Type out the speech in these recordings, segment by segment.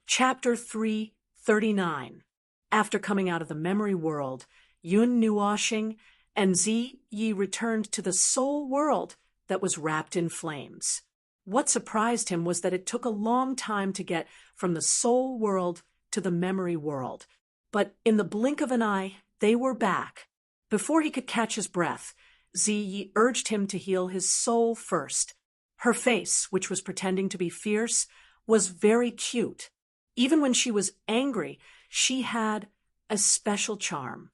Chapter 339. After coming out of the memory world, Yun Nuoxing and Zi Yi returned to the soul world that was wrapped in flames. What surprised him was that it took a long time to get from the soul world to the memory world. But in the blink of an eye, they were back. Before he could catch his breath, Zi Yi urged him to heal his soul first. Her face, which was pretending to be fierce, was very cute. Even when she was angry, she had a special charm.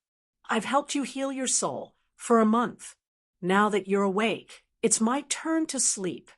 I've helped you heal your soul for a month. Now that you're awake, it's my turn to sleep,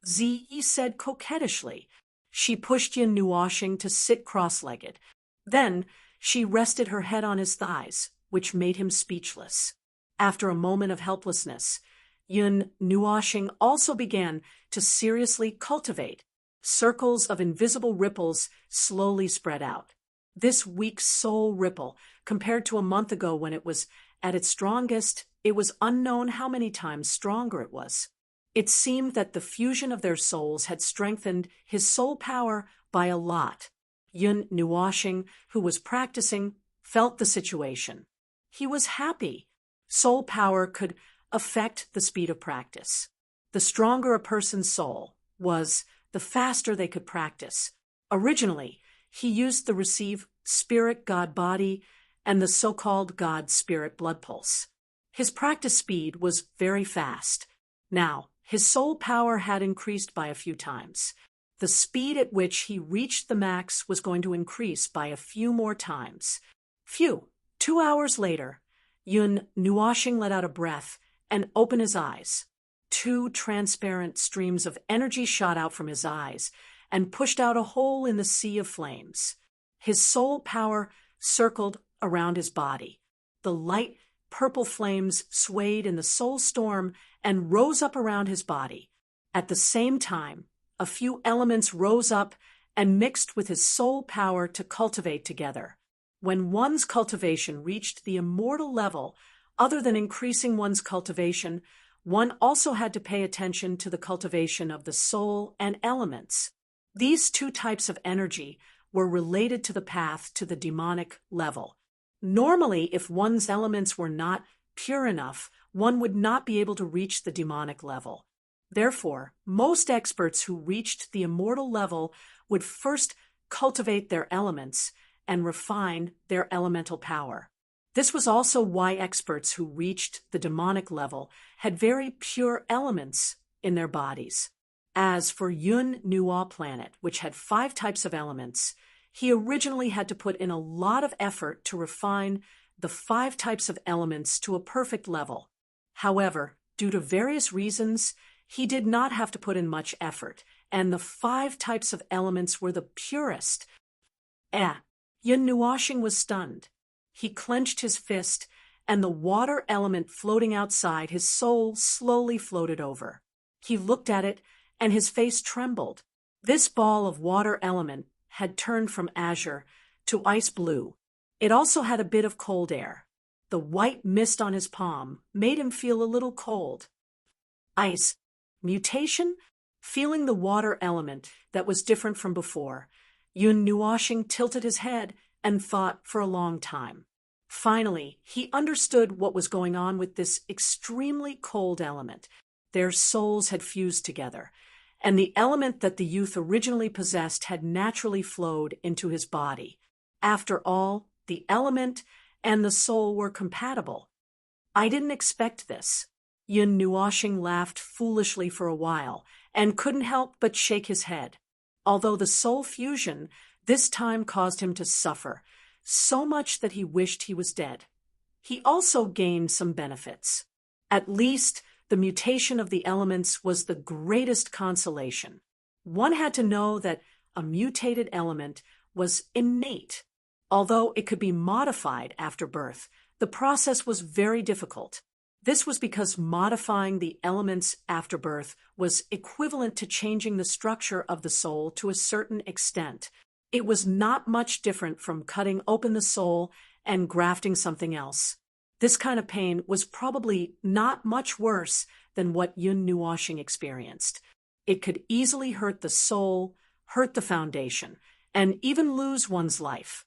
Zi Yi said coquettishly. She pushed Yun Nuoxing to sit cross-legged. Then she rested her head on his thighs, which made him speechless. After a moment of helplessness, Yun Nuoxing also began to seriously cultivate. Circles of invisible ripples slowly spread out. This weak soul ripple, compared to a month ago when it was at its strongest, it was unknown how many times stronger it was. It seemed that the fusion of their souls had strengthened his soul power by a lot. Yun Nuoxing, who was practicing, felt the situation. He was happy. Soul power could affect the speed of practice. The stronger a person's soul was, the faster they could practice. Originally, he used the receive spirit God body and the so-called God spirit blood pulse. His practice speed was very fast. Now, his soul power had increased by a few times. The speed at which he reached the max was going to increase by a few more times. 2 hours later, Yun Nuoxing let out a breath and opened his eyes. 2 transparent streams of energy shot out from his eyes and pushed out a hole in the sea of flames. His soul power circled around his body. The light purple flames swayed in the soul storm and rose up around his body. At the same time, a few elements rose up and mixed with his soul power to cultivate together. When one's cultivation reached the immortal level, other than increasing one's cultivation, one also had to pay attention to the cultivation of the soul and elements. These 2 types of energy were related to the path to the demonic level. Normally, if one's elements were not pure enough, one would not be able to reach the demonic level. Therefore, most experts who reached the immortal level would first cultivate their elements and refine their elemental power. This was also why experts who reached the demonic level had very pure elements in their bodies. As for Yun Nuo planet, which had 5 types of elements, he originally had to put in a lot of effort to refine the 5 types of elements to a perfect level. However, due to various reasons, he did not have to put in much effort, and the 5 types of elements were the purest. Yun Nuoxing was stunned. He clenched his fist, and the water element floating outside his soul slowly floated over. He looked at it, and his face trembled. This ball of water element had turned from azure to ice blue. It also had a bit of cold air. The white mist on his palm made him feel a little cold. Ice. Mutation? Feeling the water element that was different from before, Yun Nuoxing tilted his head and thought for a long time. Finally, he understood what was going on with this extremely cold element. Their souls had fused together, and the element that the youth originally possessed had naturally flowed into his body. After all, the element and the soul were compatible. I didn't expect this. Yun Nuoxing laughed foolishly for a while and couldn't help but shake his head. Although the soul fusion this time caused him to suffer, so much that he wished he was dead. He also gained some benefits. At least, the mutation of the elements was the greatest consolation. One had to know that a mutated element was innate. Although it could be modified after birth, the process was very difficult. This was because modifying the elements after birth was equivalent to changing the structure of the soul to a certain extent. It was not much different from cutting open the soul and grafting something else. This kind of pain was probably not much worse than what Yun Nuoxing experienced. It could easily hurt the soul, hurt the foundation, and even lose one's life.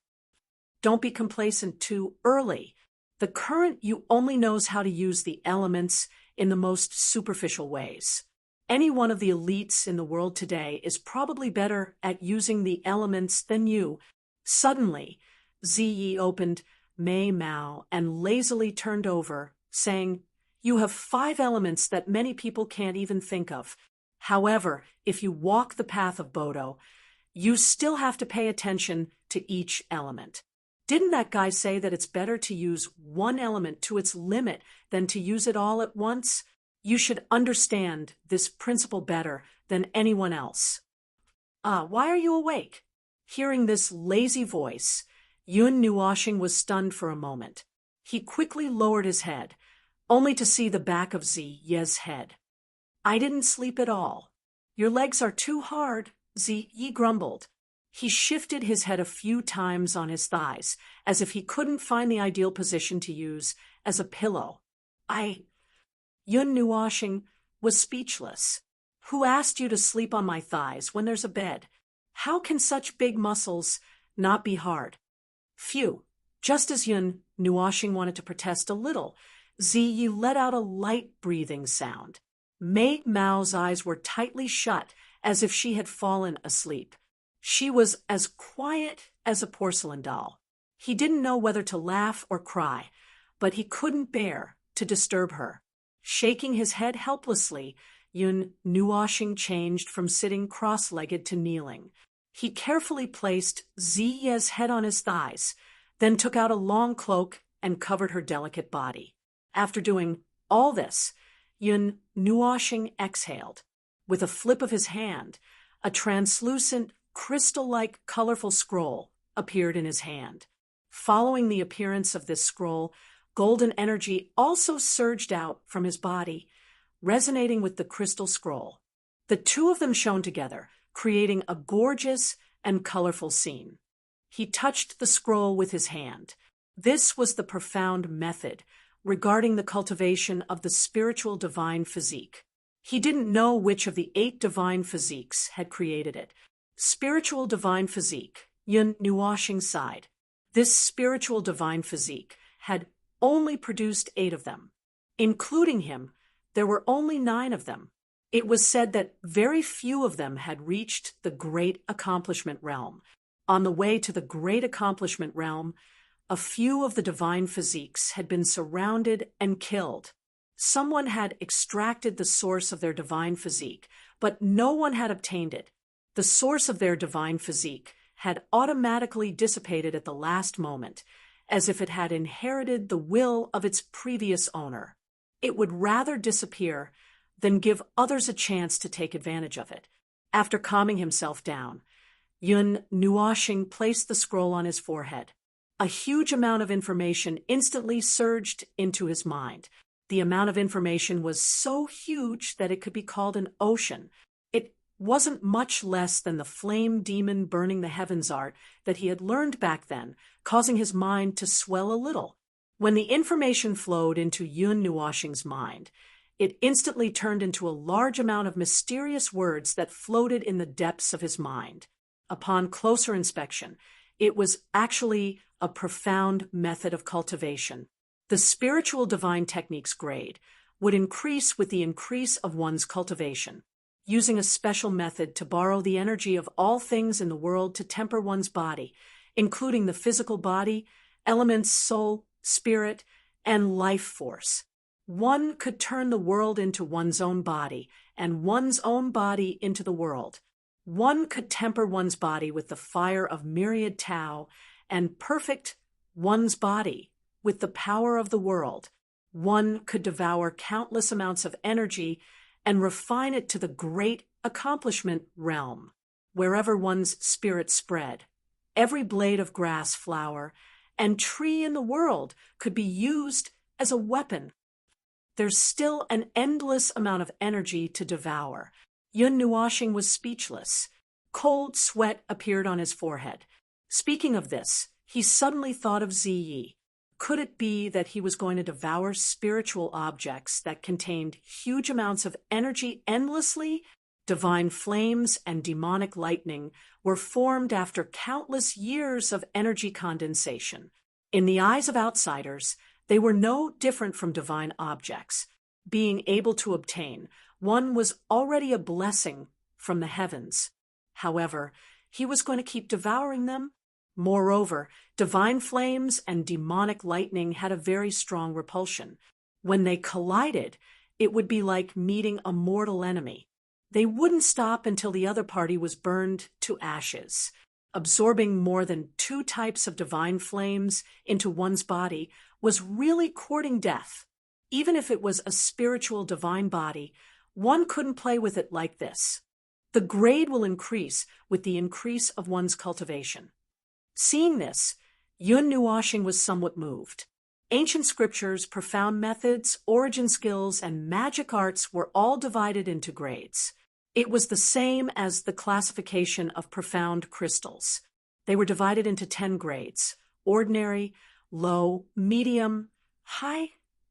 Don't be complacent too early. The current you only knows how to use the elements in the most superficial ways. Any one of the elites in the world today is probably better at using the elements than you. Suddenly, Ziyi opened Mei Mao and lazily turned over, saying, "You have 5 elements that many people can't even think of. However, if you walk the path of Bodo, you still have to pay attention to each element. Didn't that guy say that it's better to use one element to its limit than to use it all at once? You should understand this principle better than anyone else." Why are you awake?" Hearing this lazy voice, Yun Nuoshing was stunned for a moment. He quickly lowered his head, only to see the back of Ziye's head. "I didn't sleep at all. Your legs are too hard," Ziye grumbled. He shifted his head a few times on his thighs, as if he couldn't find the ideal position to use as a pillow. Yun Nuoshing was speechless. "Who asked you to sleep on my thighs when there's a bed? How can such big muscles not be hard?" Phew! Just as Yun Nuoshing wanted to protest a little, Ziyi let out a light breathing sound. Mei Mao's eyes were tightly shut, as if she had fallen asleep. She was as quiet as a porcelain doll. He didn't know whether to laugh or cry, but he couldn't bear to disturb her. Shaking his head helplessly, Yun Nuoshing changed from sitting cross-legged to kneeling. He carefully placed Ziye's head on his thighs, then took out a long cloak and covered her delicate body. After doing all this, Yun Nuoshing exhaled. With a flip of his hand, a translucent, crystal-like colorful scroll appeared in his hand. Following the appearance of this scroll, golden energy also surged out from his body, resonating with the crystal scroll. The two of them shone together, creating a gorgeous and colorful scene. He touched the scroll with his hand. This was the profound method regarding the cultivation of the spiritual divine physique. He didn't know which of the 8 divine physiques had created it. Spiritual divine physique, Yun Nuoshing sighed. This spiritual divine physique had only produced 8 of them. Including him, there were only 9 of them. It was said that very few of them had reached the great accomplishment realm. On the way to the great accomplishment realm, a few of the divine physiques had been surrounded and killed. Someone had extracted the source of their divine physique, but no one had obtained it. The source of their divine physique had automatically dissipated at the last moment, as if it had inherited the will of its previous owner. It would rather disappear than give others a chance to take advantage of it. After calming himself down, Yun Nuoshing placed the scroll on his forehead. A huge amount of information instantly surged into his mind. The amount of information was so huge that it could be called an ocean. It wasn't much less than the flame demon burning the heavens art that he had learned back then, causing his mind to swell a little. When the information flowed into Yun Nuoshing's mind, it instantly turned into a large amount of mysterious words that floated in the depths of his mind. Upon closer inspection, it was actually a profound method of cultivation. The spiritual divine technique's grade would increase with the increase of one's cultivation, using a special method to borrow the energy of all things in the world to temper one's body, including the physical body, elements, soul, spirit, and life force. One could turn the world into one's own body, and one's own body into the world. One could temper one's body with the fire of myriad Tao, and perfect one's body with the power of the world. One could devour countless amounts of energy and refine it to the great accomplishment realm, wherever one's spirit spread. Every blade of grass, flower, and tree in the world could be used as a weapon. There's still an endless amount of energy to devour. Yun Nuoshing was speechless. Cold sweat appeared on his forehead. Speaking of this, he suddenly thought of Ziyi. Could it be that he was going to devour spiritual objects that contained huge amounts of energy endlessly Divine flames and demonic lightning were formed after countless years of energy condensation. In the eyes of outsiders, they were no different from divine objects. Being able to obtain one was already a blessing from the heavens. However, he was going to keep devouring them. Moreover, divine flames and demonic lightning had a very strong repulsion. When they collided, it would be like meeting a mortal enemy. They wouldn't stop until the other party was burned to ashes. Absorbing more than 2 types of divine flames into one's body was really courting death. Even if it was a spiritual divine body, one couldn't play with it like this. The grade will increase with the increase of one's cultivation. Seeing this, Yun Nuoshing was somewhat moved. Ancient scriptures, profound methods, origin skills, and magic arts were all divided into grades. It was the same as the classification of profound crystals. They were divided into 10 grades: ordinary, low, medium, high,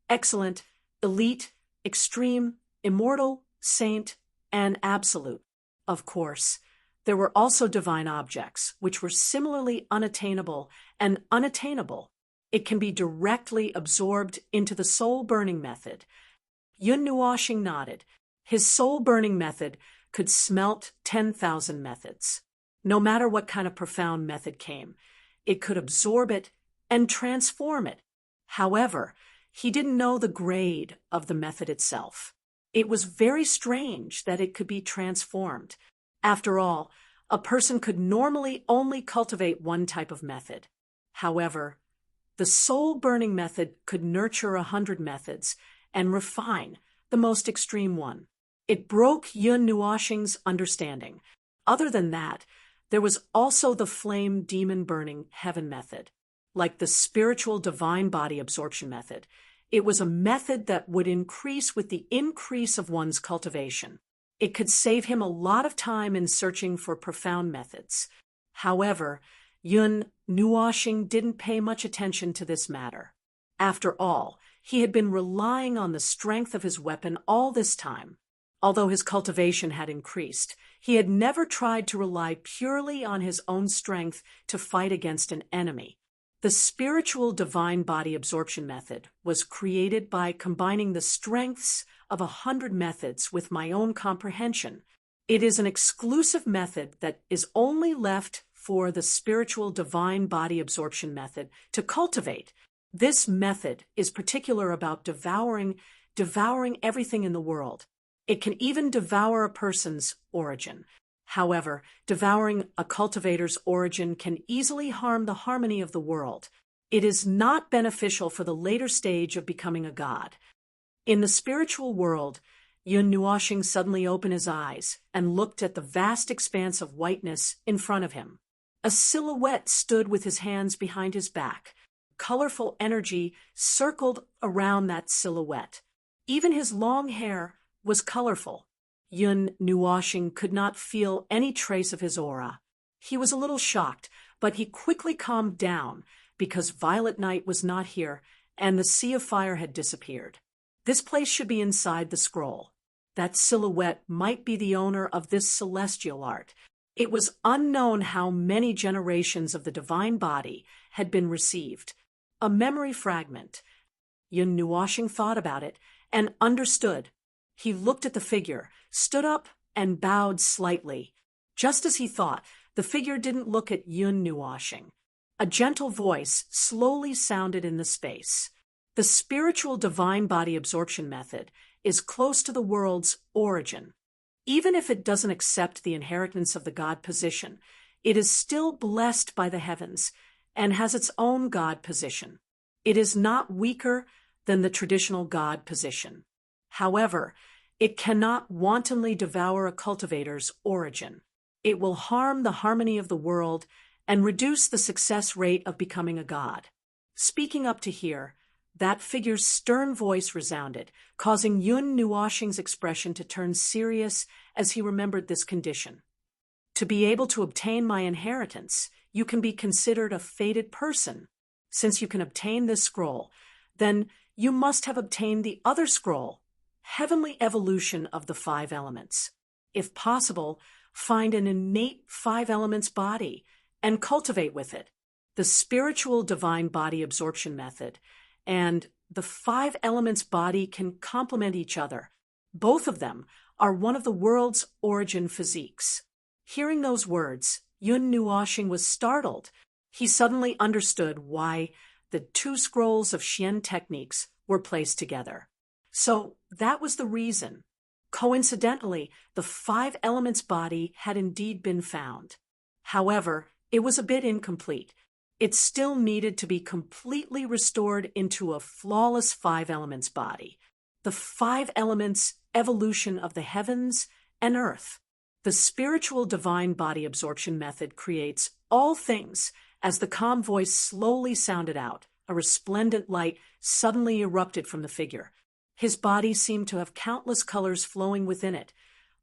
excellent, elite, extreme, immortal, saint, and absolute. Of course, there were also divine objects, which were similarly unattainable and unattainable. It can be directly absorbed into the soul-burning method. Yun Nuoshing nodded. His soul-burning method could smelt 10,000 methods. No matter what kind of profound method came, it could absorb it and transform it. However, he didn't know the grade of the method itself. It was very strange that it could be transformed. After all, a person could normally only cultivate one type of method. However, the soul-burning method could nurture 100 methods and refine the most extreme one. It broke Yun Nuoshing's understanding. Other than that, there was also the flame demon-burning heaven method. Like the spiritual divine body absorption method, it was a method that would increase with the increase of one's cultivation. It could save him a lot of time in searching for profound methods. However, Yun Nuoshing didn't pay much attention to this matter. After all, he had been relying on the strength of his weapon all this time. Although his cultivation had increased, he had never tried to rely purely on his own strength to fight against an enemy. The spiritual divine body absorption method was created by combining the strengths of 100 methods with my own comprehension. It is an exclusive method that is only left for the spiritual divine body absorption method to cultivate. This method is particular about devouring everything in the world. It can even devour a person's origin. However, devouring a cultivator's origin can easily harm the harmony of the world. It is not beneficial for the later stage of becoming a god. In the spiritual world, Yun Nuoshing suddenly opened his eyes and looked at the vast expanse of whiteness in front of him. A silhouette stood with his hands behind his back. Colorful energy circled around that silhouette. Even his long hair was colorful. Yun Nuoshing could not feel any trace of his aura. He was a little shocked, but he quickly calmed down because Violet Night was not here and the Sea of Fire had disappeared. This place should be inside the scroll. That silhouette might be the owner of this celestial art. It was unknown how many generations of the divine body had been received. A memory fragment. Yun Nuoshing thought about it and understood. He looked at the figure, stood up, and bowed slightly. Just as he thought, the figure didn't look at Yun Nuoshing. A gentle voice slowly sounded in the space. The spiritual divine body absorption method is close to the world's origin. Even if it doesn't accept the inheritance of the God position, it is still blessed by the heavens and has its own God position. It is not weaker than the traditional God position. However, it cannot wantonly devour a cultivator's origin. It will harm the harmony of the world and reduce the success rate of becoming a god. Speaking up to here, that figure's stern voice resounded, causing Yun Nuoshing's expression to turn serious as he remembered this condition. To be able to obtain my inheritance, you can be considered a fated person. Since you can obtain this scroll, then you must have obtained the other scroll, Heavenly Evolution of the 5 Elements. if possible, find an innate five elements body and cultivate with it. The spiritual divine body absorption method and the five elements body can complement each other. Both of them are one of the world's origin physiques. Hearing those words, Yun Nuoxing was startled. He suddenly understood why the two scrolls of Xian techniques were placed together. So that was the reason. Coincidentally, the five elements body had indeed been found. However, it was a bit incomplete. It still needed to be completely restored into a flawless five elements body. The five elements evolution of the heavens and earth. The spiritual divine body absorption method creates all things. As the calm voice slowly sounded out, a resplendent light suddenly erupted from the figure. His body seemed to have countless colors flowing within it,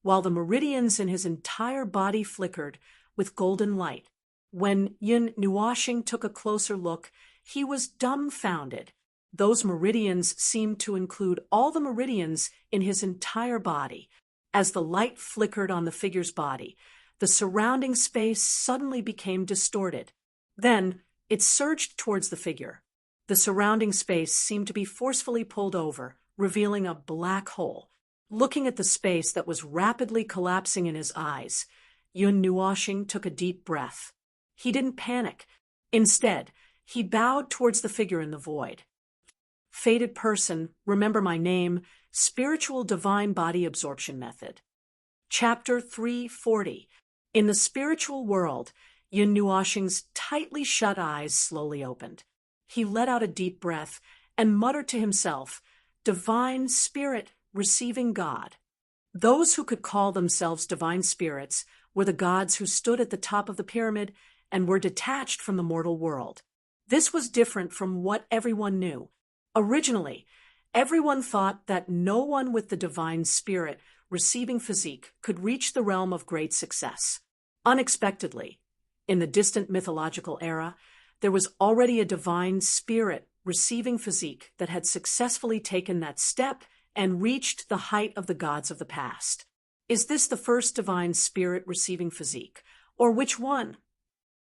while the meridians in his entire body flickered with golden light. When Yun Nuoxing took a closer look, he was dumbfounded. Those meridians seemed to include all the meridians in his entire body. As the light flickered on the figure's body, the surrounding space suddenly became distorted. Then, it surged towards the figure. The surrounding space seemed to be forcefully pulled over, revealing a black hole. Looking at the space that was rapidly collapsing in his eyes, Yun Nuoxing took a deep breath. He didn't panic. Instead, he bowed towards the figure in the void. Fated person, remember my name, Spiritual Divine Body Absorption Method. Chapter 340. In the spiritual world, Yun Nuoxing's tightly shut eyes slowly opened. He let out a deep breath and muttered to himself, Divine Spirit, receiving God. Those who could call themselves divine spirits were the gods who stood at the top of the pyramid and were detached from the mortal world. This was different from what everyone knew. Originally, everyone thought that no one with the divine spirit receiving physique could reach the realm of great success. Unexpectedly, in the distant mythological era, there was already a divine spirit receiving physique that had successfully taken that step and reached the height of the gods of the past. Is this the first divine spirit receiving physique, or which one?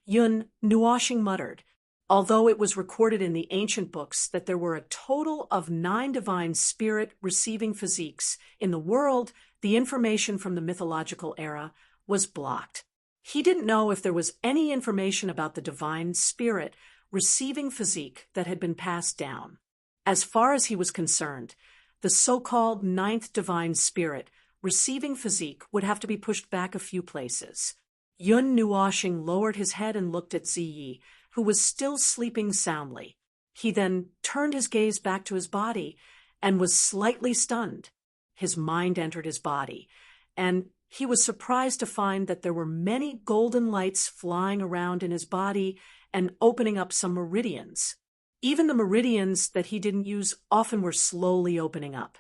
Yun Nuoxing muttered. Although it was recorded in the ancient books that there were a total of 9 divine spirit receiving physiques in the world, the information from the mythological era was blocked. He didn't know if there was any information about the divine spirit receiving physique that had been passed down. As far as he was concerned, the so-called 9th divine spirit receiving physique would have to be pushed back a few places. Yun Nuoxing lowered his head and looked at Ziyi, who was still sleeping soundly. He then turned his gaze back to his body and was slightly stunned. His mind entered his body, and he was surprised to find that there were many golden lights flying around in his body and opening up some meridians. Even the meridians that he didn't use often were slowly opening up.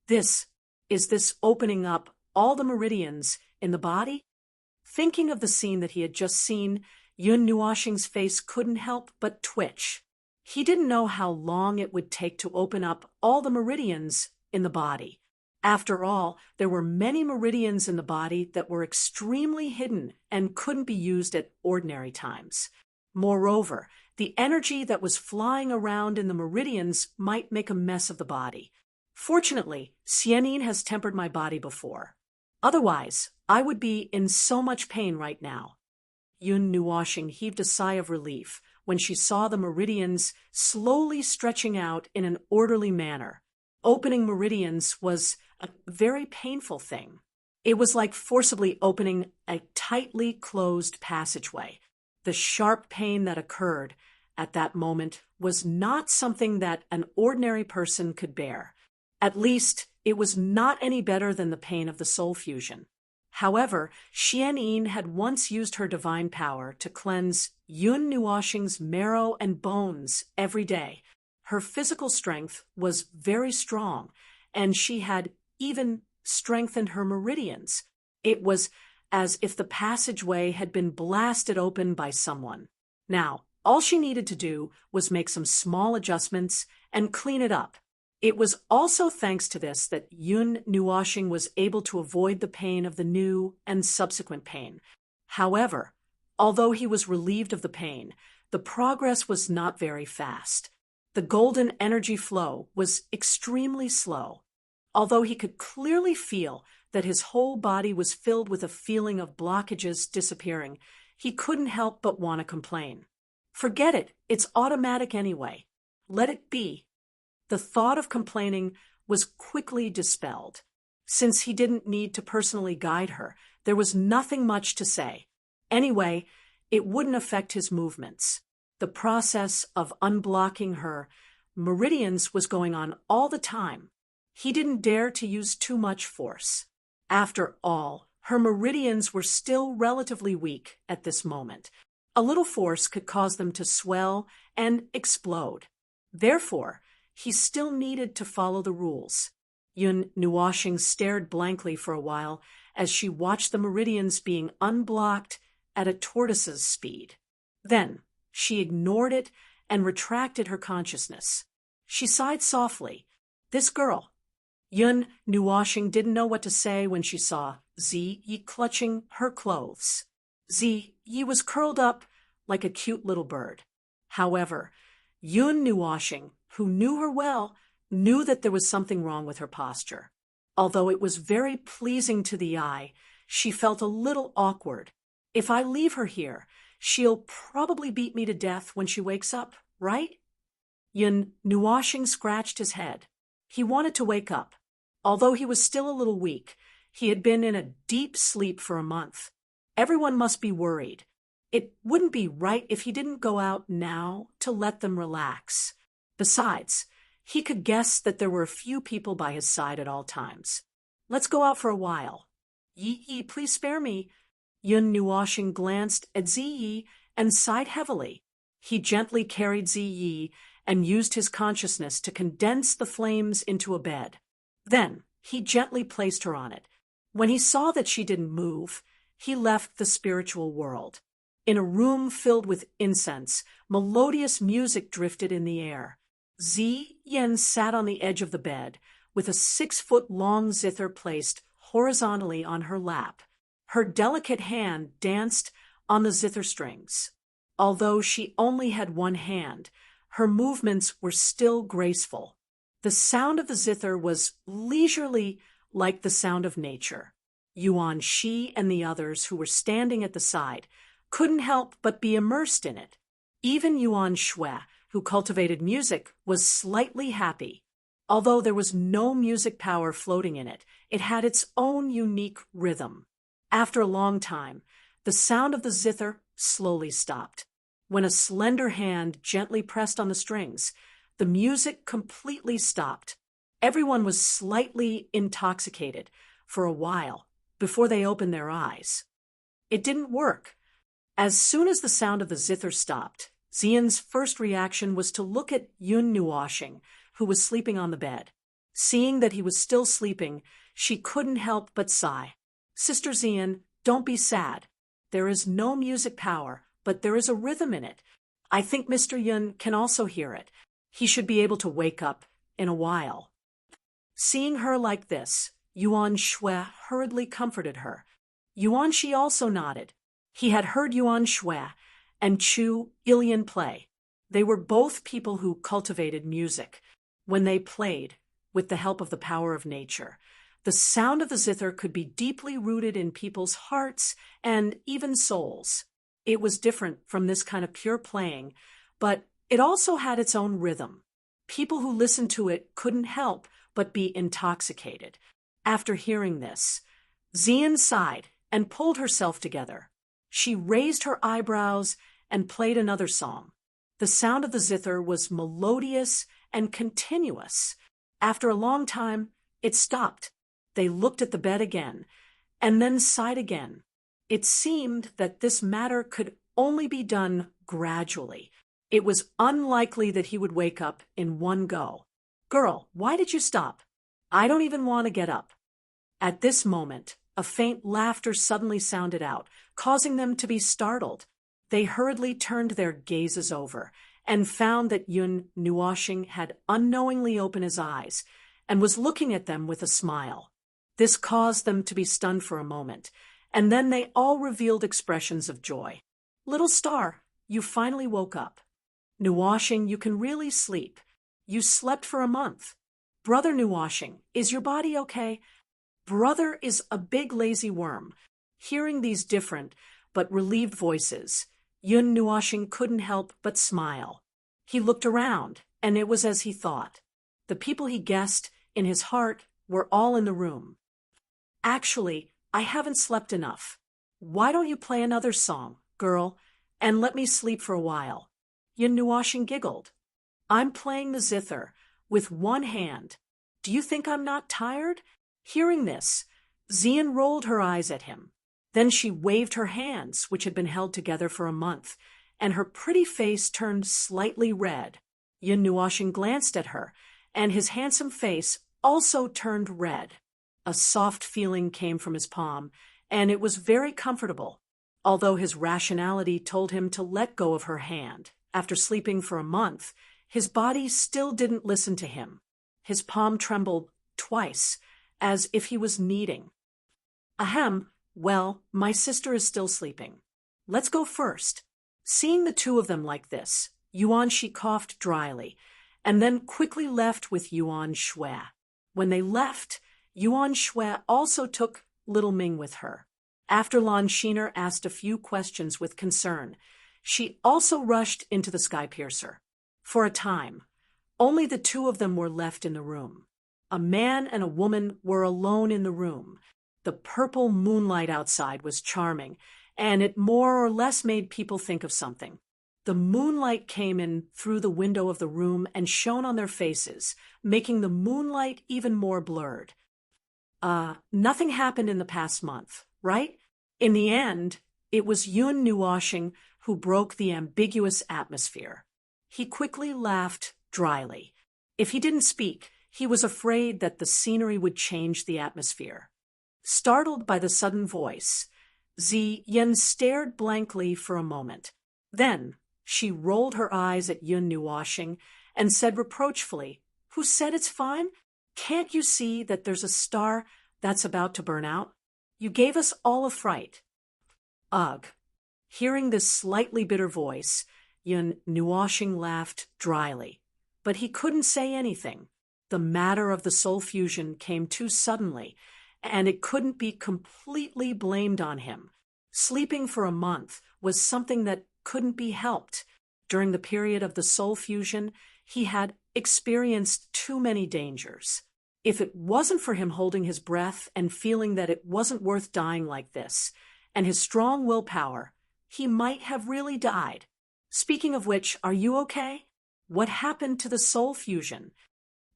Is this opening up all the meridians in the body? Thinking of the scene that he had just seen, Yun Nuoxing's face couldn't help but twitch. He didn't know how long it would take to open up all the meridians in the body. After all, there were many meridians in the body that were extremely hidden and couldn't be used at ordinary times. Moreover, the energy that was flying around in the meridians might make a mess of the body. Fortunately, Xianin has tempered my body before. Otherwise, I would be in so much pain right now. Yun Nuoxing heaved a sigh of relief when she saw the meridians slowly stretching out in an orderly manner. Opening meridians was a very painful thing. It was like forcibly opening a tightly closed passageway. The sharp pain that occurred at that moment was not something that an ordinary person could bear. At least, it was not any better than the pain of the soul fusion. However, Xianin had once used her divine power to cleanse Yun Nuoxing's marrow and bones every day. Her physical strength was very strong, and she had even strengthened her meridians. It was as if the passageway had been blasted open by someone. Now, all she needed to do was make some small adjustments and clean it up. It was also thanks to this that Yun Nuoshing was able to avoid the pain of the new and subsequent pain. However, although he was relieved of the pain, the progress was not very fast. The golden energy flow was extremely slow. Although he could clearly feel that his whole body was filled with a feeling of blockages disappearing, he couldn't help but want to complain. Forget it, it's automatic anyway. Let it be. The thought of complaining was quickly dispelled. Since he didn't need to personally guide her, there was nothing much to say. Anyway, it wouldn't affect his movements. The process of unblocking her meridians was going on all the time. He didn't dare to use too much force. After all, her meridians were still relatively weak at this moment. A little force could cause them to swell and explode. Therefore, he still needed to follow the rules. Yun Nuoshing stared blankly for a while as she watched the meridians being unblocked at a tortoise's speed. Then, she ignored it and retracted her consciousness. She sighed softly. This girl. Yun Nuoshing didn't know what to say when she saw Ziyi clutching her clothes. Ziyi was curled up like a cute little bird. However, Yun Nuoshing, who knew her well, knew that there was something wrong with her posture. Although it was very pleasing to the eye, she felt a little awkward. If I leave her here, she'll probably beat me to death when she wakes up, right? Yun Nuoshing scratched his head. He wanted to wake up. Although he was still a little weak, he had been in a deep sleep for a month. Everyone must be worried. It wouldn't be right if he didn't go out now to let them relax. Besides, he could guess that there were a few people by his side at all times. Let's go out for a while. Yi, please spare me. Yun Nuoshing glanced at Ziyi and sighed heavily. He gently carried Ziyi and used his consciousness to condense the flames into a bed. Then he gently placed her on it. When he saw that she didn't move, he left the spiritual world. In a room filled with incense, melodious music drifted in the air. Ziyin sat on the edge of the bed, with a 6-foot-long zither placed horizontally on her lap. Her delicate hand danced on the zither strings. Although she only had one hand, her movements were still graceful. The sound of the zither was leisurely like the sound of nature. Yuan Shi and the others who were standing at the side couldn't help but be immersed in it. Even Yuan Shui, who cultivated music, was slightly happy. Although there was no music power floating in it, it had its own unique rhythm. After a long time, the sound of the zither slowly stopped. When a slender hand gently pressed on the strings, the music completely stopped. Everyone was slightly intoxicated for a while before they opened their eyes. It didn't work. As soon as the sound of the zither stopped, Ziyin's first reaction was to look at Yun Nuoshing, who was sleeping on the bed. Seeing that he was still sleeping, she couldn't help but sigh. Sister Ziyin, don't be sad. There is no music power, but there is a rhythm in it. I think Mr. Yun can also hear it. He should be able to wake up in a while. Seeing her like this, Yuan Shui hurriedly comforted her. Yuan Shi also nodded. He had heard Yuan Shui and Chu Ilian play. They were both people who cultivated music. When they played, with the help of the power of nature, the sound of the zither could be deeply rooted in people's hearts and even souls. It was different from this kind of pure playing, but it also had its own rhythm. People who listened to it couldn't help but be intoxicated. After hearing this, Ziyin sighed and pulled herself together. She raised her eyebrows and played another song. The sound of the zither was melodious and continuous. After a long time, it stopped. They looked at the bed again, and then sighed again. It seemed that this matter could only be done gradually. It was unlikely that he would wake up in one go. Girl, why did you stop? I don't even want to get up. At this moment, a faint laughter suddenly sounded out, causing them to be startled. They hurriedly turned their gazes over, and found that Yun Nuoshing had unknowingly opened his eyes and was looking at them with a smile. This caused them to be stunned for a moment, and then they all revealed expressions of joy. "Little star, you finally woke up. Nuoshing, you can really sleep. You slept for a month. Brother Nuoshing, is your body okay? Brother is a big lazy worm." Hearing these different but relieved voices, Yun Nuoshing couldn't help but smile. He looked around, and it was as he thought. The people he guessed in his heart were all in the room. "Actually, I haven't slept enough. Why don't you play another song, girl, and let me sleep for a while?" Yun Nuoshing giggled. "I'm playing the zither with one hand. Do you think I'm not tired?" Hearing this, Xian rolled her eyes at him. Then she waved her hands, which had been held together for a month, and her pretty face turned slightly red. Yun Nuoshing glanced at her, and his handsome face also turned red. A soft feeling came from his palm, and it was very comfortable, although his rationality told him to let go of her hand. After sleeping for a month, his body still didn't listen to him. His palm trembled twice, as if he was kneading. "Ahem, well, my sister is still sleeping. Let's go first." Seeing the two of them like this, Yuan-shi coughed dryly, and then quickly left with Yuan Shui. When they left, Yuan Shui also took little Ming with her. After Lan Shiner asked a few questions with concern, she also rushed into the sky piercer. For a time, only the two of them were left in the room. A man and a woman were alone in the room. The purple moonlight outside was charming, and it more or less made people think of something. The moonlight came in through the window of the room and shone on their faces, making the moonlight even more blurred. Nothing happened in the past month, right? In the end, it was Yun Nuoshing who broke the ambiguous atmosphere. He quickly laughed dryly. If he didn't speak, he was afraid that the scenery would change the atmosphere. Startled by the sudden voice, Yen stared blankly for a moment. Then she rolled her eyes at Yun Nuoshing and said reproachfully, "Who said it's fine? Can't you see that there's a star that's about to burn out? You gave us all a fright." Ugh. Hearing this slightly bitter voice, Yun Nuoshing laughed dryly. But he couldn't say anything. The matter of the soul fusion came too suddenly, and it couldn't be completely blamed on him. Sleeping for a month was something that couldn't be helped. During the period of the soul fusion, he had experienced too many dangers. If it wasn't for him holding his breath and feeling that it wasn't worth dying like this, and his strong willpower, he might have really died. Speaking of which, are you okay? What happened to the soul fusion?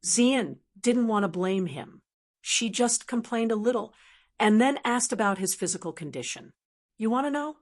Xian didn't want to blame him. She just complained a little and then asked about his physical condition. "You want to know?"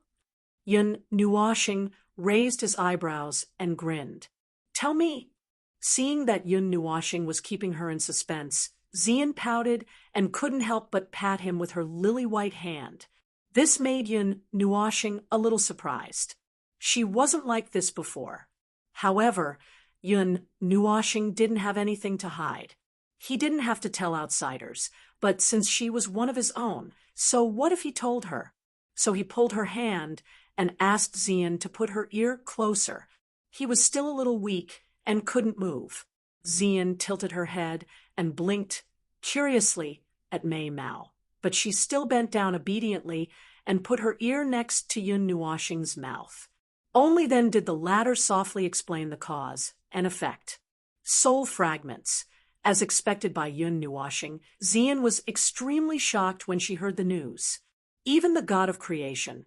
Yun Nuoshing raised his eyebrows and grinned. "Tell me." Seeing that Yun Nuoshing was keeping her in suspense, Xian pouted and couldn't help but pat him with her lily-white hand. This made Yun Nuoshing a little surprised. She wasn't like this before. However, Yun Nuoshing didn't have anything to hide. He didn't have to tell outsiders, but since she was one of his own, so what if he told her? So he pulled her hand and asked Xian to put her ear closer. He was still a little weak and couldn't move. Xian tilted her head and blinked curiously at Mei Mao, but she still bent down obediently and put her ear next to Yun Nuoshing's mouth. Only then did the latter softly explain the cause and effect. Soul fragments. As expected by Yun Nuoshing, Xian was extremely shocked when she heard the news. Even the god of creation,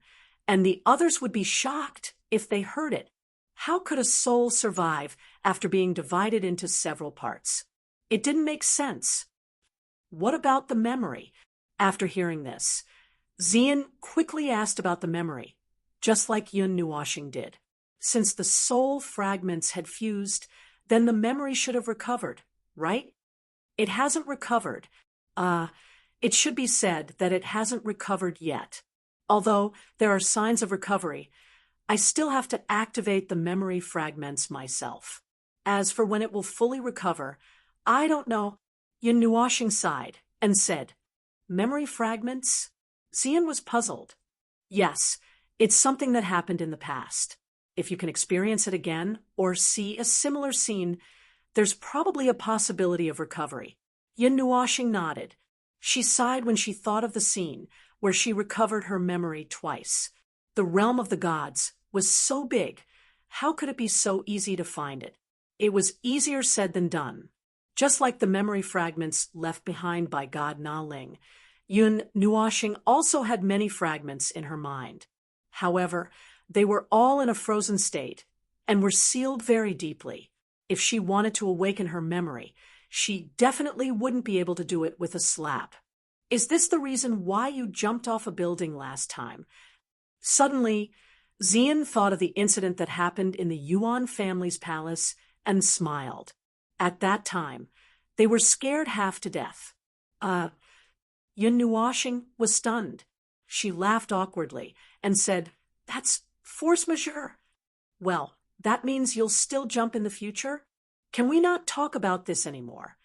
and the others would be shocked if they heard it. How could a soul survive after being divided into several parts? It didn't make sense. What about the memory? After hearing this, Xian quickly asked about the memory, just like Yun Nuoshing did. Since the soul fragments had fused, then the memory should have recovered, right? It hasn't recovered. It should be said that it hasn't recovered yet. Although there are signs of recovery, I still have to activate the memory fragments myself. As for when it will fully recover, I don't know. Yun Nuashing sighed and said, Memory fragments? Xian was puzzled. Yes, it's something that happened in the past. If you can experience it again or see a similar scene, there's probably a possibility of recovery. Yun Nuashing nodded. She sighed when she thought of the scene where she recovered her memory twice. The realm of the gods was so big. How could it be so easy to find it? It was easier said than done. Just like the memory fragments left behind by God Na Ling, Yun Nuashing also had many fragments in her mind. However, they were all in a frozen state and were sealed very deeply. If she wanted to awaken her memory, she definitely wouldn't be able to do it with a slap. Is this the reason why you jumped off a building last time? Suddenly, Xian thought of the incident that happened in the Yuan family's palace and smiled. At that time, they were scared half to death. Yun Nuashing was stunned. She laughed awkwardly and said, That's force majeure. Well, that means you'll still jump in the future? Can we not talk about this anymore?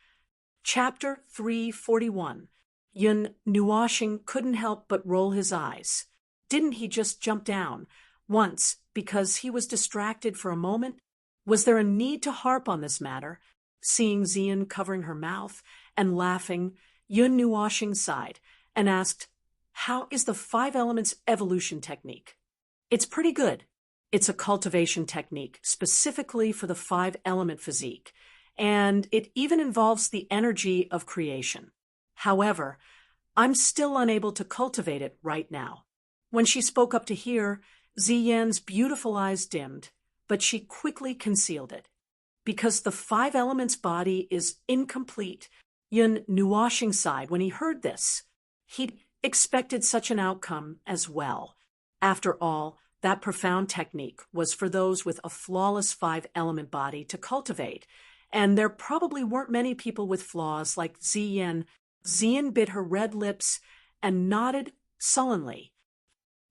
Chapter 341. Yun Nuashing couldn't help but roll his eyes. Didn't he just jump down once because he was distracted for a moment? Was there a need to harp on this matter? Seeing Xian covering her mouth and laughing, Yun Nuashing sighed and asked, How is the 5 elements evolution technique? It's pretty good. It's a cultivation technique specifically for the 5-element physique, and it even involves the energy of creation. However, I'm still unable to cultivate it right now. When she spoke up to hear, Ziyan's beautiful eyes dimmed, but she quickly concealed it. Because the 5 elements body is incomplete, Yun Nuashing sighed when he heard this. He'd expected such an outcome as well. After all, that profound technique was for those with a flawless 5-element body to cultivate, and there probably weren't many people with flaws like Ziyan. Xian bit her red lips and nodded sullenly.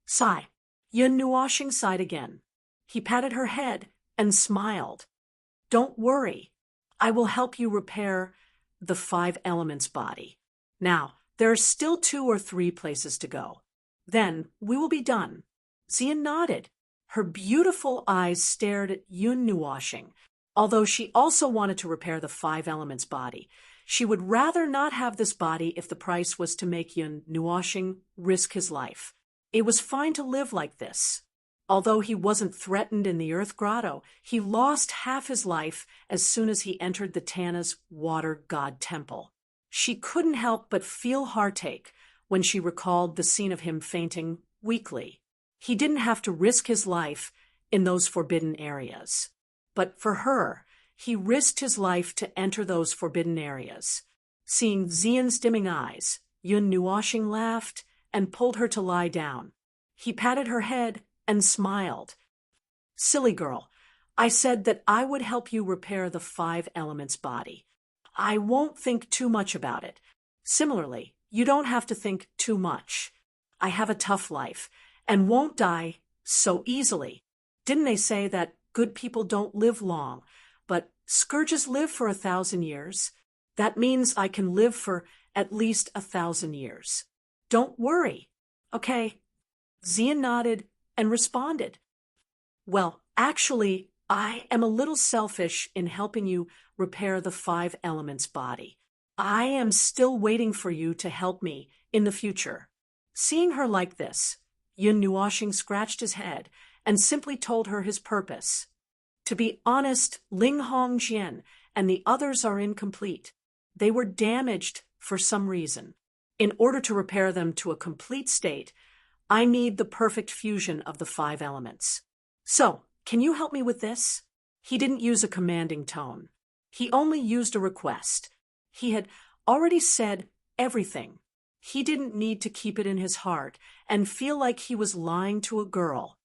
Sigh. Yun Nuashing sighed again. He patted her head and smiled. Don't worry. I will help you repair the 5 elements body. Now, there are still 2 or 3 places to go. Then we will be done. Xian nodded. Her beautiful eyes stared at Yun Nuashing. Although she also wanted to repair the 5 elements body, she would rather not have this body if the price was to make Yun Nuashing risk his life. It was fine to live like this. Although he wasn't threatened in the Earth Grotto, he lost half his life as soon as he entered the Tana's water god temple. She couldn't help but feel heartache when she recalled the scene of him fainting weakly. He didn't have to risk his life in those forbidden areas. But for her, he risked his life to enter those forbidden areas. Seeing Xian's dimming eyes, Yun Nuashing laughed and pulled her to lie down. He patted her head and smiled. Silly girl, I said that I would help you repair the 5 elements body. I won't think too much about it. Similarly, you don't have to think too much. I have a tough life and won't die so easily. Didn't they say that good people don't live long, but scourges live for 1,000 years? That means I can live for at least 1,000 years. Don't worry. Okay. Xian nodded and responded. Well, actually, I am a little selfish in helping you repair the 5 elements body. I am still waiting for you to help me in the future. Seeing her like this, Yun Nuashing scratched his head and simply told her his purpose. To be honest, Ling Hongjian and the others are incomplete. They were damaged for some reason. In order to repair them to a complete state, I need the perfect fusion of the 5 elements. So, can you help me with this? He didn't use a commanding tone. He only used a request. He had already said everything. He didn't need to keep it in his heart and feel like he was lying to a girl.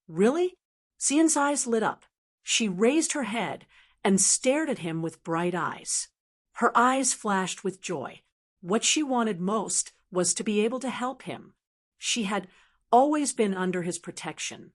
Really? Xian's eyes lit up. She raised her head and stared at him with bright eyes. Her eyes flashed with joy. What she wanted most was to be able to help him. She had always been under his protection.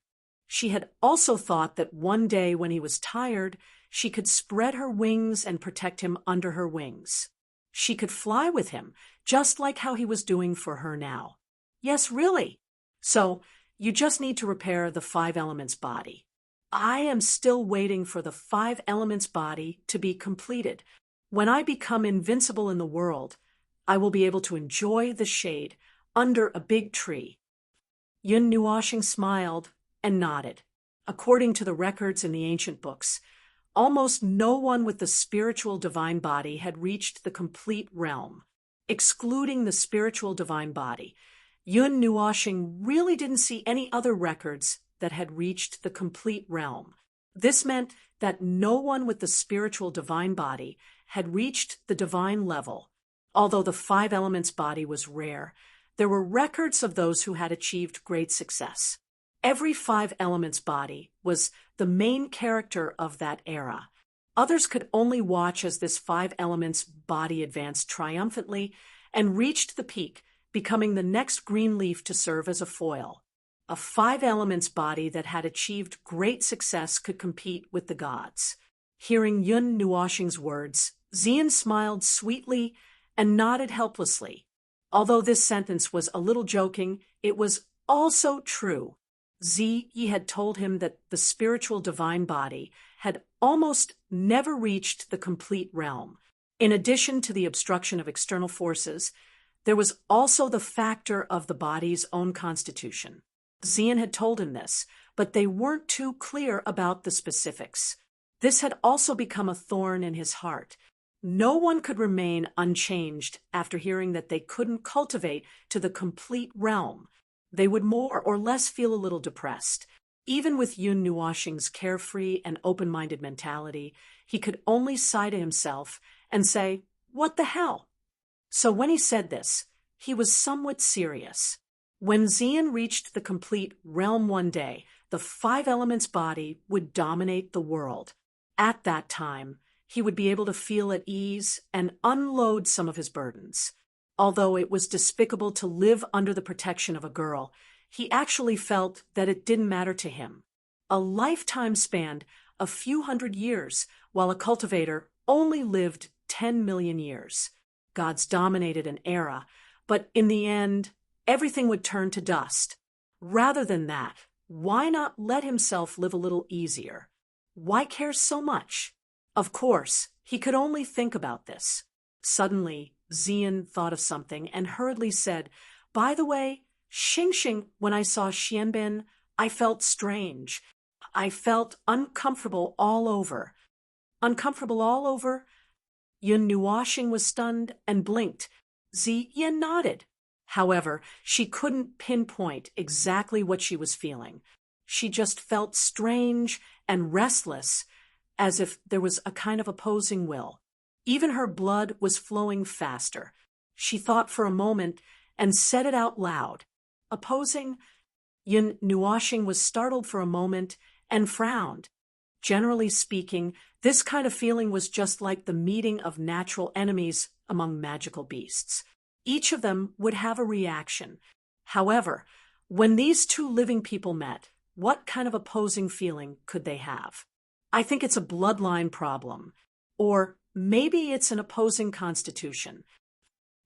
She had also thought that one day when he was tired, she could spread her wings and protect him under her wings. She could fly with him, just like how he was doing for her now. Yes, really. So, you just need to repair the 5 elements body. I am still waiting for the 5 elements body to be completed. When I become invincible in the world, I will be able to enjoy the shade under a big tree. Yun Nuoshing smiled and nodded. According to the records in the ancient books, almost no one with the spiritual divine body had reached the complete realm. Excluding the spiritual divine body, Yun Nuoshing really didn't see any other records that had reached the complete realm. This meant that no one with the spiritual divine body had reached the divine level. Although the 5 elements body was rare, there were records of those who had achieved great success. Every 5 elements body was the main character of that era. Others could only watch as this 5 elements body advanced triumphantly and reached the peak, becoming the next green leaf to serve as a foil. A 5 elements body that had achieved great success could compete with the gods. Hearing Yun Nuoshing's words, Xian smiled sweetly and nodded helplessly. Although this sentence was a little joking, it was also true. Ziyi had told him that the spiritual divine body had almost never reached the complete realm. In addition to the obstruction of external forces, there was also the factor of the body's own constitution. Xian had told him this, but they weren't too clear about the specifics. This had also become a thorn in his heart. No one could remain unchanged after hearing that they couldn't cultivate to the complete realm. They would more or less feel a little depressed. Even with Yun Nuoshing's carefree and open-minded mentality, he could only sigh to himself and say, "What the hell?" So when he said this, he was somewhat serious. When Xian reached the complete realm one day, the 5 elements body would dominate the world. At that time, he would be able to feel at ease and unload some of his burdens. Although it was despicable to live under the protection of a girl, he actually felt that it didn't matter to him. A lifetime spanned a few hundred years, while a cultivator only lived 10 million years. Gods dominated an era, but in the end, everything would turn to dust. Rather than that, why not let himself live a little easier? Why care so much? Of course, he could only think about this. Suddenly, Xian thought of something and hurriedly said, "By the way, Xingxing, when I saw Xianbin, I felt strange. I felt uncomfortable all over." Uncomfortable all over? Yun Nuoshing was stunned and blinked. Ziyi nodded. However, she couldn't pinpoint exactly what she was feeling. She just felt strange and restless, as if there was a kind of opposing will. Even her blood was flowing faster. She thought for a moment and said it out loud. Opposing? Yun Nuoshing was startled for a moment and frowned. Generally speaking, this kind of feeling was just like the meeting of natural enemies among magical beasts. Each of them would have a reaction. However, when these 2 living people met, what kind of opposing feeling could they have? I think it's a bloodline problem. Or maybe it's an opposing constitution.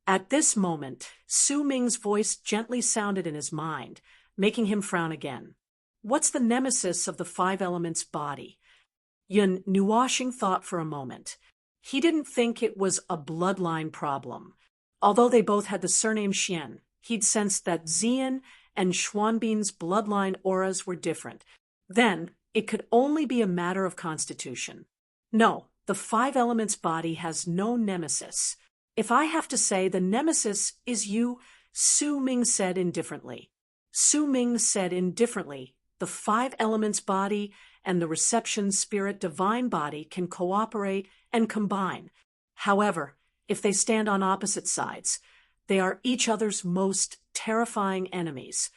At this moment, Su Ming's voice gently sounded in his mind, making him frown again. What's the nemesis of the 5 elements body? Yun Nuoshing thought for a moment. He didn't think it was a bloodline problem. Although they both had the surname Xian, he'd sensed that Xian and Xuanbin's bloodline auras were different. Then, it could only be a matter of constitution. No, the 5 elements body has no nemesis. If I have to say the nemesis is you, Su Ming said indifferently. Su Ming said indifferently, the 5 elements body and the reception spirit divine body can cooperate and combine. However, if they stand on opposite sides, they are each other's most terrifying enemies.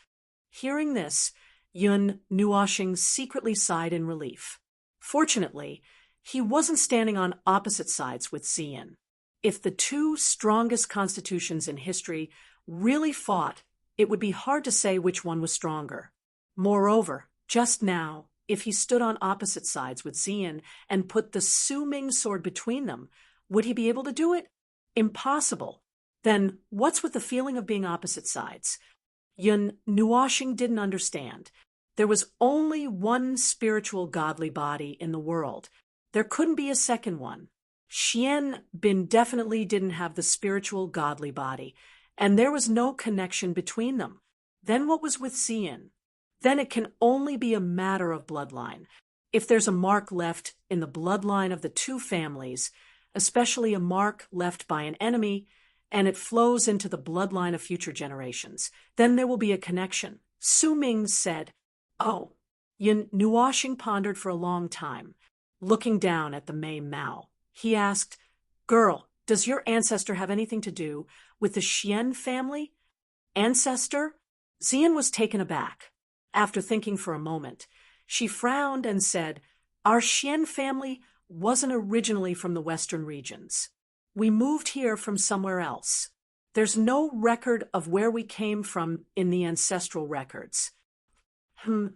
Hearing this, Yun Nuoshing secretly sighed in relief. Fortunately, he wasn't standing on opposite sides with Xian. If the 2 strongest constitutions in history really fought, it would be hard to say which one was stronger. Moreover, Just now, if he stood on opposite sides with Xian and put the Su Ming sword between them, would he be able to do it? Impossible. Then what's with the feeling of being opposite sides? Yun Nuoxing didn't understand. There was only one spiritual godly body in the world. There couldn't be a second one. Xian Bin definitely didn't have the spiritual godly body, and there was no connection between them. Then what was with Xian? Then it can only be a matter of bloodline. If there's a mark left in the bloodline of the two families, especially a mark left by an enemy, and it flows into the bloodline of future generations, then there will be a connection. Su Ming said, "Oh." Yun Nuoxing pondered for a long time, looking down at the Mei Mao. He asked, "Girl, does your ancestor have anything to do with the Xian family?" Ancestor? Xian was taken aback. After thinking for a moment, she frowned and said, "Our Xian family wasn't originally from the western regions. We moved here from somewhere else. There's no record of where we came from in the ancestral records." Yun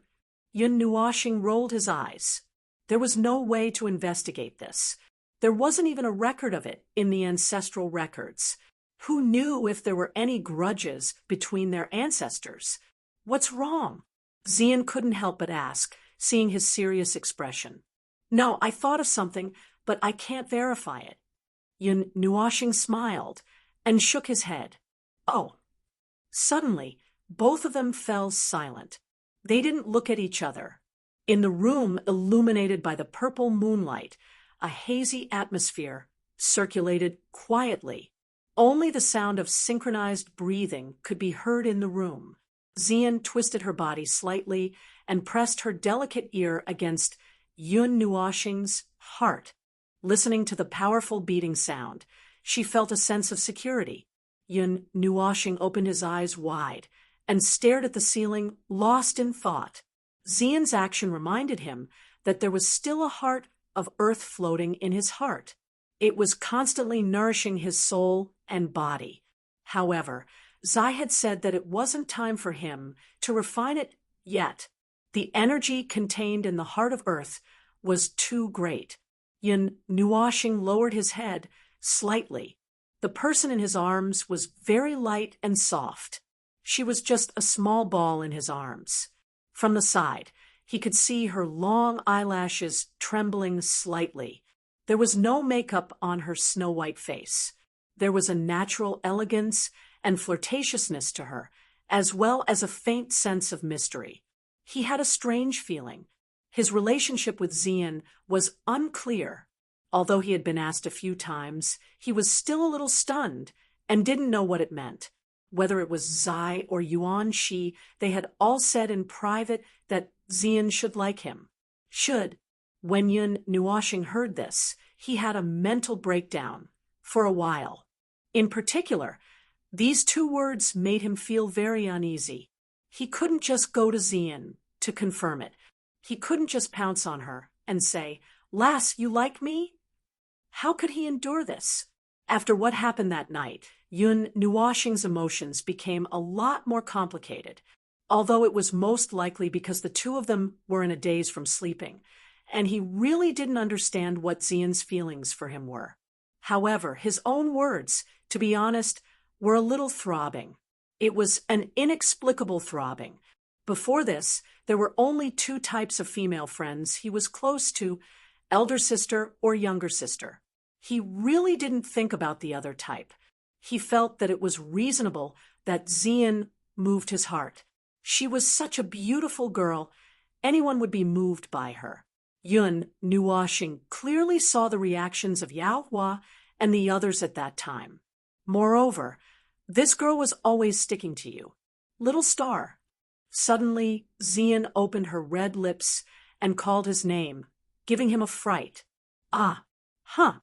Nuoxing rolled his eyes. There was no way to investigate this. There wasn't even a record of it in the ancestral records. Who knew if there were any grudges between their ancestors? What's wrong? Xian couldn't help but ask, seeing his serious expression. "No, I thought of something, but I can't verify it." Yun Nuoxing smiled and shook his head. "Oh." Suddenly, both of them fell silent. They didn't look at each other. In the room illuminated by the purple moonlight, a hazy atmosphere circulated quietly. Only the sound of synchronized breathing could be heard in the room. Xian twisted her body slightly and pressed her delicate ear against Yun Nuoxing's heart. Listening to the powerful beating sound, she felt a sense of security. Yun Nuoxing opened his eyes wide and stared at the ceiling, lost in thought. Xian's action reminded him that there was still a heart of earth floating in his heart. It was constantly nourishing his soul and body. However, Zai had said that it wasn't time for him to refine it yet. The energy contained in the heart of earth was too great. Yun Nuoxing lowered his head slightly. The person in his arms was very light and soft. She was just a small ball in his arms. From the side, he could see her long eyelashes trembling slightly. There was no makeup on her snow-white face. There was a natural elegance and flirtatiousness to her, as well as a faint sense of mystery. He had a strange feeling. His relationship with Xian was unclear. Although he had been asked a few times, he was still a little stunned and didn't know what it meant. Whether it was Zai or Yuan Shi, they had all said in private that Xian should like him. Should. When Yun Nuoxing heard this, he had a mental breakdown for a while. In particular, these two words made him feel very uneasy. He couldn't just go to Xian to confirm it. He couldn't just pounce on her and say, "Lass, you like me?" How could he endure this? After what happened that night, Yun Nuoxing's emotions became a lot more complicated, although it was most likely because the two of them were in a daze from sleeping, and he really didn't understand what Xian's feelings for him were. However, his own words, to be honest, were a little throbbing. It was an inexplicable throbbing. Before this, there were only two types of female friends he was close to, elder sister or younger sister. He really didn't think about the other type. He felt that it was reasonable that Xian moved his heart. She was such a beautiful girl, anyone would be moved by her. Yun Nuoxing clearly saw the reactions of Yao Hua and the others at that time. Moreover, this girl was always sticking to you. Little star. Suddenly, Xian opened her red lips and called his name, giving him a fright. "Ah, huh."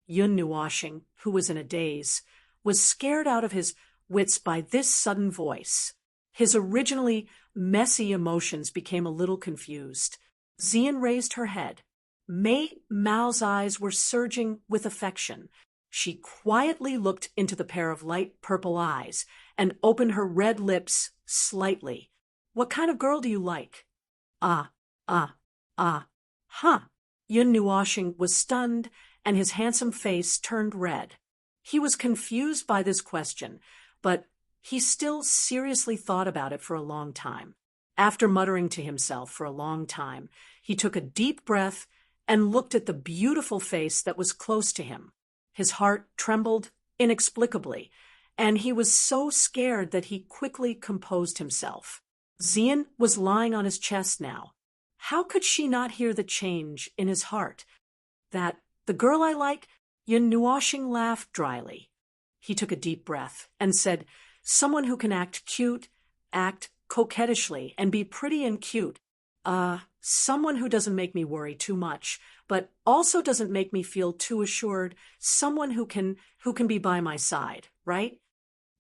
Yun Nuoxing, who was in a daze, was scared out of his wits by this sudden voice. His originally messy emotions became a little confused. Xian raised her head. Mei Mao's eyes were surging with affection. She quietly looked into the pair of light purple eyes and opened her red lips slightly. "What kind of girl do you like?" Ah, ah, ah, huh. Yun Nuoshing was stunned, and his handsome face turned red. He was confused by this question, but he still seriously thought about it for a long time. After muttering to himself for a long time, he took a deep breath and looked at the beautiful face that was close to him. His heart trembled inexplicably, and he was so scared that he quickly composed himself. Xian was lying on his chest now. How could she not hear the change in his heart? That the girl I like? Yun Nuoshing laughed dryly. He took a deep breath and said, someone who can act cute, act coquettishly, and be pretty and cute. Someone who doesn't make me worry too much, but also doesn't make me feel too assured. Someone who can be by my side, right?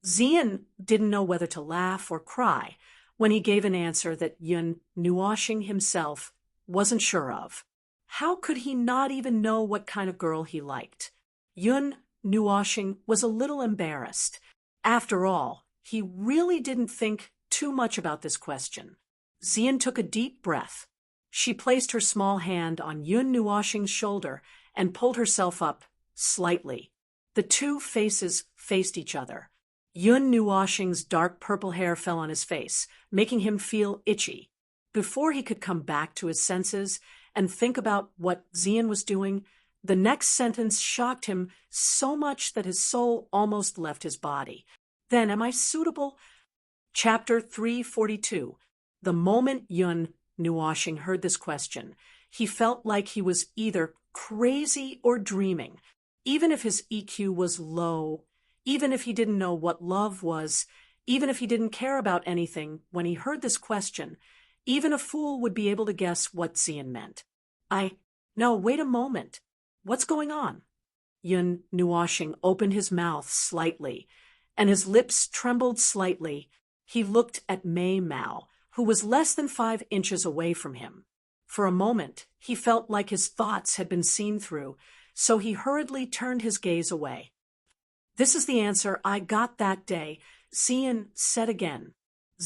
Xian didn't know whether to laugh or cry when he gave an answer that Yun Nuoshing himself wasn't sure of. How could he not even know what kind of girl he liked? Yun Nuoshing was a little embarrassed. After all, he really didn't think too much about this question. Xian took a deep breath. She placed her small hand on Yun Nuoshing's shoulder and pulled herself up slightly. The two faces faced each other. Yun Nuoshing's dark purple hair fell on his face, making him feel itchy. Before he could come back to his senses and think about what Xian was doing, the next sentence shocked him so much that his soul almost left his body. Then, am I suitable? Chapter 342. The moment Yun Nuoshing heard this question, he felt like he was either crazy or dreaming. Even if his EQ was low, even if he didn't know what love was, even if he didn't care about anything, when he heard this question, even a fool would be able to guess what Xian meant. No, wait a moment. What's going on? Yun Nuoshing opened his mouth slightly, and his lips trembled slightly. He looked at Mei Mao, who was less than 5 inches away from him. For a moment, he felt like his thoughts had been seen through, so he hurriedly turned his gaze away. This is the answer I got that day, Xian said again.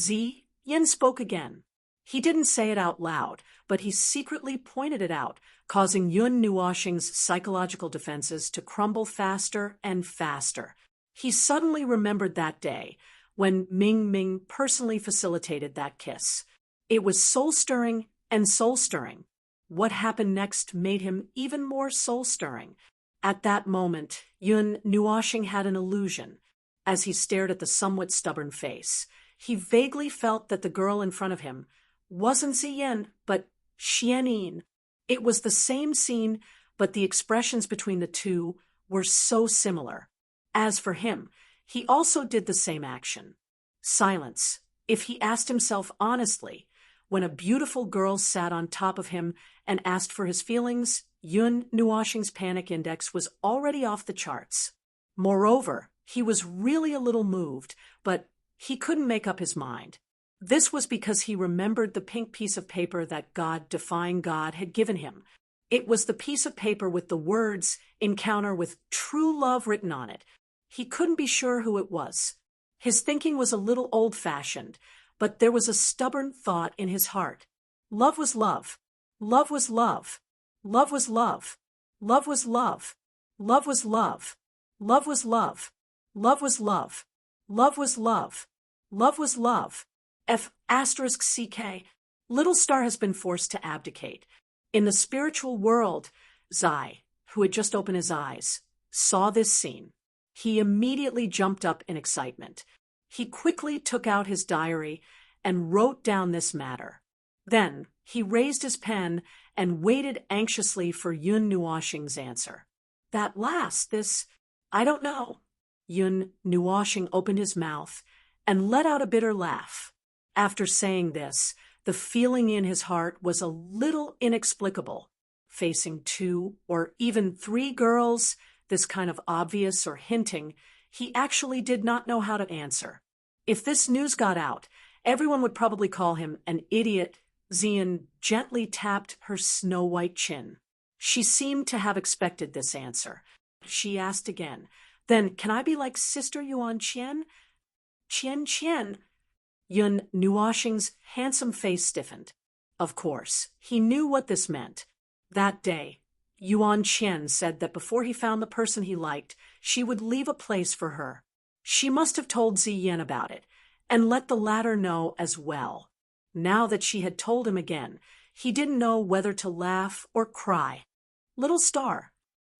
Yin spoke again. He didn't say it out loud, but he secretly pointed it out, causing Yun Nuoshing's psychological defenses to crumble faster and faster. He suddenly remembered that day, when Ming Ming personally facilitated that kiss. It was soul-stirring and soul-stirring. What happened next made him even more soul-stirring. At that moment, Yun Nuoshing had an illusion. As he stared at the somewhat stubborn face, he vaguely felt that the girl in front of him wasn't Ziyin, but Xianyin. It was the same scene, but the expressions between the two were so similar. As for him, he also did the same action. Silence. If he asked himself honestly, when a beautiful girl sat on top of him and asked for his feelings, Yun Nuoshing's panic index was already off the charts. Moreover, he was really a little moved, but he couldn't make up his mind. This was because he remembered the pink piece of paper that God, defying God, had given him. It was the piece of paper with the words "encounter with true love" written on it. He couldn't be sure who it was. His thinking was a little old-fashioned, but there was a stubborn thought in his heart. Love was love. Love was love. Love was love. Love was love. Love was love. Love was love. Love was love. Love was love. Love was love. F***CK. Little Star has been forced to abdicate. In the spiritual world, Zai, who had just opened his eyes, saw this scene. He immediately jumped up in excitement. He quickly took out his diary and wrote down this matter. Then he raised his pen and waited anxiously for Yun Nuoshing's answer. That last, this, I don't know. Yun Nuoshing opened his mouth and let out a bitter laugh. After saying this, the feeling in his heart was a little inexplicable. Facing 2 or even 3 girls, this kind of obvious or hinting, he actually did not know how to answer. If this news got out, everyone would probably call him an idiot. Xian gently tapped her snow-white chin. She seemed to have expected this answer. She asked again, "Then can I be like Sister Yuan Qian?" Qian. Yun Nuoshing's handsome face stiffened. Of course, he knew what this meant. That day, Yuan Qian said that before he found the person he liked, she would leave a place for her. She must have told Ziyin about it, and let the latter know as well. Now that she had told him again, he didn't know whether to laugh or cry. Little star.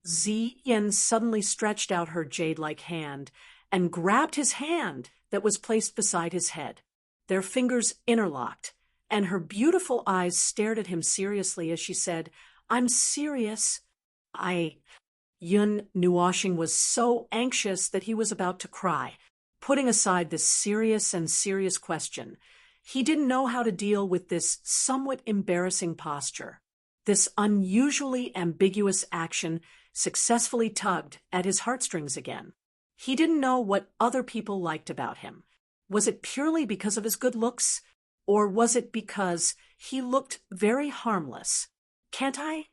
Ziyin suddenly stretched out her jade-like hand and grabbed his hand that was placed beside his head. Their fingers interlocked, and her beautiful eyes stared at him seriously as she said, "I'm serious." Yun Nuoshing was so anxious that he was about to cry, putting aside this serious question. He didn't know how to deal with this somewhat embarrassing posture. This unusually ambiguous action successfully tugged at his heartstrings again. He didn't know what other people liked about him. Was it purely because of his good looks, or was it because he looked very harmless? "Can't I?"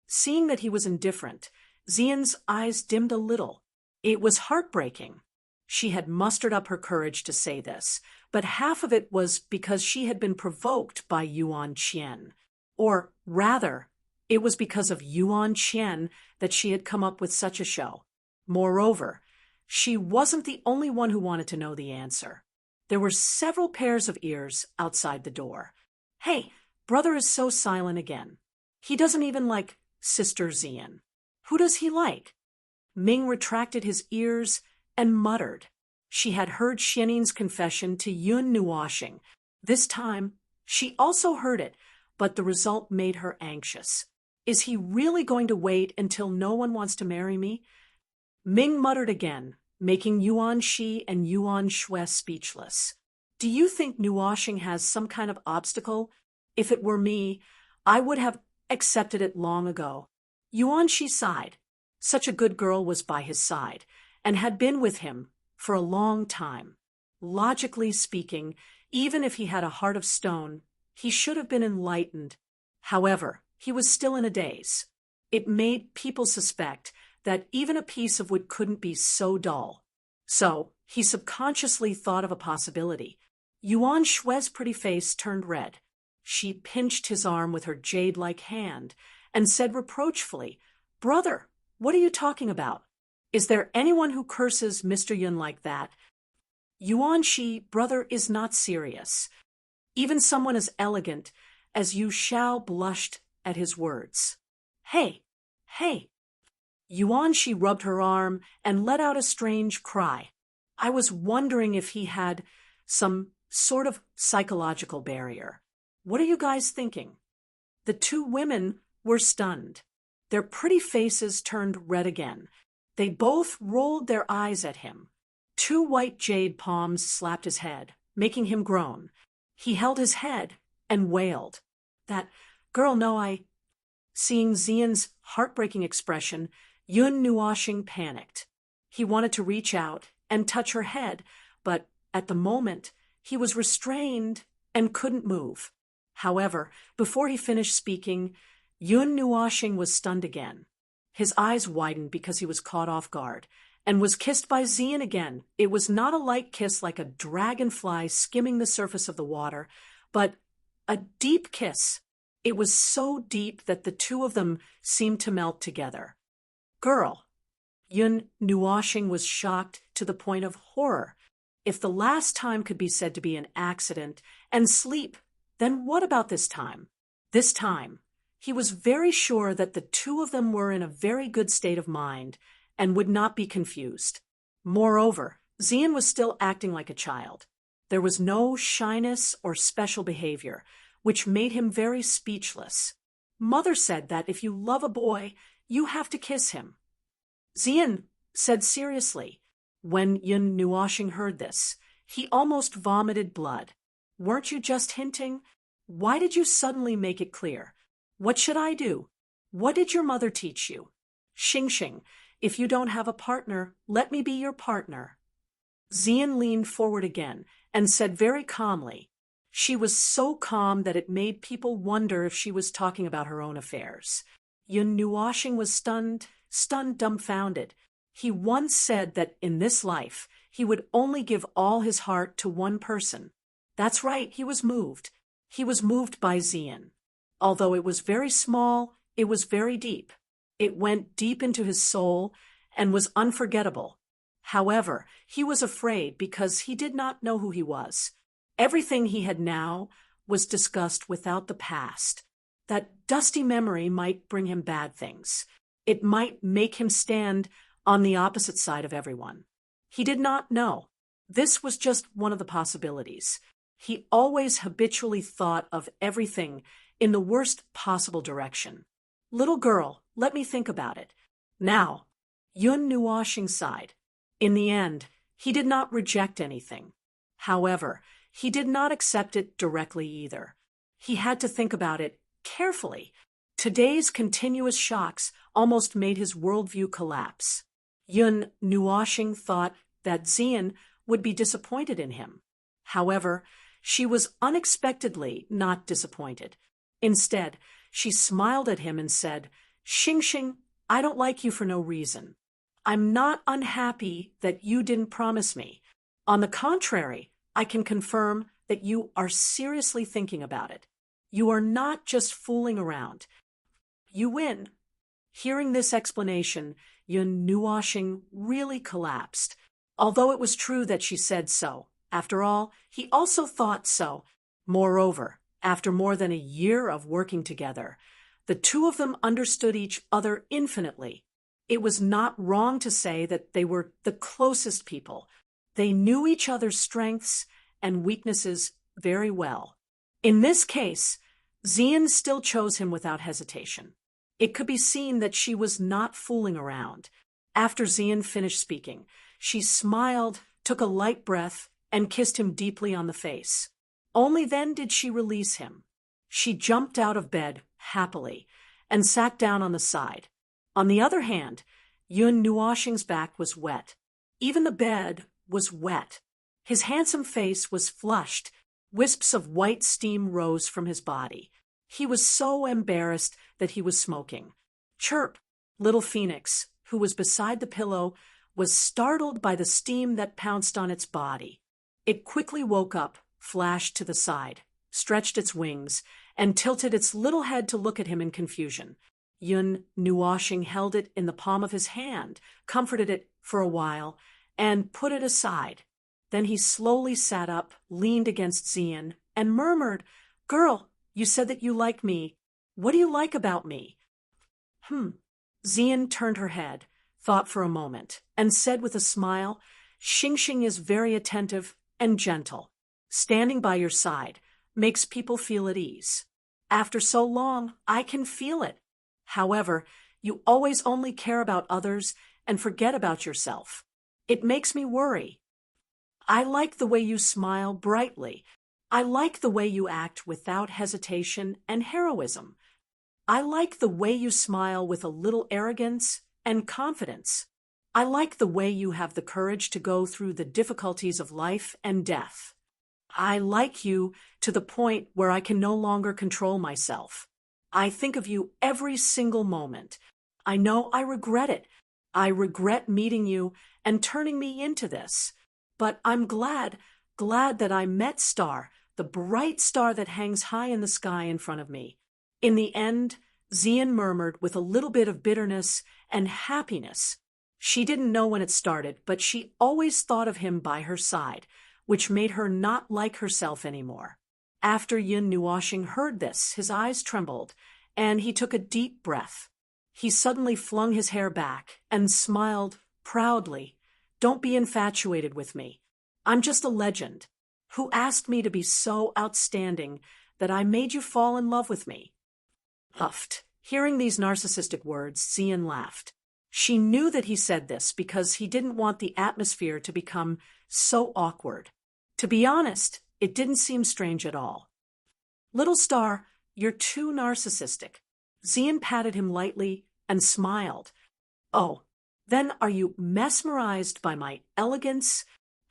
Seeing that he was indifferent, Ziyin's eyes dimmed a little. It was heartbreaking. She had mustered up her courage to say this, but half of it was because she had been provoked by Yuan Qian. Or rather, it was because of Yuan Qian that she had come up with such a show. Moreover, she wasn't the only one who wanted to know the answer. There were several pairs of ears outside the door. "Hey, brother is so silent again. He doesn't even like Sister Ziyin. Who does he like?" Ming retracted his ears and muttered. She had heard Xianin's confession to Yun Nuoshing. This time, she also heard it, but the result made her anxious. Is he really going to wait until no one wants to marry me? Ming muttered again, making Yuan Shi and Yuan Shui speechless. Do you think Nuoshing has some kind of obstacle? If it were me, I would have accepted it long ago. Yuan Shi sighed. Such a good girl was by his side, and had been with him for a long time. Logically speaking, even if he had a heart of stone, he should have been enlightened. However, he was still in a daze. It made people suspect that even a piece of wood couldn't be so dull. So, he subconsciously thought of a possibility. Yuan Shui's pretty face turned red. She pinched his arm with her jade-like hand and said reproachfully, "Brother, what are you talking about? Is there anyone who curses Mr. Yun like that?" Yuan Shi, brother, is not serious. Even someone as elegant as Yu Xiao blushed at his words. Hey! Yuan Shi rubbed her arm and let out a strange cry. I was wondering if he had some sort of psychological barrier. What are you guys thinking? The two women were stunned. Their pretty faces turned red again. They both rolled their eyes at him. Two white jade palms slapped his head, making him groan. He held his head and wailed. That girl, no, Seeing Ziyin's heartbreaking expression, Yun Nuoshing panicked. He wanted to reach out and touch her head, but at the moment, he was restrained and couldn't move. However, before he finished speaking, Yun Nuoshing was stunned again. His eyes widened because he was caught off guard, and was kissed by Ziyin again. It was not a light kiss like a dragonfly skimming the surface of the water, but a deep kiss. It was so deep that the two of them seemed to melt together. Girl. Yun Nuoshing was shocked to the point of horror. If the last time could be said to be an accident and sleep, then what about this time? This time, he was very sure that the two of them were in a very good state of mind and would not be confused. Moreover, Ziyin was still acting like a child. There was no shyness or special behavior, which made him very speechless. Mother said that if you love a boy, you have to kiss him. Ziyin said seriously. When Yun Nuoshing heard this, he almost vomited blood. Weren't you just hinting? Why did you suddenly make it clear? What should I do? What did your mother teach you? Xing, if you don't have a partner, let me be your partner. Ziyin leaned forward again and said very calmly. She was so calm that it made people wonder if she was talking about her own affairs. Yun Nuoshing was stunned, dumbfounded. He once said that in this life, he would only give all his heart to one person. That's right, he was moved. He was moved by Xian. Although it was very small, it was very deep. It went deep into his soul and was unforgettable. However, he was afraid because he did not know who he was. Everything he had now was discussed without the past. That dusty memory might bring him bad things. It might make him stand on the opposite side of everyone. He did not know. This was just one of the possibilities. He always habitually thought of everything in the worst possible direction. Little girl, let me think about it. Now, Yun Nuoshing sighed. In the end, he did not reject anything. However, he did not accept it directly either. He had to think about it carefully. Today's continuous shocks almost made his worldview collapse. Yun Nuoshing thought that Xian would be disappointed in him. However, she was unexpectedly not disappointed. Instead, she smiled at him and said, "Xingxing, I don't like you for no reason. I'm not unhappy that you didn't promise me. On the contrary, I can confirm that you are seriously thinking about it. You are not just fooling around. You win." Hearing this explanation, Yun Nuoshing really collapsed. Although it was true that she said so, after all, he also thought so. Moreover, after more than a year of working together, the two of them understood each other infinitely. It was not wrong to say that they were the closest people. They knew each other's strengths and weaknesses very well. In this case, Xian still chose him without hesitation. It could be seen that she was not fooling around. After Xian finished speaking, she smiled, took a light breath, and kissed him deeply on the face. Only then did she release him. She jumped out of bed happily and sat down on the side. On the other hand, Yun Nuoshing's back was wet. Even the bed was wet. His handsome face was flushed. Wisps of white steam rose from his body. He was so embarrassed that he was smoking. Chirp, little Phoenix, who was beside the pillow, was startled by the steam that pounced on its body. It quickly woke up, flashed to the side, stretched its wings, and tilted its little head to look at him in confusion. Yun Nuoshing held it in the palm of his hand, comforted it for a while, and put it aside. Then he slowly sat up, leaned against Xian, and murmured, "Girl, you said that you like me. What do you like about me?" Xian turned her head, thought for a moment, and said with a smile, "Xingxing is very attentive and gentle. Standing by your side makes people feel at ease. After so long, I can feel it. However, you always only care about others and forget about yourself. It makes me worry. I like the way you smile brightly. I like the way you act without hesitation and heroism. I like the way you smile with a little arrogance and confidence. I like the way you have the courage to go through the difficulties of life and death. I like you to the point where I can no longer control myself. I think of you every single moment. I know I regret it. I regret meeting you and turning me into this. But I'm glad that I met Star, the bright star that hangs high in the sky in front of me." In the end, Xian murmured with a little bit of bitterness and happiness. She didn't know when it started, but she always thought of him by her side, which made her not like herself anymore. After Yun Nuoshing heard this, his eyes trembled, and he took a deep breath. He suddenly flung his hair back and smiled proudly. "Don't be infatuated with me. I'm just a legend. Who asked me to be so outstanding that I made you fall in love with me?" Huffed. Hearing these narcissistic words, Xian laughed. She knew that he said this because he didn't want the atmosphere to become so awkward. To be honest, it didn't seem strange at all. "Little Star, you're too narcissistic." Xian patted him lightly and smiled. "Oh, then are you mesmerized by my elegance?"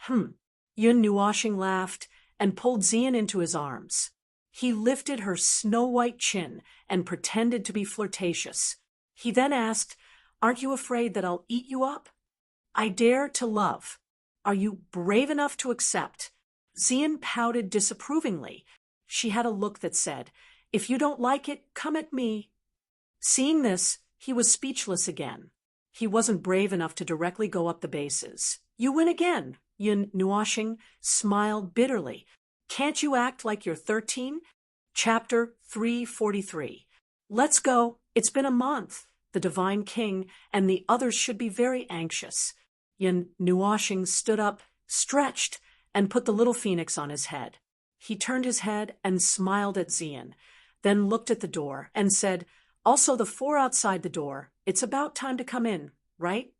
Yun Nuoshing laughed and pulled Xian into his arms. He lifted her snow-white chin and pretended to be flirtatious. He then asked, "Aren't you afraid that I'll eat you up?" "I dare to love. Are you brave enough to accept?" Xian pouted disapprovingly. She had a look that said, "If you don't like it, come at me." Seeing this, he was speechless again. He wasn't brave enough to directly go up the bases. "You win again," Yun Nuoshing smiled bitterly. "Can't you act like you're 13? Chapter 343. Let's go. It's been a month. The Divine King and the others should be very anxious." Yun Nuoshing stood up, stretched, and put the little phoenix on his head. He turned his head and smiled at Xian, then looked at the door and said, "Also the 4 outside the door, it's about time to come in, right?"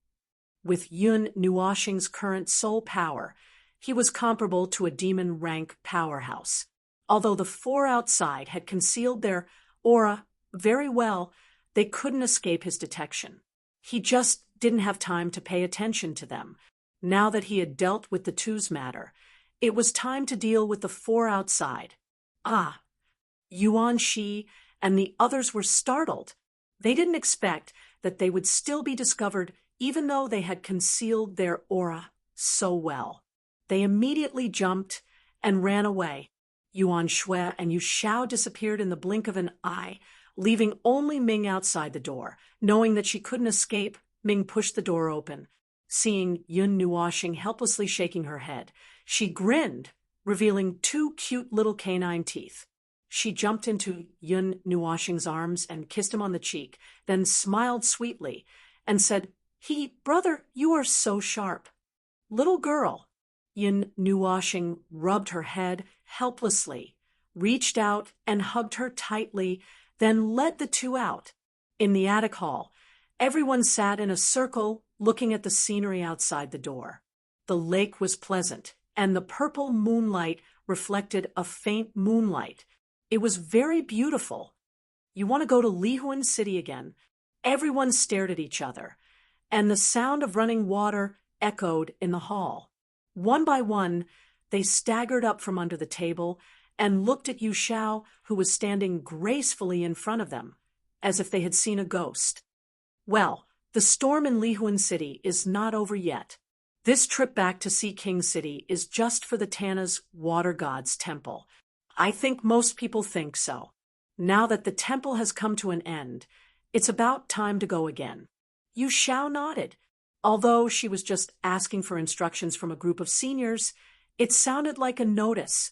With Yun Nuoshing's current soul power, he was comparable to a demon rank powerhouse. Although the 4 outside had concealed their aura very well, they couldn't escape his detection. He just didn't have time to pay attention to them. Now that he had dealt with the 2's matter, it was time to deal with the 4 outside. Yuan Shi and the others were startled. They didn't expect that they would still be discovered even though they had concealed their aura so well. They immediately jumped and ran away. Yuan Shui and Yu Xiao disappeared in the blink of an eye, leaving only Ming outside the door. Knowing that she couldn't escape, Ming pushed the door open. Seeing Yun Nuoshing helplessly shaking her head, she grinned, revealing 2 cute little canine teeth. She jumped into Yun Nuoshing's arms and kissed him on the cheek, then smiled sweetly and said, Brother, you are so sharp." "Little girl." Yun Nuoshing rubbed her head helplessly, reached out and hugged her tightly, then led the 2 out. In the attic hall, everyone sat in a circle looking at the scenery outside the door. The lake was pleasant, and the purple moonlight reflected a faint moonlight. It was very beautiful. "You want to go to Lihuan City again?" Everyone stared at each other, and the sound of running water echoed in the hall. One by one, they staggered up from under the table and looked at Yu Xiao, who was standing gracefully in front of them, as if they had seen a ghost. "Well, the storm in Lihuan City is not over yet. This trip back to Sea King City is just for the Tana's water god's temple. I think most people think so. Now that the temple has come to an end, it's about time to go again." Yu Xiao nodded. Although she was just asking for instructions from a group of seniors, it sounded like a notice.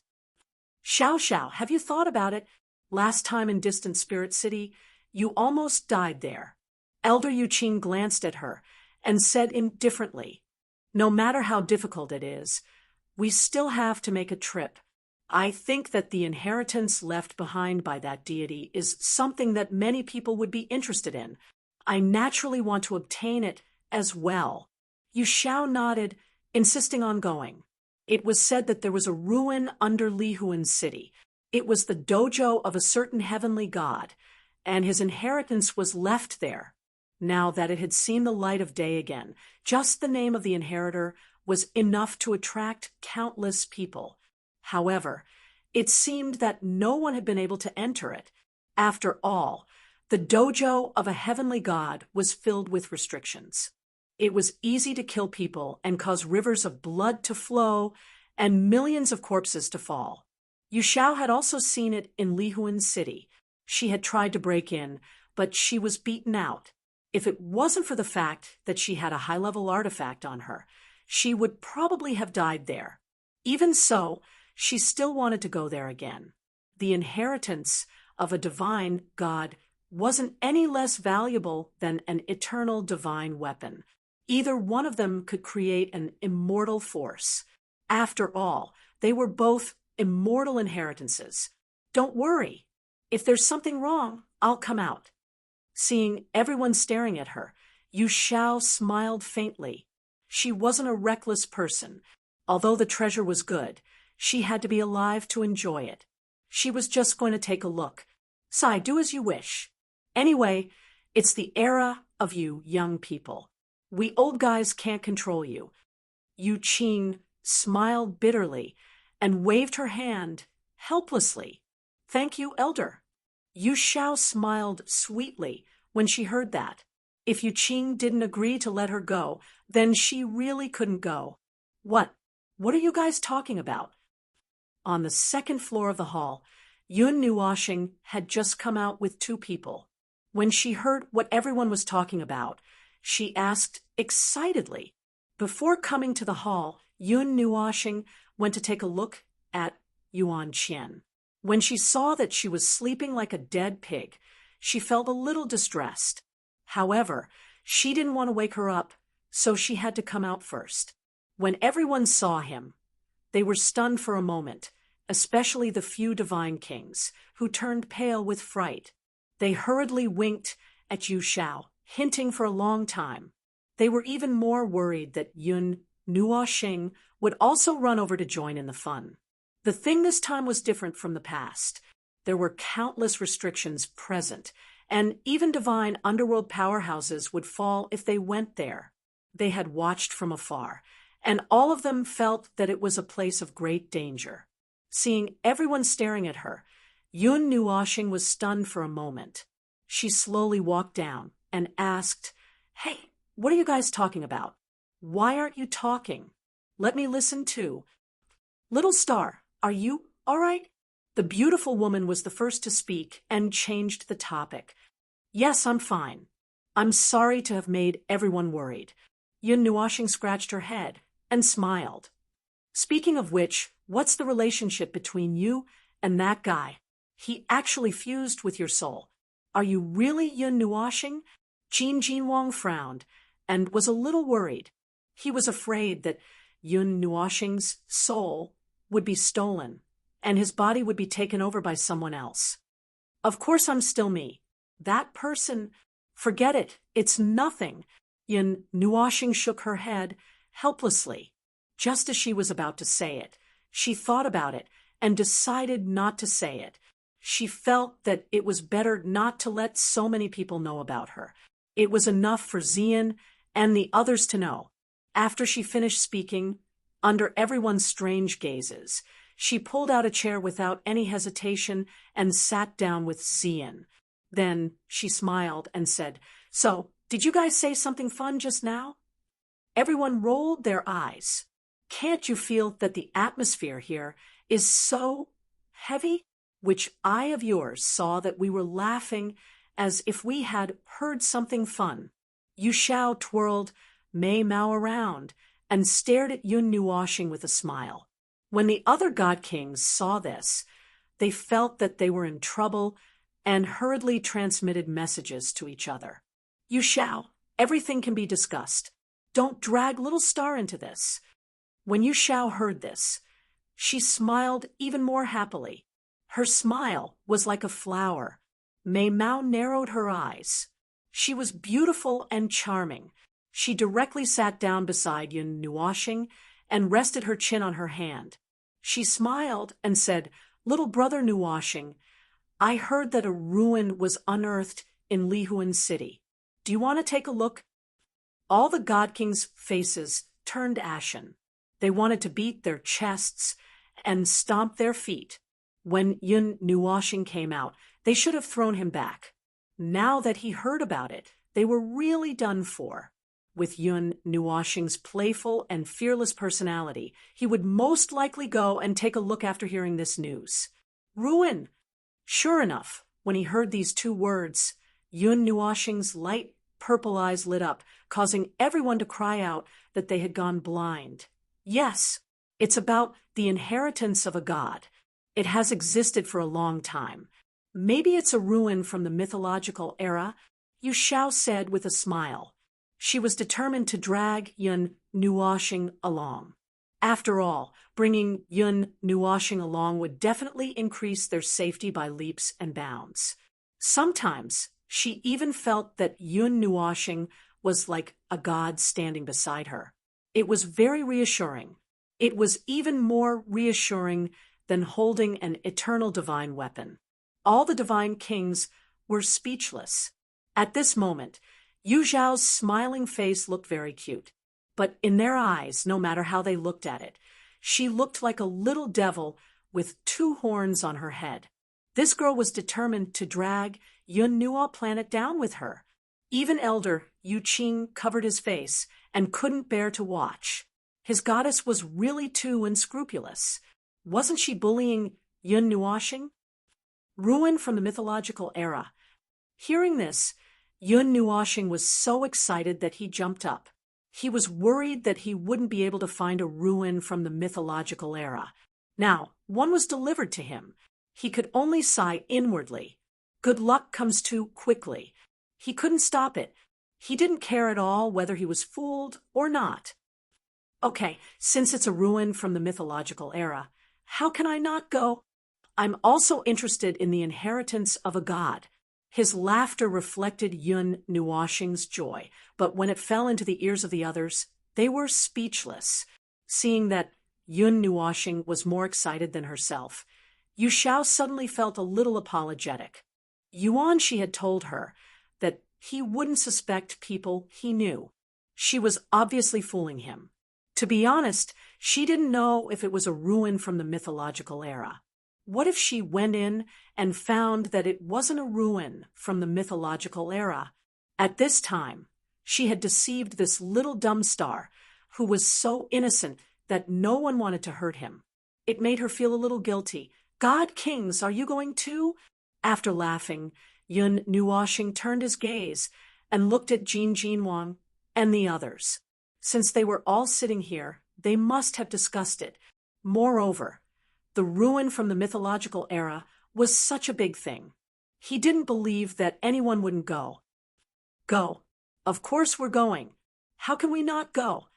"Xiao, have you thought about it? Last time in Distant Spirit City, you almost died there." Elder Yuqing glanced at her and said indifferently, "No matter how difficult it is, we still have to make a trip. I think that the inheritance left behind by that deity is something that many people would be interested in. I naturally want to obtain it as well." Yu Xiao nodded, insisting on going. It was said that there was a ruin under Lihuan City. It was the dojo of a certain heavenly god, and his inheritance was left there. Now that it had seen the light of day again, just the name of the inheritor was enough to attract countless people. However, it seemed that no one had been able to enter it. After all, the dojo of a heavenly god was filled with restrictions. It was easy to kill people and cause rivers of blood to flow and millions of corpses to fall. Yu Xiao had also seen it in Lihuan City. She had tried to break in, but she was beaten out. If it wasn't for the fact that she had a high-level artifact on her, she would probably have died there. Even so, she still wanted to go there again. The inheritance of a divine god wasn't any less valuable than an eternal divine weapon. Either one of them could create an immortal force. After all, they were both immortal inheritances. "Don't worry. If there's something wrong, I'll come out." Seeing everyone staring at her, Yu Xiao smiled faintly. She wasn't a reckless person. Although the treasure was good, she had to be alive to enjoy it. She was just going to take a look. "Sai, do as you wish. Anyway, it's the era of you young people. We old guys can't control you." Yu Qing smiled bitterly and waved her hand helplessly. "Thank you, Elder." Yu Xiao smiled sweetly when she heard that. If Yu Qing didn't agree to let her go, then she really couldn't go. What are you guys talking about?" On the second floor of the hall, Yun Nuoshing had just come out with two people. When she heard what everyone was talking about, she asked excitedly. Before coming to the hall, Yun Nuoshing went to take a look at Yuan Qian. When she saw that she was sleeping like a dead pig, she felt a little distressed. However, she didn't want to wake her up, so she had to come out first. When everyone saw him, they were stunned for a moment, especially the few divine kings, who turned pale with fright. They hurriedly winked at Yu Shao, hinting for a long time. They were even more worried that Yun Nuoshing would also run over to join in the fun. The thing this time was different from the past. There were countless restrictions present, and even divine underworld powerhouses would fall if they went there. They had watched from afar, and all of them felt that it was a place of great danger. Seeing everyone staring at her, Yun Nuoshing was stunned for a moment. She slowly walked down and asked, "Hey, what are you guys talking about? Why aren't you talking? Let me listen too. Little Star, are you all right?" The beautiful woman was the first to speak and changed the topic. "Yes, I'm fine. I'm sorry to have made everyone worried." Yun Nuoshing scratched her head and smiled. "Speaking of which, what's the relationship between you and that guy? He actually fused with your soul. Are you really Yun Nuoshing?" Jin Jinwang frowned and was a little worried. He was afraid that Yun Nuoshing's soul would be stolen, and his body would be taken over by someone else. "Of course I'm still me. That person, forget it, it's nothing." Yun Nuoshing shook her head helplessly. Just as she was about to say it, she thought about it and decided not to say it. She felt that it was better not to let so many people know about her. It was enough for Xian and the others to know. After she finished speaking, under everyone's strange gazes, she pulled out a chair without any hesitation and sat down with Xian. Then she smiled and said, "So, did you guys say something fun just now?" Everyone rolled their eyes. "Can't you feel that the atmosphere here is so heavy?" Which eye of yours saw that we were laughing as if we had heard something fun? Yu Shao twirled Mei Mao around and stared at Yun Nuoshing with a smile. When the other god kings saw this, they felt that they were in trouble and hurriedly transmitted messages to each other. "Yu Shao, everything can be discussed. Don't drag Little Star into this." When Yu Shao heard this, she smiled even more happily. Her smile was like a flower. Mei Mao narrowed her eyes. She was beautiful and charming. She directly sat down beside Yun Nuoshing and rested her chin on her hand. She smiled and said, "Little brother Nuoshing, I heard that a ruin was unearthed in Lihuan City. Do you want to take a look?" All the god kings' faces turned ashen. They wanted to beat their chests and stomp their feet. When Yun Nuoshing came out, they should have thrown him back. Now that he heard about it, they were really done for. With Yun Nuoshing's playful and fearless personality, he would most likely go and take a look after hearing this news. Ruin! Sure enough, when he heard these two words, Yun Nuoshing's light purple eyes lit up, causing everyone to cry out that they had gone blind. Yes, it's about the inheritance of a god. It has existed for a long time. Maybe it's a ruin from the mythological era, Yu Shao said with a smile. She was determined to drag Yun Nuoshing along. After all, bringing Yun Nuoshing along would definitely increase their safety by leaps and bounds. Sometimes she even felt that Yun Nuoshing was like a god standing beside her. It was very reassuring. It was even more reassuring than holding an eternal divine weapon. All the divine kings were speechless. At this moment, Yu Zhao's smiling face looked very cute. But in their eyes, no matter how they looked at it, she looked like a little devil with two horns on her head. This girl was determined to drag Yun Nuo planet down with her. Even Elder Yu Qing covered his face and couldn't bear to watch. His goddess was really too unscrupulous. Wasn't she bullying Yun Nuoshing? ruin from the mythological era. Hearing this, Yun Nuoshing was so excited that he jumped up. He was worried that he wouldn't be able to find a ruin from the mythological era. Now, one was delivered to him. He could only sigh inwardly. Good luck comes too quickly. He couldn't stop it. He didn't care at all whether he was fooled or not. Okay, since it's a ruin from the mythological era, how can I not go? I'm also interested in the inheritance of a god. His laughter reflected Yun Nuoshing's joy, but when it fell into the ears of the others, they were speechless. Seeing that Yun Nuoshing was more excited than herself, Yu Xiao suddenly felt a little apologetic. Yuan-Shi had told her that he wouldn't suspect people he knew. She was obviously fooling him. To be honest, she didn't know if it was a ruin from the mythological era. What if she went in and found that it wasn't a ruin from the mythological era? At this time, she had deceived this little dumb star who was so innocent that no one wanted to hurt him. It made her feel a little guilty. God Kings, are you going too? After laughing, Yun Nuoshing turned his gaze and looked at Jin Jinwang and the others. Since they were all sitting here, they must have discussed it. Moreover, the ruin from the mythological era was such a big thing. He didn't believe that anyone wouldn't go. Go. Of course we're going. How can we not go?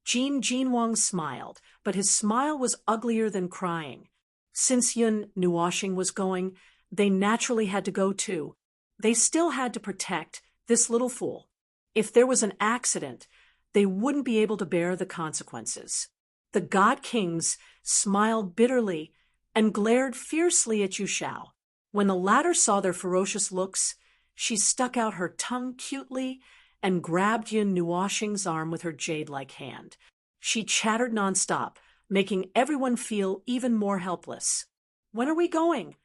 Jin Jinwang smiled, but his smile was uglier than crying. Since Yun Nuoshing was going, they naturally had to go too. They still had to protect this little fool. If there was an accident, they wouldn't be able to bear the consequences. The God Kings smiled bitterly and glared fiercely at Yu Xiao. When the latter saw their ferocious looks, she stuck out her tongue cutely and grabbed Yun Nuoshing's arm with her jade-like hand. She chattered nonstop, making everyone feel even more helpless. When are we going?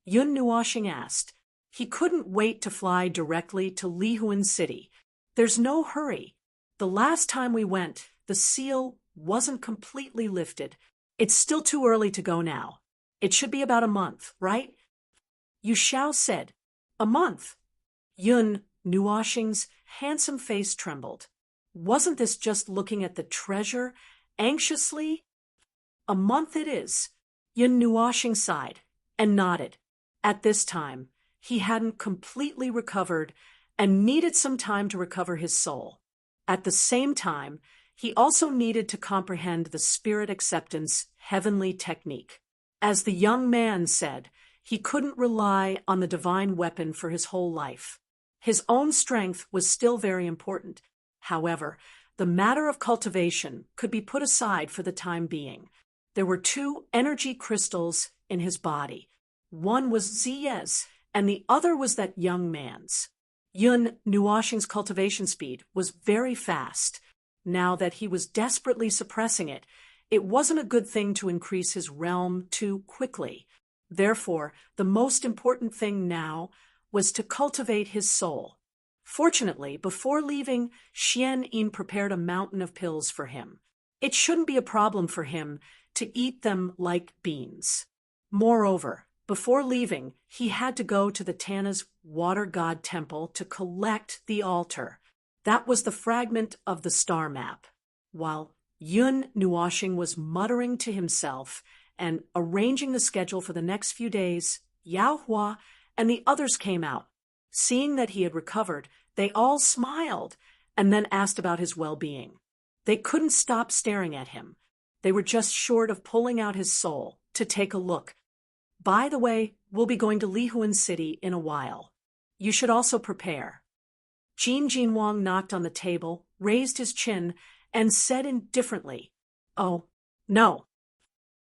Yun Nuoshing asked. He couldn't wait to fly directly to Lihuan City. There's no hurry. The last time we went, the seal wasn't completely lifted. It's still too early to go now. It should be about a month, right? Yu Xiao said. A month? Yun Nuoshing's handsome face trembled. Wasn't this just looking at the treasure anxiously? A month it is. Yun Nuoshing sighed and nodded. At this time, he hadn't completely recovered and needed some time to recover his soul. At the same time, he also needed to comprehend the spirit acceptance heavenly technique. As the young man said, he couldn't rely on the divine weapon for his whole life. His own strength was still very important. However, the matter of cultivation could be put aside for the time being. There were 2 energy crystals in his body. One was Ziye's, and the other was that young man's. Yun Nuoshing's cultivation speed was very fast. Now that he was desperately suppressing it, it wasn't a good thing to increase his realm too quickly. Therefore, the most important thing now was to cultivate his soul. Fortunately, before leaving, Xian Yin prepared a mountain of pills for him. It shouldn't be a problem for him to eat them like beans. Moreover, before leaving, he had to go to the Tana's water god temple to collect the altar. That was the fragment of the star map. While Yun Nuoshing was muttering to himself and arranging the schedule for the next few days, Yao Hua and the others came out. Seeing that he had recovered, they all smiled and then asked about his well-being. They couldn't stop staring at him. They were just short of pulling out his soul to take a look. By the way, we'll be going to Lihuan City in a while. You should also prepare. Jin Jinwang knocked on the table, raised his chin, and said indifferently, "Oh, no."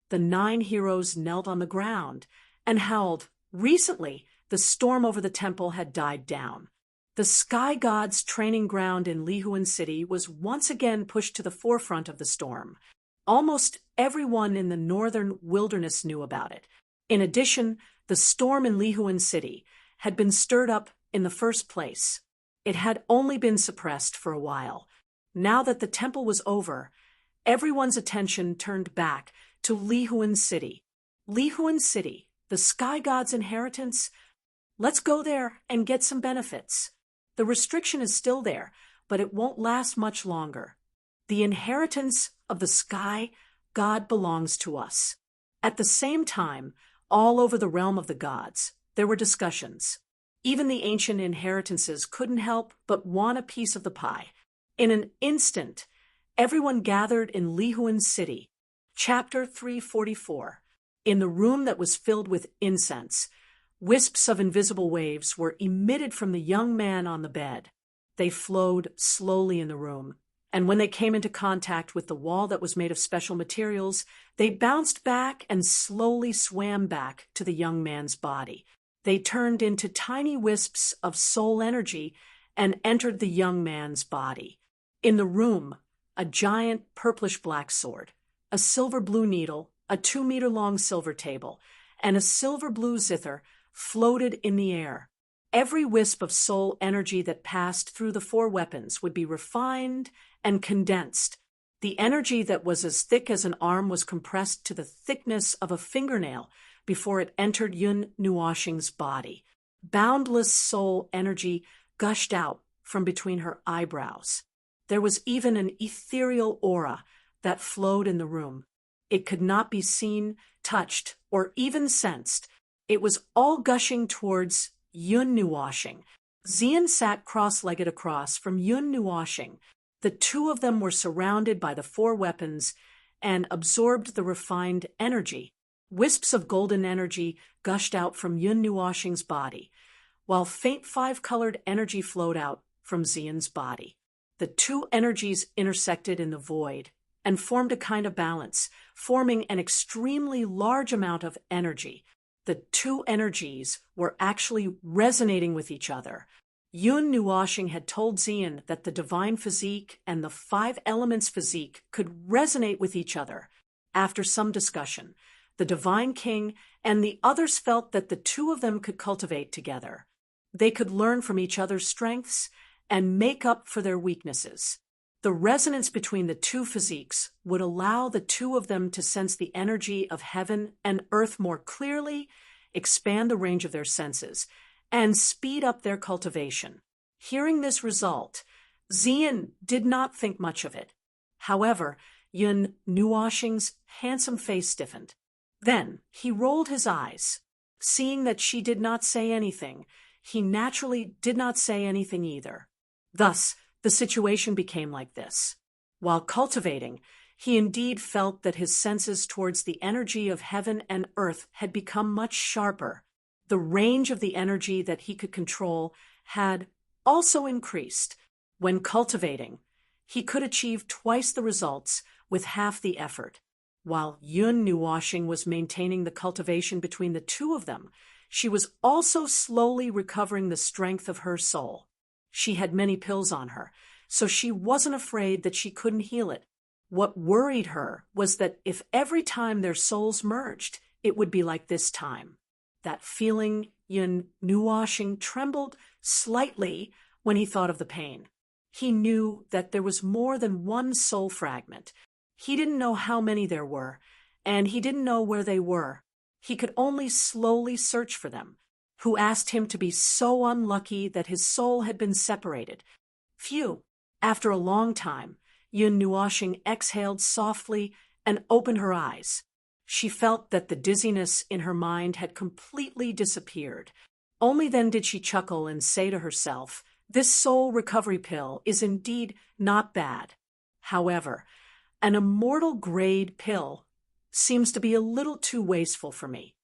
The 9 heroes knelt on the ground and howled. Recently, the storm over the temple had died down. The sky god's training ground in Lihuan City was once again pushed to the forefront of the storm. Almost everyone in the northern wilderness knew about it. In addition, the storm in Lihuan City had been stirred up in the first place. It had only been suppressed for a while. Now that the temple was over, everyone's attention turned back to Lihuan City. Lihuan City, The sky god's inheritance? Let's go there and get some benefits. The restriction is still there, but it won't last much longer. The inheritance of the sky god belongs to us. At the same time, all over the realm of the gods, there were discussions. Even the ancient inheritances couldn't help but want a piece of the pie. In an instant, everyone gathered in Lihuan's city. Chapter 344. In the room that was filled with incense, wisps of invisible waves were emitted from the young man on the bed. They flowed slowly in the room, and when they came into contact with the wall that was made of special materials, they bounced back and slowly swam back to the young man's body. They turned into tiny wisps of soul energy and entered the young man's body. In the room, a giant purplish-black sword, a silver-blue needle, a 2-meter-long silver table, and a silver-blue zither floated in the air. Every wisp of soul energy that passed through the 4 weapons would be refined and condensed. The energy that was as thick as an arm was compressed to the thickness of a fingernail before it entered Yun Nuoxing's body. Boundless soul energy gushed out from between her eyebrows. There was even an ethereal aura that flowed in the room. It could not be seen, touched, or even sensed. It was all gushing towards Yun Nuoxing. Xian sat cross-legged across from Yun Nuoxing. The two of them were surrounded by the 4 weapons and absorbed the refined energy. Wisps of golden energy gushed out from Yun Nuoxing's body, while faint 5-colored energy flowed out from Xian's body. The 2 energies intersected in the void and formed a kind of balance, forming an extremely large amount of energy. The 2 energies were actually resonating with each other. Yun Nuoxing had told Xian that the divine physique and the 5 elements physique could resonate with each other. After some discussion, the divine king and the others felt that the 2 of them could cultivate together. They could learn from each other's strengths and make up for their weaknesses. The resonance between the 2 physiques would allow the 2 of them to sense the energy of heaven and earth more clearly, expand the range of their senses, and speed up their cultivation. Hearing this result, Xian did not think much of it. However, Yun Nuoxing's handsome face stiffened. Then he rolled his eyes. Seeing that she did not say anything, he naturally did not say anything either. Thus, the situation became like this. While cultivating, he indeed felt that his senses towards the energy of heaven and earth had become much sharper. The range of the energy that he could control had also increased. When cultivating, he could achieve twice the results with half the effort. While Yun Nuoxing was maintaining the cultivation between the 2 of them, she was also slowly recovering the strength of her soul. She had many pills on her, so she wasn't afraid that she couldn't heal it. What worried her was that if every time their souls merged, it would be like this time. That feeling, Yun Nuoxing trembled slightly when he thought of the pain. He knew that there was more than 1 soul fragment. He didn't know how many there were, and he didn't know where they were. He could only slowly search for them. Who asked him to be so unlucky that his soul had been separated? Phew! After a long time, Yun Nuoxing exhaled softly and opened her eyes. She felt that the dizziness in her mind had completely disappeared. Only then did she chuckle and say to herself, "This soul recovery pill is indeed not bad. However, an immortal grade pill seems to be a little too wasteful for me."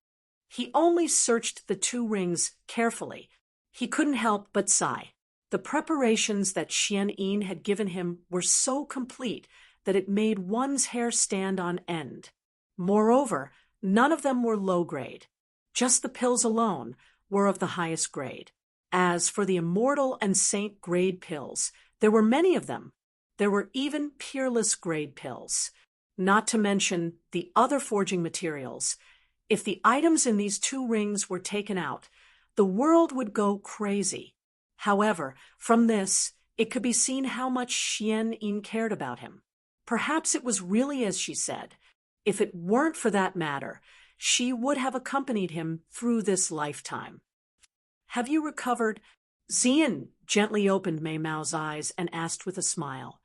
He only searched the 2 rings carefully. He couldn't help but sigh. The preparations that Xian Yin had given him were so complete that it made one's hair stand on end. Moreover, none of them were low grade. Just the pills alone were of the highest grade. As for the immortal and saint grade pills, there were many of them. There were even peerless grade pills. Not to mention the other forging materials. If the items in these 2 rings were taken out, the world would go crazy. However, from this, it could be seen how much Xian Yin cared about him. Perhaps it was really as she said. If it weren't for that matter, she would have accompanied him through this lifetime. Have you recovered? Xian gently opened Mei Mao's eyes and asked with a smile.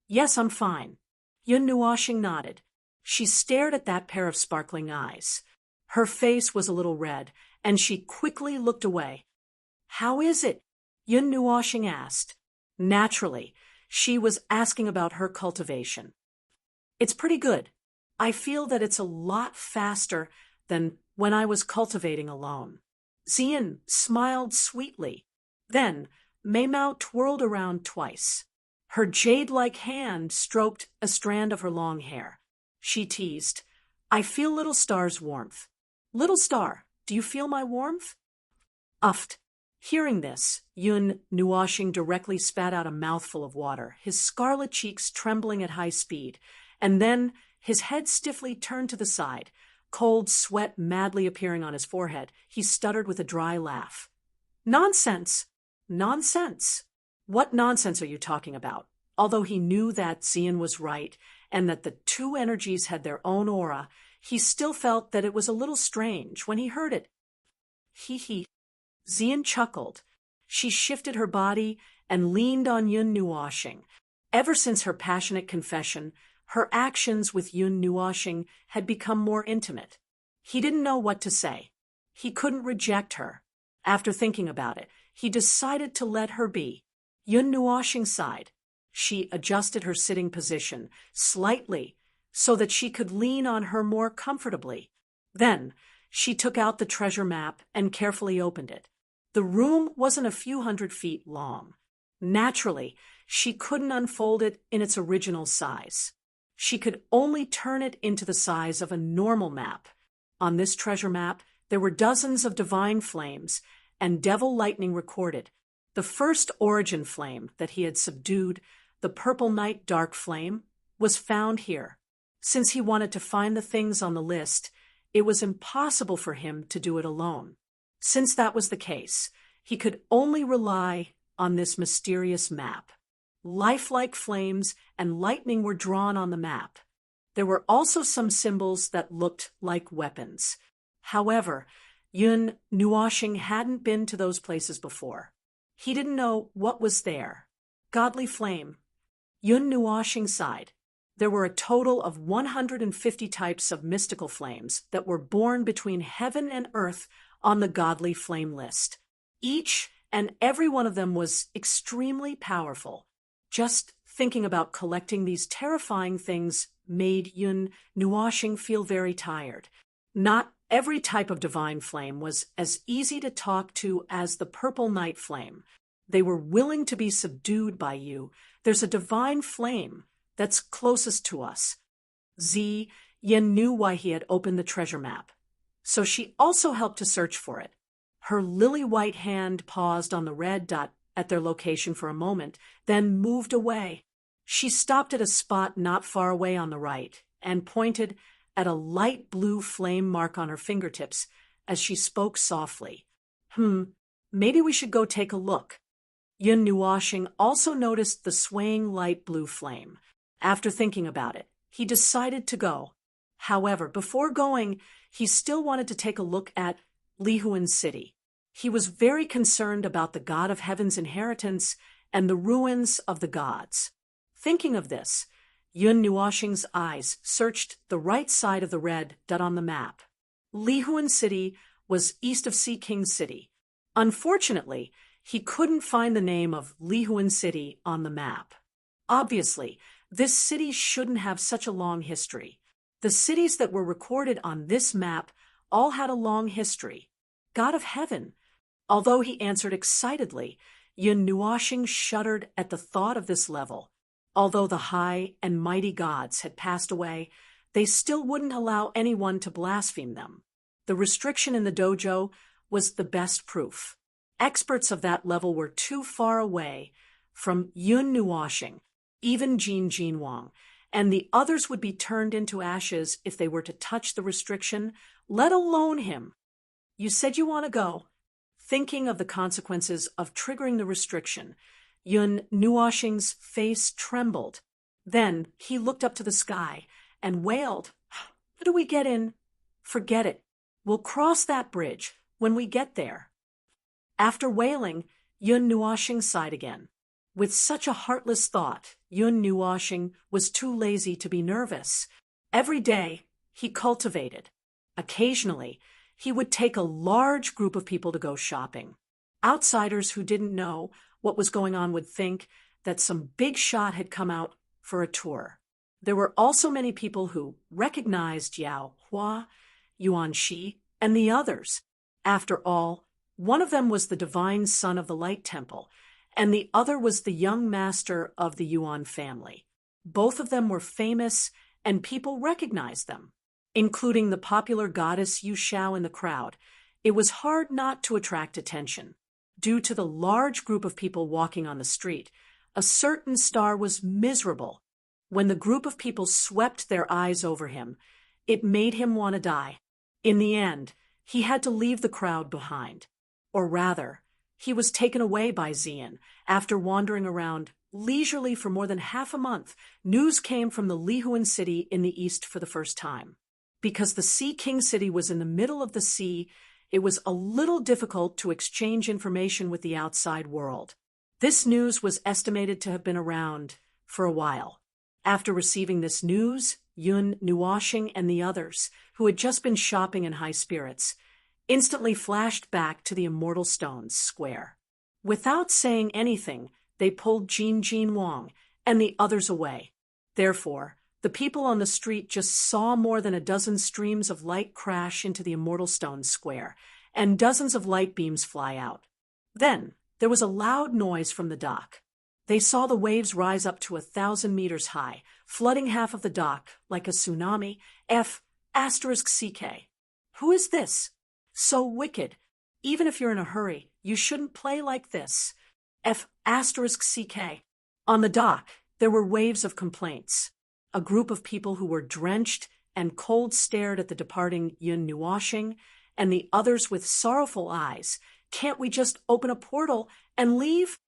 Yes, I'm fine. Yun Nuoxing nodded. She stared at that pair of sparkling eyes. Her face was a little red, and she quickly looked away. How is it? Yun Nuoxing asked. Naturally, she was asking about her cultivation. It's pretty good. I feel that it's a lot faster than when I was cultivating alone. Xian smiled sweetly. Then Mei Mao twirled around twice. Her jade-like hand stroked a strand of her long hair. She teased, I feel Little Star's warmth. Little Star, do you feel my warmth? Uffed. Hearing this, Yun Nuoxing directly spat out a mouthful of water, his scarlet cheeks trembling at high speed, and then his head stiffly turned to the side, cold sweat madly appearing on his forehead. He stuttered with a dry laugh. Nonsense! Nonsense! What nonsense are you talking about? Although he knew that Xian was right and that the two energies had their own aura, he still felt that it was a little strange when he heard it. Hee. Xian chuckled. She shifted her body and leaned on Yun Nuoxing. Ever since her passionate confession, her actions with Yun Nuoxing had become more intimate. He didn't know what to say. He couldn't reject her. After thinking about it, he decided to let her be. Yun Nuoxing sighed. She adjusted her sitting position slightly so that she could lean on her more comfortably. Then she took out the treasure map and carefully opened it. The room wasn't a few 100 feet long. Naturally, she couldn't unfold it in its original size. She could only turn it into the size of a normal map. On this treasure map, there were dozens of divine flames and devil lightning recorded. The first origin flame that he had subdued, the purple night dark flame, was found here. Since he wanted to find the things on the list, it was impossible for him to do it alone. Since that was the case, he could only rely on this mysterious map. Lifelike flames and lightning were drawn on the map. There were also some symbols that looked like weapons. However, Yun Nuoxing hadn't been to those places before. He didn't know what was there. Godly flame. Yun Nuoxing sighed. There were a total of 150 types of mystical flames that were born between heaven and earth on the godly flame list. Each and every one of them was extremely powerful. Just thinking about collecting these terrifying things made Yun Nuoxing feel very tired. Not every type of divine flame was as easy to talk to as the purple night flame. They were willing to be subdued by you. There's a divine flame that's closest to us. Yin knew why he had opened the treasure map, so she also helped to search for it. Her lily-white hand paused on the red dot at their location for a moment, then moved away. She stopped at a spot not far away on the right and pointed at a light blue flame mark on her fingertips as she spoke softly. Maybe we should go take a look. Yun Nuoxing also noticed the swaying light blue flame. After thinking about it, he decided to go. However, before going, he still wanted to take a look at Lihuan City. He was very concerned about the god of heaven's inheritance and the ruins of the gods. Thinking of this, Yun Nuoxing's eyes searched the right side of the red dot on the map. Lihuan City was east of Sea King City. Unfortunately, he couldn't find the name of Lihuan City on the map. Obviously, this city shouldn't have such a long history. The cities that were recorded on this map all had a long history. God of Heaven. Although he answered excitedly, Yun Nuoxing shuddered at the thought of this level. Although the high and mighty gods had passed away, they still wouldn't allow anyone to blaspheme them. The restriction in the dojo was the best proof. Experts of that level were too far away from Yun Nuoxing, even Jin Wang, and the others would be turned into ashes if they were to touch the restriction, let alone him. You said you want to go. Thinking of the consequences of triggering the restriction, Yun Nuoxing's face trembled. Then he looked up to the sky and wailed, How do we get in? Forget it. We'll cross that bridge when we get there. After wailing, Yun Nuoshing sighed again. With such a heartless thought, Yun Nuoshing was too lazy to be nervous. Every day, he cultivated. Occasionally, he would take a large group of people to go shopping. Outsiders who didn't know what was going on would think that some big shot had come out for a tour. There were also many people who recognized Yao Hua, Yuan Shi, and the others. After all, one of them was the divine son of the Light Temple, and the other was the young master of the Yuan family. Both of them were famous, and people recognized them, including the popular goddess Yu Shao in the crowd. It was hard not to attract attention. Due to the large group of people walking on the street, a certain star was miserable. When the group of people swept their eyes over him, it made him want to die. In the end, he had to leave the crowd behind. Or rather, he was taken away by Xian. After wandering around leisurely for more than half a month, news came from the Lihuan city in the east for the first time. Because the Sea King city was in the middle of the sea, it was a little difficult to exchange information with the outside world. This news was estimated to have been around for a while. After receiving this news, Yun Nuoshing and the others, who had just been shopping in high spirits, instantly flashed back to the Immortal Stones square. Without saying anything, they pulled Jin Wang and the others away. Therefore, the people on the street just saw more than a dozen streams of light crash into the Immortal Stones square, and dozens of light beams fly out. Then, there was a loud noise from the dock. They saw the waves rise up to 1,000 meters high, flooding half of the dock like a tsunami. F***CK. Who is this? So wicked. Even if you're in a hurry, you shouldn't play like this. F***CK. On the dock, there were waves of complaints. A group of people who were drenched and cold stared at the departing Yun Nuoshing, and the others with sorrowful eyes. Can't we just open a portal and leave?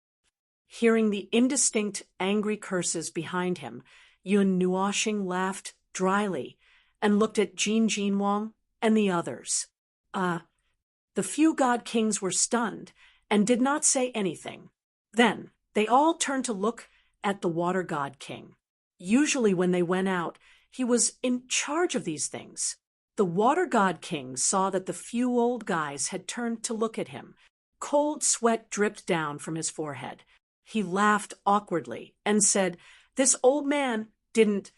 Hearing the indistinct, angry curses behind him, Yun Nuoshing laughed dryly and looked at Jin Wang and the others. The few god kings were stunned and did not say anything. Then they all turned to look at the water god king. Usually when they went out, he was in charge of these things. The water god king saw that the few old guys had turned to look at him. Cold sweat dripped down from his forehead. He laughed awkwardly and said, "This old man didn't,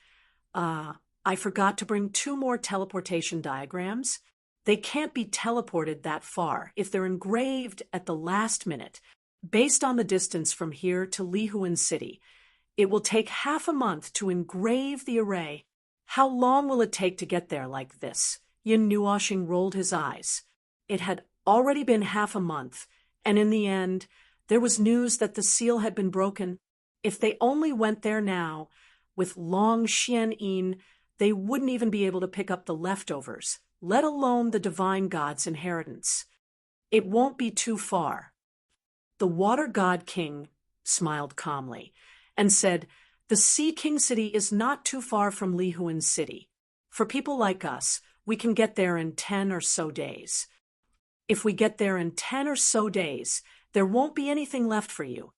I forgot to bring 2 more teleportation diagrams. They can't be teleported that far if they're engraved at the last minute. Based on the distance from here to Lihuan City, it will take half a month to engrave the array. How long will it take to get there like this?" Yun Nuoshing rolled his eyes. It had already been half a month, and in the end, there was news that the seal had been broken. If they only went there now, with Long Xian-yin, they wouldn't even be able to pick up the leftovers, let alone the divine god's inheritance. It won't be too far. The water god king smiled calmly and said, "The Sea King city is not too far from Lihuan City. For people like us, we can get there in 10 or so days. If we get there in 10 or so days, there won't be anything left for you."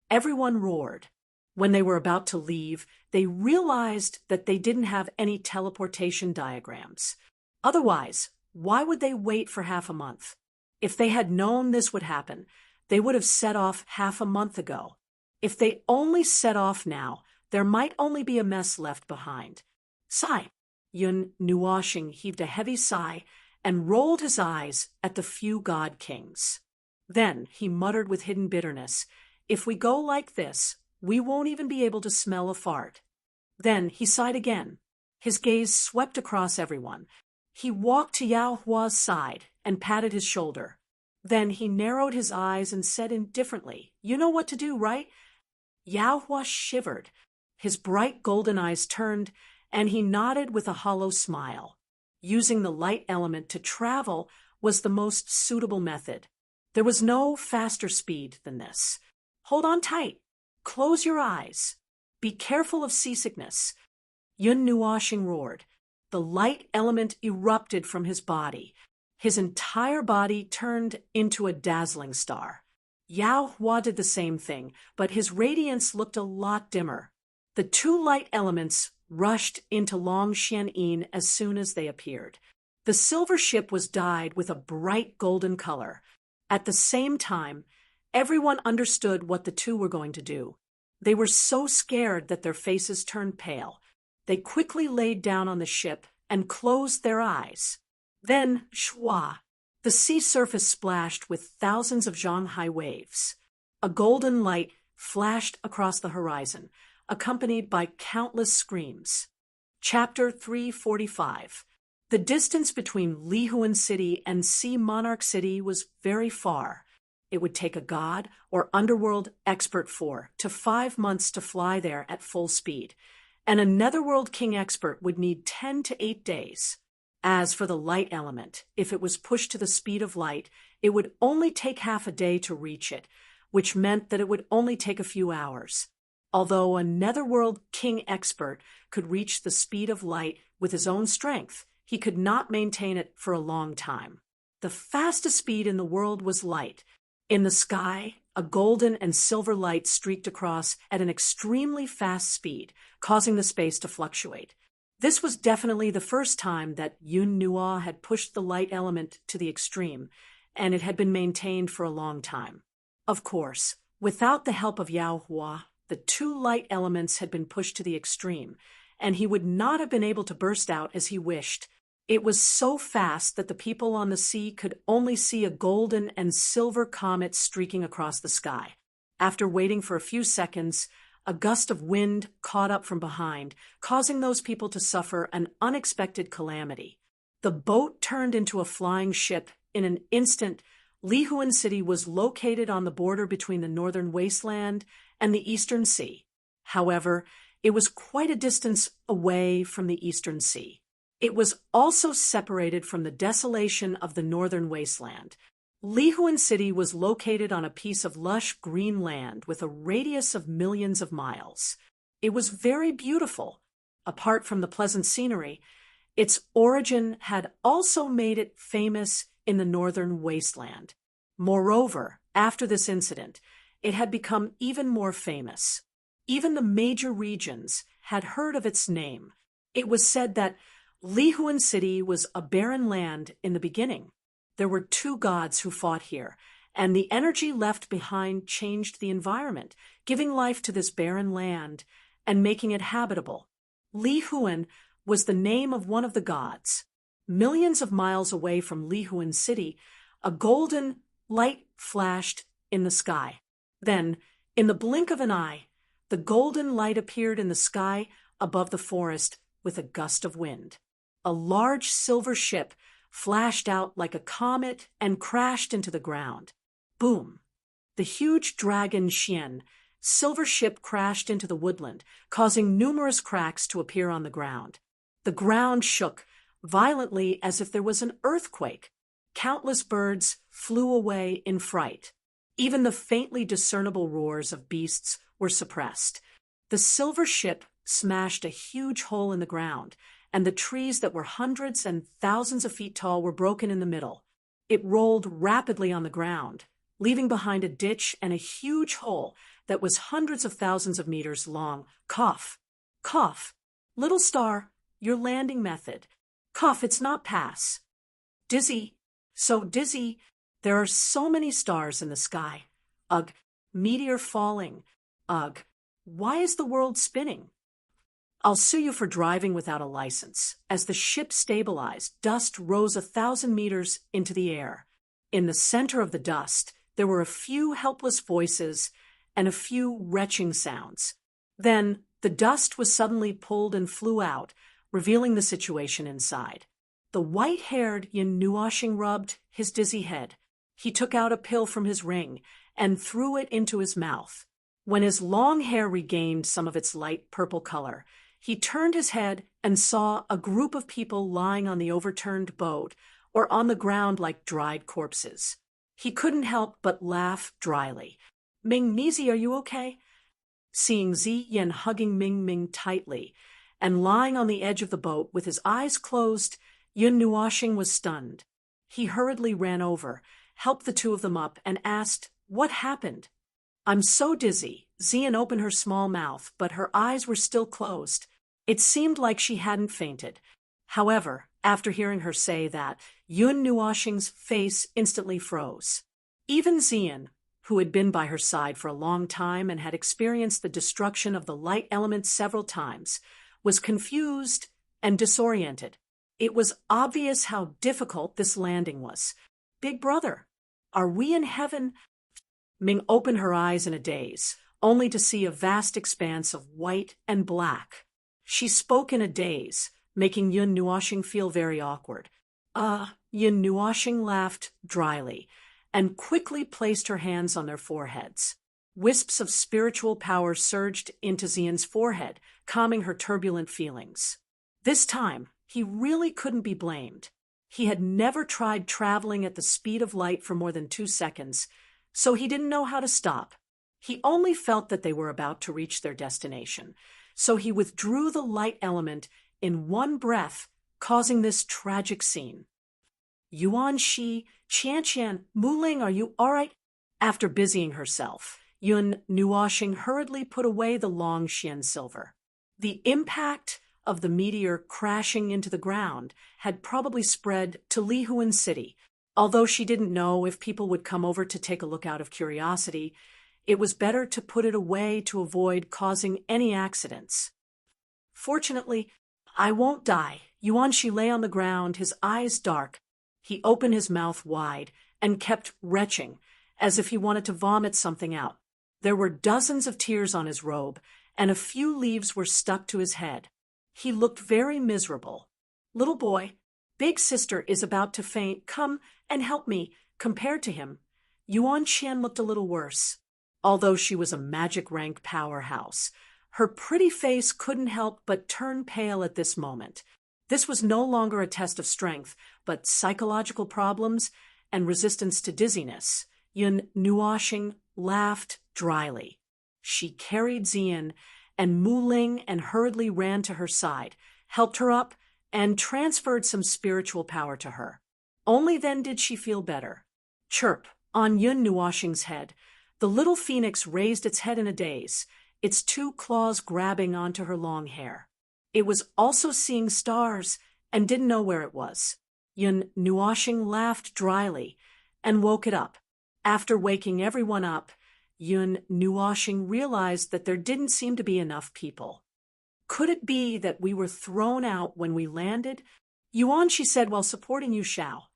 Everyone roared. When they were about to leave, they realized that they didn't have any teleportation diagrams. Otherwise, why would they wait for half a month? If they had known this would happen, they would have set off half a month ago. If they only set off now, there might only be a mess left behind. Sigh. Yun Nuoshing heaved a heavy sigh and rolled his eyes at the few god kings. Then he muttered with hidden bitterness, "If we go like this, we won't even be able to smell a fart." Then he sighed again. His gaze swept across everyone. He walked to Yao Hua's side and patted his shoulder. Then he narrowed his eyes and said indifferently, "You know what to do, right?" Yao Hua shivered. His bright golden eyes turned, and he nodded with a hollow smile. Using the light element to travel was the most suitable method. There was no faster speed than this. Hold on tight. Close your eyes. Be careful of seasickness. Yun Nuoshing roared. the light element erupted from his body. His entire body turned into a dazzling star. Yao Hua did the same thing, but his radiance looked a lot dimmer. The two light elements rushed into Long Xianyin as soon as they appeared. The silver ship was dyed with a bright golden color. At the same time, everyone understood what the two were going to do. They were so scared that their faces turned pale. They quickly laid down on the ship and closed their eyes. Then, shwa, the sea surface splashed with thousands of Shanghai waves. A golden light flashed across the horizon, accompanied by countless screams. Chapter 345. The distance between Lihuan City and Sea Monarch City was very far. It would take a god or underworld expert 4 to 5 months to fly there at full speed, and a netherworld king expert would need 10 to 8 days. As for the light element, if it was pushed to the speed of light, it would only take half a day to reach it, which meant that it would only take a few hours. Although a netherworld king expert could reach the speed of light with his own strength, he could not maintain it for a long time. The fastest speed in the world was light. In the sky, a golden and silver light streaked across at an extremely fast speed, causing the space to fluctuate. This was definitely the first time that Yun Nuo had pushed the light element to the extreme, and it had been maintained for a long time. Of course, without the help of Yao Hua, the two light elements had been pushed to the extreme, and he would not have been able to burst out as he wished. It was so fast that the people on the sea could only see a golden and silver comet streaking across the sky. After waiting for a few seconds, a gust of wind caught up from behind, causing those people to suffer an unexpected calamity. The boat turned into a flying ship in an instant. Lihuan City was located on the border between the northern wasteland and the eastern sea. However, it was quite a distance away from the eastern sea. It was also separated from the desolation of the northern wasteland. Lihuan City was located on a piece of lush green land with a radius of millions of miles. It was very beautiful. Apart from the pleasant scenery, its origin had also made it famous in the northern wasteland. Moreover, after this incident, it had become even more famous. Even the major regions had heard of its name. It was said that Lihuan City was a barren land in the beginning. There were two gods who fought here, and the energy left behind changed the environment, giving life to this barren land and making it habitable. Lihuan was the name of one of the gods. Millions of miles away from Lihuan City, a golden light flashed in the sky. Then, in the blink of an eye, the golden light appeared in the sky above the forest with a gust of wind. A large silver ship flashed out like a comet and crashed into the ground. Boom! The huge dragon Xian silver ship crashed into the woodland, causing numerous cracks to appear on the ground. The ground shook violently as if there was an earthquake. Countless birds flew away in fright. Even the faintly discernible roars of beasts were suppressed. The silver ship smashed a huge hole in the ground, and the trees that were hundreds and thousands of feet tall were broken in the middle. It rolled rapidly on the ground, leaving behind a ditch and a huge hole that was hundreds of thousands of meters long. Cough. Cough. Little star, your landing method. Cough, it's not pass. Dizzy. So dizzy. There are so many stars in the sky. Ugh. Meteor falling. Ugh. Why is the world spinning? I'll sue you for driving without a license. As the ship stabilized, dust rose 1,000 meters into the air. In the center of the dust, there were a few helpless voices and a few retching sounds. Then, the dust was suddenly pulled and flew out, revealing the situation inside. The white-haired Yin Nuoshing rubbed his dizzy head. He took out a pill from his ring and threw it into his mouth. When his long hair regained some of its light purple color, he turned his head and saw a group of people lying on the overturned boat or on the ground like dried corpses. He couldn't help but laugh dryly. Ming Mizi, are you okay? Seeing Zi Yen hugging Ming Ming tightly and lying on the edge of the boat with his eyes closed, Yun Nuoshing was stunned. He hurriedly ran over, helped the two of them up, and asked, "What happened?" "I'm so dizzy." Xian opened her small mouth, but her eyes were still closed. It seemed like she hadn't fainted. However, after hearing her say that, Yun Nuoshing's face instantly froze. Even Xian, who had been by her side for a long time and had experienced the destruction of the light element several times, was confused and disoriented. It was obvious how difficult this landing was. "Big brother, are we in heaven?" Ming opened her eyes in a daze, only to see a vast expanse of white and black. She spoke in a daze, making Yun Nuoshing feel very awkward. Yun Nuoshing laughed dryly and quickly placed her hands on their foreheads. Wisps of spiritual power surged into Xian's forehead, calming her turbulent feelings. This time, he really couldn't be blamed. He had never tried traveling at the speed of light for more than 2 seconds, so he didn't know how to stop. He only felt that they were about to reach their destination, so he withdrew the light element in one breath, causing this tragic scene. "Yuan Shi, Qian, Muling, are you all right?" After busying herself, Yun Nuoshing hurriedly put away the long Xian silver. The impact of the meteor crashing into the ground had probably spread to Lihuan City. Although she didn't know if people would come over to take a look out of curiosity, it was better to put it away to avoid causing any accidents. "Fortunately, I won't die." Yuanshi lay on the ground, his eyes dark. He opened his mouth wide and kept retching, as if he wanted to vomit something out. There were dozens of tears on his robe, and a few leaves were stuck to his head. He looked very miserable. "Little boy, big sister is about to faint. Come and help me." Compared to him, Yuan Qian looked a little worse. Although she was a magic rank powerhouse, her pretty face couldn't help but turn pale at this moment. This was no longer a test of strength, but psychological problems and resistance to dizziness. Yun Nuoshing laughed dryly. She carried Xian and Muling and hurriedly ran to her side, helped her up, and transferred some spiritual power to her. Only then did she feel better. Chirp! On Yun Nuoshing's head, the little phoenix raised its head in a daze, its 2 claws grabbing onto her long hair. It was also seeing stars and didn't know where it was. Yun Nuoshing laughed dryly and woke it up. After waking everyone up, Yun Nuoshing realized that there didn't seem to be enough people. "Could it be that we were thrown out when we landed?" "Yuan," she said while supporting Yu Shao.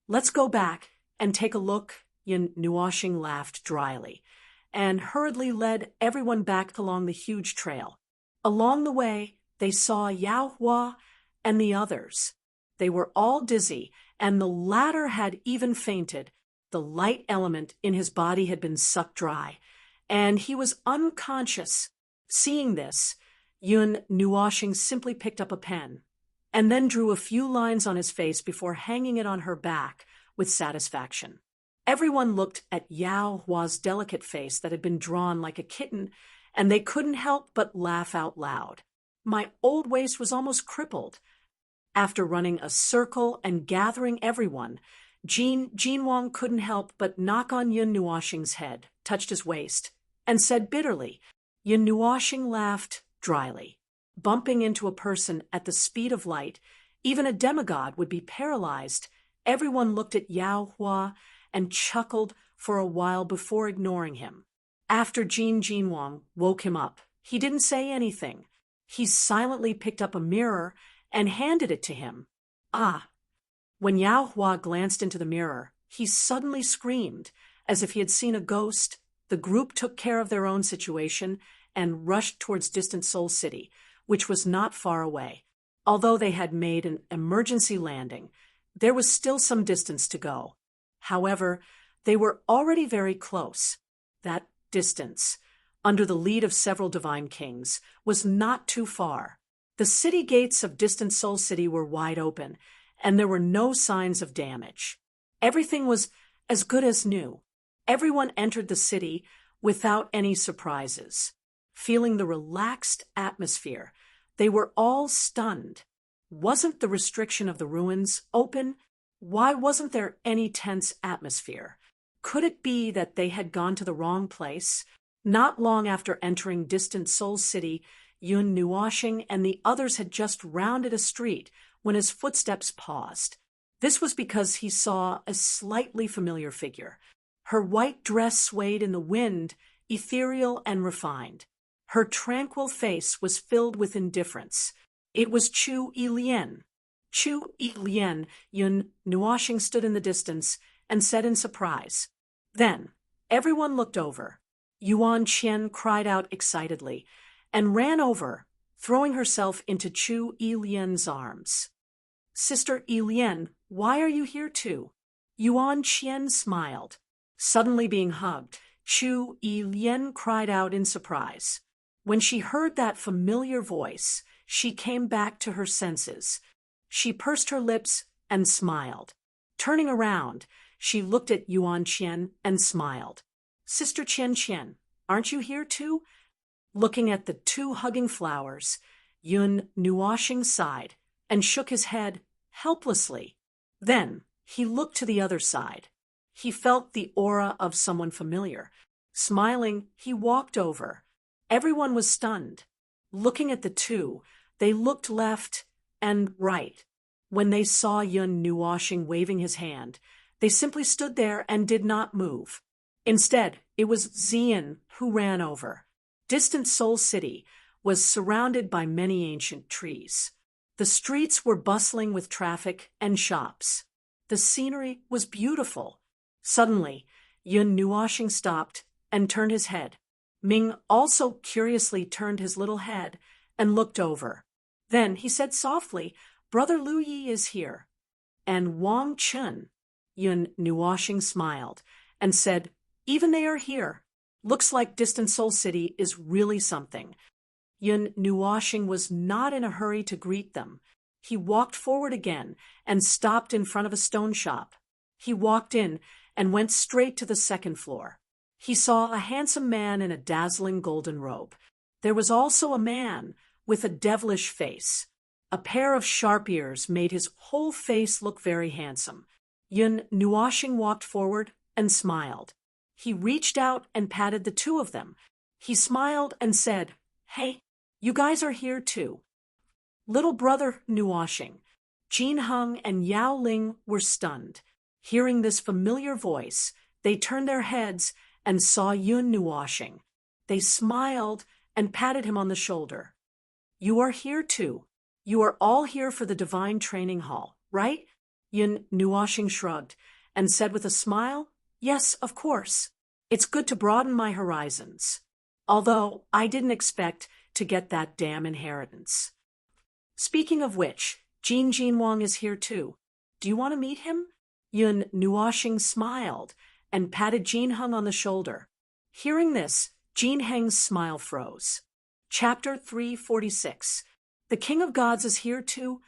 "Let's go back and take a look." Yun Nuoshing laughed dryly and hurriedly led everyone back along the huge trail. Along the way, they saw Yao Hua and the others. They were all dizzy, and the latter had even fainted. The light element in his body had been sucked dry, and he was unconscious. Seeing this, Yun Nuoshing simply picked up a pen and then drew a few lines on his face before hanging it on her back with satisfaction. Everyone looked at Yao Hua's delicate face that had been drawn like a kitten, and they couldn't help but laugh out loud. My old waist was almost crippled. After running a circle and gathering everyone, Jin Wang couldn't help but knock on Yun Nuoshing's head, touched his waist, and said bitterly. Yun Nuoshing laughed dryly. Bumping into a person at the speed of light, even a demigod would be paralyzed. Everyone looked at Yao Hua and chuckled for a while before ignoring him. After Jin Wang woke him up, he didn't say anything. He silently picked up a mirror and handed it to him. "Ah." When Yao Hua glanced into the mirror, he suddenly screamed, as if he had seen a ghost. The group took care of their own situation and rushed towards distant Seoul City, which was not far away. Although they had made an emergency landing, there was still some distance to go. However, they were already very close. That distance, under the lead of several divine kings, was not too far. The city gates of distant Seoul City were wide open, and there were no signs of damage. Everything was as good as new. Everyone entered the city without any surprises. Feeling the relaxed atmosphere, They were all stunned. Wasn't the restriction of the ruins open? Why wasn't there any tense atmosphere? Could it be that they had gone to the wrong place? Not long after entering distant Seoul City, Yun Nuoshing and the others had just rounded a street when his footsteps paused. This was because he saw a slightly familiar figure. Her white dress swayed in the wind, ethereal and refined. Her tranquil face was filled with indifference. It was Chu Yilien. Chu Yilien, Yun Nuoshing stood in the distance and said in surprise. Then, everyone looked over. Yuan Qian cried out excitedly and ran over, throwing herself into Chu Yilien's arms. Sister Yilien, why are you here too? Yuan Qian smiled. Suddenly being hugged, Chu Yilien cried out in surprise. When she heard that familiar voice, she came back to her senses. She pursed her lips and smiled. Turning around, she looked at Yuan Qian and smiled. Sister Qian Qian, aren't you here too? Looking at the two hugging flowers, Yun Nuoshing sighed and shook his head helplessly. Then he looked to the other side. He felt the aura of someone familiar. Smiling, he walked over. Everyone was stunned. Looking at the two, they looked left and right. When they saw Yun Nuoshing waving his hand, they simply stood there and did not move. Instead, it was Xian who ran over. Distant Seoul City was surrounded by many ancient trees. The streets were bustling with traffic and shops. The scenery was beautiful. Suddenly, Yun Nuoshing stopped and turned his head. Ming also curiously turned his little head and looked over. Then he said softly, Brother Lu Yi is here. And Wang Chun. Yun Nuoshing smiled and said, even they are here. Looks like distant Seoul City is really something. Yun Nuoshing was not in a hurry to greet them. He walked forward again and stopped in front of a stone shop. He walked in and went straight to the second floor. He saw a handsome man in a dazzling golden robe. There was also a man with a devilish face. A pair of sharp ears made his whole face look very handsome. Yun Nuoshing walked forward and smiled. He reached out and patted the two of them. He smiled and said, Hey, you guys are here too. Little brother Nuoshing, Jin Heng and Yao Ling were stunned. Hearing this familiar voice, they turned their heads and saw Yun Nuoshing. They smiled and patted him on the shoulder. You are here too. You are all here for the Divine Training Hall, right? Yun Nuoshing shrugged and said with a smile, Yes, of course. It's good to broaden my horizons. Although I didn't expect to get that damn inheritance. Speaking of which, Jin Wang is here too. Do you want to meet him? Yun Nuoshing smiled and patted Jin Heng on the shoulder. Hearing this, Jin Heng's smile froze. Chapter 346. The King of Gods is here too?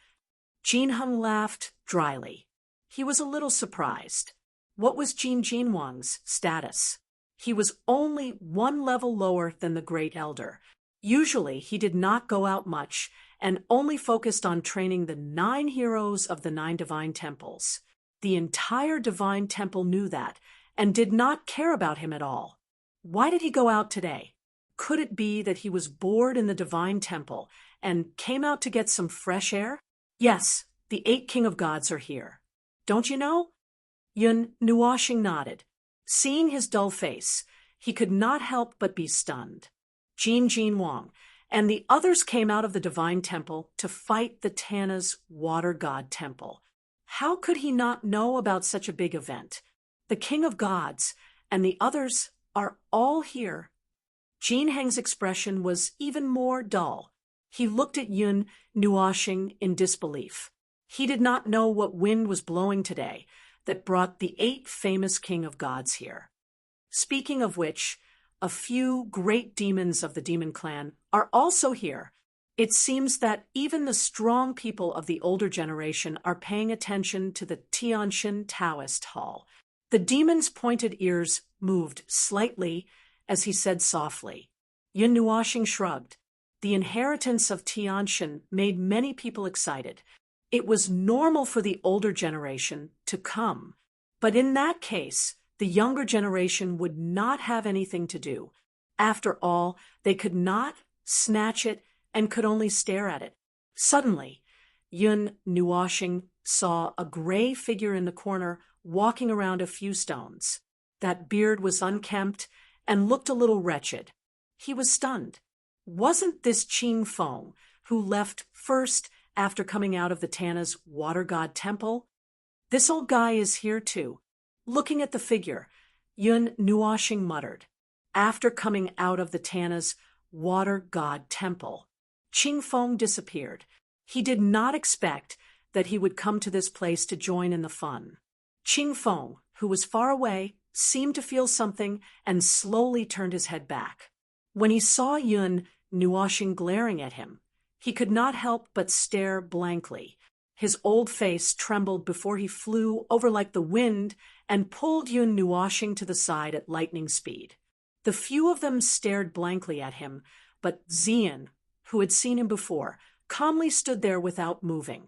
Jin Heng laughed dryly. He was a little surprised. What was Jin Wang's status? He was only one level lower than the Great Elder. Usually, he did not go out much and only focused on training the 9 heroes of the 9 divine temples. The entire divine temple knew that and did not care about him at all. Why did he go out today? Could it be that he was bored in the divine temple and came out to get some fresh air? Yes, the 8 King of Gods are here. Don't you know? Yun Nuoshing nodded. Seeing his dull face, he could not help but be stunned. Jin Wang and the others came out of the divine temple to fight the Tana's water god temple. How could he not know about such a big event? The King of Gods and the others are all here. Jin Heng's expression was even more dull. He looked at Yun Nuoshing in disbelief. He did not know what wind was blowing today that brought the 8 famous King of Gods here. Speaking of which, a few great demons of the demon clan are also here. It seems that even the strong people of the older generation are paying attention to the Tianshan Taoist Hall. The demon's pointed ears moved slightly as he said softly. Yun Nuoshing shrugged. the inheritance of Tiantian made many people excited. It was normal for the older generation to come, but in that case, the younger generation would not have anything to do. After all, they could not snatch it and could only stare at it. Suddenly, Yun Nuoxing saw a gray figure in the corner walking around a few stones. That beard was unkempt and looked a little wretched. He was stunned. Wasn't this Qing Feng, who left first after coming out of the Tana's water god temple? This old guy is here too. Looking at the figure, Yun Nuoxing muttered, after coming out of the Tana's water god temple. Qing Feng disappeared. He did not expect that he would come to this place to join in the fun. Qing Feng, who was far away, seemed to feel something and slowly turned his head back. When he saw Yun Nuoxing glaring at him, he could not help but stare blankly. His old face trembled before he flew over like the wind and pulled Yun Nuoxing to the side at lightning speed. The few of them stared blankly at him, but Xian, who had seen him before, calmly stood there without moving.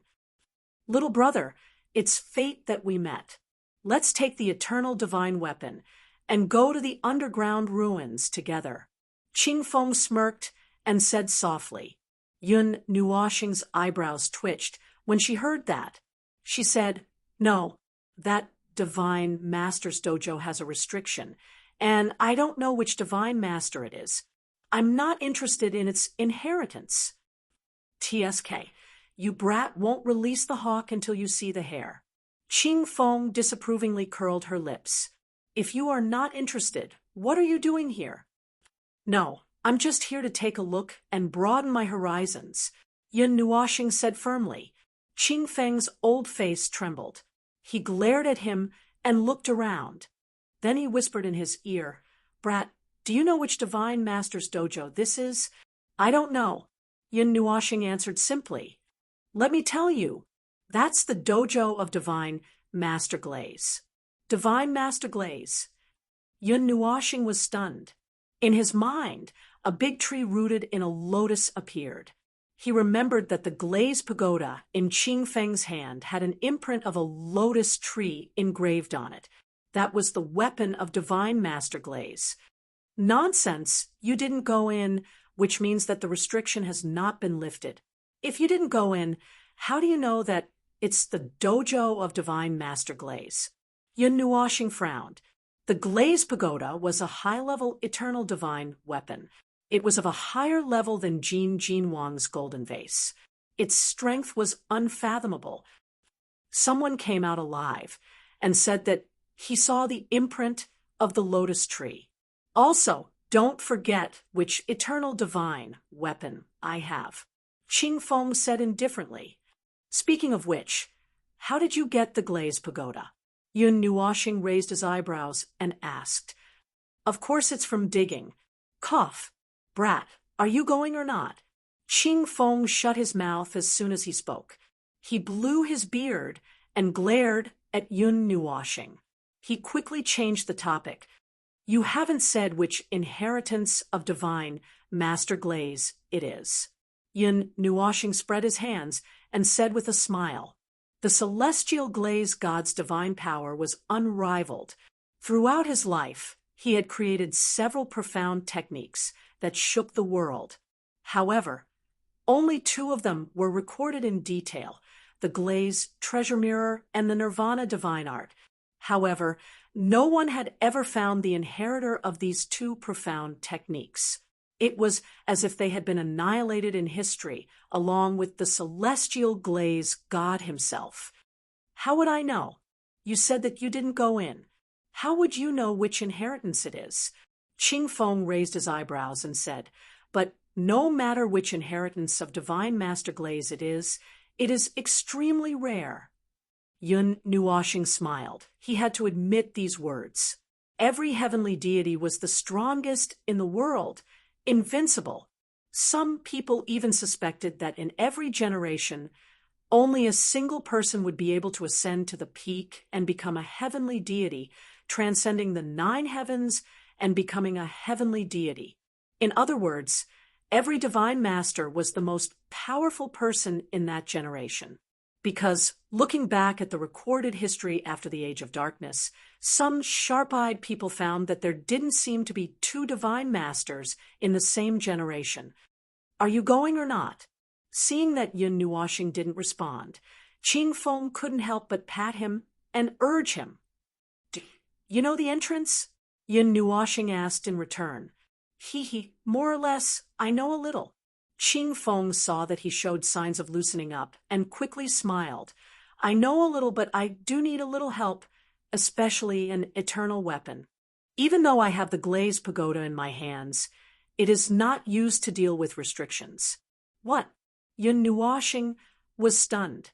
"Little brother, it's fate that we met. Let's take the eternal divine weapon and go to the underground ruins together." Qing Feng smirked and said softly. Yun Nuoxing's eyebrows twitched when she heard that. She said, "No, that divine master's dojo has a restriction, and I don't know which divine master it is. I'm not interested in its inheritance." "TSK, you brat won't release the hawk until you see the hare." Qing Feng disapprovingly curled her lips. "If you are not interested, what are you doing here?" "No, I'm just here to take a look and broaden my horizons," Yun Nuoxing said firmly. Qing Feng's old face trembled. He glared at him and looked around. Then he whispered in his ear, "Brat, do you know which divine master's dojo this is?" "I don't know," Yun Nuoxing answered simply. "Let me tell you, that's the dojo of Divine Master Glaze." Divine Master Glaze. Yun Nuoxing was stunned. In his mind, a big tree rooted in a lotus appeared. He remembered that the glaze pagoda in Qing Feng's hand had an imprint of a lotus tree engraved on it. That was the weapon of Divine Master Glaze. "Nonsense, you didn't go in," which means that the restriction has not been lifted. "If you didn't go in, how do you know that it's the dojo of Divine Master Glaze?" Yun Nuoxing frowned. The glaze pagoda was a high-level eternal divine weapon. It was of a higher level than Jin Jinwang's golden vase. Its strength was unfathomable. Someone came out alive and said that he saw the imprint of the lotus tree. "Also, don't forget which eternal divine weapon I have," Qing Feng said indifferently. "Speaking of which, how did you get the glaze pagoda?" Yun Nuoxing raised his eyebrows and asked. "Of course it's from digging. Cough. Brat, are you going or not?" Qing Feng shut his mouth as soon as he spoke. He blew his beard and glared at Yun Nuoxing. He quickly changed the topic. "You haven't said which inheritance of Divine Master Glaze it is." Yun Nuoxing spread his hands and said with a smile, "The celestial glaze god's divine power was unrivaled. Throughout his life, he had created several profound techniques that shook the world. However, only two of them were recorded in detail, the glaze treasure mirror and the nirvana divine art. However, no one had ever found the inheritor of these two profound techniques. It was as if they had been annihilated in history, along with the celestial glaze god himself." "How would I know? You said that you didn't go in. How would you know which inheritance it is?" Qing Feng raised his eyebrows and said, "But no matter which inheritance of Divine Master Glaze it is extremely rare." Yun Nuoxing smiled. He had to admit these words. Every heavenly deity was the strongest in the world, invincible. Some people even suspected that in every generation, only a single person would be able to ascend to the peak and become a heavenly deity, transcending the 9 heavens and becoming a heavenly deity. In other words, Every divine master was the most powerful person in that generation. Because, looking back at the recorded history after the Age of Darkness, some sharp-eyed people found that there didn't seem to be two divine masters in the same generation. Are you going or not? Seeing that Yun Nuoxing didn't respond, Qing Feng couldn't help but pat him and urge him. You know the entrance? Yun Nuoxing asked in return. More or less, I know a little. Qing Feng saw that he showed signs of loosening up and quickly smiled. I know a little, but I do need a little help, especially an eternal weapon. Even though I have the Glaze Pagoda in my hands, it is not used to deal with restrictions. What? Yun Nuoxing was stunned.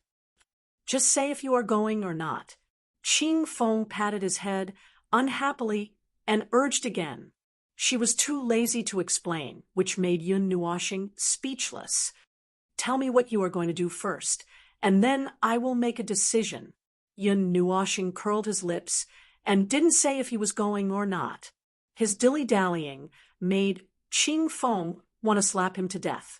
Just say if you are going or not. Qing Feng patted his head unhappily and urged again. She was too lazy to explain, which made Yun Nuoxing speechless. Tell me what you are going to do first, and then I will make a decision. Yun Nuoxing curled his lips and didn't say if he was going or not. His dilly-dallying made Qing Feng want to slap him to death.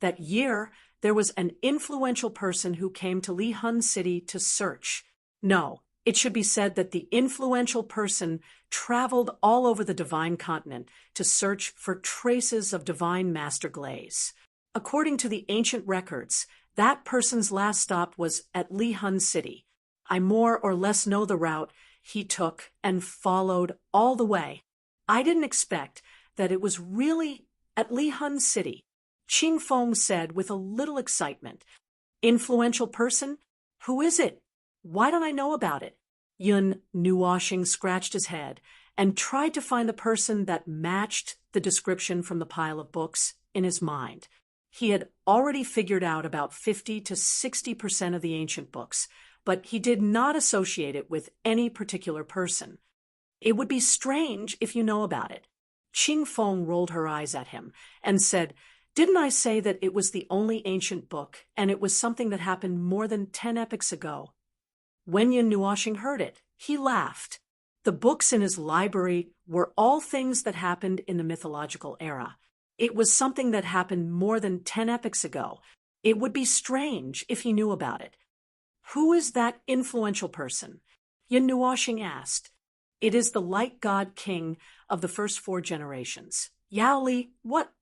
That year, there was an influential person who came to Lihun City to search. No, it should be said that the influential person traveled all over the Divine Continent to search for traces of Divine Master Glaze. According to the ancient records, that person's last stop was at Lihun City. I more or less know the route he took and followed all the way. I didn't expect that it was really at Lihun City. Qing Feng said with a little excitement. Influential person? Who is it? Why don't I know about it? Yun Nuoxing scratched his head and tried to find the person that matched the description from the pile of books in his mind. He had already figured out about 50 to 60% of the ancient books, but he did not associate it with any particular person. It would be strange if you know about it. Qing Feng rolled her eyes at him and said, Didn't I say that it was the only ancient book, and it was something that happened more than 10 epochs ago? When Yun Nuoxing heard it, he laughed. The books in his library were all things that happened in the mythological era. It was something that happened more than 10 epochs ago. It would be strange if he knew about it. Who is that influential person? Yun Nuoxing asked. It is the light god king of the first 4 generations. Yao Li, what?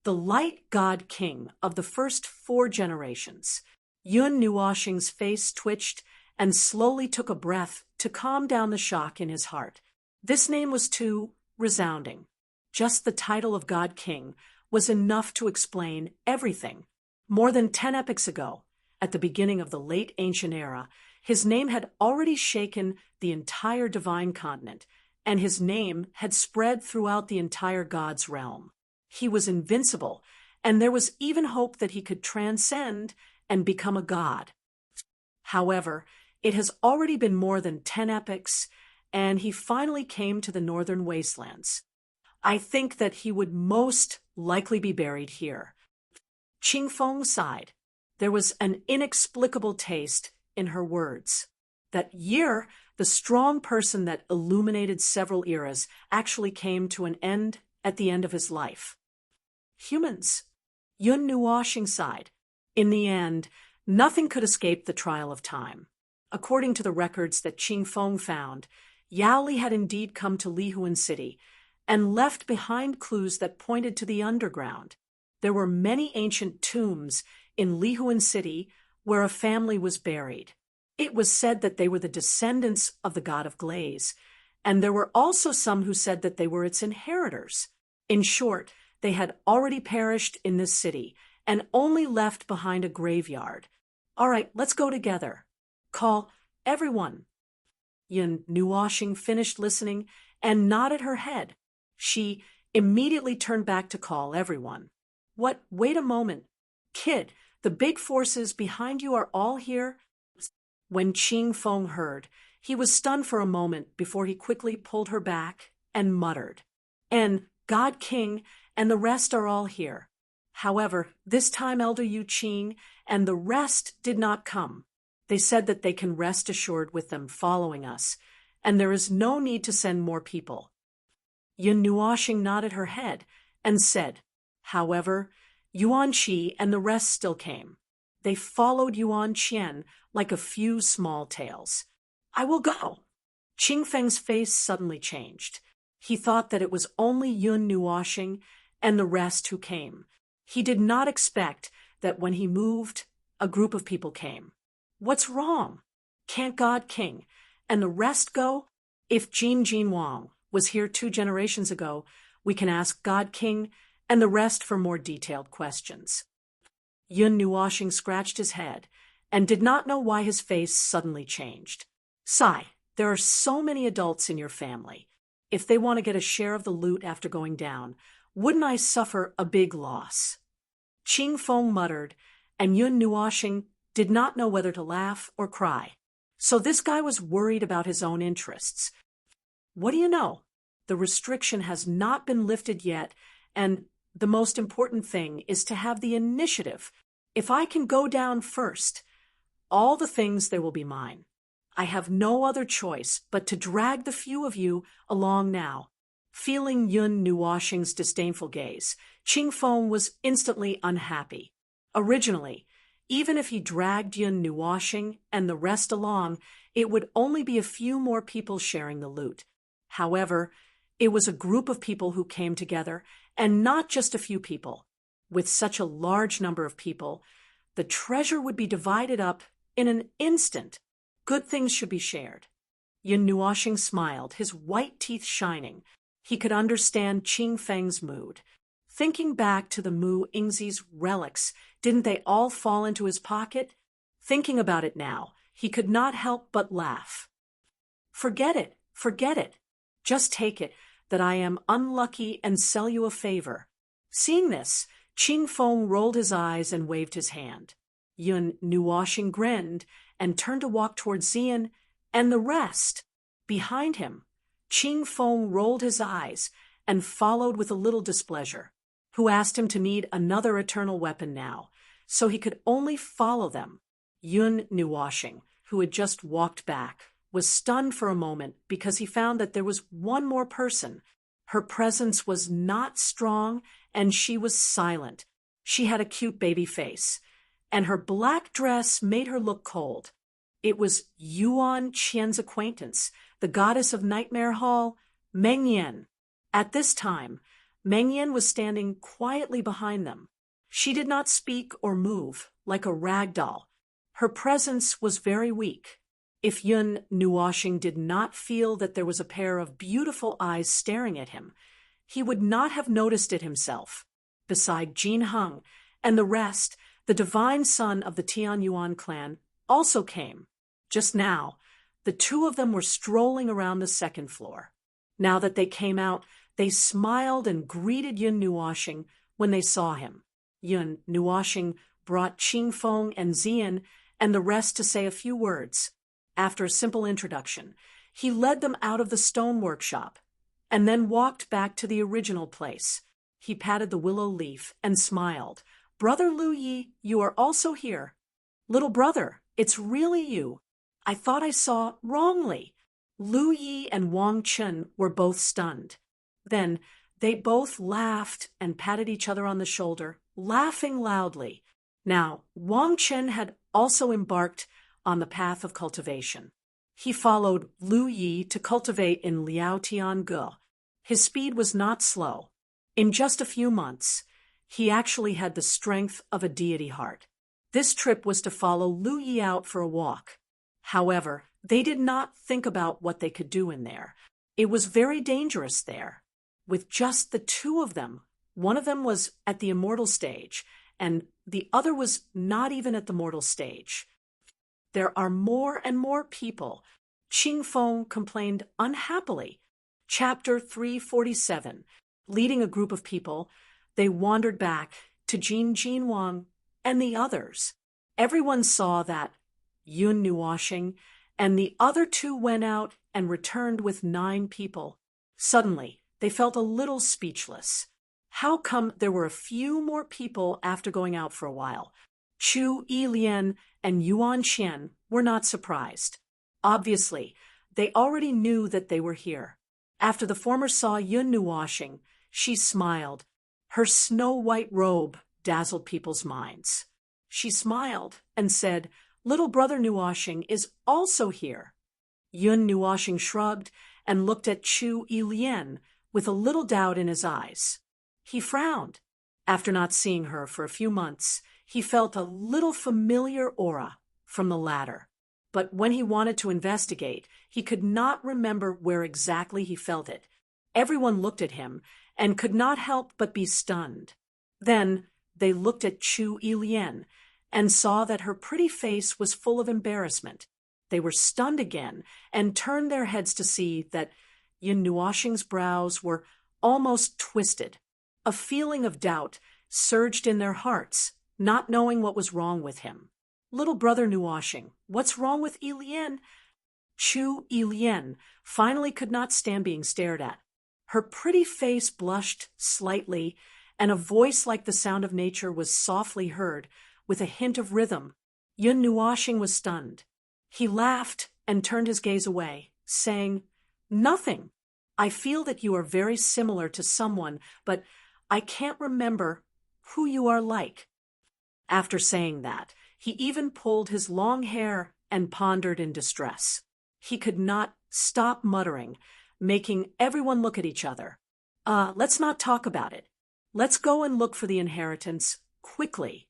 The light god king of the first 4 generations. Yun Nuoxing's face twitched and slowly took a breath to calm down the shock in his heart. This name was too resounding. Just the title of God King was enough to explain everything. More than 10 epochs ago, at the beginning of the late ancient era, his name had already shaken the entire divine continent, and his name had spread throughout the entire god's realm. He was invincible, and there was even hope that he could transcend and become a god. However, it has already been more than 10 epochs, and he finally came to the northern wastelands. I think that he would most likely be buried here. Qing Feng sighed. There was an inexplicable taste in her words. That year, the strong person that illuminated several eras actually came to an end at the end of his life. Humans. Yun Nuoxing sighed. In the end, nothing could escape the trial of time. According to the records that Qing Feng found, Yao Li had indeed come to Lihun City and left behind clues that pointed to the underground. There were many ancient tombs in Lihun City where a family was buried. It was said that they were the descendants of the god of Glaze, and there were also some who said that they were its inheritors. In short, they had already perished in this city and only left behind a graveyard. All right, let's go together. Call everyone. Yun Nuoxing finished listening and nodded her head. She immediately turned back to call everyone. What? Wait a moment. Kid, the big forces behind you are all here? When Qing Feng heard, he was stunned for a moment before he quickly pulled her back and muttered. And God King and the rest are all here. However, this time Elder Yu Qing and the rest did not come. They said that they can rest assured with them following us, and there is no need to send more people. Yun Nuoxing nodded her head and said, However, Yuan Qi and the rest still came. They followed Yuan Qian like a few small tails. I will go. Qing Feng's face suddenly changed. He thought that it was only Yun Nuoxing and the rest who came. He did not expect that when he moved, a group of people came. What's wrong? Can't God King and the rest go? If Jin Wang was here 2 generations ago, we can ask God King and the rest for more detailed questions. Yun Nuoxing scratched his head and did not know why his face suddenly changed. Sigh, there are so many adults in your family. If they want to get a share of the loot after going down, wouldn't I suffer a big loss? Qing Feng muttered, and Yun Nuoxing did not know whether to laugh or cry. So this guy was worried about his own interests. What do you know? The restriction has not been lifted yet, and the most important thing is to have the initiative. If I can go down first, all the things there will be mine. I have no other choice but to drag the few of you along now. Feeling Yun Nuoxing's disdainful gaze, Qing Feng was instantly unhappy. Originally, even if he dragged Yun Nuoxing and the rest along, it would only be a few more people sharing the loot. However, it was a group of people who came together, and not just a few people. With such a large number of people, the treasure would be divided up in an instant. Good things should be shared. Yun Nuoxing smiled, his white teeth shining. He could understand Qing Feng's mood. Thinking back to the Mu Ingzi's relics, didn't they all fall into his pocket? Thinking about it now, he could not help but laugh. Forget it, forget it. Just take it that I am unlucky and sell you a favor. Seeing this, Qing Feng rolled his eyes and waved his hand. Yun Nuoxing grinned and turned to walk towards Xian and the rest. Behind him, Qing Feng rolled his eyes and followed with a little displeasure. Who asked him to need another eternal weapon now, so he could only follow them? Yun Nuoxing, who had just walked back, was stunned for a moment because he found that there was one more person. Her presence was not strong, and she was silent. She had a cute baby face, and her black dress made her look cold. It was Yuan Qian's acquaintance, the goddess of Nightmare Hall, Meng Yan. At this time, Meng Yan was standing quietly behind them. She did not speak or move, like a rag doll. Her presence was very weak. If Yun Nuoxing did not feel that there was a pair of beautiful eyes staring at him, he would not have noticed it himself. Beside Jin Heng and the rest, the divine son of the Tianyuan clan also came. Just now, the 2 of them were strolling around the 2nd floor. Now that they came out, they smiled and greeted Yun Nuoxing when they saw him. Yun Nuoxing brought Qing Feng and Xian and the rest to say a few words. After a simple introduction, he led them out of the stone workshop and then walked back to the original place. He patted the willow leaf and smiled. Brother Lu Yi, you are also here. Little brother, it's really you. I thought I saw wrongly. Lu Yi and Wang Chen were both stunned. Then they both laughed and patted each other on the shoulder, laughing loudly. Now, Wang Chen had also embarked on the path of cultivation. He followed Lu Yi to cultivate in Liaotiange. His speed was not slow. In just a few months, he actually had the strength of a deity heart. This trip was to follow Lu Yi out for a walk. However, they did not think about what they could do in there. It was very dangerous there. With just the 2 of them, one of them was at the immortal stage, and the other was not even at the mortal stage. There are more and more people. Qing Feng complained unhappily. Chapter 347. Leading a group of people, they wandered back to Jin Wang and the others. Everyone saw that Yun Nuoxing and the other 2 went out and returned with 9 people. Suddenly, they felt a little speechless. How come there were a few more people after going out for a while? Chu Yilian and Yuan Qian were not surprised. Obviously, they already knew that they were here. After the former saw Yun Nuoxing, she smiled. Her snow-white robe dazzled people's minds. She smiled and said, "Little brother Nuoshing is also here." Yun Nuoshing shrugged and looked at Chu Yilien with a little doubt in his eyes. He frowned. After not seeing her for a few months, he felt a little familiar aura from the latter. But when he wanted to investigate, he could not remember where exactly he felt it. Everyone looked at him and could not help but be stunned. Then they looked at Chu Yilien and saw that her pretty face was full of embarrassment. They were stunned again and turned their heads to see that Yun Nuoshing's brows were almost twisted. A feeling of doubt surged in their hearts, not knowing what was wrong with him. "Little brother Nuoshing, what's wrong with Yilien?" Chu Yilien finally could not stand being stared at. Her pretty face blushed slightly, and a voice like the sound of nature was softly heard, with a hint of rhythm. Yun Nuoshing was stunned. He laughed and turned his gaze away, saying, "Nothing. I feel that you are very similar to someone, but I can't remember who you are like." After saying that, he even pulled his long hair and pondered in distress. He could not stop muttering, making everyone look at each other. Let's not talk about it. Let's go and look for the inheritance quickly."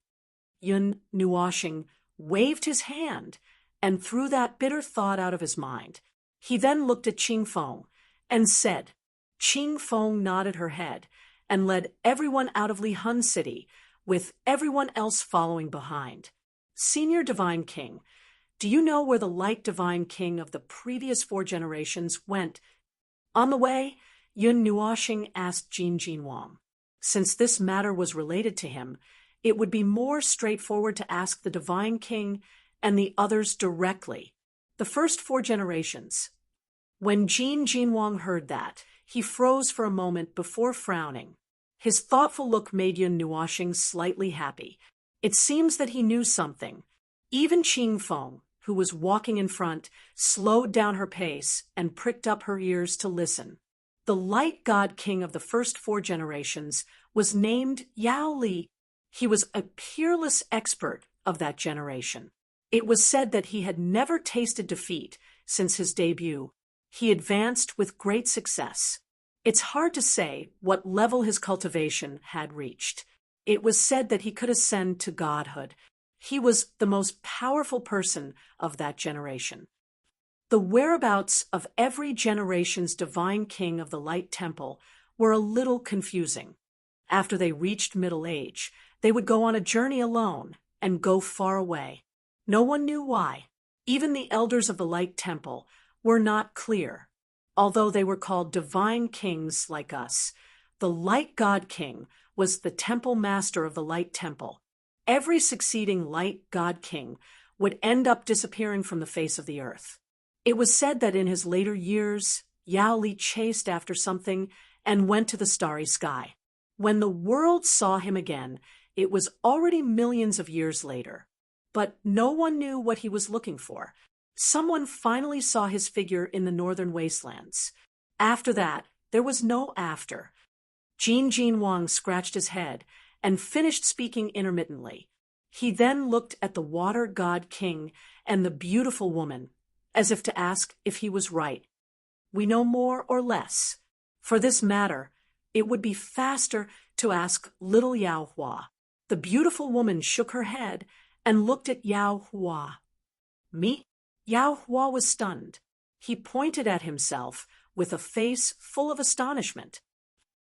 Yun Nuoshing waved his hand and threw that bitter thought out of his mind. He then looked at Qing Feng and said. Qing Feng nodded her head and led everyone out of Li Hun City, with everyone else following behind. "Senior Divine King, do you know where the Light Divine King of the previous 4 generations went?" On the way, Yun Nuoshing asked Jin Jinwang. Since this matter was related to him, it would be more straightforward to ask the Divine King and the others directly. The first 4 generations. When Jin Jinwang heard that, he froze for a moment before frowning. His thoughtful look made Yun Nuoshing slightly happy. It seems that he knew something. Even Qing Feng, who was walking in front, slowed down her pace and pricked up her ears to listen. The Light God King of the first 4 generations was named Yao Li. He was a peerless expert of that generation. It was said that he had never tasted defeat since his debut. He advanced with great success. It's hard to say what level his cultivation had reached. It was said that he could ascend to godhood. He was the most powerful person of that generation. The whereabouts of every generation's divine king of the Light Temple were a little confusing. After they reached middle age, they would go on a journey alone and go far away. No one knew why. Even the elders of the Light Temple were not clear. Although they were called divine kings like us, the Light God King was the temple master of the Light Temple. Every succeeding Light God King would end up disappearing from the face of the earth. It was said that in his later years, Yao Li chased after something and went to the starry sky. When the world saw him again, it was already millions of years later. But no one knew what he was looking for. Someone finally saw his figure in the northern wastelands. After that, there was no after. Jin Jinwang scratched his head and finished speaking intermittently. He then looked at the Water God King and the beautiful woman, as if to ask if he was right. We know more or less. For this matter, it would be faster to ask little Yao Hua. The beautiful woman shook her head and looked at Yao Hua. Me? Yao Hua was stunned. He pointed at himself with a face full of astonishment.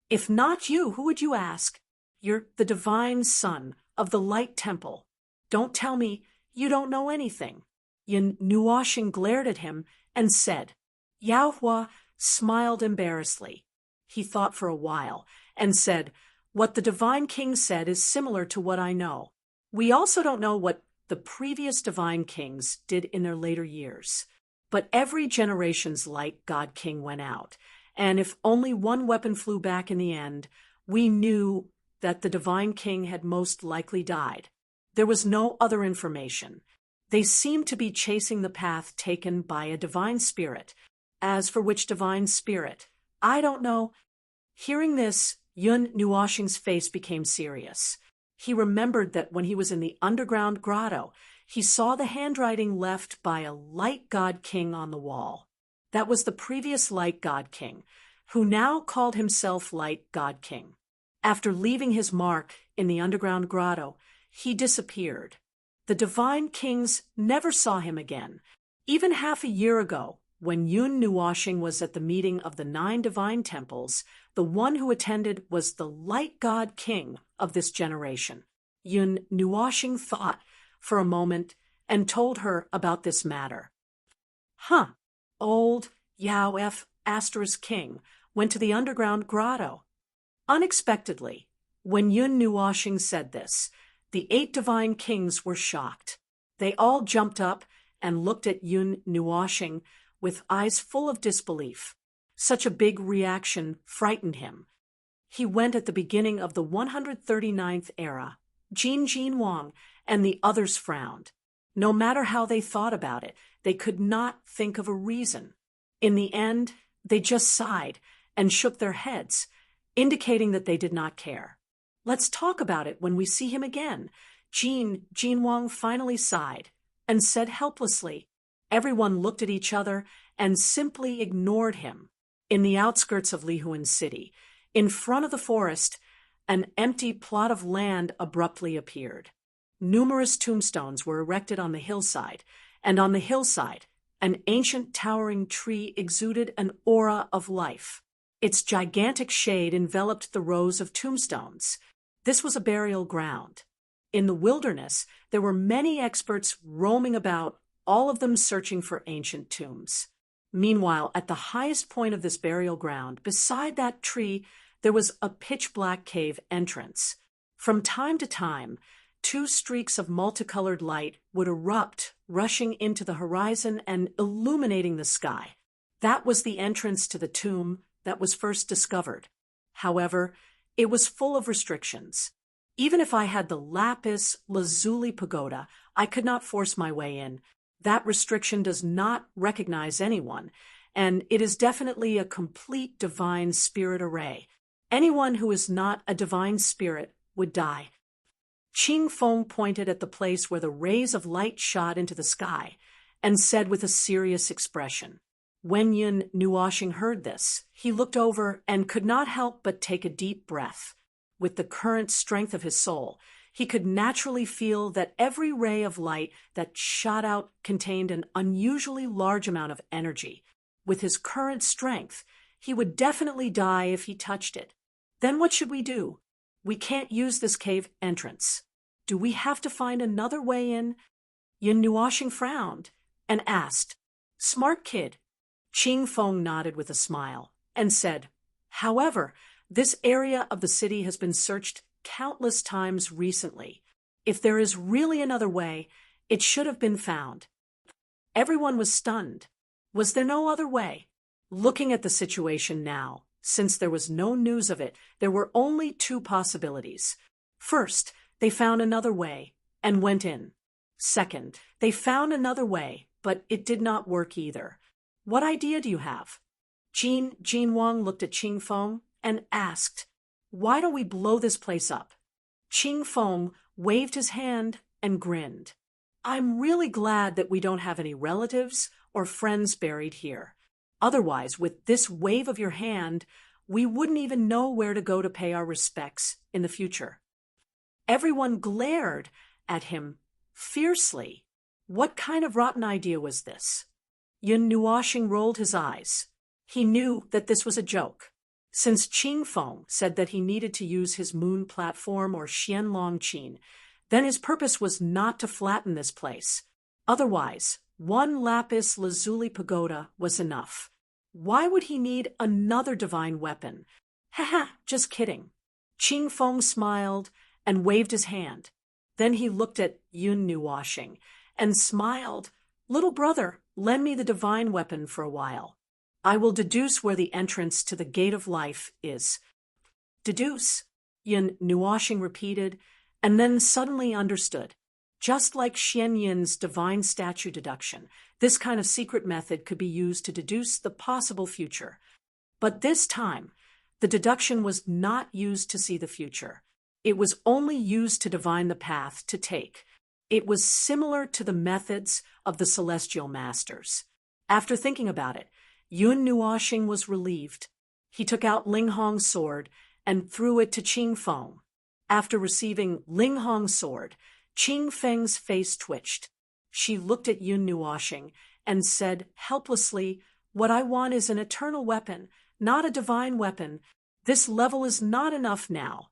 "If not you, who would you ask? You're the divine son of the Light Temple. Don't tell me you don't know anything." Yun Nuoshing glared at him and said. Yao Hua smiled embarrassedly. He thought for a while and said, "What the Divine King said is similar to what I know. We also don't know what the previous Divine Kings did in their later years. But every generation's Light God King went out, and if only one weapon flew back in the end, we knew that the Divine King had most likely died. There was no other information. They seemed to be chasing the path taken by a divine spirit. As for which divine spirit, I don't know." Hearing this, Yun Nuoshing's face became serious. He remembered that when he was in the underground grotto, he saw the handwriting left by a light god king on the wall. That was the previous light god king, who now called himself Light God King. After leaving his mark in the underground grotto, he disappeared. The divine kings never saw him again. Even half a year ago, when Yun Nuoshing was at the meeting of the 9 divine temples, the one who attended was the Light God King of this generation. Yun Nuoshing thought for a moment and told her about this matter. Huh, old Yao F. Asterisk King went to the underground grotto. Unexpectedly, when Yun Nuoshing said this, the 8 divine kings were shocked. They all jumped up and looked at Yun Nuoshing with eyes full of disbelief. Such a big reaction frightened him. He went at the beginning of the 139th era. Jin Wang and the others frowned. No matter how they thought about it, they could not think of a reason. In the end, they just sighed and shook their heads, indicating that they did not care. Let's talk about it when we see him again. Jin Wang finally sighed and said helplessly. Everyone looked at each other and simply ignored him. In the outskirts of Lihuan City, in front of the forest, an empty plot of land abruptly appeared. Numerous tombstones were erected on the hillside, and on the hillside, an ancient towering tree exuded an aura of life. Its gigantic shade enveloped the rows of tombstones. This was a burial ground. In the wilderness, there were many experts roaming about, all of them searching for ancient tombs. Meanwhile, at the highest point of this burial ground, beside that tree, there was a pitch-black cave entrance. From time to time, 2 streaks of multicolored light would erupt, rushing into the horizon and illuminating the sky. That was the entrance to the tomb that was first discovered. However, it was full of restrictions. Even if I had the lapis lazuli pagoda, I could not force my way in. That restriction does not recognize anyone, and it is definitely a complete divine spirit array. Anyone who is not a divine spirit would die. Qing Feng pointed at the place where the rays of light shot into the sky and said with a serious expression. When Yun Nuoshing heard this, he looked over and could not help but take a deep breath. With the current strength of his soul, he could naturally feel that every ray of light that shot out contained an unusually large amount of energy. With his current strength, he would definitely die if he touched it. Then what should we do? We can't use this cave entrance. Do we have to find another way in? Yun Nuoshing frowned and asked, Smart kid. Qing Feng nodded with a smile and said, However, this area of the city has been searched countless times recently. If there is really another way, it should have been found. Everyone was stunned. Was there no other way? Looking at the situation now, since there was no news of it, there were only 2 possibilities. First, they found another way and went in. Second, they found another way, but it did not work either. What idea do you have? Jin Wang looked at Qing Feng and asked, Why don't we blow this place up? Qing Feng waved his hand and grinned. I'm really glad that we don't have any relatives or friends buried here. Otherwise, with this wave of your hand, we wouldn't even know where to go to pay our respects in the future. Everyone glared at him fiercely. What kind of rotten idea was this? Yun Nuoshing rolled his eyes. He knew that this was a joke. Since Qing Feng said that he needed to use his moon platform or Xianlong Qin, then his purpose was not to flatten this place. Otherwise, 1 lapis lazuli pagoda was enough. Why would he need another divine weapon? Haha, just kidding. Qing Feng smiled and waved his hand. Then he looked at Yun Nuoshing and smiled. Little brother, lend me the divine weapon for a while. I will deduce where the entrance to the gate of life is. Deduce, Yun Nuoshing repeated, and then suddenly understood. Just like Xian Yin's divine statue deduction, this kind of secret method could be used to deduce the possible future. But this time, The deduction was not used to see the future. It was only used to divine the path to take. It was similar to the methods of the celestial masters. After thinking about it, Yun Nuoxing was relieved. He took out Ling Hong's sword and threw it to Qing Feng. After receiving Ling Hong's sword, Qing Feng's face twitched. She looked at Yun Nuoxing and said helplessly, "What I want is an eternal weapon, not a divine weapon. This level is not enough now."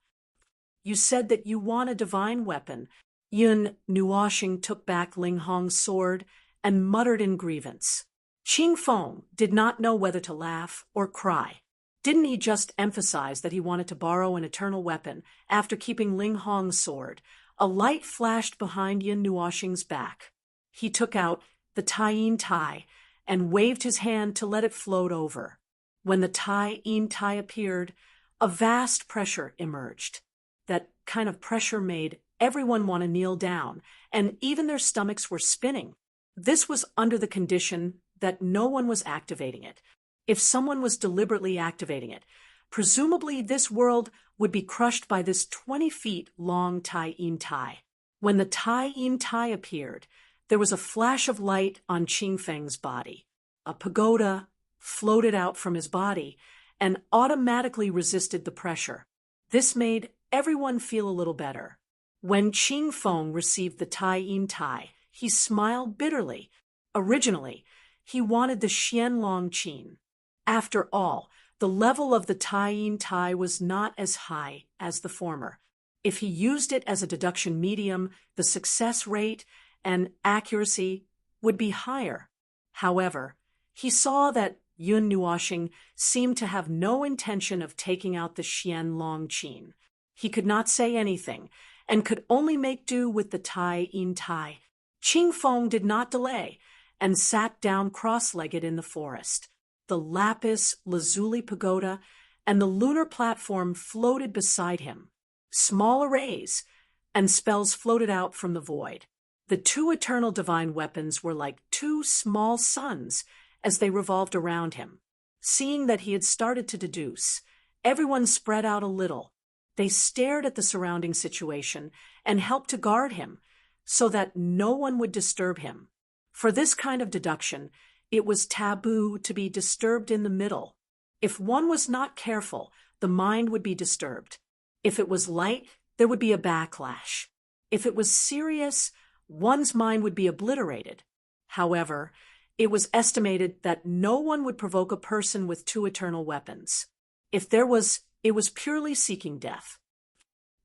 "You said that you want a divine weapon." Yun Nuoxing took back Ling Hong's sword and muttered in grievance. Qing Feng did not know whether to laugh or cry. Didn't he just emphasize that he wanted to borrow an eternal weapon after keeping Ling Hong's sword? A light flashed behind Yun Nuoxing's back. He took out the Tai-yin Tai and waved his hand to let it float over. When the Tai-yin Tai appeared, a vast pressure emerged. That kind of pressure made everyone want to kneel down, and even their stomachs were spinning. This was under the condition that no one was activating it. If someone was deliberately activating it, presumably this world would be crushed by this 20 feet long Tai-yin Tai. When the Tai-yin Tai appeared, there was a flash of light on Qing Feng's body. A pagoda floated out from his body and automatically resisted the pressure. This made everyone feel a little better. When Qing Feng received the Tai-yin Tai, he smiled bitterly. Originally, he wanted the Xianlong Qin. After all, the level of the Tai-yin Tai was not as high as the former. If he used it as a deduction medium, the success rate and accuracy would be higher. However, he saw that Yun Nuoxing seemed to have no intention of taking out the Xianlong Qin. He could not say anything, and could only make do with the Tai-yin Tai. Qing Feng did not delay, and sat down cross-legged in the forest. The lapis lazuli pagoda and the lunar platform floated beside him. Small arrays and spells floated out from the void. The two eternal divine weapons were like two small suns as they revolved around him. Seeing that he had started to deduce, everyone spread out a little. They stared at the surrounding situation and helped to guard him so that no one would disturb him. For this kind of deduction, it was taboo to be disturbed in the middle. If one was not careful, the mind would be disturbed. If it was light, there would be a backlash. If it was serious, one's mind would be obliterated. However, it was estimated that no one would provoke a person with two eternal weapons. If there was, it was purely seeking death.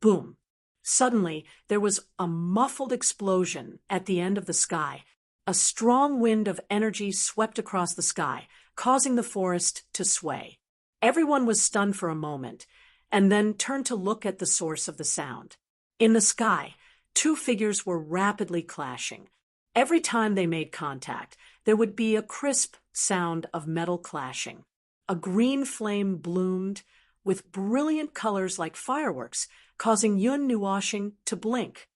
Boom! Suddenly, there was a muffled explosion at the end of the sky. A strong wind of energy swept across the sky, causing the forest to sway. Everyone was stunned for a moment, and then turned to look at the source of the sound. In the sky, two figures were rapidly clashing. Every time they made contact, there would be a crisp sound of metal clashing. A green flame bloomed with brilliant colors like fireworks, causing Yun Nuoxing to blink.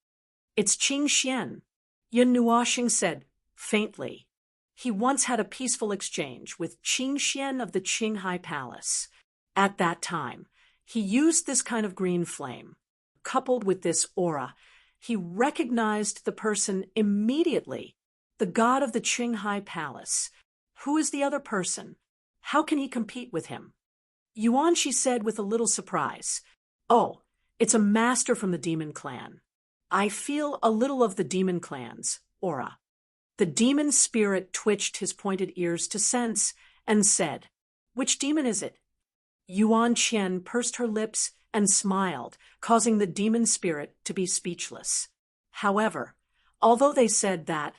"It's Qing Xian," Yun Nuoxing said faintly. He once had a peaceful exchange with Qing Xian of the Qinghai Palace. At that time, he used this kind of green flame. Coupled with this aura, he recognized the person immediately, the god of the Qinghai Palace. Who is the other person? How can he compete with him? Yuan, she said with a little surprise. "Oh, it's a master from the demon clan. I feel a little of the demon clan's aura." The demon spirit twitched his pointed ears to sense and said, "Which demon is it?" Yuan Qian pursed her lips and smiled, causing the demon spirit to be speechless. However, although they said that,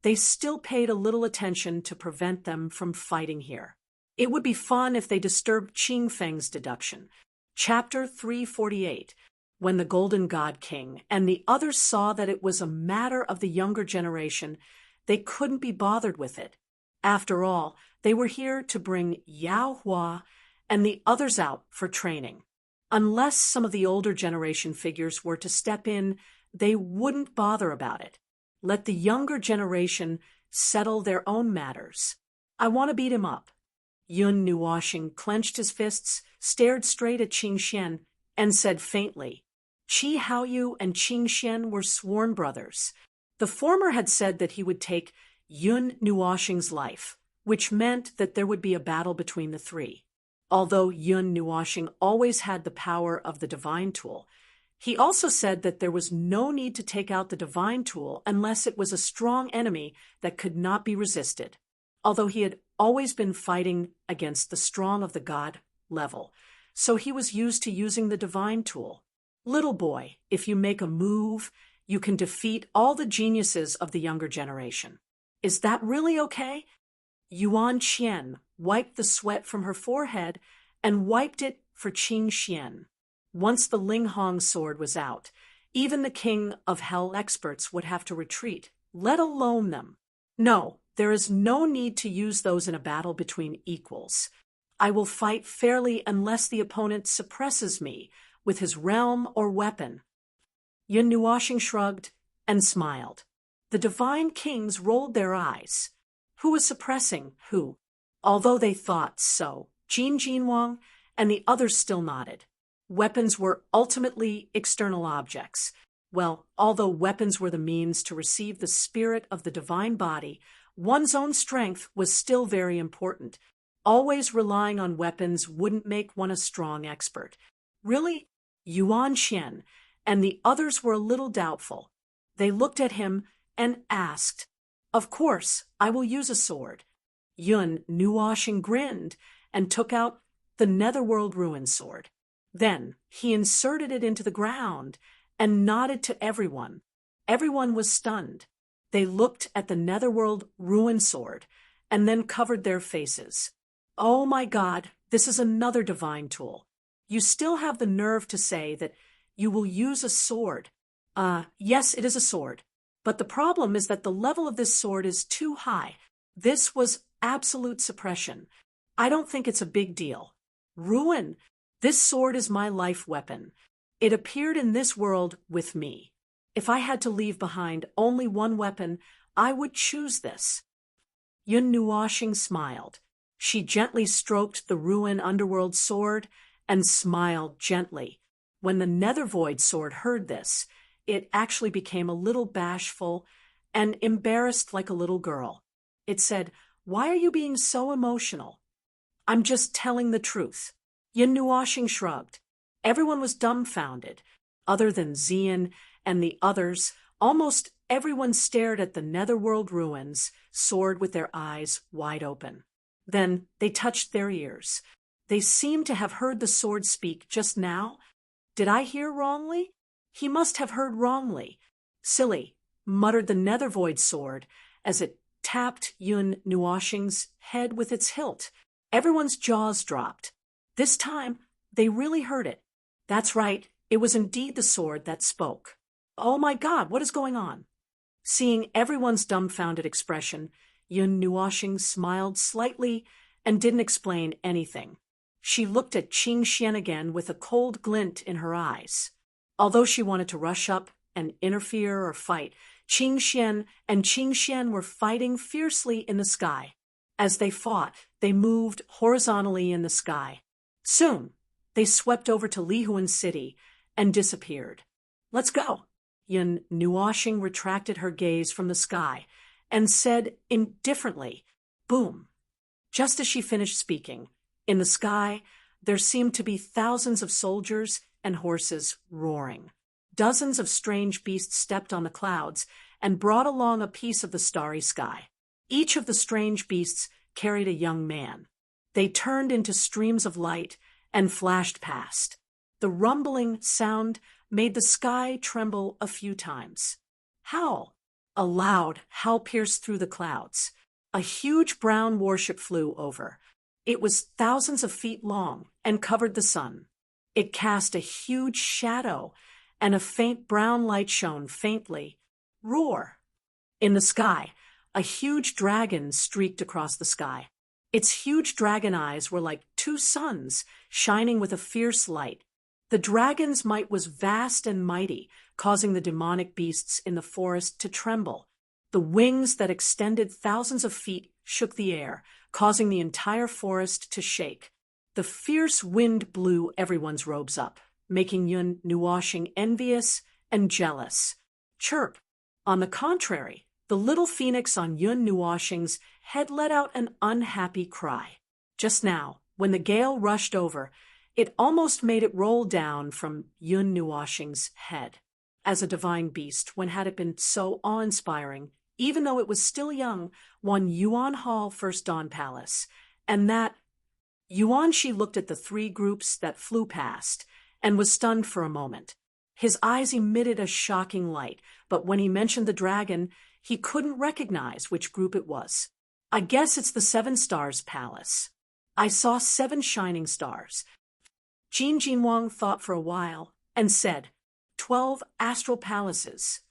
they still paid a little attention to prevent them from fighting here. It would be fun if they disturbed Qing Feng's deduction. Chapter 348. When the Golden God King and the others saw that it was a matter of the younger generation, they couldn't be bothered with it. After all, they were here to bring Yao Hua and the others out for training. Unless some of the older generation figures were to step in, they wouldn't bother about it. Let the younger generation settle their own matters. "I want to beat him up." Yun Nuoshing clenched his fists, stared straight at Qing Xian, and said faintly, Qi Haoyu and Qing Xian were sworn brothers. The former had said that he would take Yun Nuoshing's life, which meant that there would be a battle between the three. Although Yun Nuoshing always had the power of the divine tool, he also said that there was no need to take out the divine tool unless it was a strong enemy that could not be resisted. Although he had always been fighting against the strong of the god level, so he was used to using the divine tool. Little boy, if you make a move, you can defeat all the geniuses of the younger generation. Is that really okay? Yuan Qian wiped the sweat from her forehead and wiped it for Qing Xian. Once the Ling Hong sword was out, even the king of hell experts would have to retreat, let alone them. No, there is no need to use those in a battle between equals. I will fight fairly unless the opponent suppresses me with his realm or weapon. Yun Nuoshing shrugged and smiled. The divine kings rolled their eyes. Who was suppressing who? Although they thought so, Jin Jinwang and the others still nodded. Weapons were ultimately external objects. Well, although weapons were the means to receive the spirit of the divine body, one's own strength was still very important. Always relying on weapons wouldn't make one a strong expert. Really? Yuan Qian and the others were a little doubtful. They looked at him and asked, Of course, I will use a sword. Yun Nuoshing grinned and took out the Netherworld Ruin Sword. Then he inserted it into the ground and nodded to everyone. Everyone was stunned. They looked at the Netherworld Ruin Sword and then covered their faces. Oh my God, this is another divine tool. You still have the nerve to say that you will use a sword. Yes, it is a sword. But the problem is that the level of this sword is too high. This was absolute suppression. I don't think it's a big deal. Ruin. This sword is my life weapon. It appeared in this world with me. If I had to leave behind only one weapon, I would choose this. Yun Nuoshing smiled. She gently stroked the Ruin Underworld sword and smiled gently. When the Nethervoid sword heard this, it actually became a little bashful and embarrassed like a little girl. It said, Why are you being so emotional? I'm just telling the truth. Yun Nuoshing shrugged. Everyone was dumbfounded. Other than Xian and the others, almost everyone stared at the Netherworld ruins, sword with their eyes wide open. Then they touched their ears. They seemed to have heard the sword speak just now. Did I hear wrongly? He must have heard wrongly. Silly, muttered the Nethervoid sword as it tapped Yun Nuoshing's head with its hilt. Everyone's jaws dropped. This time, they really heard it. That's right, it was indeed the sword that spoke. Oh my God, what is going on? Seeing everyone's dumbfounded expression, Yun Nuoshing smiled slightly and didn't explain anything. She looked at Qing Xian again with a cold glint in her eyes. Although she wanted to rush up and interfere or fight, Qing Xian and Qing Xian were fighting fiercely in the sky. As they fought, they moved horizontally in the sky. Soon, they swept over to Lihuan City and disappeared. Let's go. Yun Nuoshing retracted her gaze from the sky and said indifferently, Boom. Just as she finished speaking, in the sky, there seemed to be thousands of soldiers and horses roaring. Dozens of strange beasts stepped on the clouds and brought along a piece of the starry sky. Each of the strange beasts carried a young man. They turned into streams of light and flashed past. The rumbling sound made the sky tremble a few times. Howl! A loud howl pierced through the clouds. A huge brown warship flew over. It was thousands of feet long and covered the sun. It cast a huge shadow, and a faint brown light shone faintly. Roar! In the sky, a huge dragon streaked across the sky. Its huge dragon eyes were like two suns, shining with a fierce light. The dragon's might was vast and mighty, causing the demonic beasts in the forest to tremble. The wings that extended thousands of feet shook the air, causing the entire forest to shake. The fierce wind blew everyone's robes up, making Yun Nuoshing envious and jealous. Chirp! On the contrary, the little phoenix on Yun Nuoshing's head let out an unhappy cry. Just now, when the gale rushed over, it almost made it roll down from Yun Nuoshing's head. As a divine beast, when had it been so awe-inspiring, even though it was still young, won Yuan Hall First Dawn Palace, and that Yuan Shi looked at the three groups that flew past and was stunned for a moment. His eyes emitted a shocking light, but when he mentioned the dragon, he couldn't recognize which group it was. I guess it's the 7 Stars Palace. I saw 7 shining stars. Jin Jinwang thought for a while and said, 12 astral palaces.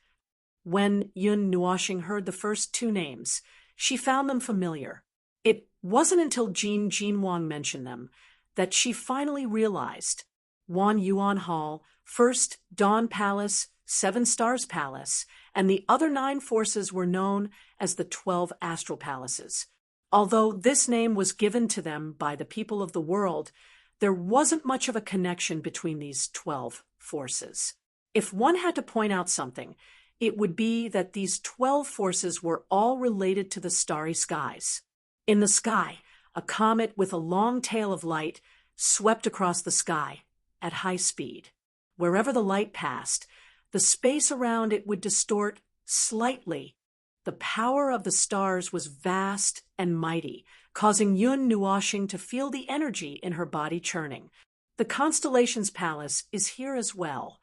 When Yun Nuoshing heard the first 2 names, she found them familiar. It wasn't until Jin Jinwang mentioned them that she finally realized Wan Yuan Hall, First Dawn Palace, 7 Stars Palace, and the other 9 forces were known as the 12 astral palaces. Although this name was given to them by the people of the world, there wasn't much of a connection between these 12 forces. If one had to point out something, it would be that these 12 forces were all related to the starry skies. In the sky, a comet with a long tail of light swept across the sky at high speed. Wherever the light passed, the space around it would distort slightly. The power of the stars was vast and mighty, causing Yun Nuoshing to feel the energy in her body churning. The Constellations Palace is here as well.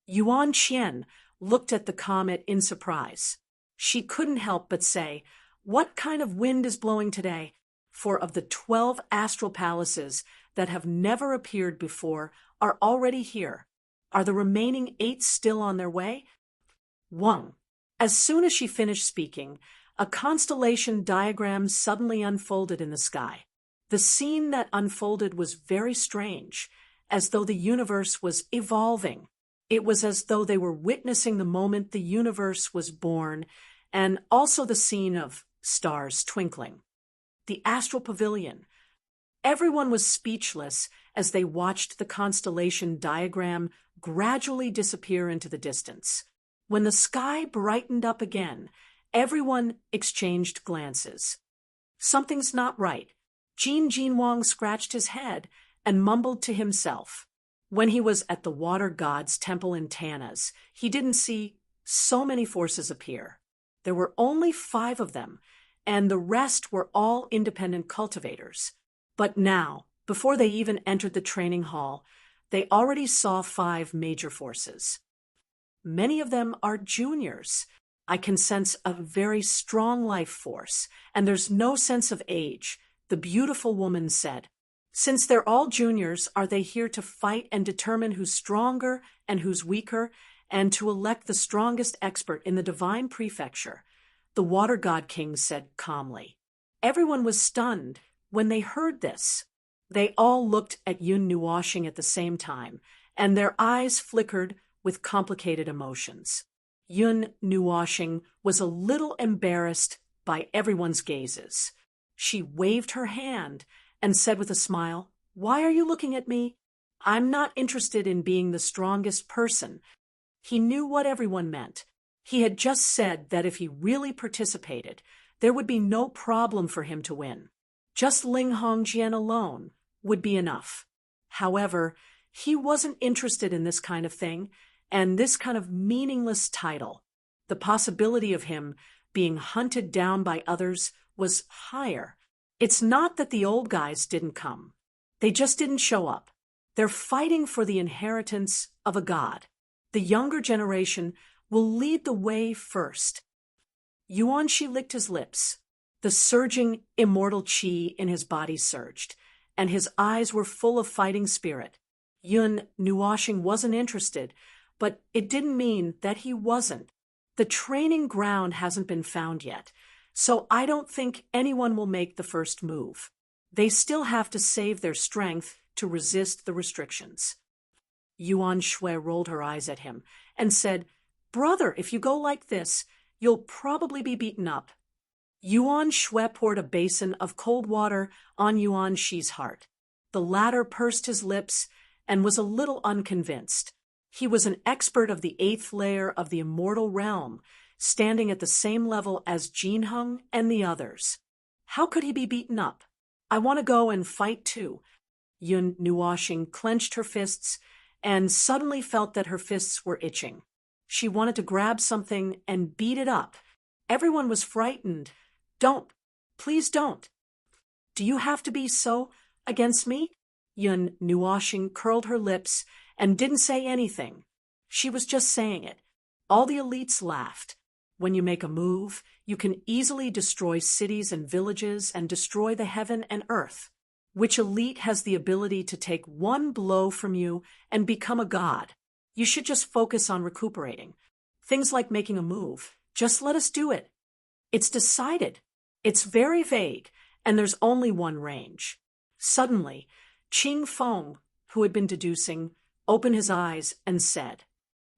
Yuan Qian looked at the comet in surprise. She couldn't help but say, "What kind of wind is blowing today?" For of the 12 astral palaces that have never appeared before are already here. Are the remaining 8 still on their way? 1. As soon as she finished speaking, a constellation diagram suddenly unfolded in the sky. The scene that unfolded was very strange, as though the universe was evolving. It was as though they were witnessing the moment the universe was born, and also the scene of stars twinkling. The astral pavilion. Everyone was speechless as they watched the constellation diagram gradually disappear into the distance. When the sky brightened up again, everyone exchanged glances. Something's not right. Jin Jinwang scratched his head and mumbled to himself. When he was at the water god's temple in Tanas, he didn't see so many forces appear. There were only 5 of them, and the rest were all independent cultivators. But now, before they even entered the training hall, they already saw 5 major forces. Many of them are juniors. I can sense a very strong life force, and there's no sense of age, the beautiful woman said. Since they're all juniors, are they here to fight and determine who's stronger and who's weaker, and to elect the strongest expert in the divine prefecture? The water god king said calmly. Everyone was stunned when they heard this. They all looked at Yun Nuoshing at the same time, and their eyes flickered with complicated emotions. Yun Nuoshing was a little embarrassed by everyone's gazes. She waved her hand and said with a smile, "Why are you looking at me? I'm not interested in being the strongest person." He knew what everyone meant. He had just said that if he really participated, there would be no problem for him to win. Just Ling Hongjian alone would be enough. However, he wasn't interested in this kind of thing, and this kind of meaningless title. The possibility of him being hunted down by others was higher. It's not that the old guys didn't come. They just didn't show up. They're fighting for the inheritance of a god. The younger generation will lead the way first. Yuan Shi licked his lips. The surging immortal qi in his body surged, and his eyes were full of fighting spirit. Yun Nuoshing wasn't interested, but it didn't mean that he wasn't. The training ground hasn't been found yet, so I don't think anyone will make the first move. They still have to save their strength to resist the restrictions. Yuan Shui rolled her eyes at him and said, "Brother, if you go like this, you'll probably be beaten up." Yuan Shui poured a basin of cold water on Yuan Shi's heart. The latter pursed his lips and was a little unconvinced. He was an expert of the 8th layer of the immortal realm, standing at the same level as Jinheng and the others. How could he be beaten up? I want to go and fight too. Yun Nuoxing clenched her fists and suddenly felt that her fists were itching. She wanted to grab something and beat it up. Everyone was frightened. Don't. Please don't. Do you have to be so against me? Yun Nuoxing curled her lips and didn't say anything. She was just saying it. All the elites laughed. When you make a move, you can easily destroy cities and villages and destroy the heaven and earth. Which elite has the ability to take one blow from you and become a god? You should just focus on recuperating. Things like making a move. Just let us do it. It's decided. It's very vague, and there's only one range. Suddenly, Qing Feng, who had been deducing, opened his eyes and said,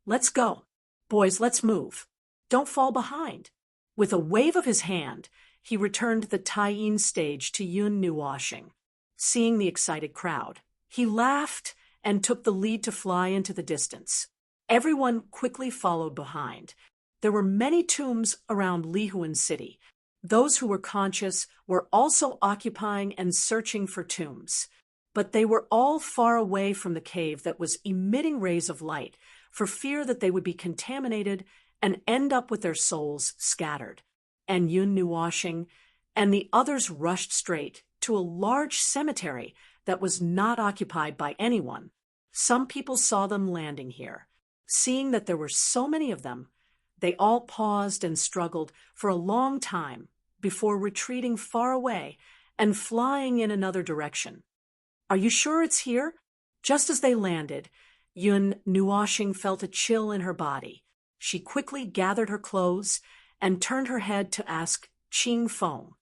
"Let's go. Boys, let's move. Don't fall behind." With a wave of his hand, he returned the Taiyin stage to Yun Nuoxing. Seeing the excited crowd, he laughed and took the lead to fly into the distance. Everyone quickly followed behind. There were many tombs around Lihuan City. Those who were conscious were also occupying and searching for tombs. But they were all far away from the cave that was emitting rays of light, for fear that they would be contaminated and end up with their souls scattered. And Yun Nuoxing and the others rushed straight to a large cemetery that was not occupied by anyone. Some people saw them landing here. Seeing that there were so many of them, they all paused and struggled for a long time before retreating far away and flying in another direction. "Are you sure it's here?" Just as they landed, Yun Nuoxing felt a chill in her body. She quickly gathered her clothes and turned her head to ask Qing Feng,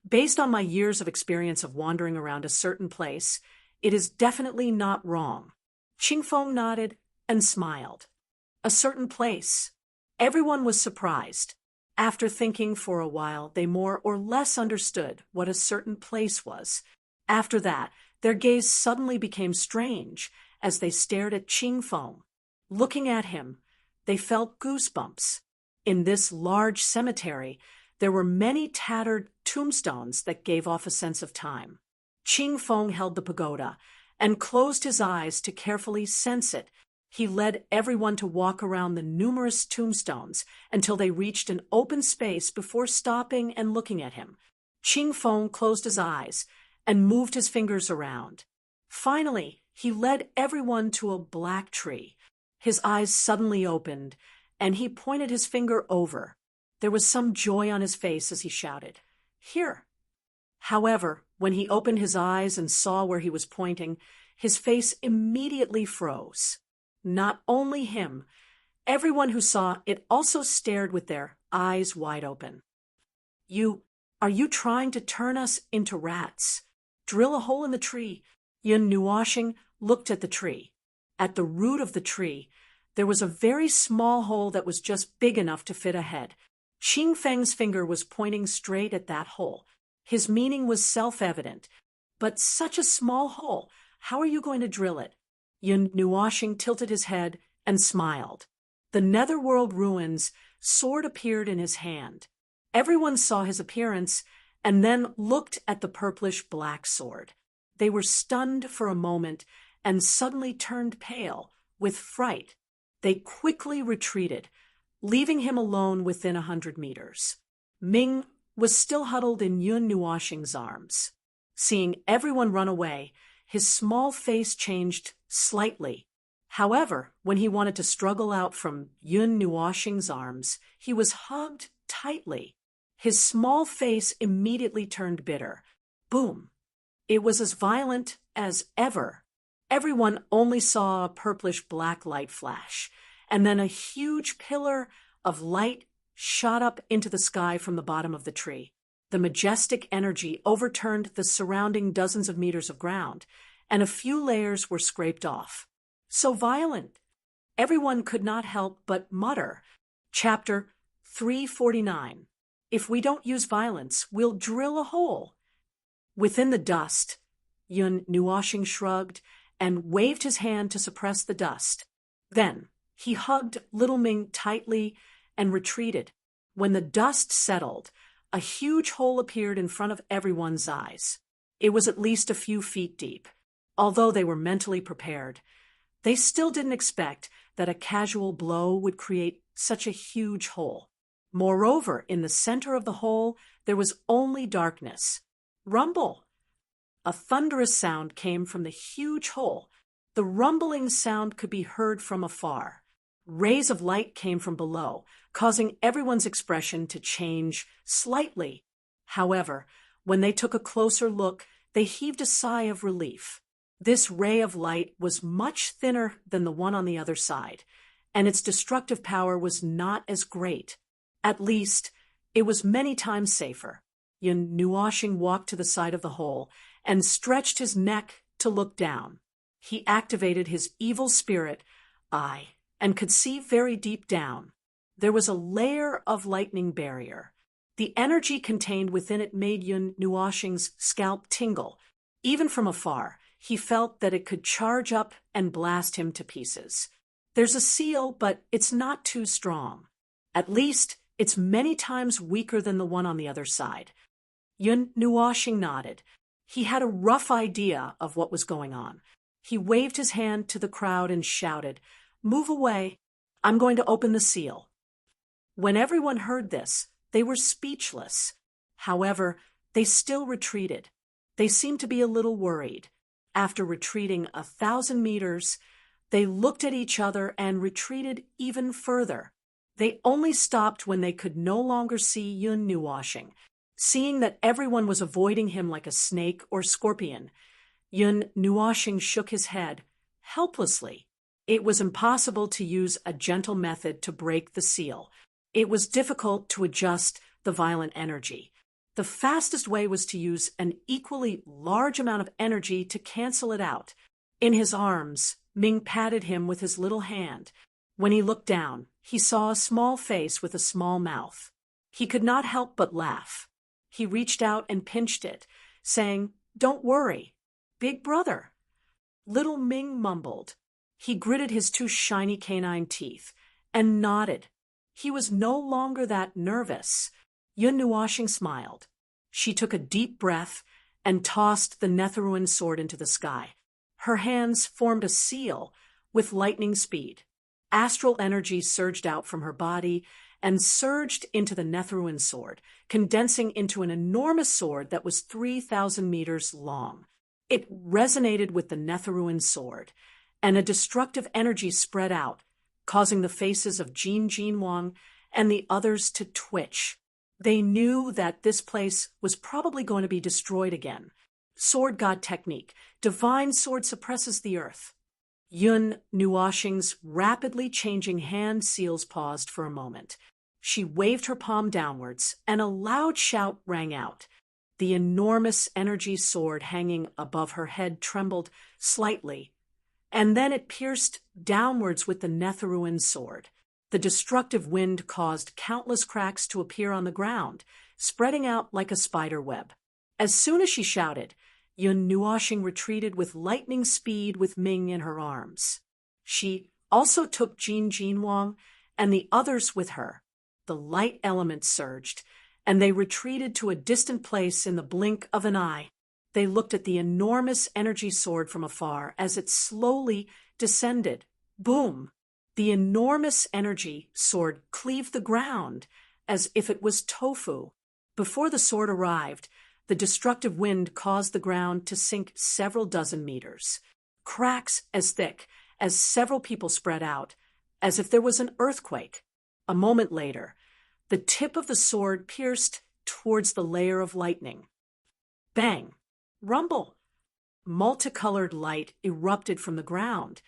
"Based on my years of experience of wandering around a certain place, it is definitely not wrong." Qing Feng nodded and smiled. A certain place. Everyone was surprised. After thinking for a while, they more or less understood what a certain place was. After that, their gaze suddenly became strange as they stared at Qing Feng. Looking at him, they felt goosebumps. In this large cemetery, there were many tattered tombstones that gave off a sense of time. Qing Feng held the pagoda and closed his eyes to carefully sense it. He led everyone to walk around the numerous tombstones until they reached an open space before stopping and looking at him. Qing Feng closed his eyes and moved his fingers around. Finally, he led everyone to a black tree. His eyes suddenly opened, and he pointed his finger over. There was some joy on his face as he shouted, "Here." However, when he opened his eyes and saw where he was pointing, his face immediately froze. Not only him, everyone who saw it also stared with their eyes wide open. Are you trying to turn us into rats? Drill a hole in the tree." Yun Nuoxing looked at the tree. At the root of the tree, there was a very small hole that was just big enough to fit a head. Qing Feng's finger was pointing straight at that hole. His meaning was self-evident. But such a small hole, how are you going to drill it? Yun Nuoxing tilted his head and smiled. The netherworld ruins sword appeared in his hand. Everyone saw his appearance and then looked at the purplish-black sword. They were stunned for a moment and suddenly turned pale with fright. They quickly retreated, leaving him alone within 100 meters. Ming was still huddled in Yun Nuoxing's arms. Seeing everyone run away, his small face changed slightly. However, when he wanted to struggle out from Yun Nuoxing's arms, he was hugged tightly. His small face immediately turned bitter. Boom! It was as violent as ever. Everyone only saw a purplish-black light flash, and then a huge pillar of light shot up into the sky from the bottom of the tree. The majestic energy overturned the surrounding dozens of meters of ground, and a few layers were scraped off. So violent! Everyone could not help but mutter. Chapter 349. If we don't use violence, we'll drill a hole." Within the dust, Yun Nuoshing shrugged and waved his hand to suppress the dust. Then he hugged Little Ming tightly and retreated. When the dust settled, a huge hole appeared in front of everyone's eyes. It was at least a few feet deep. Although they were mentally prepared, they still didn't expect that a casual blow would create such a huge hole. Moreover, in the center of the hole, there was only darkness. Rumble! A thunderous sound came from the huge hole. The rumbling sound could be heard from afar. Rays of light came from below, causing everyone's expression to change slightly. However, when they took a closer look, they heaved a sigh of relief. This ray of light was much thinner than the one on the other side, and its destructive power was not as great. At least, it was many times safer. Yun Nuoshing walked to the side of the hole and stretched his neck to look down. He activated his evil spirit eye and could see very deep down. There was a layer of lightning barrier. The energy contained within it made Yun Nuoshing's scalp tingle. Even from afar, he felt that it could charge up and blast him to pieces. There's a seal, but it's not too strong. At least, it's many times weaker than the one on the other side. Yun Nuoshing nodded. He had a rough idea of what was going on. He waved his hand to the crowd and shouted, "Move away. I'm going to open the seal." When everyone heard this, they were speechless. However, they still retreated. They seemed to be a little worried. After retreating 1,000 meters, they looked at each other and retreated even further. They only stopped when they could no longer see Yun Nuoshing. Seeing that everyone was avoiding him like a snake or scorpion, Yun Nuoshing shook his head, helplessly. It was impossible to use a gentle method to break the seal. It was difficult to adjust the violent energy. The fastest way was to use an equally large amount of energy to cancel it out. In his arms, Ming patted him with his little hand. When he looked down, he saw a small face with a small mouth. He could not help but laugh. He reached out and pinched it, saying, "Don't worry, big brother." Little Ming mumbled. He gritted his two shiny canine teeth and nodded. He was no longer that nervous. Yun Nuoshing smiled. She took a deep breath and tossed the Netherruin sword into the sky. Her hands formed a seal with lightning speed. Astral energy surged out from her body and surged into the Netherruin sword, condensing into an enormous sword that was 3,000 meters long. It resonated with the Netherruin sword, and a destructive energy spread out, causing the faces of Jin Jinwang and the others to twitch. They knew that this place was probably going to be destroyed again. Sword God technique. Divine sword suppresses the earth. Yun Nuoshing's rapidly changing hand seals paused for a moment. She waved her palm downwards, and a loud shout rang out. The enormous energy sword hanging above her head trembled slightly, and then it pierced downwards with the Netherruin sword. The destructive wind caused countless cracks to appear on the ground, spreading out like a spider web. As soon as she shouted, Yun Nuoshing retreated with lightning speed with Ming in her arms. She also took Jin Jinwang and the others with her. The light element surged, and they retreated to a distant place in the blink of an eye. They looked at the enormous energy sword from afar as it slowly descended. Boom! The enormous energy sword cleaved the ground as if it was tofu. Before the sword arrived, the destructive wind caused the ground to sink several dozen meters. Cracks as thick as several people spread out, as if there was an earthquake. A moment later, the tip of the sword pierced towards the layer of lightning. Bang! Rumble! Multicolored light erupted from the ground,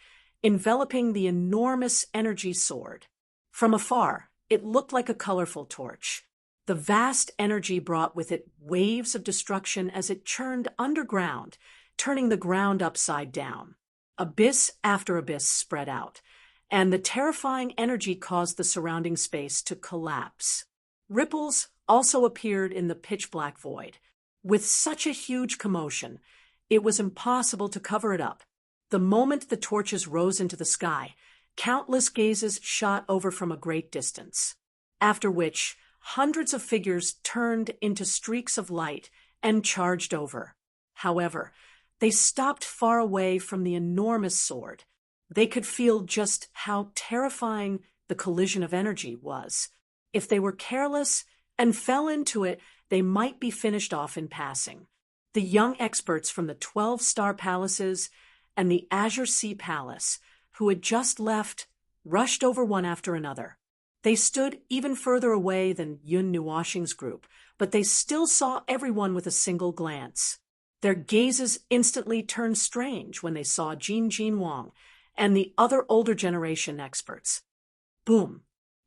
enveloping the enormous energy sword. From afar, it looked like a colorful torch. The vast energy brought with it waves of destruction as it churned underground, turning the ground upside down. Abyss after abyss spread out, and the terrifying energy caused the surrounding space to collapse. Ripples also appeared in the pitch-black void. With such a huge commotion, it was impossible to cover it up. The moment the torches rose into the sky, countless gazes shot over from a great distance, after which hundreds of figures turned into streaks of light and charged over. However, they stopped far away from the enormous sword. They could feel just how terrifying the collision of energy was. If they were careless and fell into it, they might be finished off in passing. The young experts from the 12-star palaces and the Azure Sea Palace, who had just left, rushed over one after another. They stood even further away than Yun Nuoxing's group, but they still saw everyone with a single glance. Their gazes instantly turned strange when they saw Jin Wang and the other older generation experts. Boom!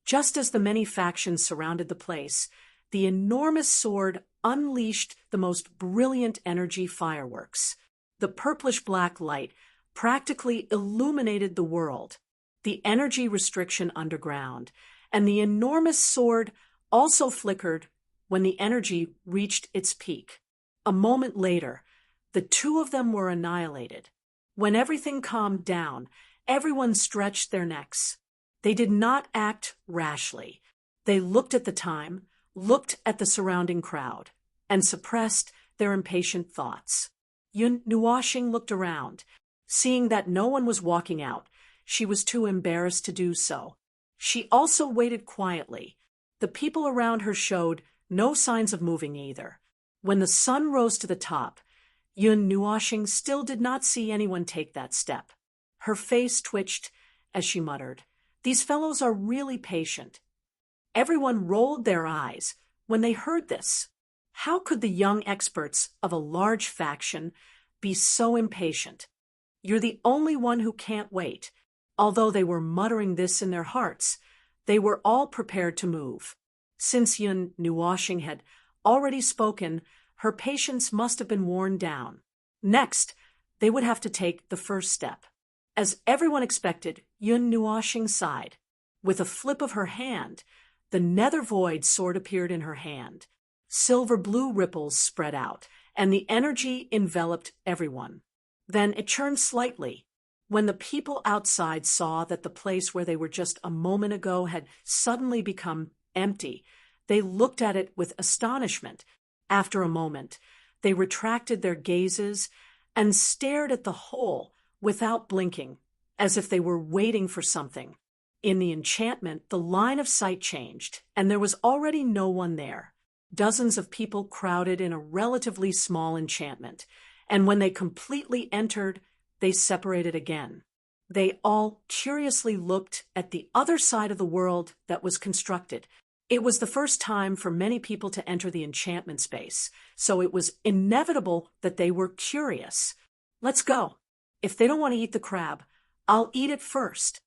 Just as the many factions surrounded the place, the enormous sword unleashed the most brilliant energy fireworks. The purplish-black light practically illuminated the world, the energy restriction underground, and the enormous sword also flickered when the energy reached its peak. A moment later, the two of them were annihilated. When everything calmed down, everyone stretched their necks. They did not act rashly. They looked at the time, looked at the surrounding crowd, and suppressed their impatient thoughts. Yun Nuoxing looked around. Seeing that no one was walking out, she was too embarrassed to do so. She also waited quietly. The people around her showed no signs of moving either. When the sun rose to the top, Yun Nuoxing still did not see anyone take that step. Her face twitched as she muttered, "These fellows are really patient." Everyone rolled their eyes when they heard this. How could the young experts of a large faction be so impatient? "You're the only one who can't wait." Although they were muttering this in their hearts, they were all prepared to move. Since Yun Nuoxing had already spoken, her patience must have been worn down. Next, they would have to take the first step. As everyone expected, Yun Nuoxing sighed. With a flip of her hand, the nether void sword appeared in her hand. Silver-blue ripples spread out, and the energy enveloped everyone. Then it churned slightly. When the people outside saw that the place where they were just a moment ago had suddenly become empty, they looked at it with astonishment. After a moment, they retracted their gazes and stared at the hole without blinking, as if they were waiting for something. In the enchantment, the line of sight changed, and there was already no one there. Dozens of people crowded in a relatively small enchantment, and when they completely entered, they separated again. They all curiously looked at the other side of the world that was constructed. It was the first time for many people to enter the enchantment space, so it was inevitable that they were curious. "Let's go. If they don't want to eat the crab, I'll eat it first."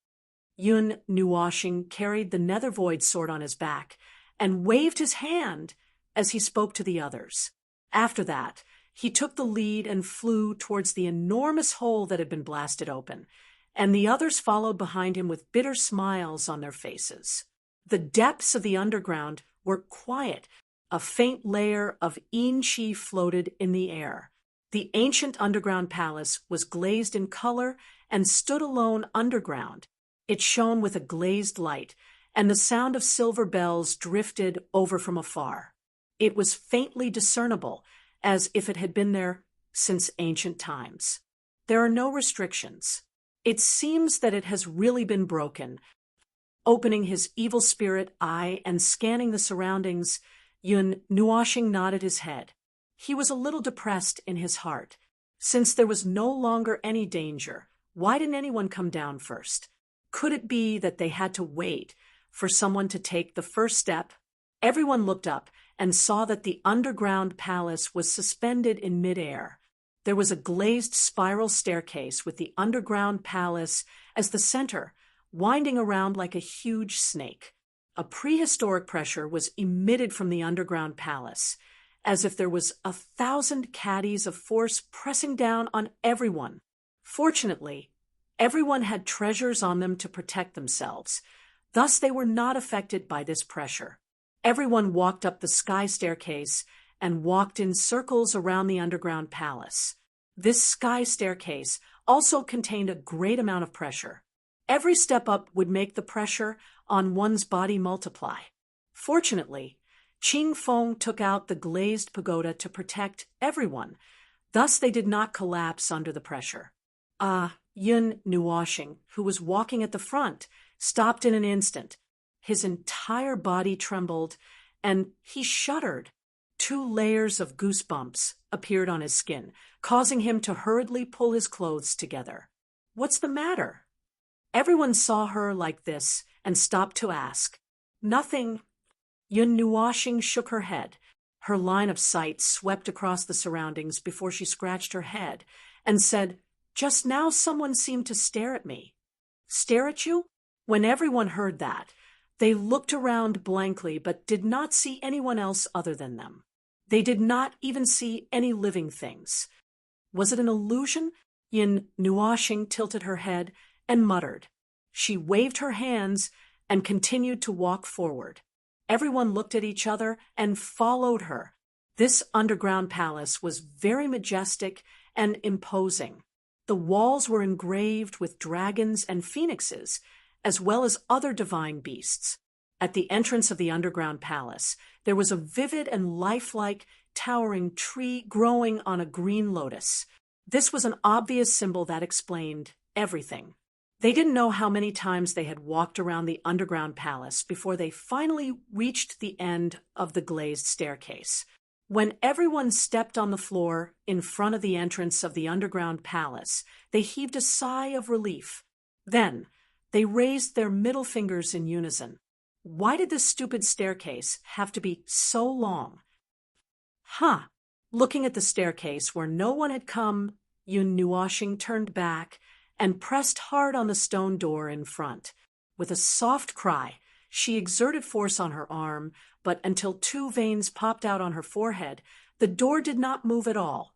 Yun Nuoxing carried the nether void sword on his back and waved his hand as he spoke to the others. After that, he took the lead and flew towards the enormous hole that had been blasted open, and the others followed behind him with bitter smiles on their faces. The depths of the underground were quiet. A faint layer of yin qi floated in the air. The ancient underground palace was glazed in color and stood alone underground. It shone with a glazed light, and the sound of silver bells drifted over from afar. It was faintly discernible, as if it had been there since ancient times. There are no restrictions. It seems that it has really been broken. Opening his evil spirit eye and scanning the surroundings, Yun Nuoxing nodded his head. He was a little depressed in his heart. Since there was no longer any danger, why didn't anyone come down first? Could it be that they had to wait for someone to take the first step? Everyone looked up and saw that the underground palace was suspended in midair. There was a glazed spiral staircase with the underground palace as the center, winding around like a huge snake. A prehistoric pressure was emitted from the underground palace, as if there was 1,000 caddies of force pressing down on everyone. Fortunately, everyone had treasures on them to protect themselves. Thus, they were not affected by this pressure. Everyone walked up the sky staircase and walked in circles around the underground palace. This sky staircase also contained a great amount of pressure. Every step up would make the pressure on one's body multiply. Fortunately, Qing Feng took out the glazed pagoda to protect everyone. Thus they did not collapse under the pressure. Yun Nuoshing, who was walking at the front, stopped in an instant. His entire body trembled, and he shuddered. 2 layers of goosebumps appeared on his skin, causing him to hurriedly pull his clothes together. "What's the matter?" Everyone saw her like this and stopped to ask. "Nothing." Yun Nuoshing shook her head. Her line of sight swept across the surroundings before she scratched her head and said, "Just now someone seemed to stare at me." "Stare at you?" When everyone heard that, they looked around blankly but did not see anyone else other than them. They did not even see any living things. Was it an illusion? Yin Nuoshing tilted her head and muttered. She waved her hands and continued to walk forward. Everyone looked at each other and followed her. This underground palace was very majestic and imposing. The walls were engraved with dragons and phoenixes, as well as other divine beasts. At the entrance of the underground palace, there was a vivid and lifelike towering tree growing on a green lotus. This was an obvious symbol that explained everything. They didn't know how many times they had walked around the underground palace before they finally reached the end of the glazed staircase. When everyone stepped on the floor in front of the entrance of the underground palace, they heaved a sigh of relief. Then, they raised their middle fingers in unison. Why did this stupid staircase have to be so long? Looking at the staircase where no one had come, Yun Nuoshing turned back and pressed hard on the stone door in front. With a soft cry, she exerted force on her arm, but until 2 veins popped out on her forehead, the door did not move at all.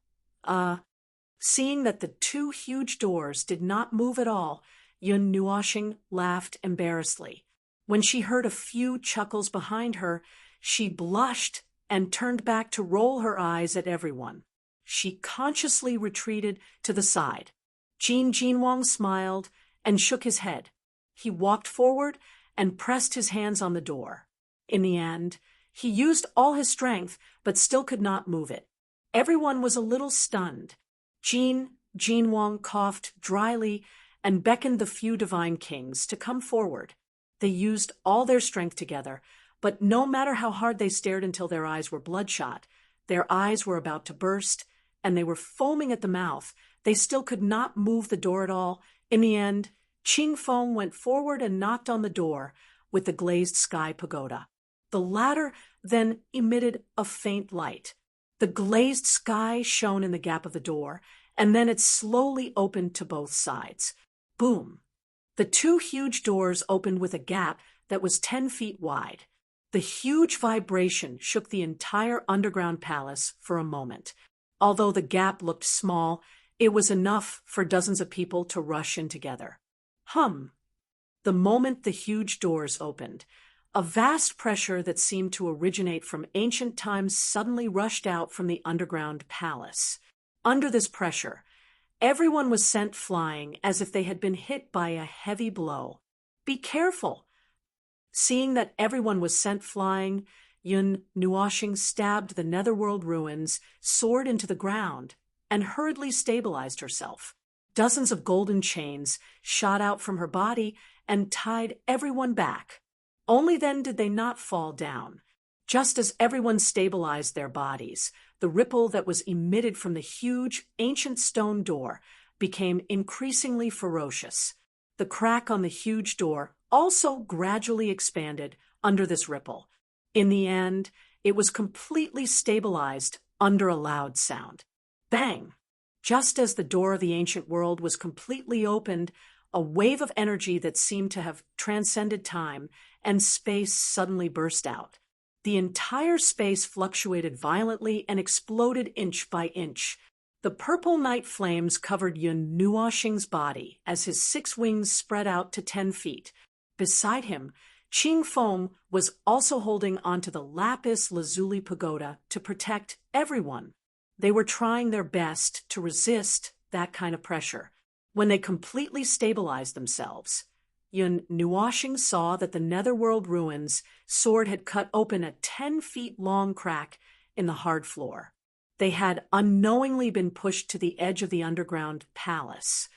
Seeing that the 2 huge doors did not move at all, Yun Nuoshing laughed embarrassedly. When she heard a few chuckles behind her, she blushed and turned back to roll her eyes at everyone. She consciously retreated to the side. Jin Jinwang smiled and shook his head. He walked forward and pressed his hands on the door. In the end, he used all his strength but still could not move it. Everyone was a little stunned. Jin Jinwang coughed dryly and beckoned the few divine kings to come forward. They used all their strength together, but no matter how hard they stared until their eyes were bloodshot, their eyes were about to burst, and they were foaming at the mouth. They still could not move the door at all. In the end, Qing Feng went forward and knocked on the door with the glazed sky pagoda. The latter then emitted a faint light. The glazed sky shone in the gap of the door, and then it slowly opened to both sides. Boom! The 2 huge doors opened with a gap that was 10 feet wide. The huge vibration shook the entire underground palace for a moment. Although the gap looked small, it was enough for dozens of people to rush in together. The moment the huge doors opened, a vast pressure that seemed to originate from ancient times suddenly rushed out from the underground palace. Under this pressure, everyone was sent flying as if they had been hit by a heavy blow. "Be careful!" Seeing that everyone was sent flying, Yun Nuoshing stabbed the netherworld ruins, soared into the ground, and hurriedly stabilized herself. Dozens of golden chains shot out from her body and tied everyone back. Only then did they not fall down. Just as everyone stabilized their bodies, the ripple that was emitted from the huge, ancient stone door became increasingly ferocious. The crack on the huge door also gradually expanded under this ripple. In the end, it was completely stabilized under a loud sound. Bang! Just as the door of the ancient world was completely opened, a wave of energy that seemed to have transcended time and space suddenly burst out. The entire space fluctuated violently and exploded inch by inch. The purple night flames covered Yun Nuoshing's body as his 6 wings spread out to 10 feet. Beside him, Ching Feng was also holding onto the lapis lazuli pagoda to protect everyone. They were trying their best to resist that kind of pressure. When they completely stabilized themselves, Yun Nuoshing saw that the netherworld ruins' sword had cut open a 10-feet-long crack in the hard floor. They had unknowingly been pushed to the edge of the underground palace.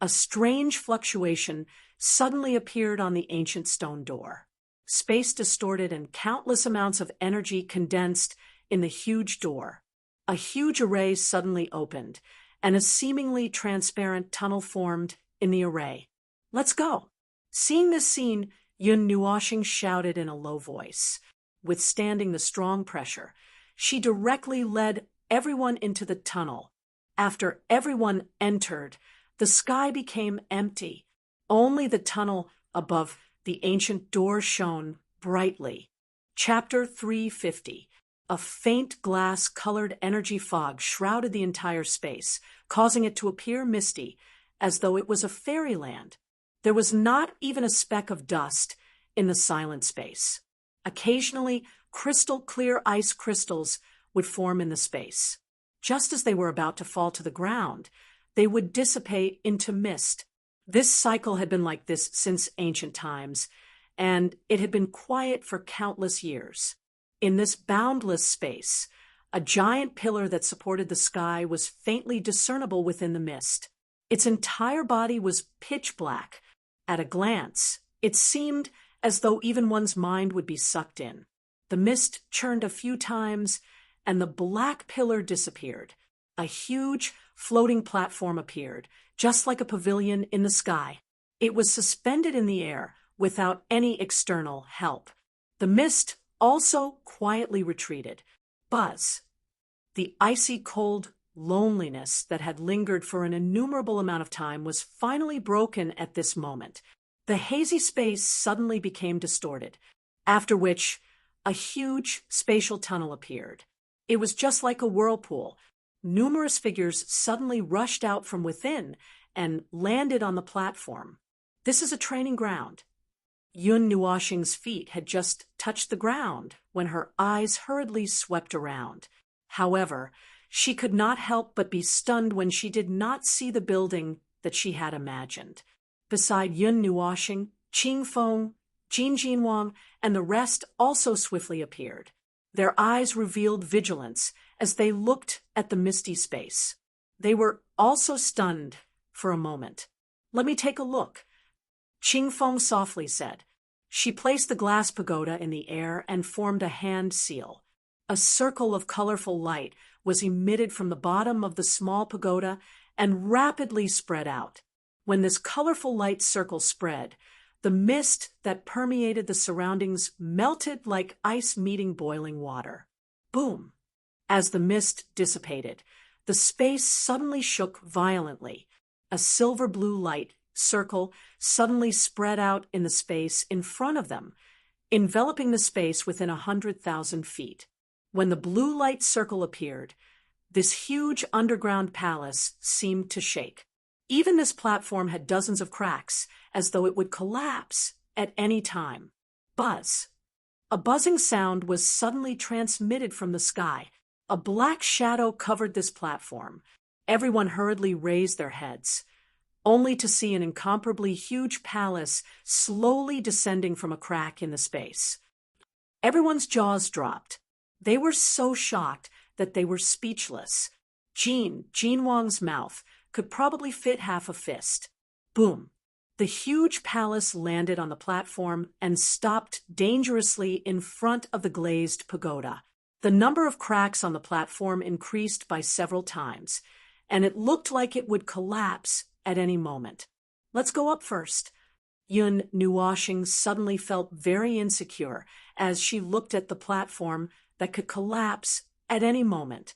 A strange fluctuation suddenly appeared on the ancient stone door. Space distorted and countless amounts of energy condensed in the huge door. A huge array suddenly opened, and a seemingly transparent tunnel formed in the array. "Let's go." Seeing this scene, Yun Nuoshing shouted in a low voice. Withstanding the strong pressure, she directly led everyone into the tunnel. After everyone entered, the sky became empty. Only the tunnel above the ancient door shone brightly. Chapter 350. A faint glass-colored energy fog shrouded the entire space, causing it to appear misty, as though it was a fairyland. There was not even a speck of dust in the silent space. Occasionally, crystal-clear ice crystals would form in the space. Just as they were about to fall to the ground, they would dissipate into mist. This cycle had been like this since ancient times, and it had been quiet for countless years. In this boundless space, a giant pillar that supported the sky was faintly discernible within the mist. Its entire body was pitch black. At a glance, it seemed as though even one's mind would be sucked in. The mist churned a few times, and the black pillar disappeared. A huge, floating platform appeared, just like a pavilion in the sky. It was suspended in the air without any external help. The mist also quietly retreated. Buzz. The icy cold loneliness that had lingered for an innumerable amount of time was finally broken at this moment. The hazy space suddenly became distorted, after which a huge spatial tunnel appeared. It was just like a whirlpool. Numerous figures suddenly rushed out from within and landed on the platform. "This is a training ground." Yun Nuoshing's feet had just touched the ground when her eyes hurriedly swept around. However, she could not help but be stunned when she did not see the building that she had imagined. Beside Yun Nuoshing, Ching Feng, Jin Jinwang, and the rest also swiftly appeared. Their eyes revealed vigilance as they looked at the misty space. They were also stunned for a moment. "Let me take a look," Ching Feng softly said. She placed the glass pagoda in the air and formed a hand seal. A circle of colorful light was emitted from the bottom of the small pagoda and rapidly spread out. When this colorful light circle spread, the mist that permeated the surroundings melted like ice meeting boiling water. Boom! As the mist dissipated, the space suddenly shook violently. A silver-blue light circle suddenly spread out in the space in front of them, enveloping the space within 100,000 feet. When the blue light circle appeared, this huge underground palace seemed to shake. Even this platform had dozens of cracks, as though it would collapse at any time. Buzz. A buzzing sound was suddenly transmitted from the sky. A black shadow covered this platform. Everyone hurriedly raised their heads, only to see an incomparably huge palace slowly descending from a crack in the space. Everyone's jaws dropped. They were so shocked that they were speechless. Jinwang's mouth could probably fit half a fist. Boom! The huge palace landed on the platform and stopped dangerously in front of the glazed pagoda. The number of cracks on the platform increased by several times, and it looked like it would collapse at any moment. "Let's go up first." Yun Nuoshing suddenly felt very insecure as she looked at the platform that could collapse at any moment.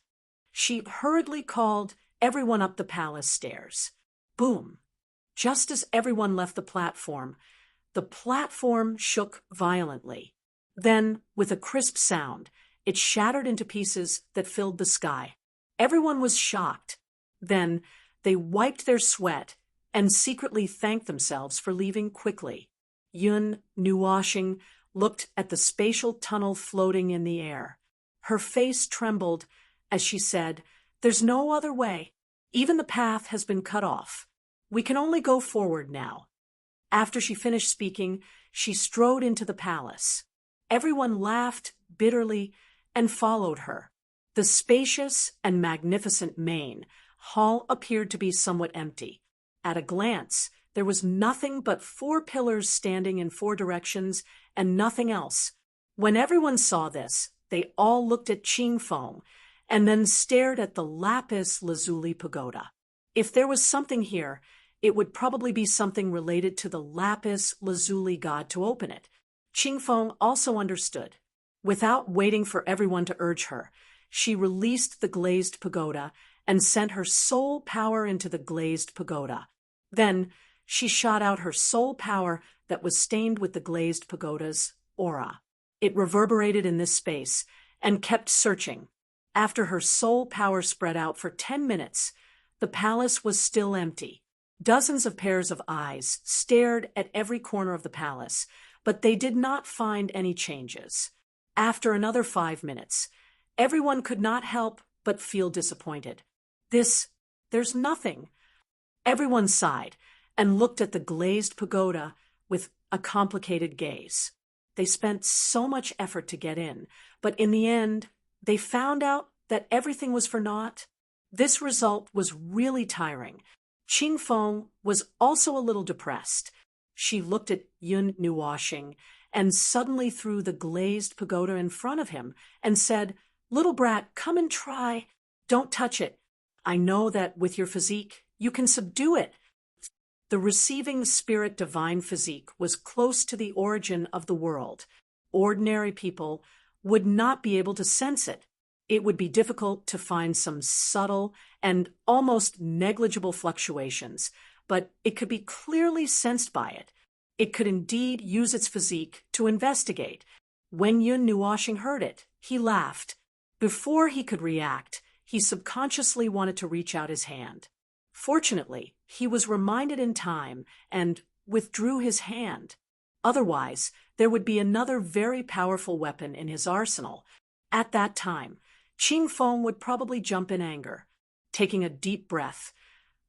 She hurriedly called everyone up the palace stairs. Boom! Just as everyone left the platform shook violently. Then, with a crisp sound, it shattered into pieces that filled the sky. Everyone was shocked. Then, they wiped their sweat and secretly thanked themselves for leaving quickly. Yun Nuwashing looked at the spatial tunnel floating in the air. Her face trembled as she said, "There's no other way. Even the path has been cut off. We can only go forward now." After she finished speaking, she strode into the palace. Everyone laughed bitterly and followed her. The spacious and magnificent main hall appeared to be somewhat empty. At a glance, there was nothing but 4 pillars standing in 4 directions and nothing else. When everyone saw this, they all looked at Qingfeng and then stared at the lapis lazuli pagoda. If there was something here, it would probably be something related to the lapis lazuli god to open it. Qingfeng also understood. Without waiting for everyone to urge her, she released the glazed pagoda and sent her soul power into the glazed pagoda. Then she shot out her soul power that was stained with the glazed pagoda's aura. It reverberated in this space and kept searching. After her soul power spread out for 10 minutes, the palace was still empty. Dozens of pairs of eyes stared at every corner of the palace, but they did not find any changes. After another 5 minutes, everyone could not help but feel disappointed. There's nothing. Everyone sighed and looked at the glazed pagoda with a complicated gaze. They spent so much effort to get in, but in the end, they found out that everything was for naught. This result was really tiring. Qingfeng was also a little depressed. She looked at Yun Nuwashing and suddenly threw the glazed pagoda in front of him and said, "Little brat, come and try. Don't touch it. I know that with your physique, you can subdue it." The receiving spirit divine physique was close to the origin of the world. Ordinary people would not be able to sense it. It would be difficult to find some subtle and almost negligible fluctuations, but it could be clearly sensed by it. It could indeed use its physique to investigate. When Yun Nuwashing heard it, he laughed. Before he could react, he subconsciously wanted to reach out his hand. Fortunately, he was reminded in time and withdrew his hand. Otherwise, there would be another very powerful weapon in his arsenal. At that time, Qingfeng would probably jump in anger. Taking a deep breath,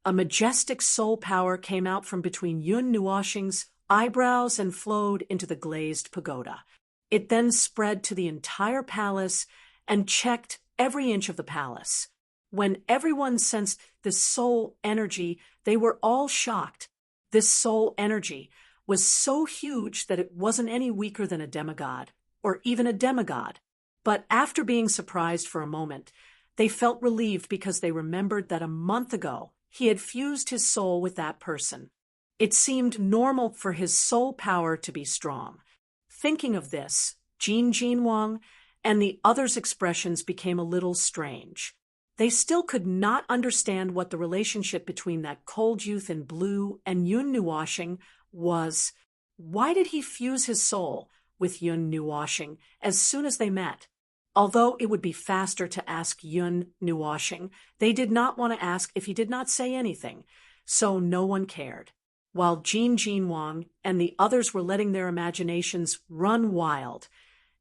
a majestic soul power came out from between Yun Nuwashing's eyebrows and flowed into the glazed pagoda. It then spread to the entire palace and checked every inch of the palace. When everyone sensed this soul energy, they were all shocked. This soul energy was so huge that it wasn't any weaker than a demigod, or even a demigod. But after being surprised for a moment, they felt relieved because they remembered that a month ago he had fused his soul with that person. It seemed normal for his soul power to be strong. Thinking of this, Jin Wang and the others' expressions became a little strange. They still could not understand what the relationship between that cold youth in blue and Yun Nuwashing was. Why did he fuse his soul with Yun Nuwashing as soon as they met? Although it would be faster to ask Yun Nuwashing, they did not want to ask if he did not say anything, so no one cared. While Jin Wang and the others were letting their imaginations run wild,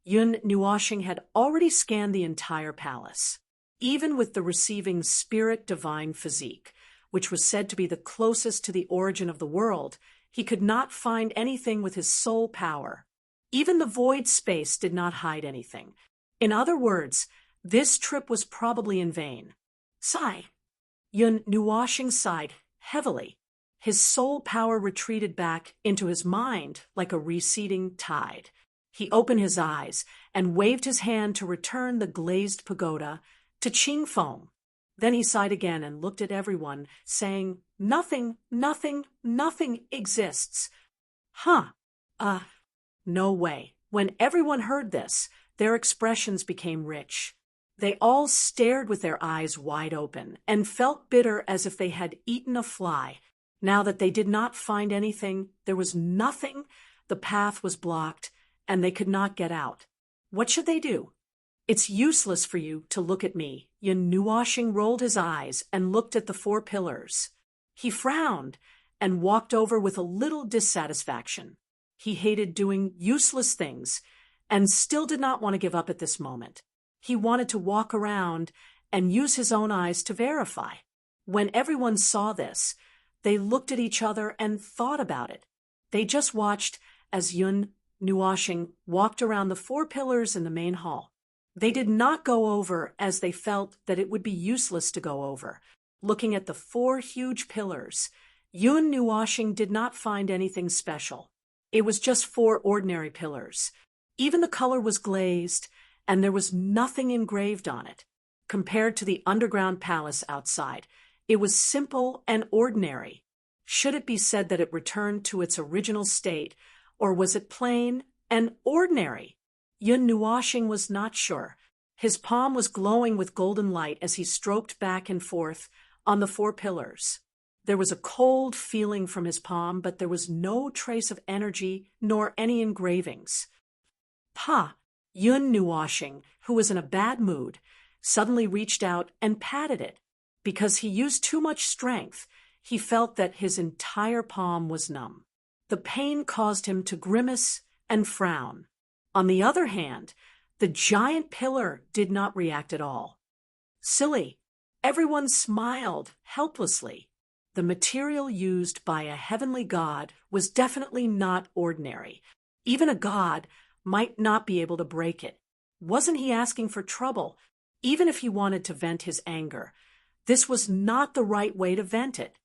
Yun Nuwashing had already scanned the entire palace. Even with the receiving spirit divine physique, which was said to be the closest to the origin of the world, he could not find anything with his soul power. Even the void space did not hide anything. In other words, this trip was probably in vain. Sigh. Yun Nuwashing sighed heavily. His soul power retreated back into his mind like a receding tide. He opened his eyes and waved his hand to return the glazed pagoda to Qingfeng. Then he sighed again and looked at everyone, saying, "Nothing, nothing, nothing exists." No way. When everyone heard this, their expressions became rich. They all stared with their eyes wide open and felt bitter as if they had eaten a fly. Now that they did not find anything, there was nothing, the path was blocked, and they could not get out. What should they do? "It's useless for you to look at me." Yun Nuwashing rolled his eyes and looked at the 4 pillars. He frowned and walked over with a little dissatisfaction. He hated doing useless things and still did not want to give up at this moment. He wanted to walk around and use his own eyes to verify. When everyone saw this, they looked at each other and thought about it. They just watched as Yun Nuoshing walked around the 4 pillars in the main hall. They did not go over as they felt that it would be useless to go over. Looking at the 4 huge pillars, Yun Nuoshing did not find anything special. It was just 4 ordinary pillars. Even the color was glazed, and there was nothing engraved on it. Compared to the underground palace outside, it was simple and ordinary. Should it be said that it returned to its original state, or was it plain and ordinary? Yun Nuoshing was not sure. His palm was glowing with golden light as he stroked back and forth on the 4 pillars. There was a cold feeling from his palm, but there was no trace of energy nor any engravings. Pa! Yun Nuoshing, who was in a bad mood, suddenly reached out and patted it. Because he used too much strength, he felt that his entire palm was numb. The pain caused him to grimace and frown. On the other hand, the giant pillar did not react at all. Silly! Everyone smiled helplessly. The material used by a heavenly god was definitely not ordinary. Even a god might not be able to break it. Wasn't he asking for trouble? Even if he wanted to vent his anger, this was not the right way to vent it.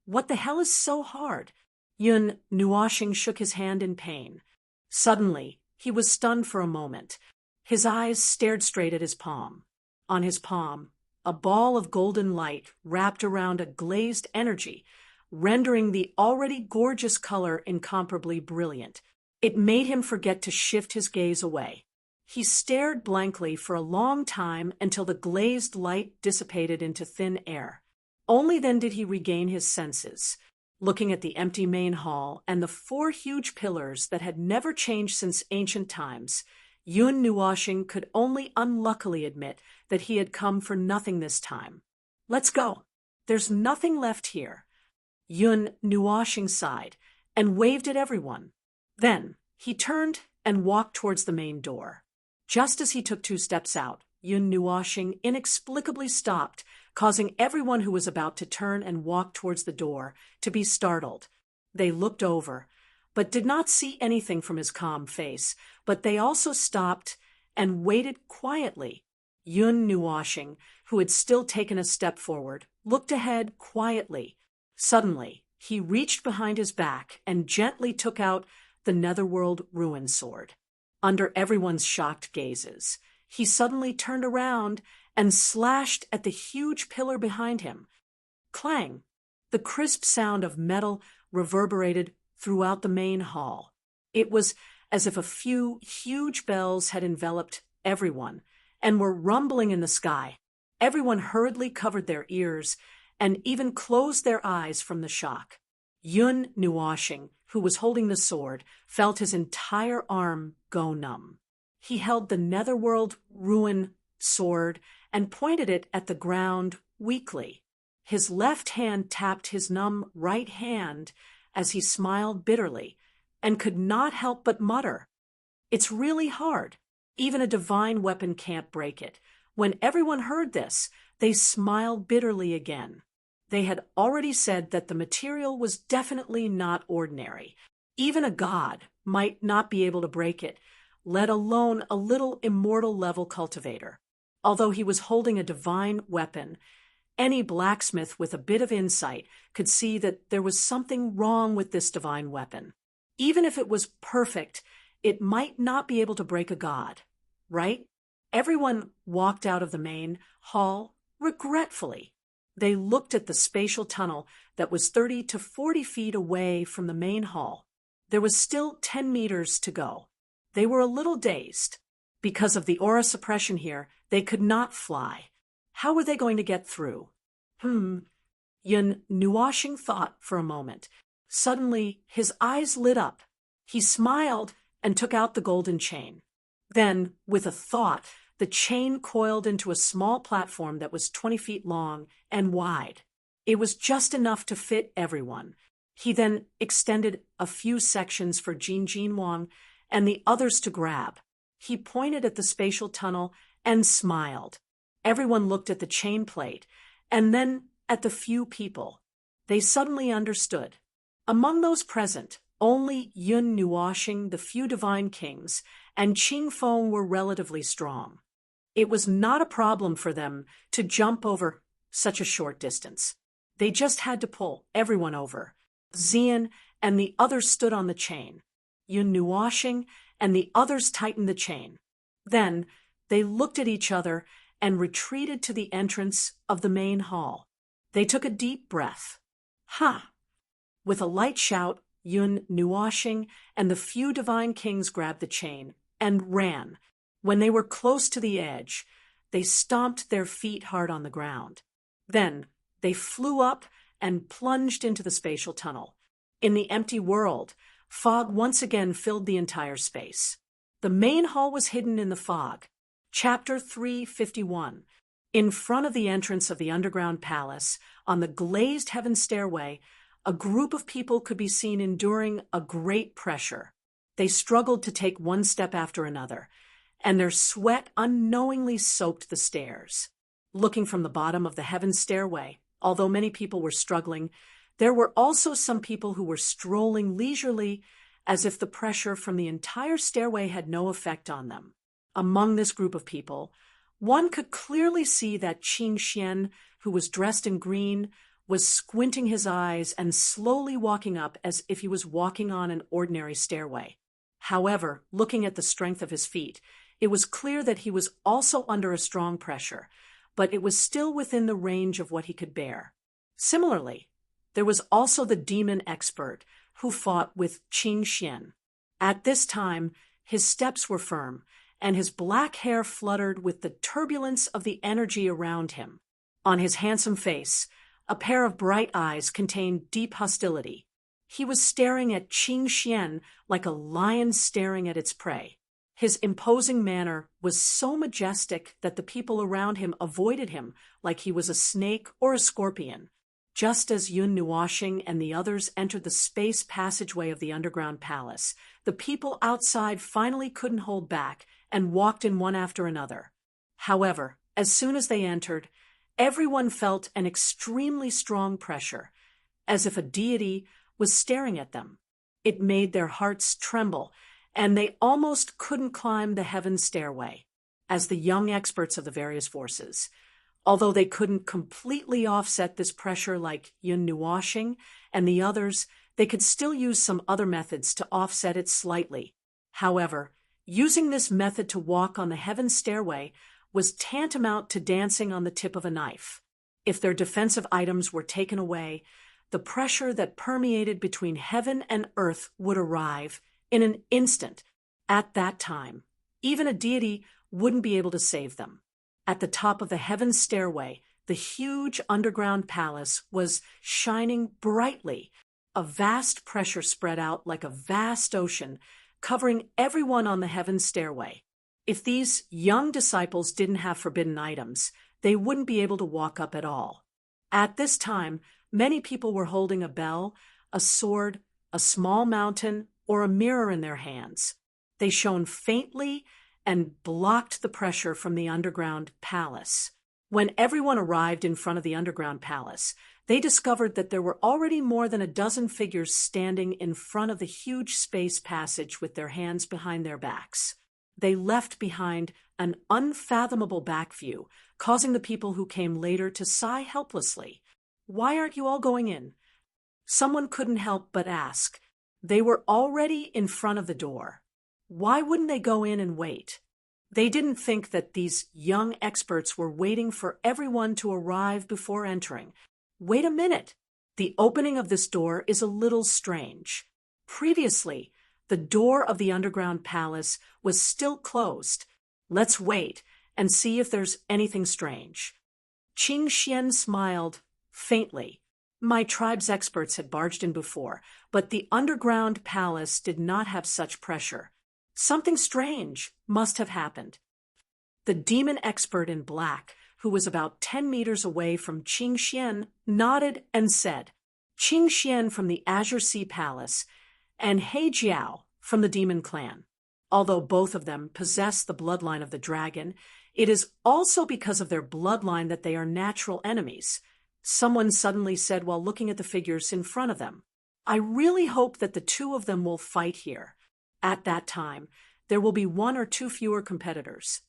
What the hell is so hard? Yun Nuoshing shook his hand in pain. Suddenly, he was stunned for a moment. His eyes stared straight at his palm. On his palm, a ball of golden light wrapped around a glazed energy, rendering the already gorgeous color incomparably brilliant. It made him forget to shift his gaze away. He stared blankly for a long time until the glazed light dissipated into thin air. Only then did he regain his senses. Looking at the empty main hall and the 4 huge pillars that had never changed since ancient times, Yun Nuoshing could only unluckily admit that he had come for nothing this time. Let's go. There's nothing left here. Yun Nuoshing sighed and waved at everyone. Then he turned and walked towards the main door. Just as he took 2 steps out, Yun Nuoshing inexplicably stopped, causing everyone who was about to turn and walk towards the door to be startled. They looked over, but did not see anything from his calm face, but they also stopped and waited quietly. Yun Nuoshing, who had still taken a step forward, looked ahead quietly. Suddenly, he reached behind his back and gently took out the Netherworld Ruin Sword. Under everyone's shocked gazes, he suddenly turned around and slashed at the huge pillar behind him. Clang! The crisp sound of metal reverberated throughout the main hall. It was as if a few huge bells had enveloped everyone and were rumbling in the sky. Everyone hurriedly covered their ears and even closed their eyes from the shock. Yun Nuoshing, who was holding the sword, felt his entire arm go numb. He held the Netherworld Ruin Sword and pointed it at the ground weakly. His left hand tapped his numb right hand as he smiled bitterly and could not help but mutter, "It's really hard. Even a divine weapon can't break it." When everyone heard this, they smiled bitterly again. They had already said that the material was definitely not ordinary. Even a god might not be able to break it, let alone a little immortal level cultivator. Although he was holding a divine weapon, any blacksmith with a bit of insight could see that there was something wrong with this divine weapon. Even if it was perfect, it might not be able to break a god, right? Everyone walked out of the main hall regretfully. They looked at the spatial tunnel that was 30 to 40 feet away from the main hall. There was still 10 meters to go. They were a little dazed. Because of the aura suppression here, they could not fly. How were they going to get through? Yun Nuoshing thought for a moment. Suddenly, his eyes lit up. He smiled and took out the golden chain. Then, with a thought, the chain coiled into a small platform that was 20 feet long and wide. It was just enough to fit everyone. He then extended a few sections for Jin Wang and the others to grab. He pointed at the spatial tunnel and smiled. Everyone looked at the chain plate and then at the few people. They suddenly understood. Among those present, only Yun Nuoshing, the few divine kings, and Qing Feng were relatively strong. It was not a problem for them to jump over such a short distance. They just had to pull everyone over. Xian and the others stood on the chain. Yun Nuoshing and the others tightened the chain. Then they looked at each other and retreated to the entrance of the main hall. They took a deep breath. Ha! With a light shout, Yun Nuoshing and the few divine kings grabbed the chain and ran. When they were close to the edge, they stomped their feet hard on the ground. Then they flew up and plunged into the spatial tunnel. In the empty world, fog once again filled the entire space. The main hall was hidden in the fog. Chapter 351. In front of the entrance of the underground palace, on the glazed heaven stairway, a group of people could be seen enduring a great pressure. They struggled to take one step after another, and their sweat unknowingly soaked the stairs. Looking from the bottom of the heaven stairway, although many people were struggling, there were also some people who were strolling leisurely as if the pressure from the entire stairway had no effect on them. Among this group of people, one could clearly see that Qing Xian, who was dressed in green, was squinting his eyes and slowly walking up as if he was walking on an ordinary stairway. However, looking at the strength of his feet, it was clear that he was also under a strong pressure, but it was still within the range of what he could bear. Similarly, there was also the demon expert who fought with Qing Xian. At this time, his steps were firm, and his black hair fluttered with the turbulence of the energy around him. On his handsome face, a pair of bright eyes contained deep hostility. He was staring at Qing Xian like a lion staring at its prey. His imposing manner was so majestic that the people around him avoided him like he was a snake or a scorpion. Just as Yun Nuoshing and the others entered the space passageway of the underground palace, the people outside finally couldn't hold back and walked in one after another. However, as soon as they entered, everyone felt an extremely strong pressure, as if a deity was staring at them. It made their hearts tremble, and they almost couldn't climb the heaven stairway. As the young experts of the various forces, although they couldn't completely offset this pressure like Yun Nuoshing and the others, they could still use some other methods to offset it slightly. However, using this method to walk on the heaven stairway was tantamount to dancing on the tip of a knife. If their defensive items were taken away, the pressure that permeated between heaven and earth would arrive in an instant. At that time, even a deity wouldn't be able to save them. At the top of the heaven stairway, the huge underground palace was shining brightly. A vast pressure spread out like a vast ocean, covering everyone on the heaven stairway. If these young disciples didn't have forbidden items, they wouldn't be able to walk up at all. At this time, many people were holding a bell, a sword, a small mountain, or a mirror in their hands. They shone faintly and blocked the pressure from the underground palace. When everyone arrived in front of the underground palace, they discovered that there were already more than a dozen figures standing in front of the huge space passage with their hands behind their backs. They left behind an unfathomable back view, causing the people who came later to sigh helplessly. "Why aren't you all going in?" Someone couldn't help but ask. They were already in front of the door. Why wouldn't they go in and wait? They didn't think that these young experts were waiting for everyone to arrive before entering. Wait a minute. The opening of this door is a little strange. Previously, the door of the underground palace was still closed. Let's wait and see if there's anything strange. Qing Xian smiled faintly. My tribe's experts had barged in before, but the underground palace did not have such pressure. Something strange must have happened. The demon expert in black, who was about 10 meters away from Qing Xian, nodded and said, Qing Xian from the Azure Sea Palace, and He Jiao from the Demon Clan. Although both of them possess the bloodline of the dragon, it is also because of their bloodline that they are natural enemies. Someone suddenly said while looking at the figures in front of them, "I really hope that the two of them will fight here. At that time, there will be one or two fewer competitors."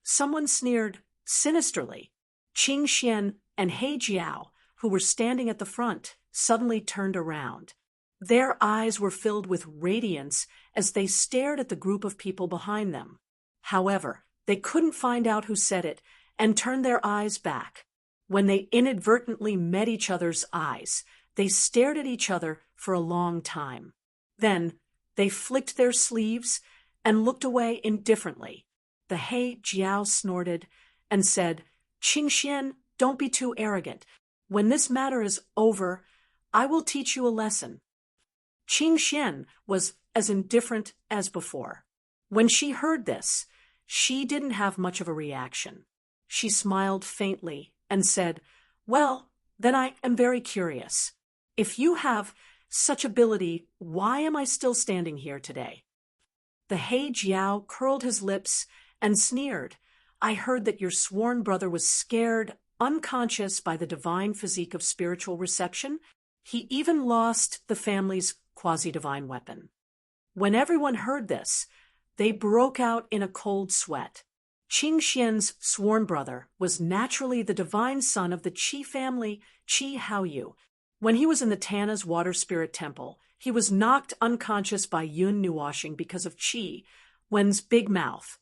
Someone sneered sinisterly. Qing Xian and He Jiao, who were standing at the front, suddenly turned around. Their eyes were filled with radiance as they stared at the group of people behind them. However, they couldn't find out who said it and turned their eyes back. When they inadvertently met each other's eyes, they stared at each other for a long time. Then, they flicked their sleeves and looked away indifferently. The He Jiao snorted and said, "Qing Xian, don't be too arrogant. When this matter is over, I will teach you a lesson." Qing Xian was as indifferent as before. When she heard this, she didn't have much of a reaction. She smiled faintly and said, "Well, then I am very curious. If you have such ability, why am I still standing here today?" The He Jiao curled his lips and sneered. "I heard that your sworn brother was scared, unconscious by the divine physique of spiritual reception. He even lost the family's quasi-divine weapon." When everyone heard this, they broke out in a cold sweat. Qing Xian's sworn brother was naturally the divine son of the Qi family, Qi Haoyu. When he was in the Tana's water spirit temple, he was knocked unconscious by Yun Nuoshing because of Qi Wen's big mouth.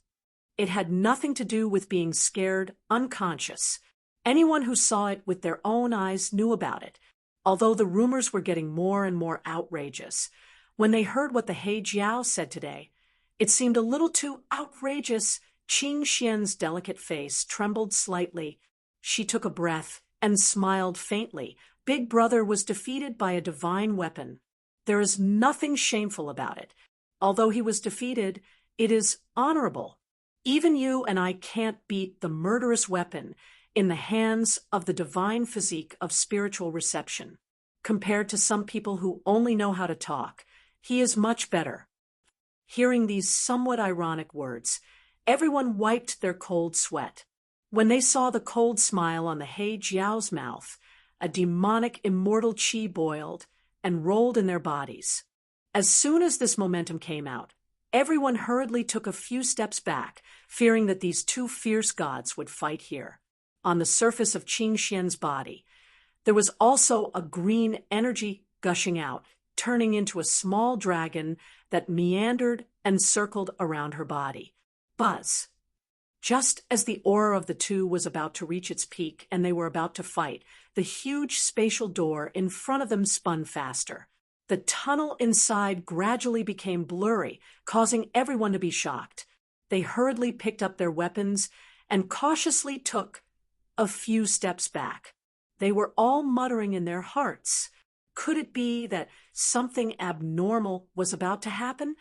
It had nothing to do with being scared unconscious. Anyone who saw it with their own eyes knew about it, although the rumors were getting more and more outrageous. When they heard what the He Jiao said today, it seemed a little too outrageous. Qing Xian's delicate face trembled slightly. She took a breath and smiled faintly. Big Brother was defeated by a divine weapon. There is nothing shameful about it. Although he was defeated, it is honorable. Even you and I can't beat the murderous weapon in the hands of the divine physique of spiritual reception. Compared to some people who only know how to talk, he is much better. Hearing these somewhat ironic words, everyone wiped their cold sweat. When they saw the cold smile on the He Jiao's mouth, a demonic immortal qi boiled and rolled in their bodies. As soon as this momentum came out, everyone hurriedly took a few steps back, fearing that these two fierce gods would fight here. On the surface of Qing Xian's body, there was also a green energy gushing out, turning into a small dragon that meandered and circled around her body. Buzz. Just as the aura of the two was about to reach its peak and they were about to fight, the huge spatial door in front of them spun faster. The tunnel inside gradually became blurry, causing everyone to be shocked. They hurriedly picked up their weapons and cautiously took a few steps back. They were all muttering in their hearts. Could it be that something abnormal was about to happen?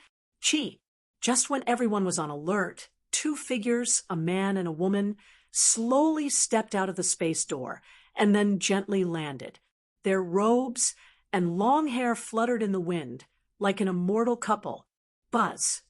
Just when everyone was on alert, two figures, a man and a woman, slowly stepped out of the space door and then gently landed. Their robes and long hair fluttered in the wind like an immortal couple. Buzz.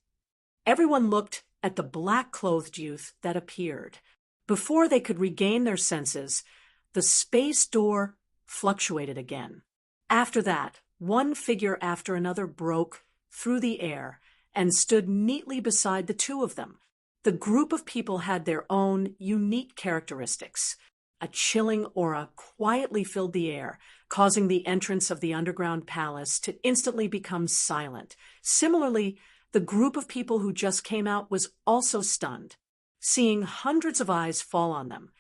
Everyone looked at the black-clothed youth that appeared. Before they could regain their senses, the space door fluctuated again. After that, one figure after another broke through the air and stood neatly beside the two of them. The group of people had their own unique characteristics. A chilling aura quietly filled the air, causing the entrance of the underground palace to instantly become silent. Similarly, the group of people who just came out was also stunned. Seeing hundreds of eyes fall on them,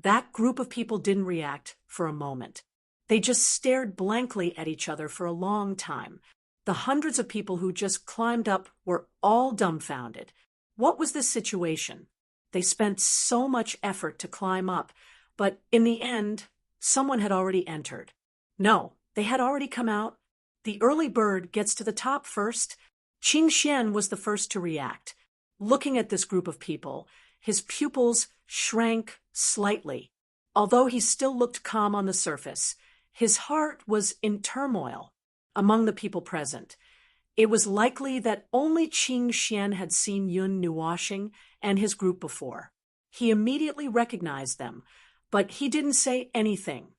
that group of people didn't react for a moment. They just stared blankly at each other for a long time. The hundreds of people who just climbed up were all dumbfounded. What was this situation? They spent so much effort to climb up, but in the end, someone had already entered. No, they had already come out. The early bird gets to the top first. Qing Xian was the first to react. Looking at this group of people, his pupils shrank slightly. Although he still looked calm on the surface, His heart was in turmoil among the people present. It was likely that only Qing Xian had seen Yun Nuoxing and his group before. He immediately recognized them, but he didn't say anything.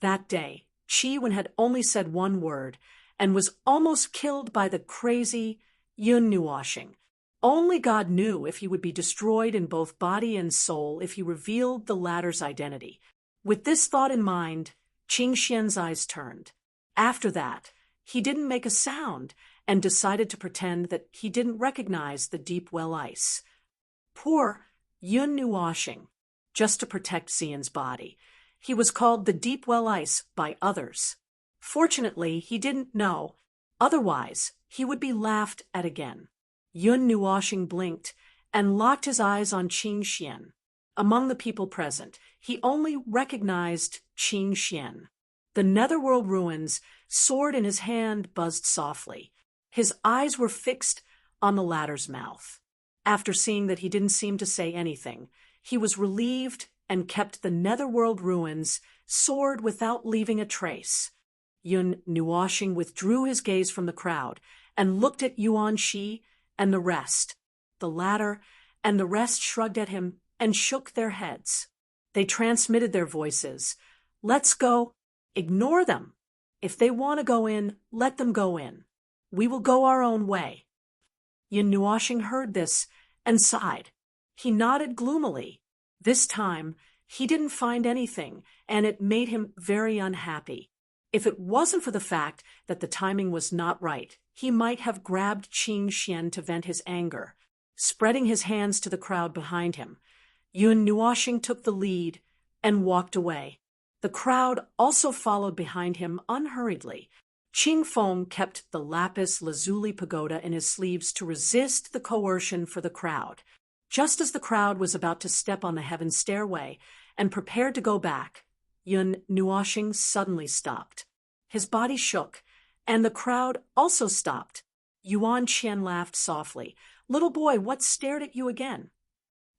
That day, Qi Wen had only said one word and was almost killed by the crazy Yun Nuoxing. Only God knew if he would be destroyed in both body and soul if he revealed the latter's identity. With this thought in mind, Qing Xian's eyes turned. After that, he didn't make a sound and decided to pretend that he didn't recognize the deep well ice. Poor Yun Nuoxing, just to protect Xian's body. He was called the deep well ice by others. Fortunately, he didn't know. Otherwise, he would be laughed at again. Yun Nuoxing blinked and locked his eyes on Qing Xian. Among the people present, he only recognized Qing Xian. The netherworld ruins, sword in his hand, buzzed softly. His eyes were fixed on the latter's mouth. After seeing that he didn't seem to say anything, he was relieved and kept the netherworld ruins, sword without leaving a trace. Yun Nuoxing withdrew his gaze from the crowd and looked at Yuan Shi and the rest. The latter and the rest shrugged at him and shook their heads. They transmitted their voices. Let's go. Ignore them. If they want to go in, let them go in. We will go our own way. Yun Nuoxing heard this and sighed. He nodded gloomily. This time, he didn't find anything, and it made him very unhappy. If it wasn't for the fact that the timing was not right, he might have grabbed Qing Xian to vent his anger. Spreading his hands to the crowd behind him, Yun Nuoxing took the lead and walked away. The crowd also followed behind him unhurriedly. Qing Feng kept the lapis lazuli pagoda in his sleeves to resist the coercion for the crowd. Just as the crowd was about to step on the heaven stairway and prepared to go back, Yun Nuoxing suddenly stopped. His body shook, and the crowd also stopped. Yuan Qian laughed softly. "Little boy, what stared at you again?"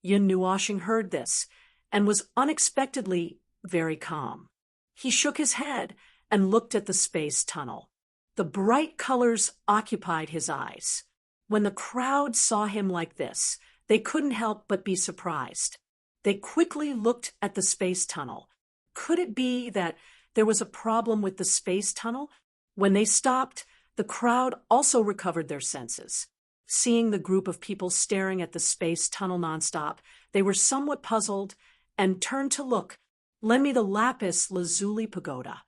Yun Nuoxing heard this and was unexpectedly very calm. He shook his head and looked at the space tunnel. The bright colors occupied his eyes. When the crowd saw him like this, they couldn't help but be surprised. They quickly looked at the space tunnel. Could it be that there was a problem with the space tunnel? When they stopped, the crowd also recovered their senses. Seeing the group of people staring at the space tunnel nonstop, they were somewhat puzzled and turned to look. "Lend me the lapis lazuli pagoda."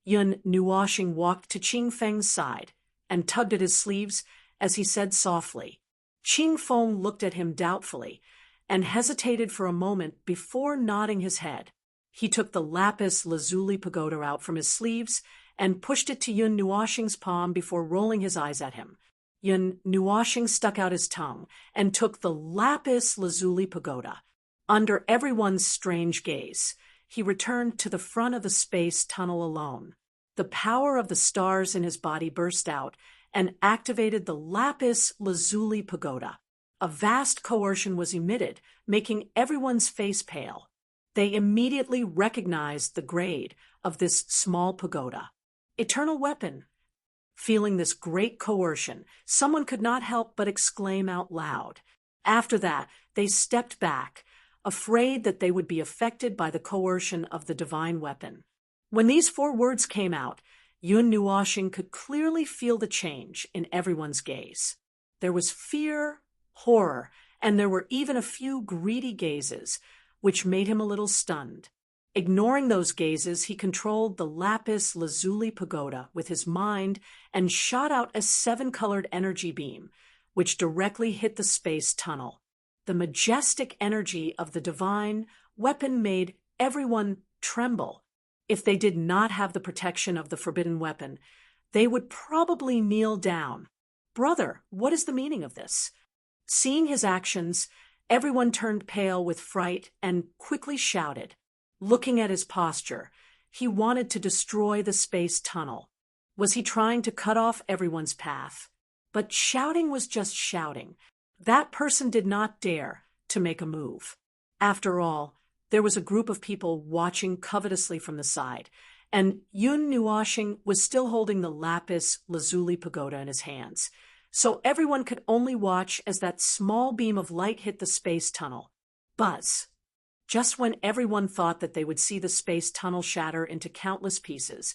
Yun Nuoxing walked to Qing Feng's side and tugged at his sleeves as he said softly. Qing Feng looked at him doubtfully and hesitated for a moment before nodding his head. He took the lapis lazuli pagoda out from his sleeves and pushed it to Yun Nuoxing's palm before rolling his eyes at him. Yun Nuoxing stuck out his tongue and took the lapis lazuli pagoda. Under everyone's strange gaze, he returned to the front of the space tunnel alone. The power of the stars in his body burst out and activated the lapis lazuli pagoda. A vast coercion was emitted, making everyone's face pale. They immediately recognized the grade of this small pagoda. Eternal weapon. Feeling this great coercion, someone could not help but exclaim out loud. After that, they stepped back, afraid that they would be affected by the coercion of the divine weapon. When these 4 words came out, Yun Nuoxing could clearly feel the change in everyone's gaze. There was fear, horror, and there were even a few greedy gazes, which made him a little stunned. Ignoring those gazes, he controlled the lapis lazuli pagoda with his mind and shot out a 7-colored energy beam, which directly hit the space tunnel. The majestic energy of the divine weapon made everyone tremble. If they did not have the protection of the forbidden weapon, they would probably kneel down. "Brother, what is the meaning of this?" Seeing his actions, everyone turned pale with fright and quickly shouted. Looking at his posture, he wanted to destroy the space tunnel. Was he trying to cut off everyone's path? But shouting was just shouting. That person did not dare to make a move. After all, there was a group of people watching covetously from the side, and Yun Nuoshing was still holding the lapis lazuli pagoda in his hands, so everyone could only watch as that small beam of light hit the space tunnel. Buzz! Just when everyone thought that they would see the space tunnel shatter into countless pieces,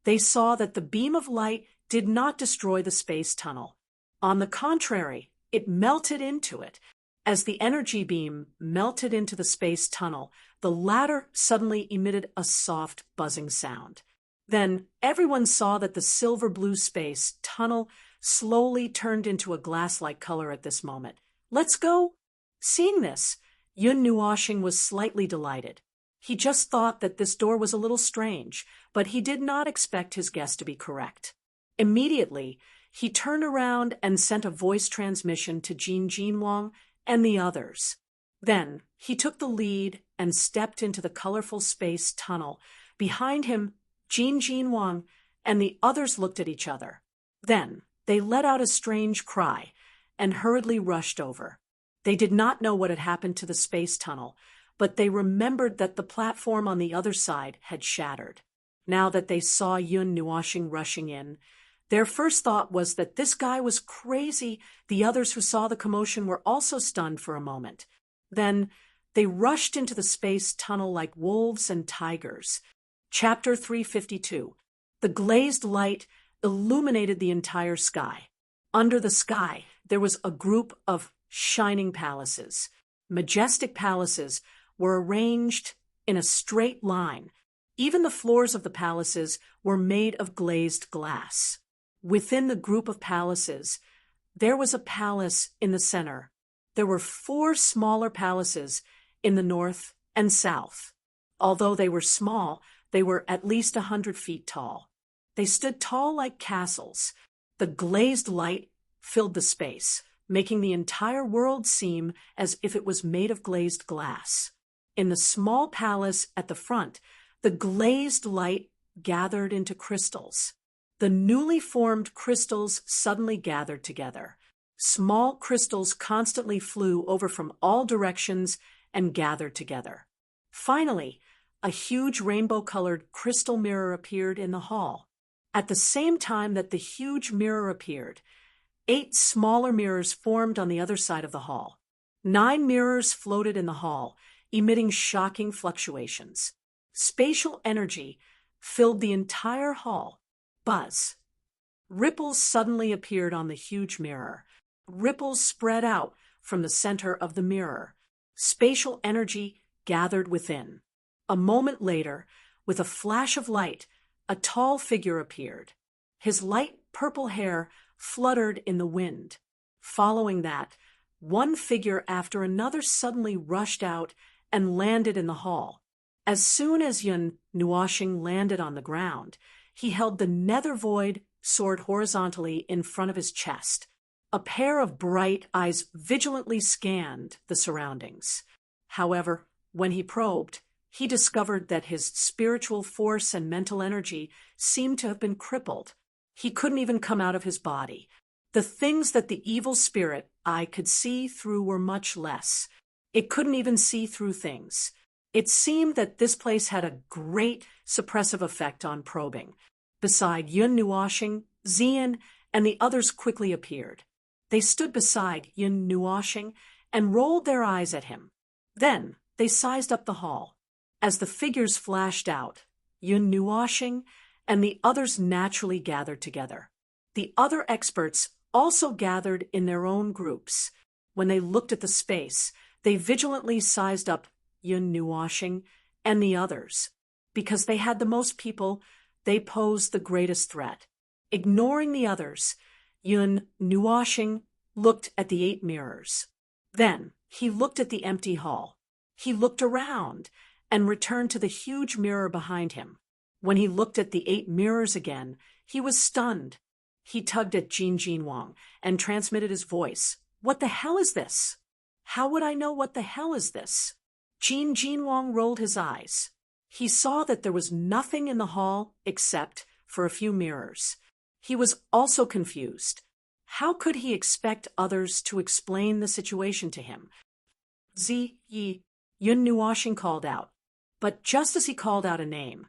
they saw that the beam of light did not destroy the space tunnel. On the contrary, it melted into it. As the energy beam melted into the space tunnel, the latter suddenly emitted a soft, buzzing sound. Then everyone saw that the silver-blue space tunnel slowly turned into a glass-like color at this moment. Let's go! Seeing this, Yun Nuoshing was slightly delighted. He just thought that this door was a little strange, but he did not expect his guess to be correct. Immediately, he turned around and sent a voice transmission to Jin Jinwang and the others. Then, he took the lead and stepped into the colorful space tunnel. Behind him, Jin Jinwang and the others looked at each other. Then, they let out a strange cry and hurriedly rushed over. They did not know what had happened to the space tunnel, but they remembered that the platform on the other side had shattered. Now that they saw Yun Nuoshing rushing in, their first thought was that this guy was crazy. The others who saw the commotion were also stunned for a moment. Then, they rushed into the space tunnel like wolves and tigers. Chapter 352. The glazed light illuminated the entire sky. Under the sky, there was a group of shining palaces. Majestic palaces were arranged in a straight line. Even the floors of the palaces were made of glazed glass. Within the group of palaces, there was a palace in the center. There were 4 smaller palaces in the north and south. Although they were small, they were at least 100 feet tall. They stood tall like castles. The glazed light filled the space, making the entire world seem as if it was made of glazed glass. In the small palace at the front, the glazed light gathered into crystals. The newly formed crystals suddenly gathered together. Small crystals constantly flew over from all directions and gathered together. Finally, a huge rainbow-colored crystal mirror appeared in the hall. At the same time that the huge mirror appeared, 8 smaller mirrors formed on the other side of the hall. 9 mirrors floated in the hall, emitting shocking fluctuations. Spatial energy filled the entire hall. Buzz! Ripples suddenly appeared on the huge mirror. Ripples spread out from the center of the mirror. Spatial energy gathered within. A moment later, with a flash of light, a tall figure appeared. His light purple hair fluttered in the wind. Following that, one figure after another suddenly rushed out and landed in the hall. As soon as Yun Nuoshing landed on the ground, he held the nether void sword horizontally in front of his chest. A pair of bright eyes vigilantly scanned the surroundings. However, when he probed, he discovered that his spiritual force and mental energy seemed to have been crippled. He couldn't even come out of his body. The things that the evil spirit eye could see through were much less. It couldn't even see through things. It seemed that this place had a great suppressive effect on probing. Beside Yun Nuoshing, Xian and the others quickly appeared. They stood beside Yun Nuoshing and rolled their eyes at him. Then they sized up the hall. As the figures flashed out, Yun Nuoshing and the others naturally gathered together. The other experts also gathered in their own groups. When they looked at the space, they vigilantly sized up Yun Nuoshing and the others. Because they had the most people, they posed the greatest threat. Ignoring the others, Yun Nuoshing looked at the 8 mirrors. Then he looked at the empty hall. He looked around and returned to the huge mirror behind him. When he looked at the 8 mirrors again, he was stunned. He tugged at Jin Jinwang and transmitted his voice. "What the hell is this? How would I know what the hell is this?" Jin Jinwang rolled his eyes. He saw that there was nothing in the hall except for a few mirrors. He was also confused. How could he expect others to explain the situation to him? Zi Yi, Yun Nuoshing called out. But just as he called out a name,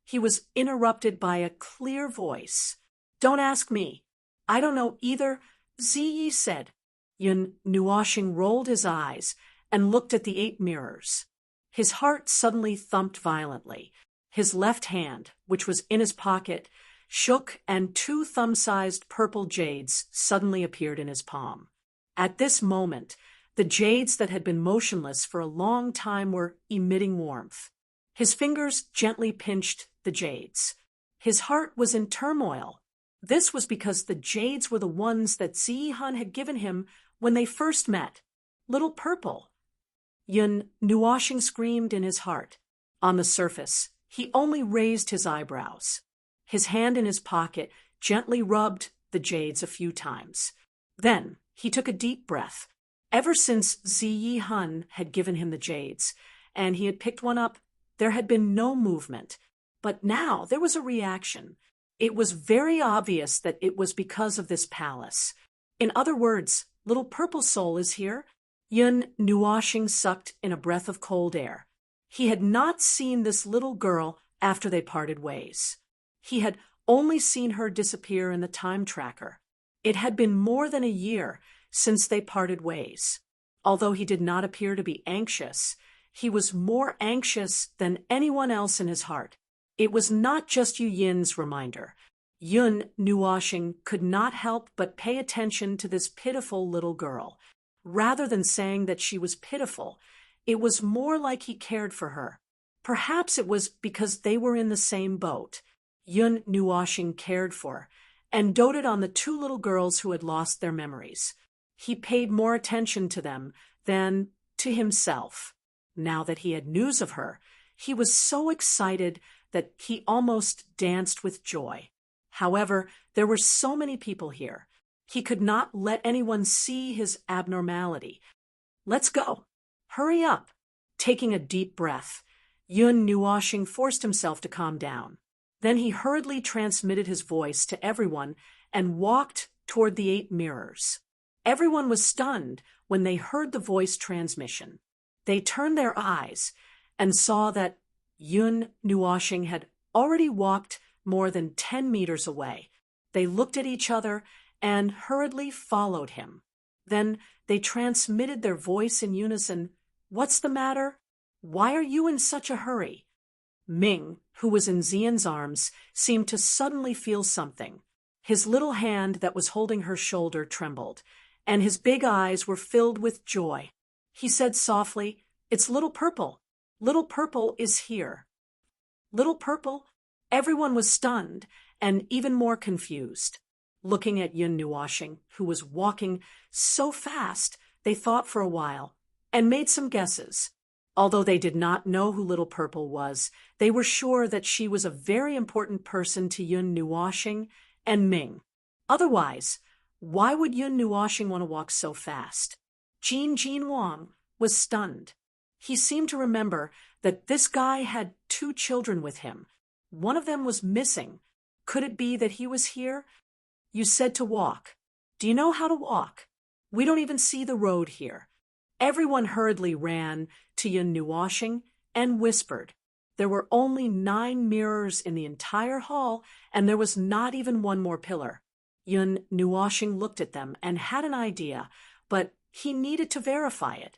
he was interrupted by a clear voice. "Don't ask me. I don't know either," Ziyi said. Yun Nuoshing rolled his eyes and looked at the 8 mirrors. His heart suddenly thumped violently. His left hand, which was in his pocket, shook, and 2 thumb-sized purple jades suddenly appeared in his palm. At this moment, the jades that had been motionless for a long time were emitting warmth. His fingers gently pinched the jades. His heart was in turmoil. This was because the jades were the ones that Ziyi-han had given him when they first met. Little Purple. Yun Nuoshing screamed in his heart. On the surface, he only raised his eyebrows. His hand in his pocket gently rubbed the jades a few times. Then he took a deep breath. Ever since Ziyi-han had given him the jades, and he had picked one up, there had been no movement. But now there was a reaction. It was very obvious that it was because of this palace. In other words, Little Purple Soul is here. Yun Nuoshing sucked in a breath of cold air. He had not seen this little girl after they parted ways. He had only seen her disappear in the time tracker. It had been more than a year since they parted ways. Although he did not appear to be anxious, he was more anxious than anyone else in his heart. It was not just Yu Yin's reminder. Yun Nuoshing could not help but pay attention to this pitiful little girl. Rather than saying that she was pitiful, it was more like he cared for her. Perhaps it was because they were in the same boat. Yun Nuoshing cared for and doted on the 2 little girls who had lost their memories. He paid more attention to them than to himself. Now that he had news of her, he was so excited that he almost danced with joy. However, there were so many people here. He could not let anyone see his abnormality. "Let's go. Hurry up." Taking a deep breath, Yun Nuoshing forced himself to calm down. Then he hurriedly transmitted his voice to everyone and walked toward the 8 mirrors. Everyone was stunned when they heard the voice transmission. They turned their eyes and saw that Yun Nuoshing had already walked more than 10 meters away. They looked at each other and hurriedly followed him. Then they transmitted their voice in unison. "What's the matter? Why are you in such a hurry?" Ming, who was in Xian's arms, seemed to suddenly feel something. His little hand that was holding her shoulder trembled, and his big eyes were filled with joy. He said softly, "It's Little Purple. Little Purple is here." Little Purple? Everyone was stunned and even more confused. Looking at Yun Nuoshing, who was walking so fast, they thought for a while and made some guesses. Although they did not know who Little Purple was, they were sure that she was a very important person to Yun Nuoshing and Ming. Otherwise, why would Yun Nuoshing want to walk so fast? Jin Wang was stunned. He seemed to remember that this guy had 2 children with him. One of them was missing. Could it be that he was here? "You said to walk. Do you know how to walk? We don't even see the road here." Everyone hurriedly ran to Yun Nuoshing and whispered. There were only 9 mirrors in the entire hall, and there was not even one more pillar. Yun Nuoshing looked at them and had an idea, but he needed to verify it.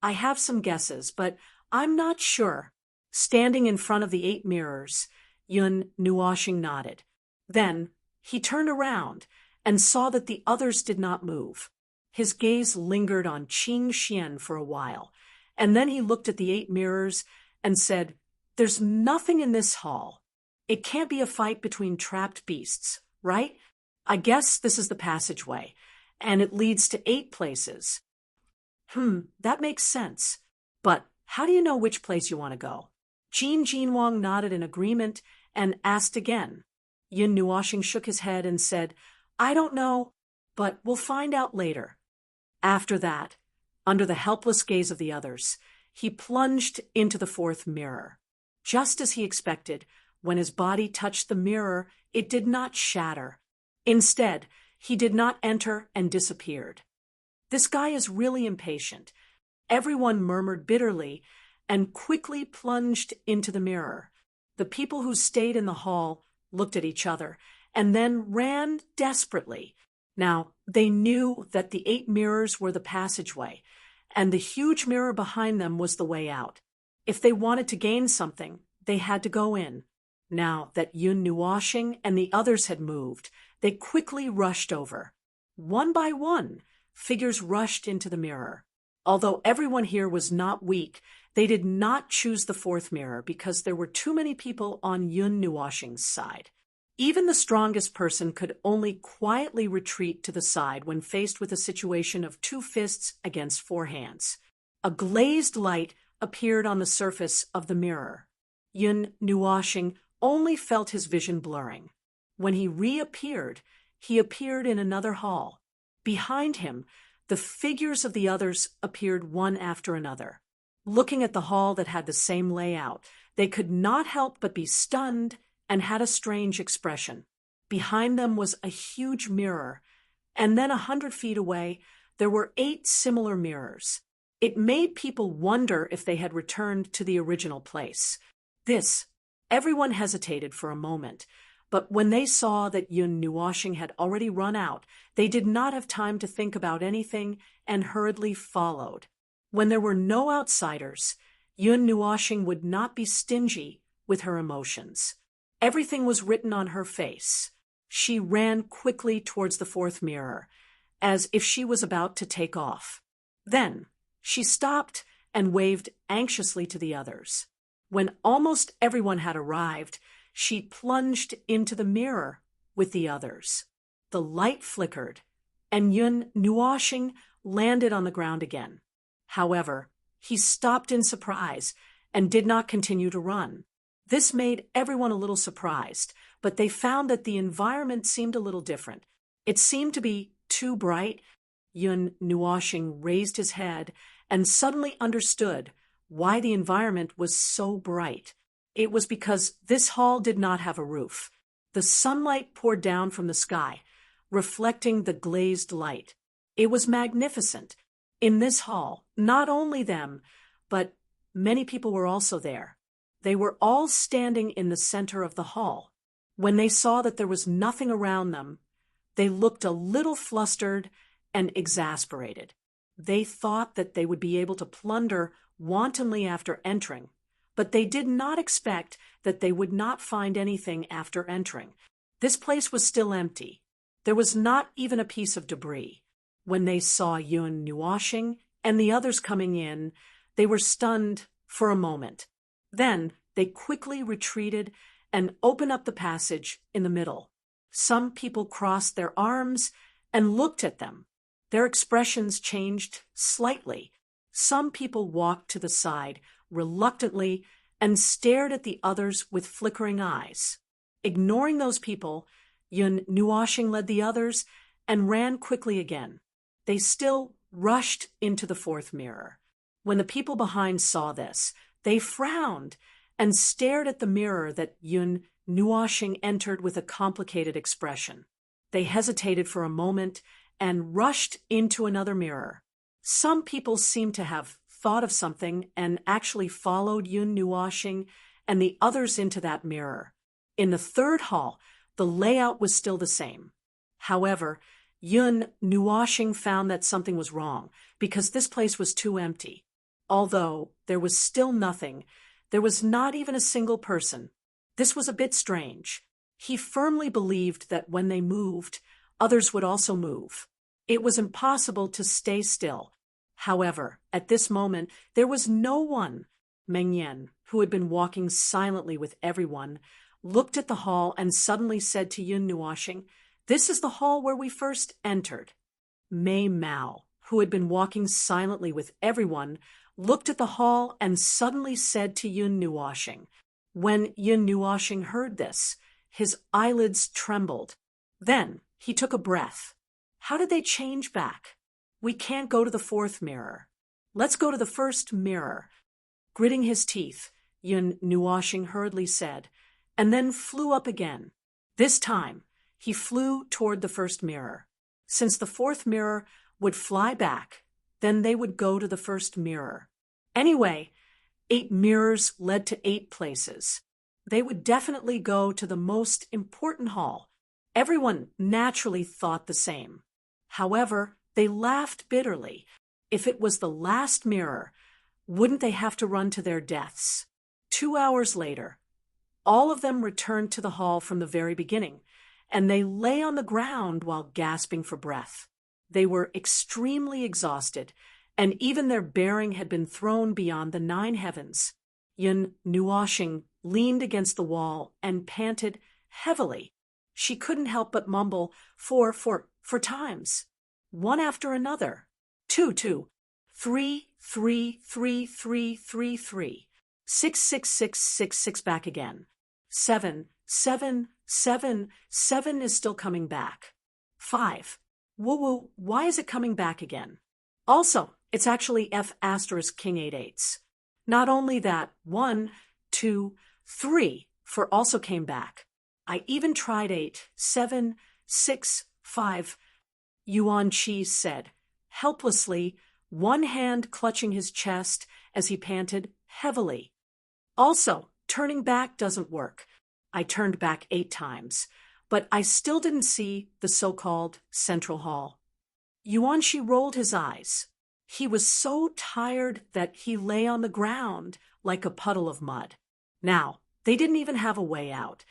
"I have some guesses, but I'm not sure." Standing in front of the 8 mirrors, Yun Nuoshing nodded. Then he turned around and saw that the others did not move. His gaze lingered on Qing Xian for a while, and then he looked at the 8 mirrors and said, "There's nothing in this hall. It can't be a fight between trapped beasts, right? I guess this is the passageway, and it leads to 8 places." That makes sense. But how do you know which place you want to go?" Jin Wang nodded in agreement and asked again. Yun Nuoshing shook his head and said, "I don't know, but we'll find out later." After that, under the helpless gaze of the others, he plunged into the 4th mirror. Just as he expected, when his body touched the mirror, it did not shatter. Instead, he did not enter and disappeared. "This guy is really impatient." Everyone murmured bitterly and quickly plunged into the mirror. The people who stayed in the hall looked at each other and then ran desperately. Now, they knew that the 8 mirrors were the passageway, and the huge mirror behind them was the way out. If they wanted to gain something, they had to go in. Now that Yun Nuoshing and the others had moved, they quickly rushed over. One by one, figures rushed into the mirror. Although everyone here was not weak, they did not choose the 4th mirror because there were too many people on Yun Nuoshing's side. Even the strongest person could only quietly retreat to the side when faced with a situation of 2 fists against 4 hands. A glazed light appeared on the surface of the mirror. Yun Nuoshing only felt his vision blurring. When he reappeared, he appeared in another hall. Behind him, the figures of the others appeared one after another. Looking at the hall that had the same layout, they could not help but be stunned and had a strange expression. Behind them was a huge mirror, and then 100 feet away, there were 8 similar mirrors. It made people wonder if they had returned to the original place. Everyone hesitated for a moment, but when they saw that Yun Nuoshing had already run out, they did not have time to think about anything and hurriedly followed. When there were no outsiders, Yun Nuoshing would not be stingy with her emotions. Everything was written on her face. She ran quickly towards the 4th mirror, as if she was about to take off. Then she stopped and waved anxiously to the others. When almost everyone had arrived, she plunged into the mirror with the others. The light flickered, and Yun Nuoshing landed on the ground again. However, he stopped in surprise and did not continue to run. This made everyone a little surprised, but they found that the environment seemed a little different. It seemed to be too bright. Yun Nuoshing raised his head and suddenly understood why the environment was so bright. It was because this hall did not have a roof. The sunlight poured down from the sky, reflecting the glazed light. It was magnificent. In this hall, not only them, but many people were also there. They were all standing in the center of the hall. When they saw that there was nothing around them, they looked a little flustered and exasperated. They thought that they would be able to plunder wantonly after entering, but they did not expect that they would not find anything after entering. This place was still empty. There was not even a piece of debris. When they saw Yun Nuoshing and the others coming in, they were stunned for a moment. Then they quickly retreated and opened up the passage in the middle. Some people crossed their arms and looked at them. Their expressions changed slightly. Some people walked to the side reluctantly and stared at the others with flickering eyes. Ignoring those people, Yun Nuoshing led the others and ran quickly again. They still rushed into the 4th mirror. When the people behind saw this, they frowned and stared at the mirror that Yun Nuoshing entered with a complicated expression. They hesitated for a moment and rushed into another mirror. Some people seemed to have thought of something and actually followed Yun Nuoshing and the others into that mirror. In the 3rd hall, the layout was still the same. However, Yun Nuoshing found that something was wrong because this place was too empty. Although there was still nothing, there was not even a single person. This was a bit strange. He firmly believed that when they moved, others would also move. It was impossible to stay still. However, at this moment, there was no one. Meng Yan, who had been walking silently with everyone, looked at the hall and suddenly said to Yun Nuoshing, "This is the hall where we first entered." Mei Mao, who had been walking silently with everyone, looked at the hall and suddenly said to Yun Nuoshing. When Yun Nuoshing heard this, his eyelids trembled. Then he took a breath. How did they change back? We can't go to the 4th mirror. Let's go to the 1st mirror. Gritting his teeth, Yun Nuoshing hurriedly said, and then flew up again. This time, he flew toward the 1st mirror. Since the 4th mirror would fly back, then they would go to the 1st mirror. Anyway, 8 mirrors led to 8 places. they would definitely go to the most important hall. Everyone naturally thought the same. However, they laughed bitterly. If it was the last mirror, wouldn't they have to run to their deaths? 2 hours later, all of them returned to the hall from the very beginning, and they lay on the ground while gasping for breath. They were extremely exhausted, and even their bearing had been thrown beyond the 9 heavens. Yun Nuoshing leaned against the wall and panted heavily. She couldn't help but mumble for times, one after another. 2, 2, 3, 3, 3, 3, 3, 3, 6, 6, 6, 6, 6 back again. 7, 7, 7, 7 is still coming back. 5. Woo, why is it coming back again? Also, it's actually F asterisk king 8 eighths. Not only that, 1, 2, 3 for also came back. I even tried 8, 7, 6, 5. Yuan Chi said, helplessly, one hand clutching his chest as he panted heavily. Also, turning back doesn't work. I turned back 8 times, but I still didn't see the so-called central hall. Yuan Chi rolled his eyes. He was so tired that he lay on the ground like a puddle of mud. Now, they didn't even have a way out.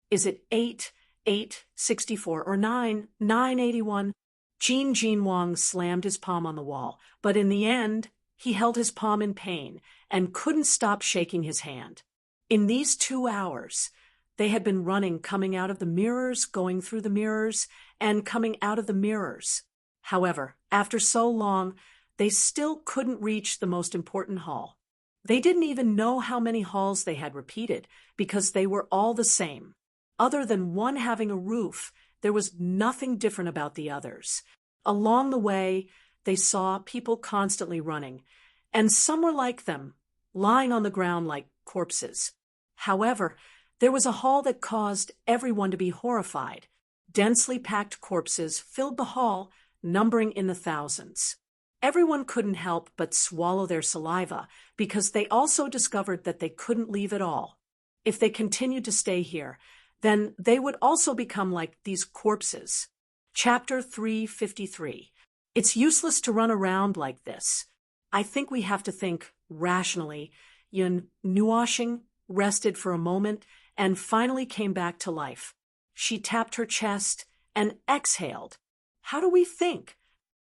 Is it 8, 8, 64, or 9, 9, 81? Jin Wang slammed his palm on the wall, but in the end, he held his palm in pain and couldn't stop shaking his hand. In these 2 hours, they had been running, coming out of the mirrors, going through the mirrors, and coming out of the mirrors. However, after so long, they still couldn't reach the most important hall. They didn't even know how many halls they had repeated because they were all the same. Other than one having a roof, there was nothing different about the others. Along the way, they saw people constantly running, and some were like them, lying on the ground like corpses. However, there was a hall that caused everyone to be horrified. Densely packed corpses filled the hall, numbering in the thousands. Everyone couldn't help but swallow their saliva because they also discovered that they couldn't leave at all. If they continued to stay here, then they would also become like these corpses. Chapter 353. It's useless to run around like this. I think we have to think rationally. Yun Nuoshing rested for a moment and finally came back to life. She tapped her chest and exhaled. How do we think?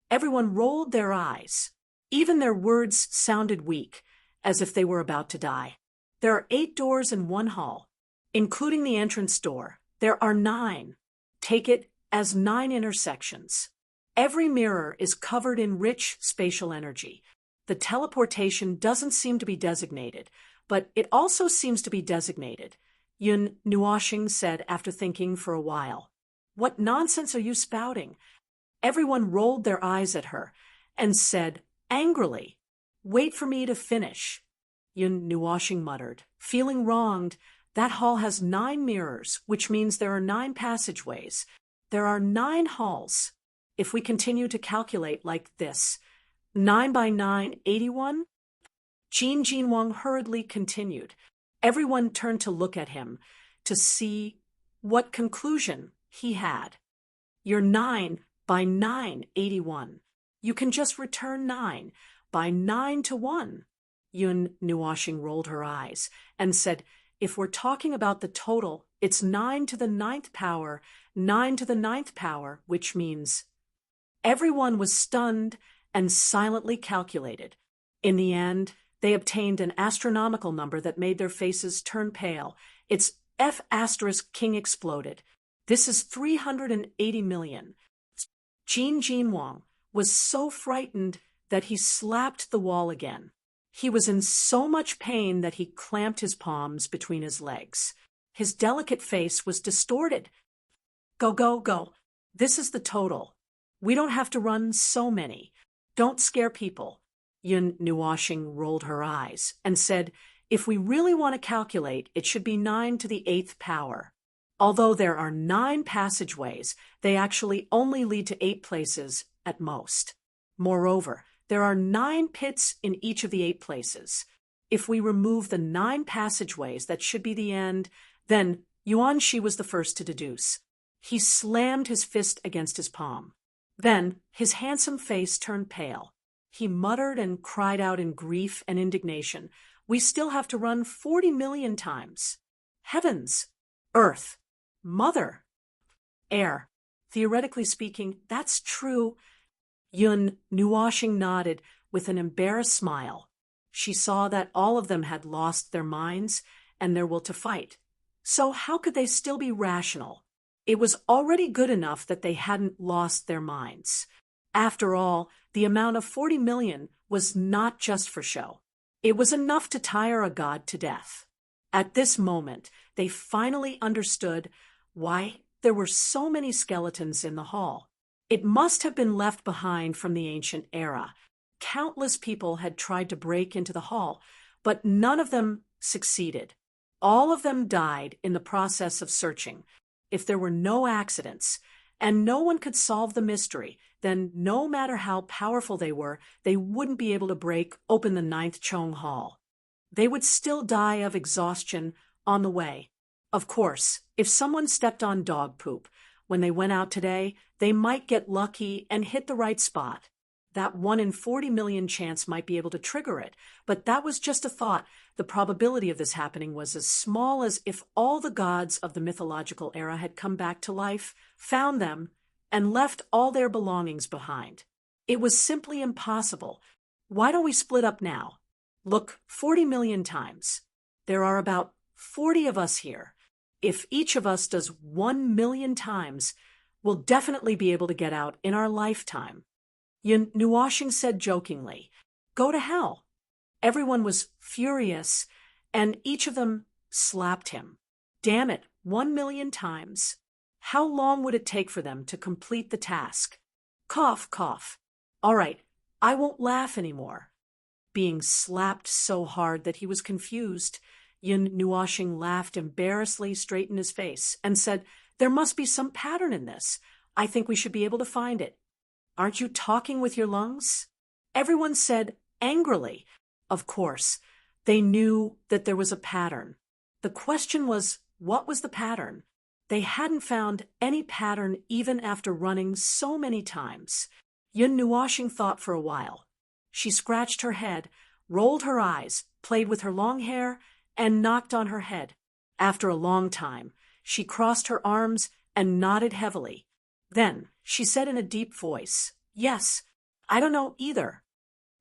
Everyone rolled their eyes. Even their words sounded weak, as if they were about to die. There are 8 doors in one hall, including the entrance door. There are 9. Take it as 9 intersections. Every mirror is covered in rich spatial energy. The teleportation doesn't seem to be designated, but it also seems to be designated, Yun Nuoshing said after thinking for a while. What nonsense are you spouting? Everyone rolled their eyes at her and said angrily, wait for me to finish. Yun Nuoshing muttered, feeling wronged. That hall has 9 mirrors, which means there are 9 passageways. There are 9 halls. If we continue to calculate like this, 9 by 9, 81? Jin Wang hurriedly continued. Everyone turned to look at him to see what conclusion he had. You're 9 by 9, 81. You can just return 9 by 9 to 1. Yun Nuoshing rolled her eyes and said, if we're talking about the total, it's 9 to the 9th power, 9 to the 9th power, which means everyone was stunned and silently calculated. In the end, they obtained an astronomical number that made their faces turn pale. It's F asterisk king exploded. This is 380 million. Jin Wang was so frightened that he slapped the wall again. He was in so much pain that he clamped his palms between his legs. His delicate face was distorted. Go. This is the total. We don't have to run so many. Don't scare people. Yun Nuoshing rolled her eyes and said, if we really want to calculate, it should be 9 to the 8th power. Although there are 9 passageways, they actually only lead to 8 places at most. Moreover, there are 9 pits in each of the 8 places. If we remove the 9 passageways that should be the end, then Yuan Shi was the first to deduce. He slammed his fist against his palm. Then his handsome face turned pale. He muttered and cried out in grief and indignation. We still have to run 40 million times. Heavens! Earth! Mother! Air! Theoretically speaking, that's true. Yun Nuoshing nodded with an embarrassed smile. She saw that all of them had lost their minds and their will to fight. So how could they still be rational? It was already good enough that they hadn't lost their minds. After all, the amount of 40 million was not just for show. It was enough to tire a god to death. At this moment, they finally understood why there were so many skeletons in the hall. It must have been left behind from the ancient era. Countless people had tried to break into the hall, but none of them succeeded. All of them died in the process of searching. If there were no accidents, and no one could solve the mystery, then no matter how powerful they were, they wouldn't be able to break open the 9th Chong Hall. They would still die of exhaustion on the way. Of course, if someone stepped on dog poop when they went out today, they might get lucky and hit the right spot. That 1 in 40 million chance might be able to trigger it, but that was just a thought. The probability of this happening was as small as if all the gods of the mythological era had come back to life, found them, and left all their belongings behind. It was simply impossible. Why don't we split up now? Look 40 million times. There are about 40 of us here. If each of us does 1 million times, we'll definitely be able to get out in our lifetime. Yun Nuoshing said jokingly, "Go to hell." Everyone was furious, and each of them slapped him. Damn it, 1 million times. How long would it take for them to complete the task? Cough, cough. All right, I won't laugh anymore. Being slapped so hard that he was confused, Yun Nuoshing laughed embarrassedly straight in his face and said, "There must be some pattern in this. I think we should be able to find it." "Aren't you talking with your lungs?" Everyone said angrily. Of course, they knew that there was a pattern. The question was, what was the pattern? They hadn't found any pattern even after running so many times. Yun Nuoshing thought for a while. She scratched her head, rolled her eyes, played with her long hair, and knocked on her head. After a long time, she crossed her arms and nodded heavily. Then she said in a deep voice, "Yes, I don't know either."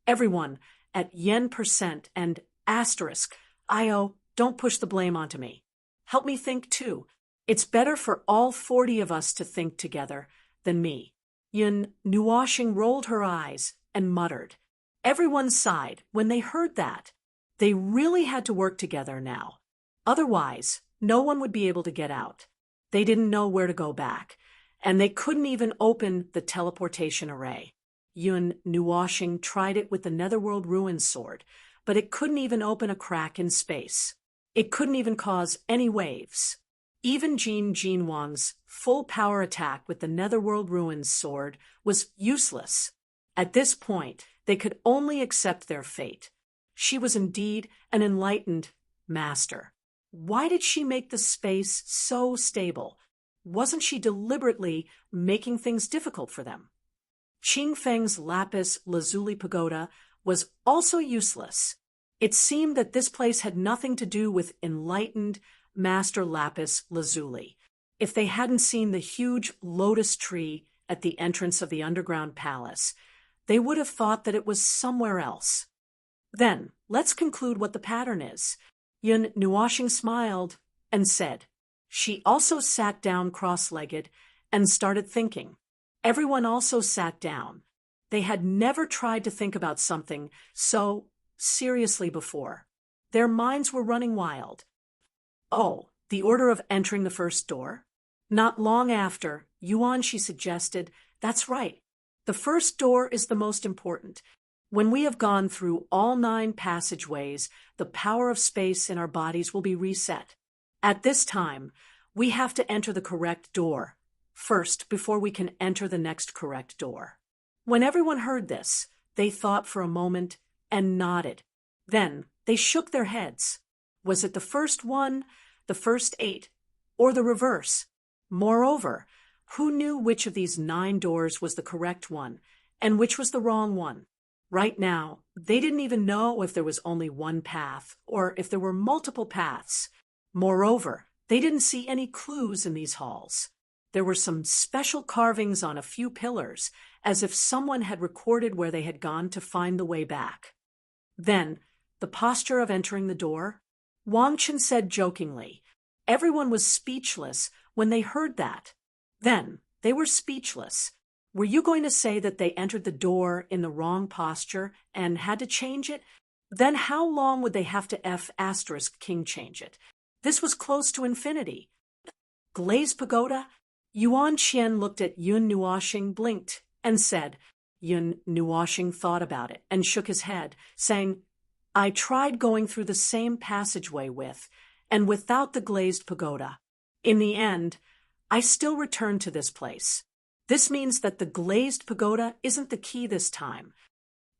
Everyone at yen% and asterisk, "Io, don't push the blame onto me. Help me think too. It's better for all 40 of us to think together than me." Yun Nuoshing rolled her eyes and muttered. Everyone sighed when they heard that. They really had to work together now. Otherwise, no one would be able to get out. They didn't know where to go back, and they couldn't even open the teleportation array. Yun Nuoshing tried it with the Netherworld Ruins sword, but it couldn't even open a crack in space. It couldn't even cause any waves. Even Jin Jinwang's full-power attack with the Netherworld Ruins sword was useless. At this point, they could only accept their fate. She was indeed an enlightened master. Why did she make the space so stable? Wasn't she deliberately making things difficult for them? Qing Feng's lapis lazuli pagoda was also useless. It seemed that this place had nothing to do with enlightened Master Lapis Lazuli. If they hadn't seen the huge lotus tree at the entrance of the underground palace, they would have thought that it was somewhere else. Then, let's conclude what the pattern is. Yun Nuoshing smiled and said. She also sat down cross-legged and started thinking. Everyone also sat down. They had never tried to think about something so seriously before. Their minds were running wild. Oh, the order of entering the first door? Not long after, Yuan Shi suggested, "That's right. The first door is the most important. When we have gone through all 9 passageways, the power of space in our bodies will be reset. At this time, we have to enter the correct door first before we can enter the next correct door." When everyone heard this, they thought for a moment and nodded. Then They shook their heads. Was it the first one, the first 8, or the reverse? Moreover, who knew which of these 9 doors was the correct one, and which was the wrong one? Right now, they didn't even know if there was only one path, or if there were multiple paths. Moreover, they didn't see any clues in these halls. There were some special carvings on a few pillars, as if someone had recorded where they had gone to find the way back. Then, the posture of entering the door, Wang Chen said jokingly. Everyone was speechless when they heard that. Then, they were speechless. Were you going to say that they entered the door in the wrong posture and had to change it? Then how long would they have to F***king change it? This was close to infinity. Glazed pagoda? Yuan Qian looked at Yun Nuoxing, blinked, and said. Yun Nuoxing thought about it and shook his head, saying, I tried going through the same passageway with, and without the glazed pagoda. In the end, I still returned to this place. This means that the glazed pagoda isn't the key this time.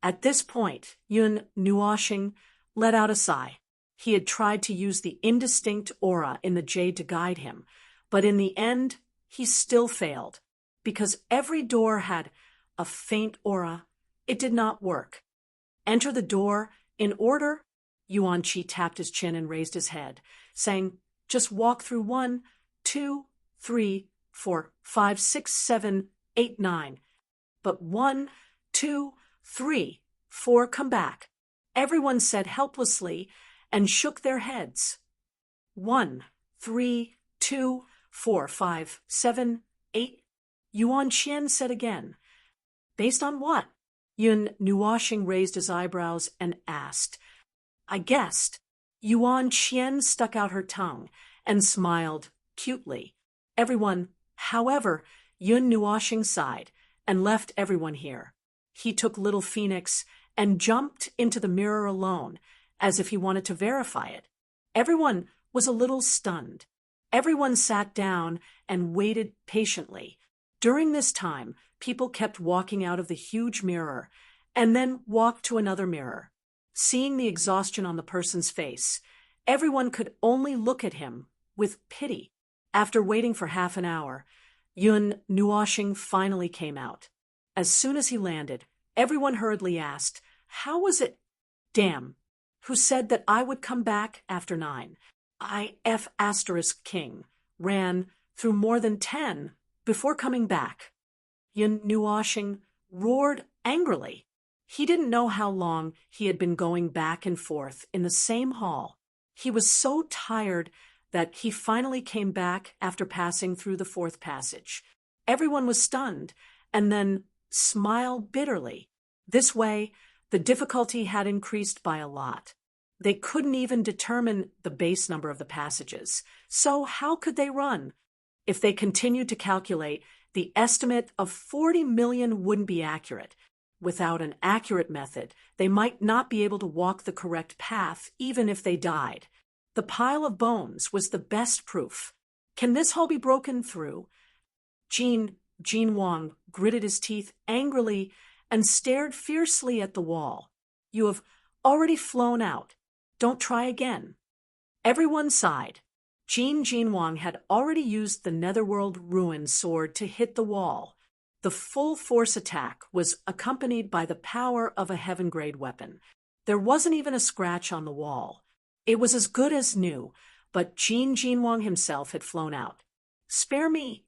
At this point, Yun Nuoxing let out a sigh. He had tried to use the indistinct aura in the jade to guide him, but in the end, he still failed. Because every door had a faint aura, it did not work. Enter the door in order. Yuan Qi tapped his chin and raised his head, saying, just walk through 1, 2, 3, 4, 5, 6, 7, 8, 9. But 1, 2, 3, 4, come back. Everyone said helplessly and shook their heads. 1, 3, 2, 4, 5, 7, 8. Yuan Qian said again. Based on what? Yun Nuoxing raised his eyebrows and asked. I guessed. Yuan Qian stuck out her tongue and smiled cutely. Everyone, however, Yun Nuoxing sighed and left everyone here. He took Little Phoenix and jumped into the mirror alone, as if he wanted to verify it. Everyone was a little stunned. Everyone sat down and waited patiently. During this time, people kept walking out of the huge mirror and then walked to another mirror. Seeing the exhaustion on the person's face, everyone could only look at him with pity. After waiting for half an hour, Yun Nuoxing finally came out. As soon as he landed, everyone hurriedly asked, how was it? Damn. Who said that I would come back after 9? King ran through more than 10 before coming back. Yun Nuoxing roared angrily. He didn't know how long he had been going back and forth in the same hall. He was so tired that he finally came back after passing through the 4th passage. Everyone was stunned and then smiled bitterly. This way, the difficulty had increased by a lot. They couldn't even determine the base number of the passages. So how could they run? If they continued to calculate, the estimate of 40 million wouldn't be accurate. Without an accurate method, they might not be able to walk the correct path even if they died. The pile of bones was the best proof. Can this hall be broken through? Jin Wang gritted his teeth angrily and stared fiercely at the wall. You have already flown out. Don't try again. Everyone sighed. Jin Wang had already used the Netherworld Ruin sword to hit the wall. The full force attack was accompanied by the power of a heaven-grade weapon. There wasn't even a scratch on the wall. It was as good as new, but Jin Wang himself had flown out. Spare me!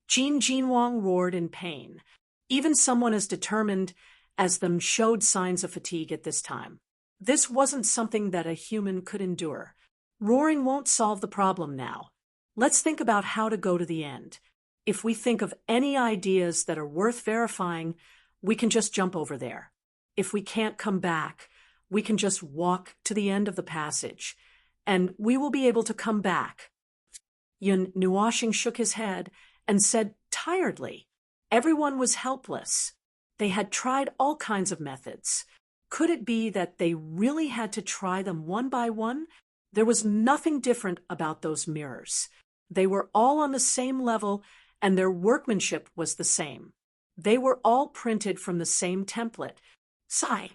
Jin Wang roared in pain. Even someone as determined as them showed signs of fatigue at this time. This wasn't something that a human could endure. Roaring won't solve the problem now. Let's think about how to go to the end. If we think of any ideas that are worth verifying, we can just jump over there. If we can't come back, we can just walk to the end of the passage, and we will be able to come back. Yun Nuoxing shook his head and said tiredly, everyone was helpless. They had tried all kinds of methods. Could it be that they really had to try them one by one? There was nothing different about those mirrors. They were all on the same level, and their workmanship was the same. They were all printed from the same template. Sigh.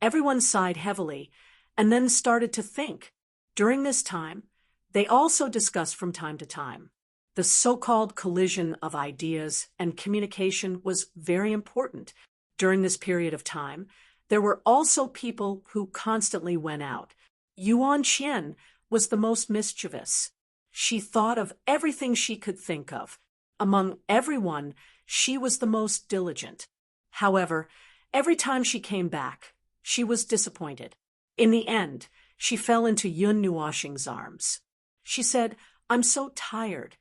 Everyone sighed heavily, and then started to think. During this time, they also discussed from time to time. The so-called collision of ideas and communication was very important. During this period of time, there were also people who constantly went out. Yuan Qian was the most mischievous. She thought of everything she could think of. Among everyone, she was the most diligent. However, every time she came back, she was disappointed. In the end, she fell into Yun Nuoxing's arms. She said, "I'm so tired."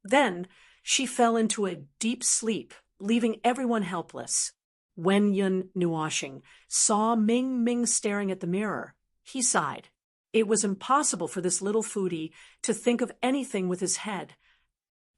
Then she fell into a deep sleep, leaving everyone helpless. When Yun Nuoxing saw Ming Ming staring at the mirror, he sighed. It was impossible for this little foodie to think of anything with his head.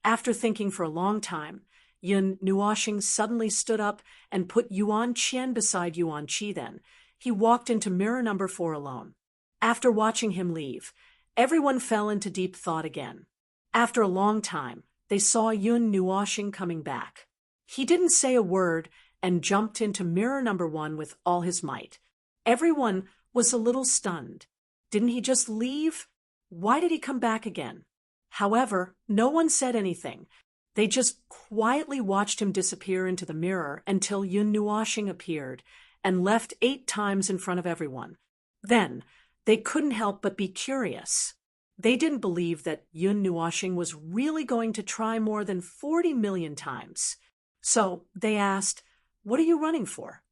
After thinking for a long time, Yun Nuoxing suddenly stood up and put Yuan Qian beside Yuan Qi. Then he walked into mirror number 4 alone. After watching him leave, everyone fell into deep thought again. After a long time, they saw Yun Nuoxing coming back. He didn't say a word and jumped into mirror number 1 with all his might. Everyone was a little stunned. Didn't he just leave? Why did he come back again? However, no one said anything. They just quietly watched him disappear into the mirror until Yun Nuoxing appeared and left 8 times in front of everyone. Then, they couldn't help but be curious. They didn't believe that Yun Nuoxing was really going to try more than 40 million times. So they asked, "What are you running for?"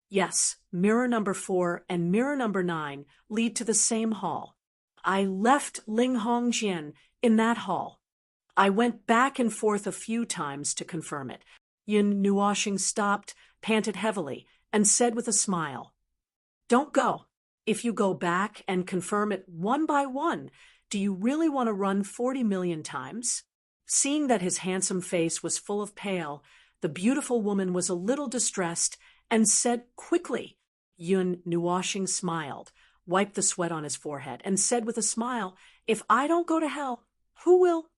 Yes, mirror number 4 and mirror number 9 lead to the same hall. I left Ling Hongjian in that hall. I went back and forth a few times to confirm it. Yun Nuoxing stopped, panted heavily, and said with a smile, "Don't go. If you go back and confirm it one by one, do you really want to run 40 million times?" Seeing that his handsome face was full of pale, the beautiful woman was a little distressed and said quickly. Yun Nuoxing smiled, wiped the sweat on his forehead, and said with a smile, "If I don't go to hell, who will?"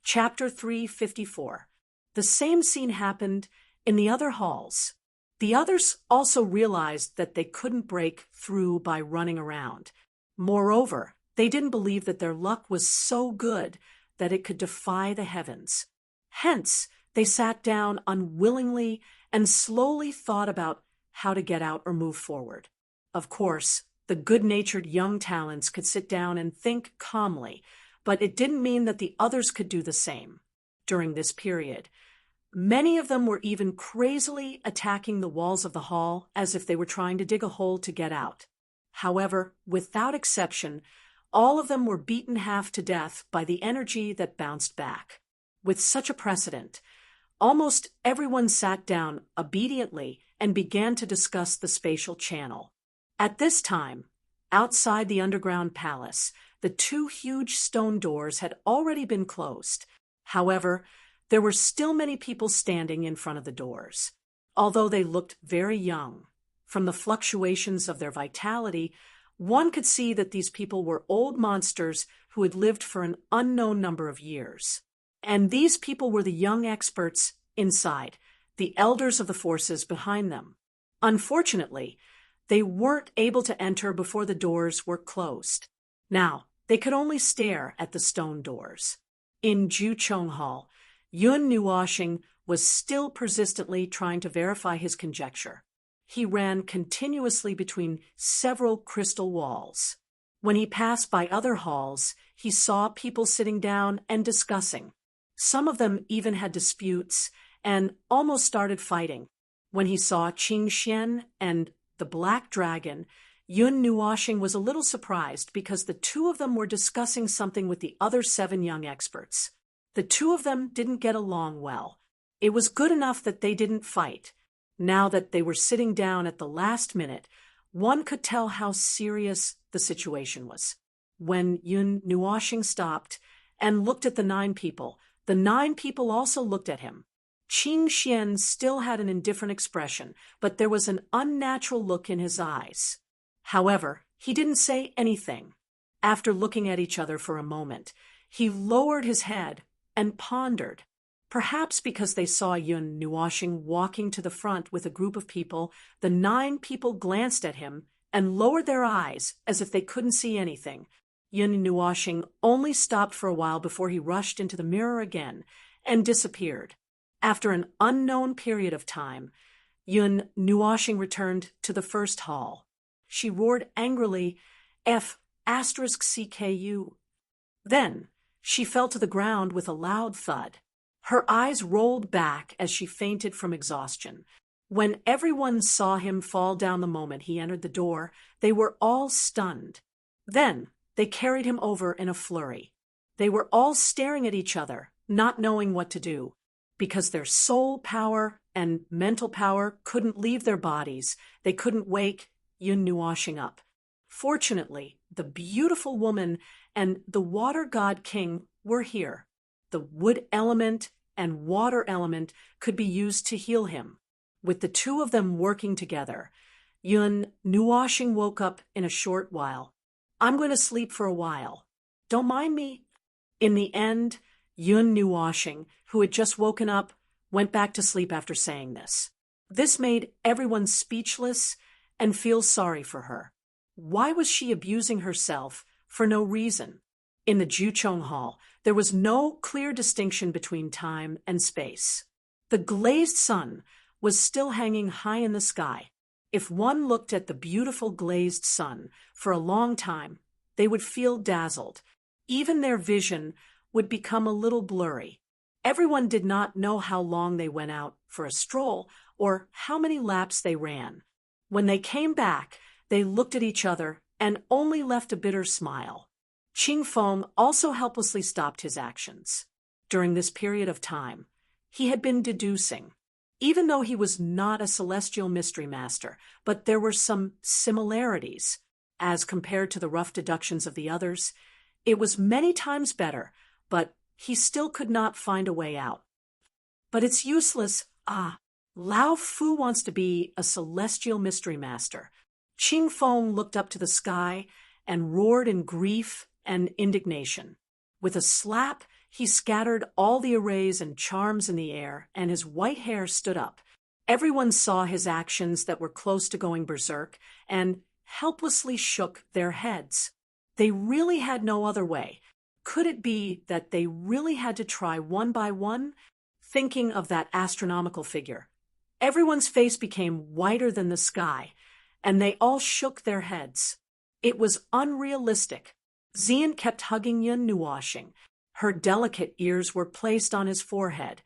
Chapter 354. The same scene happened in the other halls. The others also realized that they couldn't break through by running around. Moreover, they didn't believe that their luck was so good that it could defy the heavens. Hence, they sat down unwillingly and slowly thought about how to get out or move forward. Of course, the good-natured young talents could sit down and think calmly, but it didn't mean that the others could do the same. During this period, many of them were even crazily attacking the walls of the hall as if they were trying to dig a hole to get out. However, without exception, all of them were beaten half to death by the energy that bounced back. With such a precedent, almost everyone sat down obediently and began to discuss the spatial channel. At this time, outside the underground palace, the 2 huge stone doors had already been closed. However, there were still many people standing in front of the doors. Although they looked very young, from the fluctuations of their vitality, one could see that these people were old monsters who had lived for an unknown number of years. And these people were the young experts inside, the elders of the forces behind them. Unfortunately, they weren't able to enter before the doors were closed. Now, they could only stare at the stone doors. In Juchong Hall, Yun Nuoxing was still persistently trying to verify his conjecture. He ran continuously between several crystal walls. When he passed by other halls, he saw people sitting down and discussing. Some of them even had disputes and almost started fighting. When he saw Qing Xian and the Black Dragon, Yun Nuoxing was a little surprised because the 2 of them were discussing something with the other 7 young experts. The 2 of them didn't get along well. It was good enough that they didn't fight. Now that they were sitting down at the last minute, one could tell how serious the situation was. When Yun Nuoxing stopped and looked at the 9 people, the 9 people also looked at him. Qing Xian still had an indifferent expression, but there was an unnatural look in his eyes. However, he didn't say anything. After looking at each other for a moment, he lowered his head and pondered. Perhaps because they saw Yun Nuoxing walking to the front with a group of people, the 9 people glanced at him and lowered their eyes as if they couldn't see anything. Yun Nuoshing only stopped for a while before he rushed into the mirror again and disappeared. After an unknown period of time, Yun Nuoshing returned to the first hall. She roared angrily, F***CKU. Then she fell to the ground with a loud thud. Her eyes rolled back as she fainted from exhaustion. When everyone saw him fall down the moment he entered the door, they were all stunned. Then they carried him over in a flurry. They were all staring at each other, not knowing what to do. Because their soul power and mental power couldn't leave their bodies, they couldn't wake Yun Nuoshing up. Fortunately, the beautiful woman and the water god king were here. The wood element and water element could be used to heal him. With the two of them working together, Yun Nuoshing woke up in a short while. I'm going to sleep for a while. Don't mind me. In the end, Yun Nuoshing, who had just woken up, went back to sleep after saying this. This made everyone speechless and feel sorry for her. Why was she abusing herself for no reason? In the Juchong Hall, there was no clear distinction between time and space. The glazed sun was still hanging high in the sky. If one looked at the beautiful glazed sun for a long time, they would feel dazzled. Even their vision would become a little blurry. Everyone did not know how long they went out for a stroll or how many laps they ran. When they came back, they looked at each other and only left a bitter smile. Qing Feng also helplessly stopped his actions. During this period of time, he had been deducing. Even though he was not a celestial mystery master, but there were some similarities. As compared to the rough deductions of the others, it was many times better, but he still could not find a way out. But it's useless. Lao Fu wants to be a celestial mystery master. Qing Feng looked up to the sky and roared in grief and indignation. With a slap, he scattered all the arrays and charms in the air, and his white hair stood up. Everyone saw his actions that were close to going berserk and helplessly shook their heads. They really had no other way. Could it be that they really had to try one by one? Thinking of that astronomical figure, everyone's face became whiter than the sky, and they all shook their heads. It was unrealistic. Xian kept hugging Yun Nuoshing. Her delicate ears were placed on his forehead,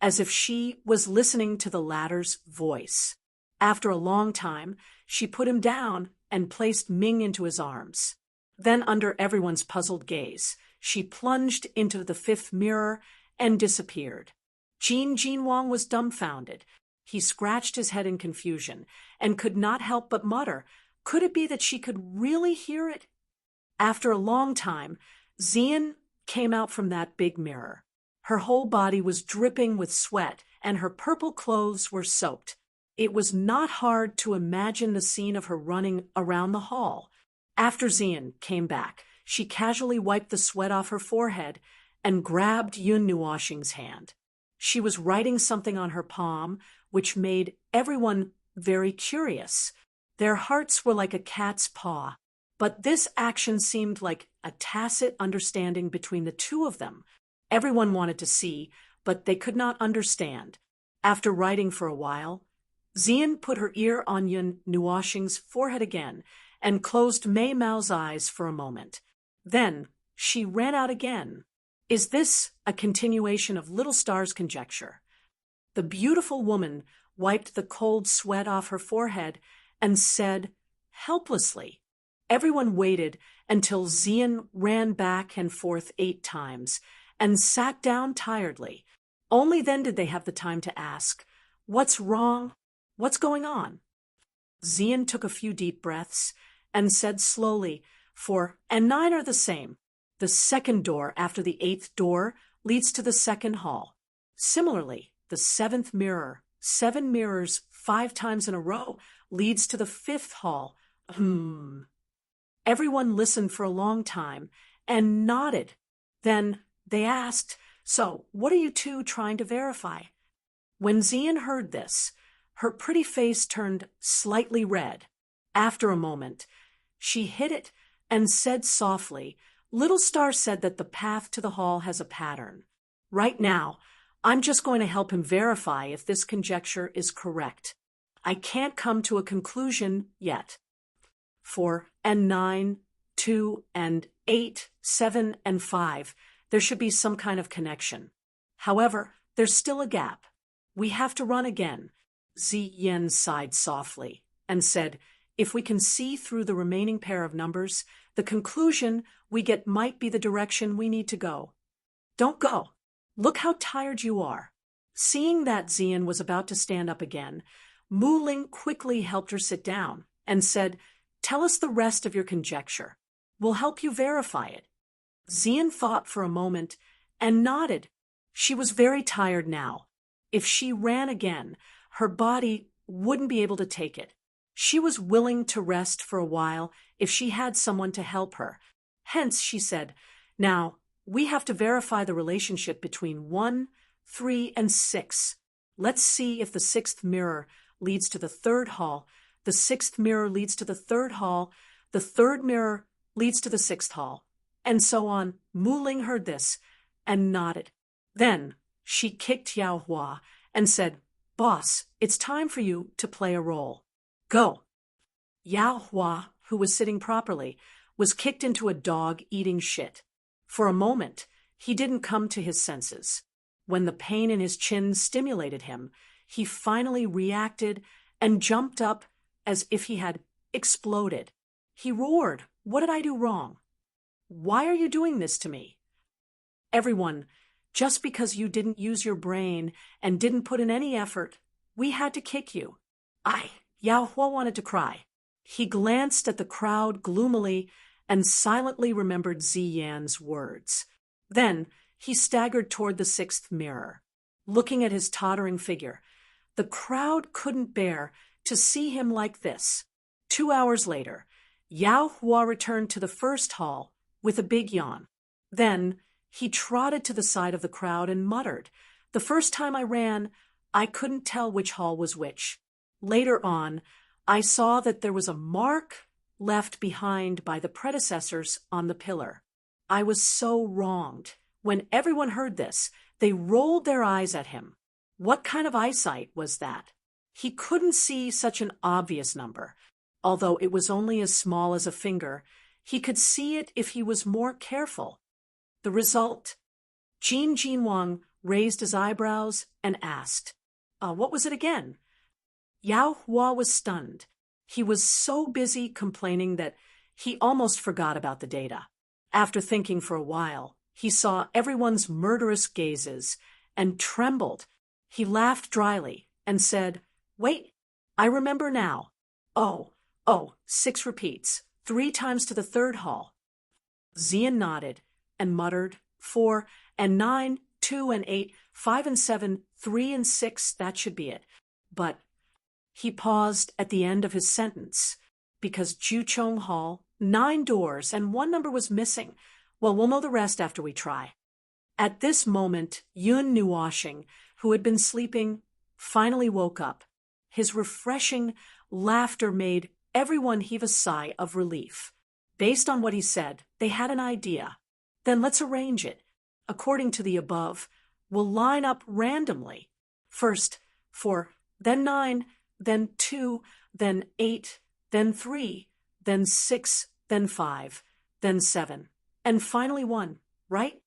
as if she was listening to the latter's voice. After a long time, she put him down and placed Ming into his arms. Then, under everyone's puzzled gaze, she plunged into the fifth mirror and disappeared. Jin Jinwang was dumbfounded. He scratched his head in confusion and could not help but mutter, could it be that she could really hear it? After a long time, Xian came out from that big mirror. Her whole body was dripping with sweat, and her purple clothes were soaked. It was not hard to imagine the scene of her running around the hall. After Xian came back, she casually wiped the sweat off her forehead and grabbed Yun Nuoshing's hand. She was writing something on her palm, which made everyone very curious. Their hearts were like a cat's paw. But this action seemed like a tacit understanding between the two of them. Everyone wanted to see, but they could not understand. After writing for a while, Xian put her ear on Yun Nuoshing's forehead again and closed Mei Mao's eyes for a moment. Then she ran out again. Is this a continuation of Little Star's conjecture? The beautiful woman wiped the cold sweat off her forehead and said helplessly. Everyone waited until Xian ran back and forth 8 times and sat down tiredly. Only then did they have the time to ask, "What's wrong? What's going on?" Xian took a few deep breaths and said slowly, and 9 are the same. The second door after the 8th door leads to the second hall. Similarly, the 7th mirror, 7 mirrors 5 times in a row, leads to the 5th hall. Everyone listened for a long time and nodded. Then they asked, "So, what are you two trying to verify?" When Xian heard this, her pretty face turned slightly red. After a moment, she hit it and said softly, "Little Star said that the path to the hall has a pattern. Right now, I'm just going to help him verify if this conjecture is correct. I can't come to a conclusion yet. 4 and 9, 2 and 8, 7 and 5, there should be some kind of connection. However, there's still a gap. We have to run again." Zi Yen sighed softly and said, "If we can see through the remaining pair of numbers, the conclusion we get might be the direction we need to go." "Don't go. Look how tired you are." Seeing that Zian was about to stand up again, Mu Ling quickly helped her sit down and said, "Tell us the rest of your conjecture. We'll help you verify it." Zian thought for a moment and nodded. She was very tired now. If she ran again, her body wouldn't be able to take it. She was willing to rest for a while if she had someone to help her. Hence, she said, "Now, we have to verify the relationship between 1, 3, and 6. Let's see if the 6th mirror leads to the 3rd hall, the 6th mirror leads to the 3rd hall, the 3rd mirror leads to the 6th hall," and so on. Mu Ling heard this and nodded. Then she kicked Yao Hua and said, "Boss, it's time for you to play a role. Go." Yao Hua, who was sitting properly, was kicked into a dog eating shit. For a moment, he didn't come to his senses. When the pain in his chin stimulated him, he finally reacted and jumped up as if he had exploded. He roared, "What did I do wrong? Why are you doing this to me?" "Everyone, just because you didn't use your brain and didn't put in any effort, we had to kick you." Yao Hua wanted to cry. He glanced at the crowd gloomily and silently remembered Zi Yan's words. Then he staggered toward the 6th mirror. Looking at his tottering figure, the crowd couldn't bear to see him like this. 2 hours later, Yao Hua returned to the 1st hall with a big yawn. Then he trotted to the side of the crowd and muttered, "The first time I ran, I couldn't tell which hall was which. Later on, I saw that there was a mark left behind by the predecessors on the pillar. I was so wronged." When everyone heard this, they rolled their eyes at him. What kind of eyesight was that? He couldn't see such an obvious number. Although it was only as small as a finger, he could see it if he was more careful. The result? Jin Jinwang raised his eyebrows and asked, "What was it again?" Yao Hua was stunned. He was so busy complaining that he almost forgot about the data. After thinking for a while, he saw everyone's murderous gazes and trembled. He laughed dryly and said, "Wait, I remember now. Oh, 6 repeats, 3 times to the 3rd hall." Zian nodded and muttered, 4 and 9, 2 and 8, 5 and 7, 3 and 6, that should be it. But he paused at the end of his sentence because Juchong Hall, 9 doors and 1 number was missing. Well, we'll know the rest after we try. At this moment, Yun Nuoshing, who had been sleeping, finally woke up. His refreshing laughter made everyone heave a sigh of relief. Based on what he said, they had an idea. "Then let's arrange it. According to the above, we'll line up randomly. First 4, then 9, then 2, then 8, then 3, then 6, then 5, then 7, and finally 1, right?"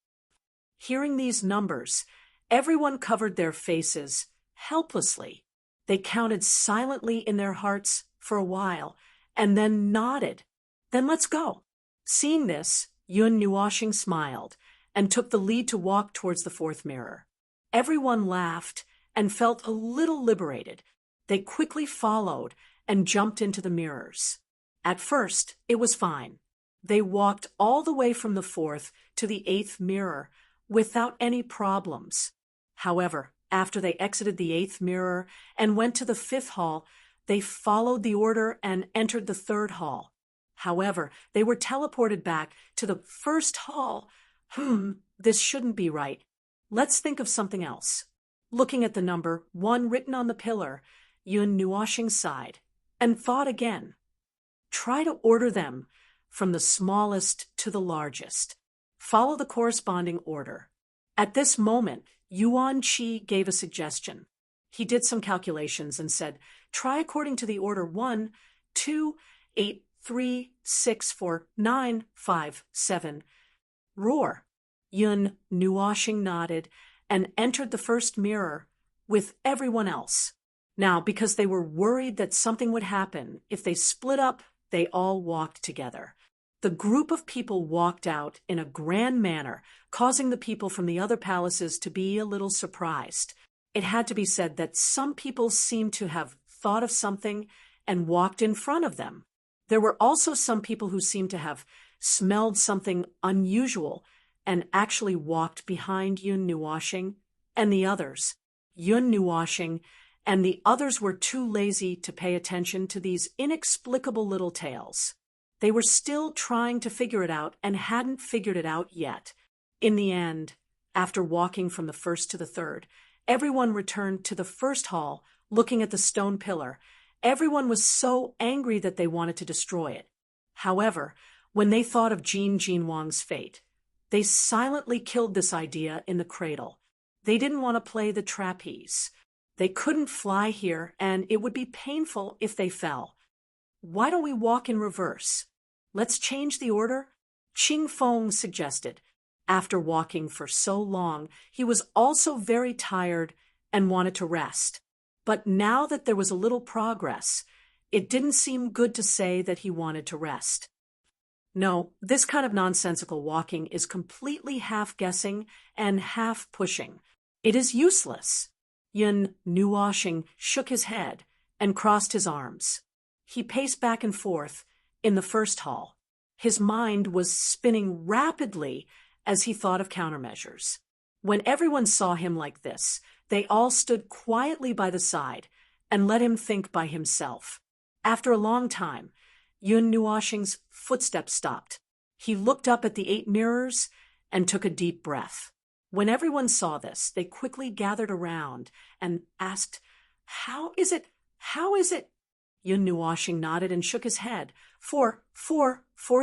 Hearing these numbers, everyone covered their faces helplessly. They counted silently in their hearts for a while and then nodded. "Then let's go." Seeing this, Yun Nuoshing smiled and took the lead to walk towards the 4th mirror. Everyone laughed and felt a little liberated. They quickly followed and jumped into the mirrors. At first, it was fine. They walked all the way from the 4th to the 8th mirror without any problems. However, after they exited the 8th mirror and went to the 5th hall, they followed the order and entered the 3rd hall. However, they were teleported back to the 1st hall. This shouldn't be right. Let's think of something else. Looking at the number 1 written on the pillar, Yun Nuoshing sighed and thought again. Try to order them from the smallest to the largest. Follow the corresponding order. At this moment, Yuan Qi gave a suggestion. He did some calculations and said, try according to the order 1, 2, 8, 3, 6, 4, 9, 5, 7. Roar. Yun Nuoshing nodded and entered the first mirror with everyone else. Now, because they were worried that something would happen, if they split up, they all walked together. The group of people walked out in a grand manner, causing the people from the other palaces to be a little surprised. It had to be said that some people seemed to have thought of something and walked in front of them. There were also some people who seemed to have smelled something unusual and actually walked behind Yun Nuoshing and the others. Yun Nuoshing and the others were too lazy to pay attention to these inexplicable little tales. They were still trying to figure it out and hadn't figured it out yet. In the end, after walking from the first to the third, everyone returned to the first hall, looking at the stone pillar. Everyone was so angry that they wanted to destroy it. However, when they thought of Jin Jinwang's fate, they silently killed this idea in the cradle. They didn't want to play the trapeze. They couldn't fly here, and it would be painful if they fell. Why don't we walk in reverse? Let's change the order? Qing Feng suggested. After walking for so long, he was also very tired and wanted to rest. But now that there was a little progress, it didn't seem good to say that he wanted to rest. No, this kind of nonsensical walking is completely half-guessing and half-pushing. It is useless. Yun Nuoshing shook his head and crossed his arms. He paced back and forth in the first hall. His mind was spinning rapidly as he thought of countermeasures. When everyone saw him like this, they all stood quietly by the side and let him think by himself. After a long time, Yun Nuoshing's footsteps stopped. He looked up at the 8 mirrors and took a deep breath. When everyone saw this, they quickly gathered around and asked, How is it? How is it? Yun Nuoshing nodded and shook his head. 4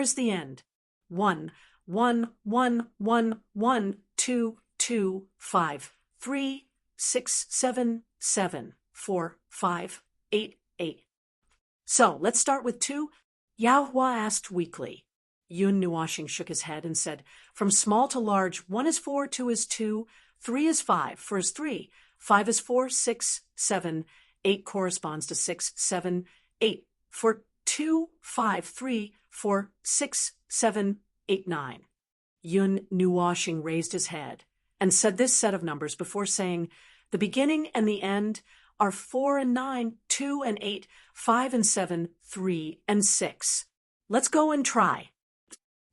is the end. 1, 1, 1, 1, 1, 2, 2, 5, 3, 6, 7, 7, 4, 5, 8, 8. So, let's start with 2. Yao Hua asked weakly. Yun Nuoshing shook his head and said, From small to large, 1 is 4, 2 is 2, 3 is 5, 4 is 3, 5 is 4, 6, 7, 8 corresponds to 6, 7, 8. For 2, 5, 3, 4, 6, 7, 8, 9. Yun Nuoshing raised his head and said this set of numbers before saying, The beginning and the end are 4 and 9, 2 and 8, 5 and 7, 3 and 6. Let's go and try.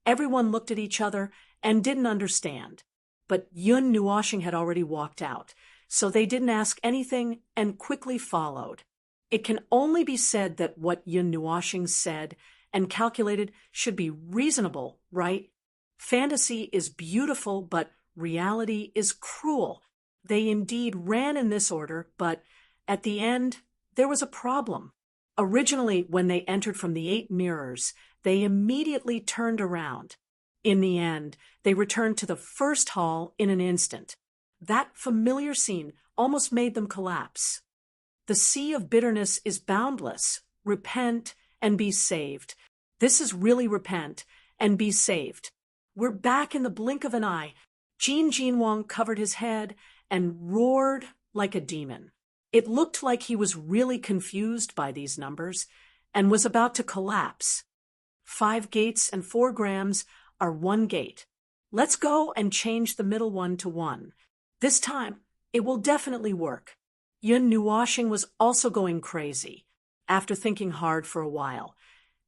Everyone looked at each other and didn't understand. But Yun Nuoshing had already walked out, so they didn't ask anything and quickly followed. It can only be said that what Yun Nuoshing said and calculated should be reasonable, right? Fantasy is beautiful, but reality is cruel. They indeed ran in this order, but at the end, there was a problem. Originally, when they entered from the 8 mirrors, they immediately turned around. In the end, they returned to the first hall in an instant. That familiar scene almost made them collapse. The sea of bitterness is boundless. Repent and be saved. This is really repent and be saved. We're back in the blink of an eye. Jin Jinwang covered his head and roared like a demon. It looked like he was really confused by these numbers and was about to collapse. 5 gates and 4 grams are 1 gate. Let's go and change the middle one to 1. This time, it will definitely work. Yun Nuoshing was also going crazy. After thinking hard for a while,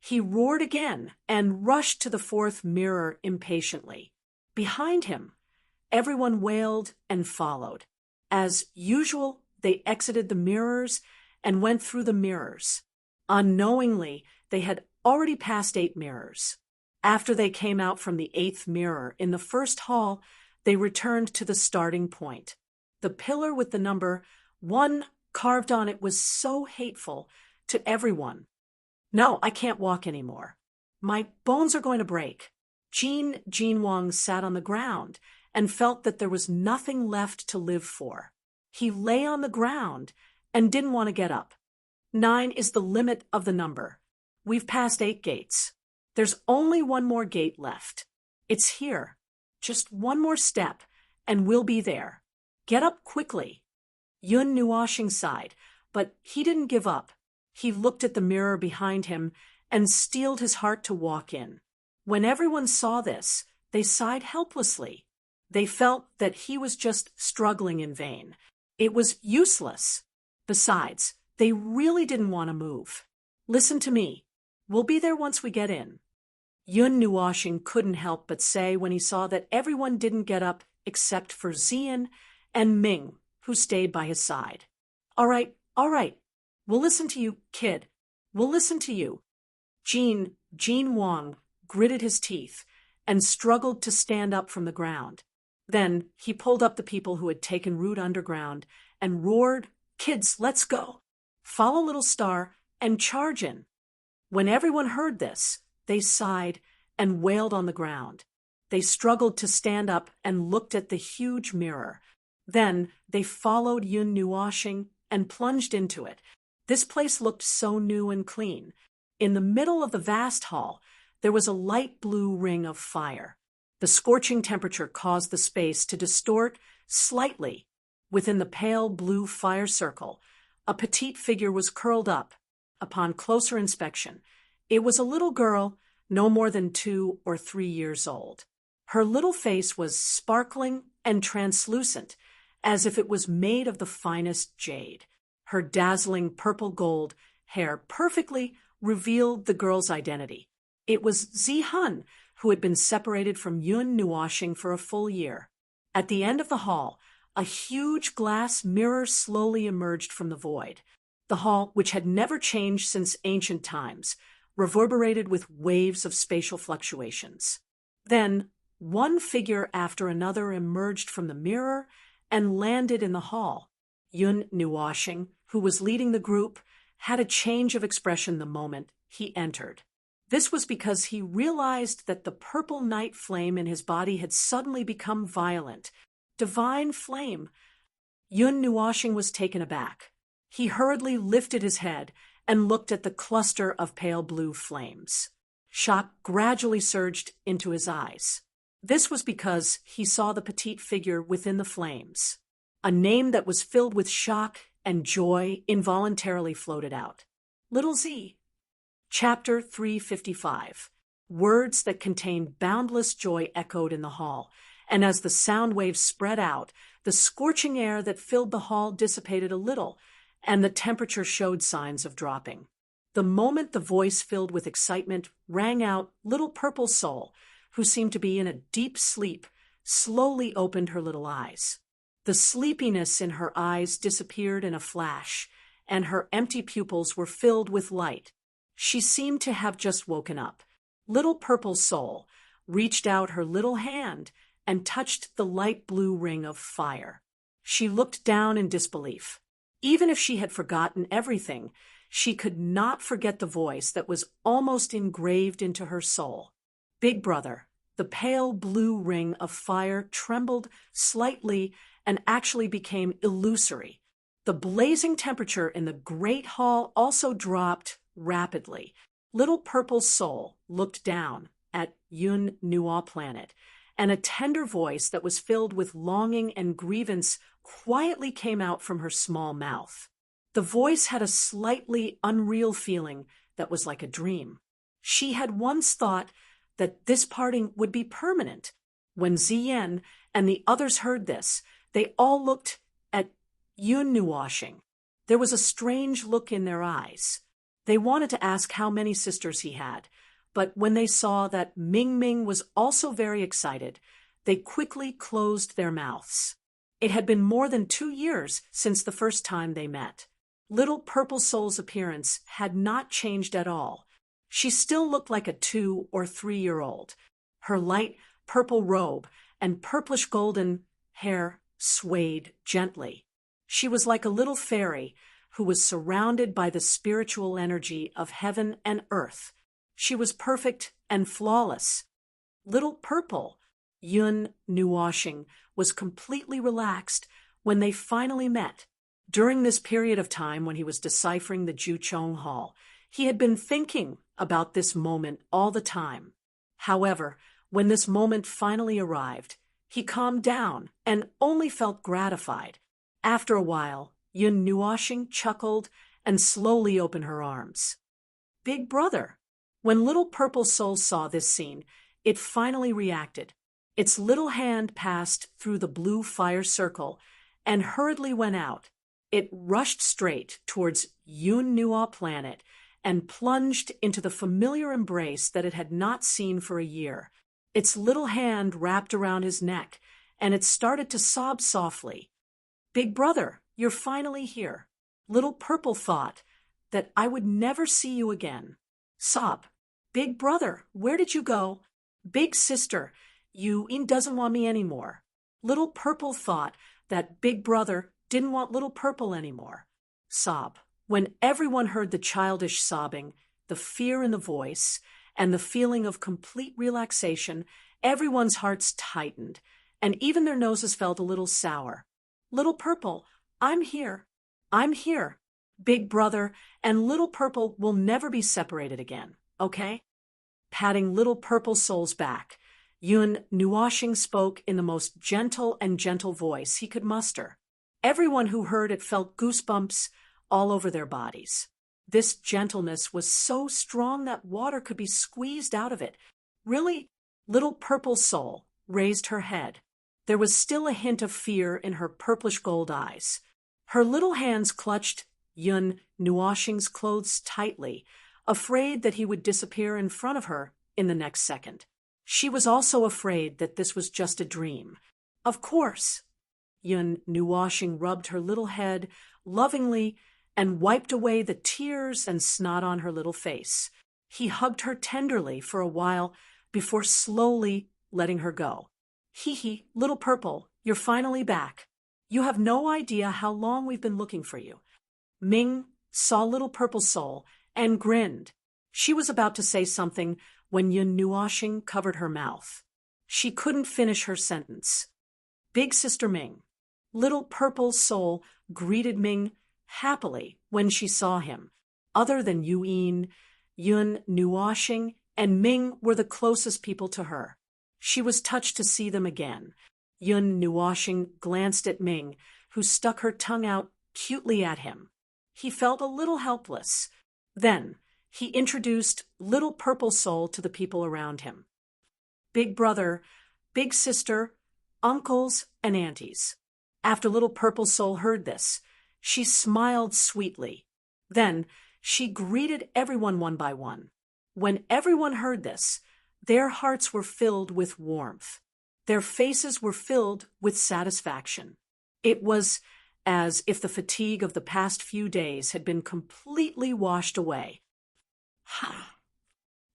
he roared again and rushed to the 4th mirror impatiently. Behind him, everyone wailed and followed. As usual, they exited the mirrors and went through the mirrors. Unknowingly, they had already passed 8 mirrors. After they came out from the 8th mirror in the first hall, they returned to the starting point. The pillar with the number 1 carved on it was so hateful to everyone. No, I can't walk anymore. My bones are going to break. Jin Wang sat on the ground and felt that there was nothing left to live for. He lay on the ground and didn't want to get up. 9 is the limit of the number. We've passed 8 gates. There's only one more gate left. It's here. Just one more step, and we'll be there. Get up quickly. Yun Nuoshing sighed, but he didn't give up. He looked at the mirror behind him and steeled his heart to walk in. When everyone saw this, they sighed helplessly. They felt that he was just struggling in vain. It was useless. Besides, they really didn't want to move. Listen to me. We'll be there once we get in. Yun Nuoshing couldn't help but say when he saw that everyone didn't get up except for Zian and Ming, who stayed by his side. All right. We'll listen to you, kid. We'll listen to you. Jin Wang gritted his teeth and struggled to stand up from the ground. Then he pulled up the people who had taken root underground and roared, "Kids, let's go. Follow Little Star and charge in." When everyone heard this, they sighed and wailed on the ground. They struggled to stand up and looked at the huge mirror. Then they followed Yun Nuoshing and plunged into it. This place looked so new and clean. In the middle of the vast hall, there was a light blue ring of fire. The scorching temperature caused the space to distort slightly. Within the pale blue fire circle, a petite figure was curled up. Upon closer inspection, it was a little girl, no more than 2 or 3 years old. Her little face was sparkling and translucent, as if it was made of the finest jade. Her dazzling purple gold hair perfectly revealed the girl's identity. It was Zihan, who had been separated from Yun Nuoshing for a full year. At the end of the hall, a huge glass mirror slowly emerged from the void. The hall, which had never changed since ancient times, reverberated with waves of spatial fluctuations. Then, one figure after another emerged from the mirror and landed in the hall. Yun Nuoshing, who was leading the group, had a change of expression the moment he entered. This was because he realized that the purple night flame in his body had suddenly become violent. Divine flame. Yun Nuoshing was taken aback. He hurriedly lifted his head and looked at the cluster of pale blue flames. Shock gradually surged into his eyes. This was because he saw the petite figure within the flames. A name that was filled with shock and joy involuntarily floated out. Little Z. Chapter 355. Words that contained boundless joy echoed in the hall, and as the sound waves spread out, the scorching air that filled the hall dissipated a little, and the temperature showed signs of dropping. The moment the voice filled with excitement rang out, little purple soul, who seemed to be in a deep sleep, slowly opened her little eyes. The sleepiness in her eyes disappeared in a flash, and her empty pupils were filled with light. She seemed to have just woken up. Little purple soul reached out her little hand and touched the light blue ring of fire. She looked down in disbelief. Even if she had forgotten everything, she could not forget the voice that was almost engraved into her soul. Big Brother, the pale blue ring of fire trembled slightly and actually became illusory. The blazing temperature in the great hall also dropped rapidly. Little purple soul looked down at Yun Nuo planet, and a tender voice that was filled with longing and grievance quietly came out from her small mouth. The voice had a slightly unreal feeling that was like a dream. She had once thought that this parting would be permanent. When Ziyan and the others heard this, they all looked at Yun Nuoshing. There was a strange look in their eyes. They wanted to ask how many sisters he had, but when they saw that Ming Ming was also very excited, they quickly closed their mouths. It had been more than 2 years since the first time they met. Little Purple Soul's appearance had not changed at all. She still looked like a 2 or 3-year-old. Her light purple robe and purplish golden hair swayed gently. She was like a little fairy who was surrounded by the spiritual energy of heaven and earth. She was perfect and flawless. Little Purple, Yun Nuoshing, was completely relaxed when they finally met. During this period of time when he was deciphering the Juchong Hall, he had been thinking about this moment all the time. However, when this moment finally arrived, he calmed down and only felt gratified. After a while, Yun Nuoshing chuckled and slowly opened her arms. Big brother! When Little Purple Soul saw this scene, it finally reacted. Its little hand passed through the blue fire circle and hurriedly went out. It rushed straight towards Yun Nuo planet and plunged into the familiar embrace that it had not seen for a year. Its little hand wrapped around his neck, and it started to sob softly. Big brother, you're finally here. Little Purple thought that I would never see you again. Sob. Big brother, where did you go? Big sister, Yun doesn't want me anymore. Little Purple thought that Big brother didn't want Little Purple anymore. Sob. When everyone heard the childish sobbing, the fear in the voice, and the feeling of complete relaxation, everyone's hearts tightened, and even their noses felt a little sour. Little Purple, I'm here. I'm here. Big brother and Little Purple will never be separated again, okay? Patting Little Purple Soul's back, Yun Nuoshing spoke in the most gentle voice he could muster. Everyone who heard it felt goosebumps all over their bodies. This gentleness was so strong that water could be squeezed out of it. Really? Little Purple Soul raised her head. There was still a hint of fear in her purplish gold eyes. Her little hands clutched Yun Nuoshing's clothes tightly, afraid that he would disappear in front of her in the next second. She was also afraid that this was just a dream. Of course. Yun Nuoshing rubbed her little head lovingly and wiped away the tears and snot on her little face. He hugged her tenderly for a while before slowly letting her go. Hee, Little Purple, you're finally back. You have no idea how long we've been looking for you. Ming saw Little Purple Soul and grinned. She was about to say something when Yun Nuoshing covered her mouth. She couldn't finish her sentence. Big Sister Ming. Little Purple Soul greeted Ming happily when she saw him. Other than Yun Nuoshing and Ming were the closest people to her. She was touched to see them again. Yun Nuoshing glanced at Ming, who stuck her tongue out cutely at him. He felt a little helpless. Then he introduced Little Purple Soul to the people around him. Big brother, big sister, uncles, and aunties. After Little Purple Soul heard this, she smiled sweetly. Then she greeted everyone one by one. When everyone heard this, their hearts were filled with warmth. Their faces were filled with satisfaction. It was as if the fatigue of the past few days had been completely washed away. Ha!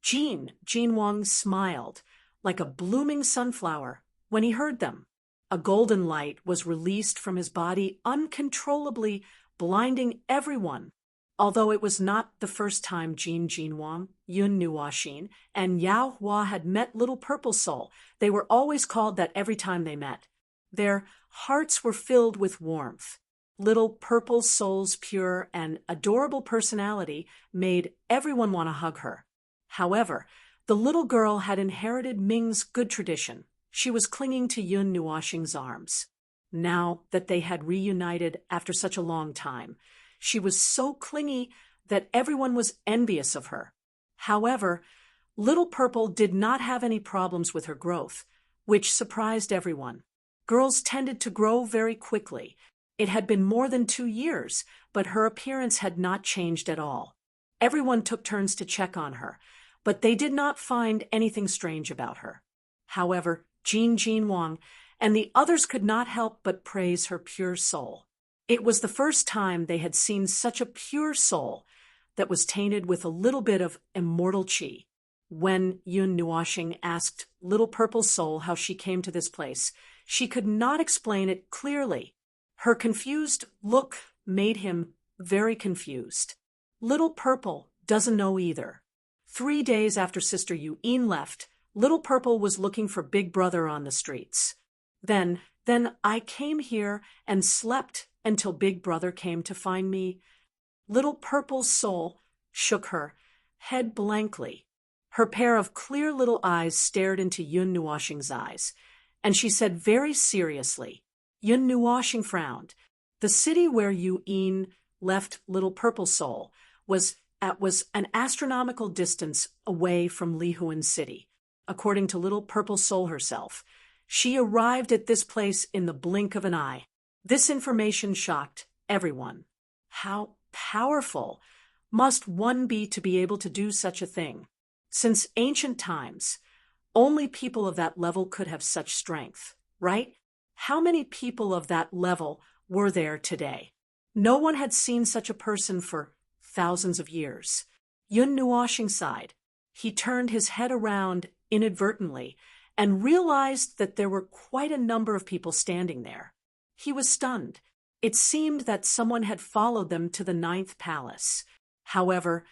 Jean Wang smiled like a blooming sunflower when he heard them. A golden light was released from his body uncontrollably, blinding everyone. Although it was not the first time Jean Wang, Yun Nuoshing, and Yao Hua had met Little Purple Soul, they were always called that every time they met. Their hearts were filled with warmth. Little Purple Soul's pure and adorable personality made everyone want to hug her. However, the little girl had inherited Ming's good tradition. She was clinging to Yun Nuoshing's arms. Now that they had reunited after such a long time, she was so clingy that everyone was envious of her. However, Little Purple did not have any problems with her growth, which surprised everyone. Girls tended to grow very quickly. It had been more than 2 years, but her appearance had not changed at all. Everyone took turns to check on her, but they did not find anything strange about her. However, Jean Wang and the others could not help but praise her pure soul. It was the first time they had seen such a pure soul that was tainted with a little bit of immortal qi. When Yun Nuoshing asked Little Purple Soul how she came to this place, she could not explain it clearly. Her confused look made him very confused. Little Purple doesn't know either. 3 days after Sister Yuen left, Little Purple was looking for Big Brother on the streets. Then I came here and slept until Big Brother came to find me. Little Purple's soul shook her head blankly. Her pair of clear little eyes stared into Yun Nuoshing's eyes, and she said very seriously. Yun Nuoshing frowned. The city where Yuen left Little Purple Soul was an astronomical distance away from Lihuan City, according to Little Purple Soul herself. She arrived at this place in the blink of an eye. This information shocked everyone. How powerful must one be to be able to do such a thing? Since ancient times, only people of that level could have such strength, right? How many people of that level were there today? No one had seen such a person for thousands of years. Yun Nuoshing sighed. He turned his head around inadvertently and realized that there were quite a number of people standing there. He was stunned. It seemed that someone had followed them to the 9th palace. However,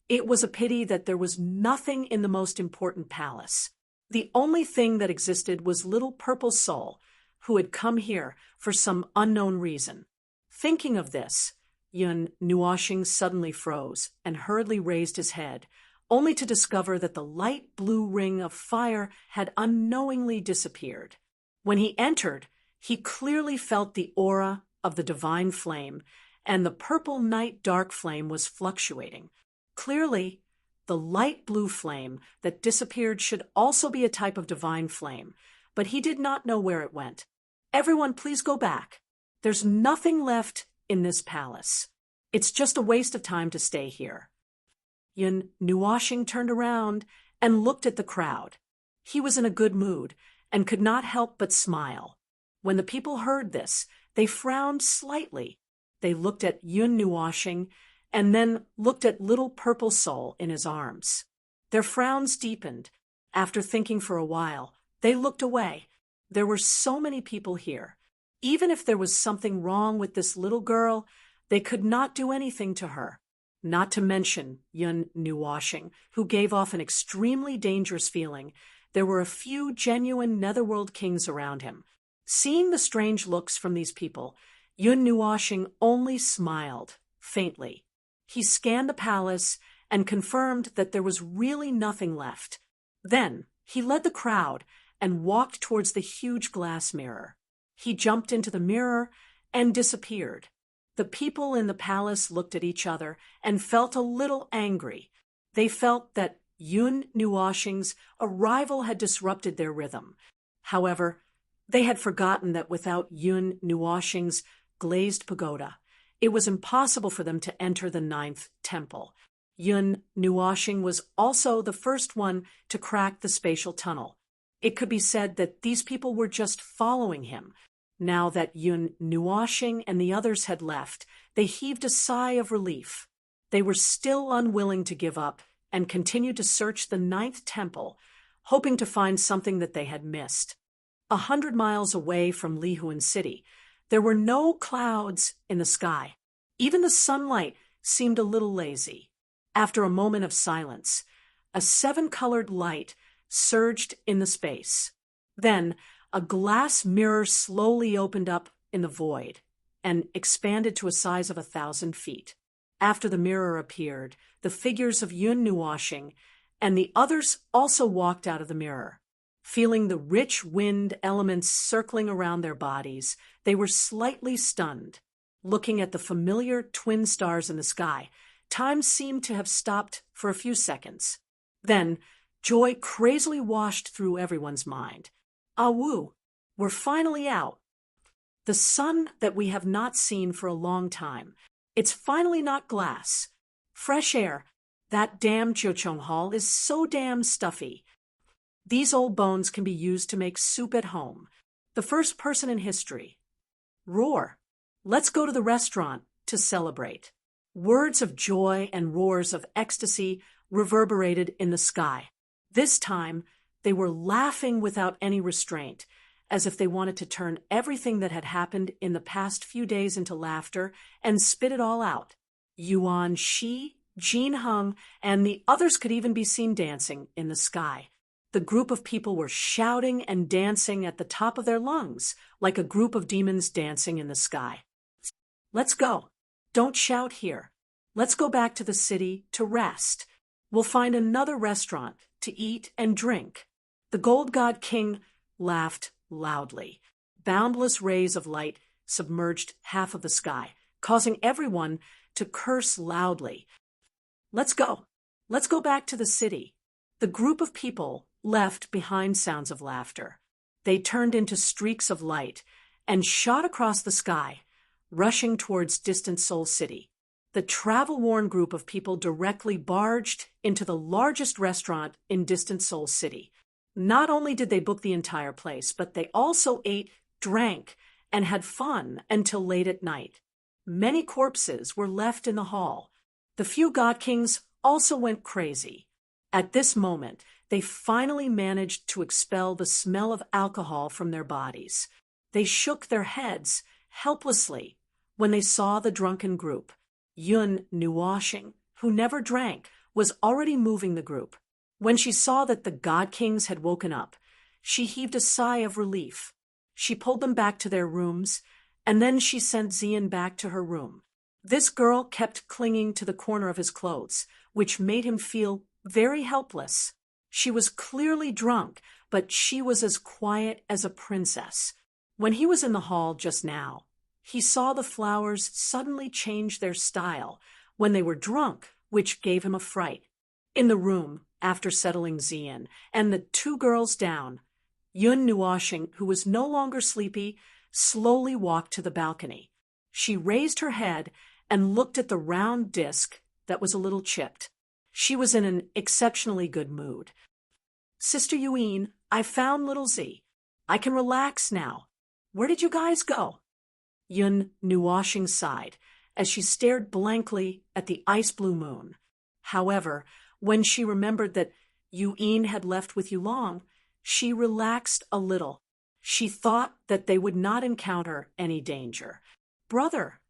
it was a pity that there was nothing in the most important palace. The only thing that existed was Little Purple Soul, who had come here for some unknown reason. Thinking of this, Yun Nuoshing suddenly froze and hurriedly raised his head, only to discover that the light blue ring of fire had unknowingly disappeared. When he entered, he clearly felt the aura of the divine flame, and the purple night dark flame was fluctuating. Clearly, the light blue flame that disappeared should also be a type of divine flame, but he did not know where it went. Everyone, please go back. There's nothing left in this palace. It's just a waste of time to stay here. Yun Nuoshing turned around and looked at the crowd. He was in a good mood and could not help but smile. When the people heard this, they frowned slightly. They looked at Yun Nuoshing and then looked at Little Purple Soul in his arms. Their frowns deepened. After thinking for a while, they looked away. There were so many people here. Even if there was something wrong with this little girl, they could not do anything to her. Not to mention Yun Nuoshing, who gave off an extremely dangerous feeling. There were a few genuine Netherworld kings around him. Seeing the strange looks from these people, Yun Nuoshing only smiled, faintly. He scanned the palace and confirmed that there was really nothing left. Then he led the crowd and walked towards the huge glass mirror. He jumped into the mirror and disappeared. The people in the palace looked at each other and felt a little angry. They felt that Yun Nuoshing's arrival had disrupted their rhythm. However, they had forgotten that without Yun Nuoshing's glazed pagoda, it was impossible for them to enter the 9th temple. Yun Nuoshing was also the first one to crack the spatial tunnel. It could be said that these people were just following him. Now that Yun Nuoshing and the others had left, they heaved a sigh of relief. They were still unwilling to give up and continued to search the 9th temple, hoping to find something that they had missed. 100 miles away from Lihuan City, there were no clouds in the sky. Even the sunlight seemed a little lazy. After a moment of silence, a 7-colored light surged in the space. Then, a glass mirror slowly opened up in the void and expanded to a size of 1,000 feet. After the mirror appeared, the figures of Yun Nuoshing and the others also walked out of the mirror. Feeling the rich wind elements circling around their bodies, they were slightly stunned. Looking at the familiar twin stars in the sky, time seemed to have stopped for a few seconds. Then, joy crazily washed through everyone's mind. Ah woo, we're finally out. The sun that we have not seen for a long time. It's finally not glass. Fresh air. That damn Jochong Hall is so damn stuffy. These old bones can be used to make soup at home. The first person in history. Roar. Let's go to the restaurant to celebrate. Words of joy and roars of ecstasy reverberated in the sky. This time, they were laughing without any restraint, as if they wanted to turn everything that had happened in the past few days into laughter and spit it all out. Yuan Shi, Jin Hung, and the others could even be seen dancing in the sky. The group of people were shouting and dancing at the top of their lungs, like a group of demons dancing in the sky. Let's go. Don't shout here. Let's go back to the city to rest. We'll find another restaurant to eat and drink. The Gold God King laughed loudly. Boundless rays of light submerged half of the sky, causing everyone to curse loudly. Let's go. Let's go back to the city. The group of people left behind sounds of laughter. They turned into streaks of light and shot across the sky, rushing towards distant Seoul City. The travel-worn group of people directly barged into the largest restaurant in distant Seoul City. Not only did they book the entire place, but they also ate, drank, and had fun until late at night. Many corpses were left in the hall. The few God Kings also went crazy. At this moment, they finally managed to expel the smell of alcohol from their bodies. They shook their heads helplessly when they saw the drunken group. Yun Nuoshing, who never drank, was already moving the group. When she saw that the God Kings had woken up, she heaved a sigh of relief. She pulled them back to their rooms, and then she sent Zian back to her room. This girl kept clinging to the corner of his clothes, which made him feel very helpless. She was clearly drunk, but she was as quiet as a princess. When he was in the hall just now, he saw the flowers suddenly change their style when they were drunk, which gave him a fright. In the room, after settling Zian and the two girls down, Yun Nuoshing, who was no longer sleepy, slowly walked to the balcony. She raised her head and looked at the round disc that was a little chipped. She was in an exceptionally good mood. Sister Yuin, I found little Z. I can relax now. Where did you guys go? Yun Nuoshing sighed as she stared blankly at the ice-blue moon. However, when she remembered that Yuin had left with Yulong, she relaxed a little. She thought that they would not encounter any danger. Brother!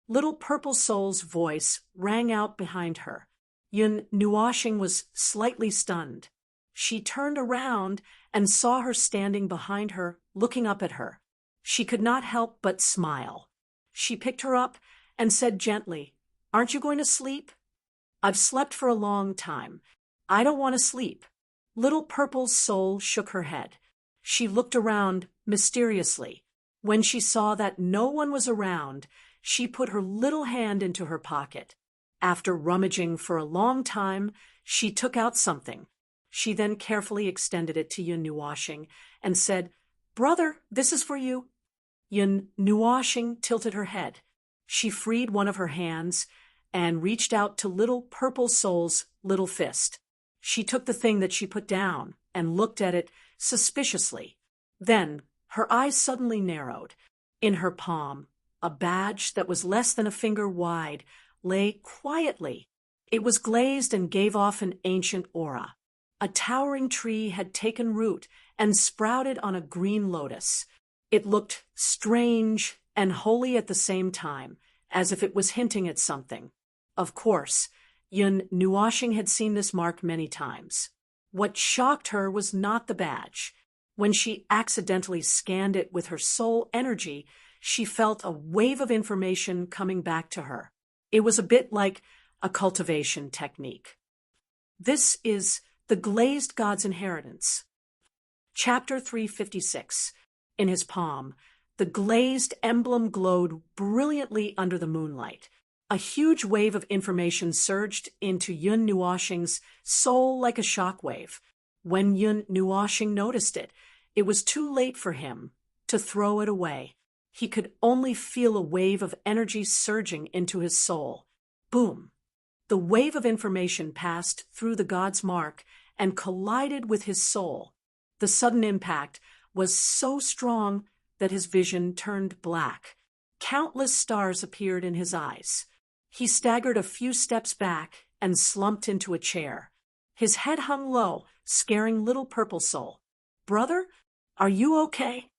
Little Purple Soul's voice rang out behind her. Yun Nuoshing was slightly stunned. She turned around and saw her standing behind her, looking up at her. She could not help but smile. She picked her up and said gently, "Aren't you going to sleep?" "I've slept for a long time. I don't want to sleep." Little Purple Soul shook her head. She looked around mysteriously. When she saw that no one was around, she put her little hand into her pocket. After rummaging for a long time, she took out something. She then carefully extended it to Yun Nuoshing and said, "Brother, this is for you." Yun Nuoshing tilted her head. She freed one of her hands and reached out to Little Purple Soul's little fist. She took the thing that she put down and looked at it suspiciously. Then her eyes suddenly narrowed. In her palm, a badge that was less than a finger wide lay quietly. It was glazed and gave off an ancient aura. A towering tree had taken root and sprouted on a green lotus. It looked strange and holy at the same time, as if it was hinting at something. Of course, Yun Nuoshing had seen this mark many times. What shocked her was not the badge. When she accidentally scanned it with her soul energy, she felt a wave of information coming back to her. It was a bit like a cultivation technique. This is the Glazed God's Inheritance. Chapter 356. In his palm, the glazed emblem glowed brilliantly under the moonlight. A huge wave of information surged into Yun Nuoshing's soul like a shockwave. When Yun Nuoshing noticed it, it was too late for him to throw it away. He could only feel a wave of energy surging into his soul. Boom! The wave of information passed through the god's mark and collided with his soul. The sudden impact was so strong that his vision turned black. Countless stars appeared in his eyes. He staggered a few steps back and slumped into a chair. His head hung low, scaring Little Purple Soul. "Brother, are you okay?"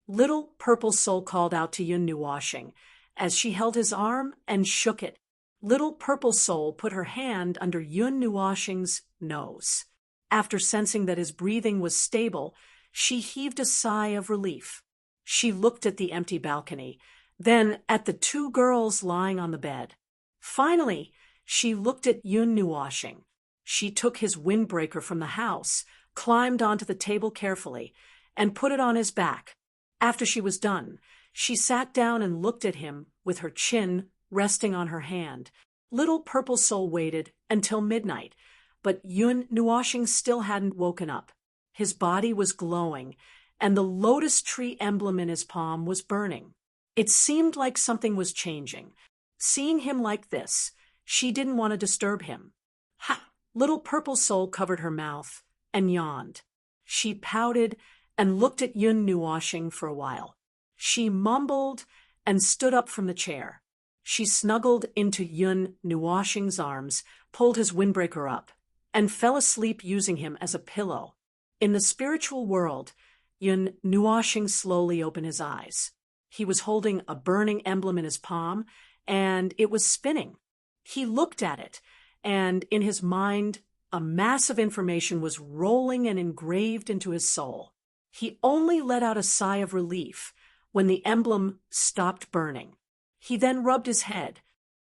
Little Purple Soul called out to Yun Nuoshing as she held his arm and shook it. Little Purple Soul put her hand under Yun Nuoshing's nose. After sensing that his breathing was stable, she heaved a sigh of relief. She looked at the empty balcony, then at the two girls lying on the bed. Finally, she looked at Yun Nuoshing. She took his windbreaker from the house, climbed onto the table carefully, and put it on his back. After she was done, she sat down and looked at him with her chin resting on her hand. Little Purple Soul waited until midnight, but Yun Nuoshing still hadn't woken up. His body was glowing, and the lotus tree emblem in his palm was burning. It seemed like something was changing. Seeing him like this, she didn't want to disturb him. Ha! Little Purple Soul covered her mouth and yawned. She pouted and looked at Yun Nuoshing for a while. She mumbled and stood up from the chair. She snuggled into Yun Nuoshing's arms, pulled his windbreaker up, and fell asleep using him as a pillow. In the spiritual world, Yun Nuoshing slowly opened his eyes. He was holding a burning emblem in his palm, and it was spinning. He looked at it, and in his mind, a mass of information was rolling and engraved into his soul. He only let out a sigh of relief when the emblem stopped burning. He then rubbed his head.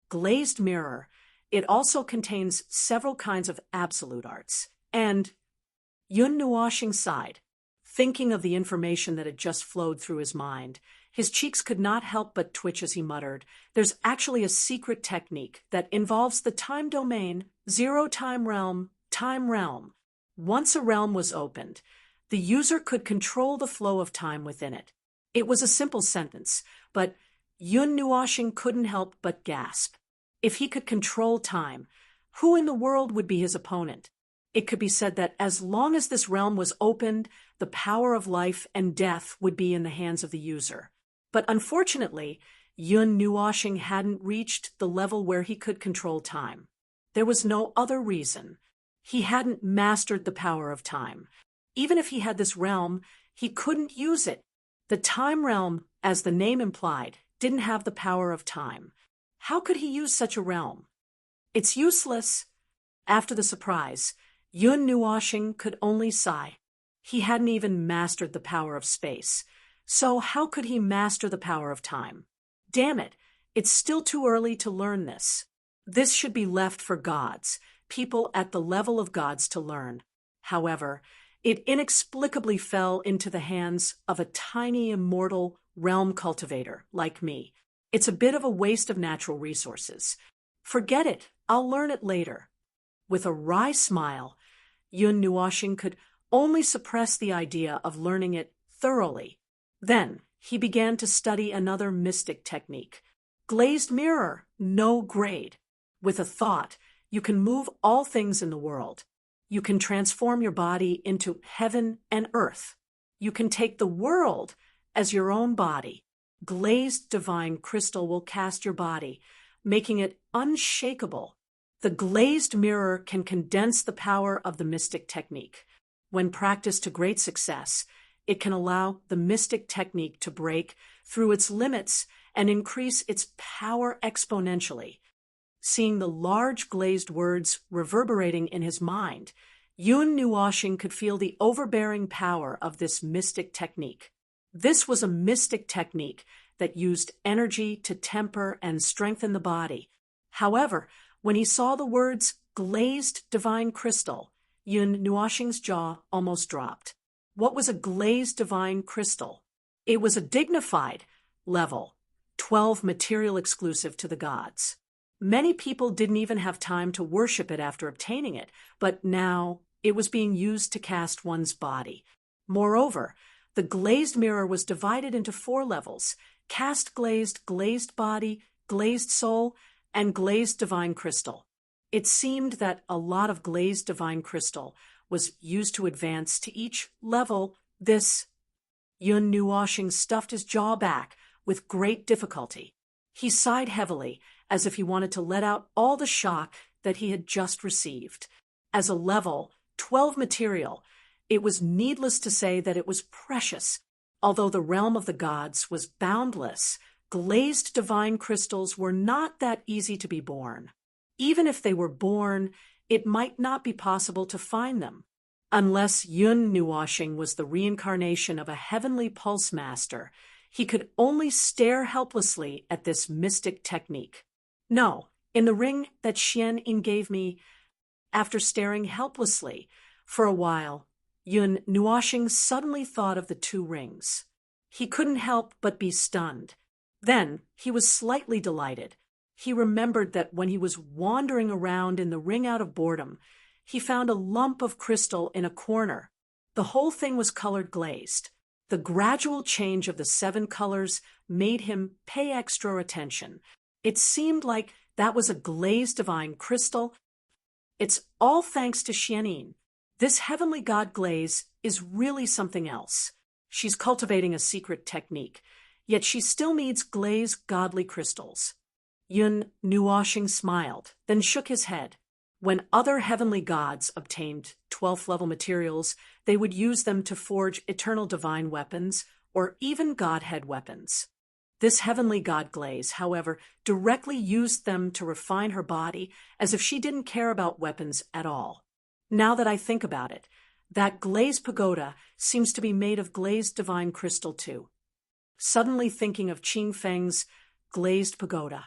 Glazed mirror. It also contains several kinds of absolute arts. And Yun Nuoshing sighed, thinking of the information that had just flowed through his mind. His cheeks could not help but twitch as he muttered, "There's actually a secret technique that involves the time domain, zero-time realm, time realm. Once a realm was opened, the user could control the flow of time within it." It was a simple sentence, but Yun Nuoshing couldn't help but gasp. If he could control time, who in the world would be his opponent? It could be said that as long as this realm was opened, the power of life and death would be in the hands of the user. But unfortunately, Yun Nuoshing hadn't reached the level where he could control time. There was no other reason. He hadn't mastered the power of time. Even if he had this realm, he couldn't use it. The time realm, as the name implied, didn't have the power of time. How could he use such a realm? It's useless. After the surprise, Yun Nuoshing could only sigh. He hadn't even mastered the power of space. So how could he master the power of time? Damn it, it's still too early to learn this. This should be left for gods, people at the level of gods to learn. However, it inexplicably fell into the hands of a tiny immortal realm cultivator like me. It's a bit of a waste of natural resources. Forget it, I'll learn it later. With a wry smile, Yun Nuoshing could only suppress the idea of learning it thoroughly. Then he began to study another mystic technique. Glazed mirror, no grade. With a thought, you can move all things in the world. You can transform your body into heaven and earth. You can take the world as your own body. Glazed divine crystal will cast your body, making it unshakable. The glazed mirror can condense the power of the mystic technique. When practiced to great success, it can allow the mystic technique to break through its limits and increase its power exponentially. Seeing the large glazed words reverberating in his mind, Yun Nuoshing could feel the overbearing power of this mystic technique. This was a mystic technique that used energy to temper and strengthen the body. However, when he saw the words glazed divine crystal, Yun Nuoshing's jaw almost dropped. What was a glazed divine crystal? It was a dignified level, 12 material exclusive to the gods. Many people didn't even have time to worship it after obtaining it, but now it was being used to cast one's body. Moreover, the glazed mirror was divided into 4 levels: cast glazed, glazed body, glazed soul, and glazed divine crystal. It seemed that a lot of glazed divine crystal was used to advance to each level. Yun Nuoshing stuffed his jaw back with great difficulty. He sighed heavily, as if he wanted to let out all the shock that he had just received. As a level 12 material, it was needless to say that it was precious. Although the realm of the gods was boundless, glazed divine crystals were not that easy to be born. Even if they were born, it might not be possible to find them. Unless Yun Nuoshing was the reincarnation of a heavenly pulse master, he could only stare helplessly at this mystic technique. No, in the ring that Xian Yin gave me, after staring helplessly for a while, Yun Nuoshing suddenly thought of the two rings. He couldn't help but be stunned. Then he was slightly delighted. He remembered that when he was wandering around in the ring out of boredom, he found a lump of crystal in a corner. The whole thing was colored glazed. The gradual change of the 7 colors made him pay extra attention. It seemed like that was a glazed divine crystal. It's all thanks to Xian Yin. This heavenly god glaze is really something else. She's cultivating a secret technique, yet she still needs glazed godly crystals. Yun Nuoshing smiled, then shook his head. When other heavenly gods obtained 12th level materials, they would use them to forge eternal divine weapons or even godhead weapons. This heavenly god glaze, however, directly used them to refine her body as if she didn't care about weapons at all. Now that I think about it, that glazed pagoda seems to be made of glazed divine crystal too. Suddenly thinking of Qing Feng's glazed pagoda,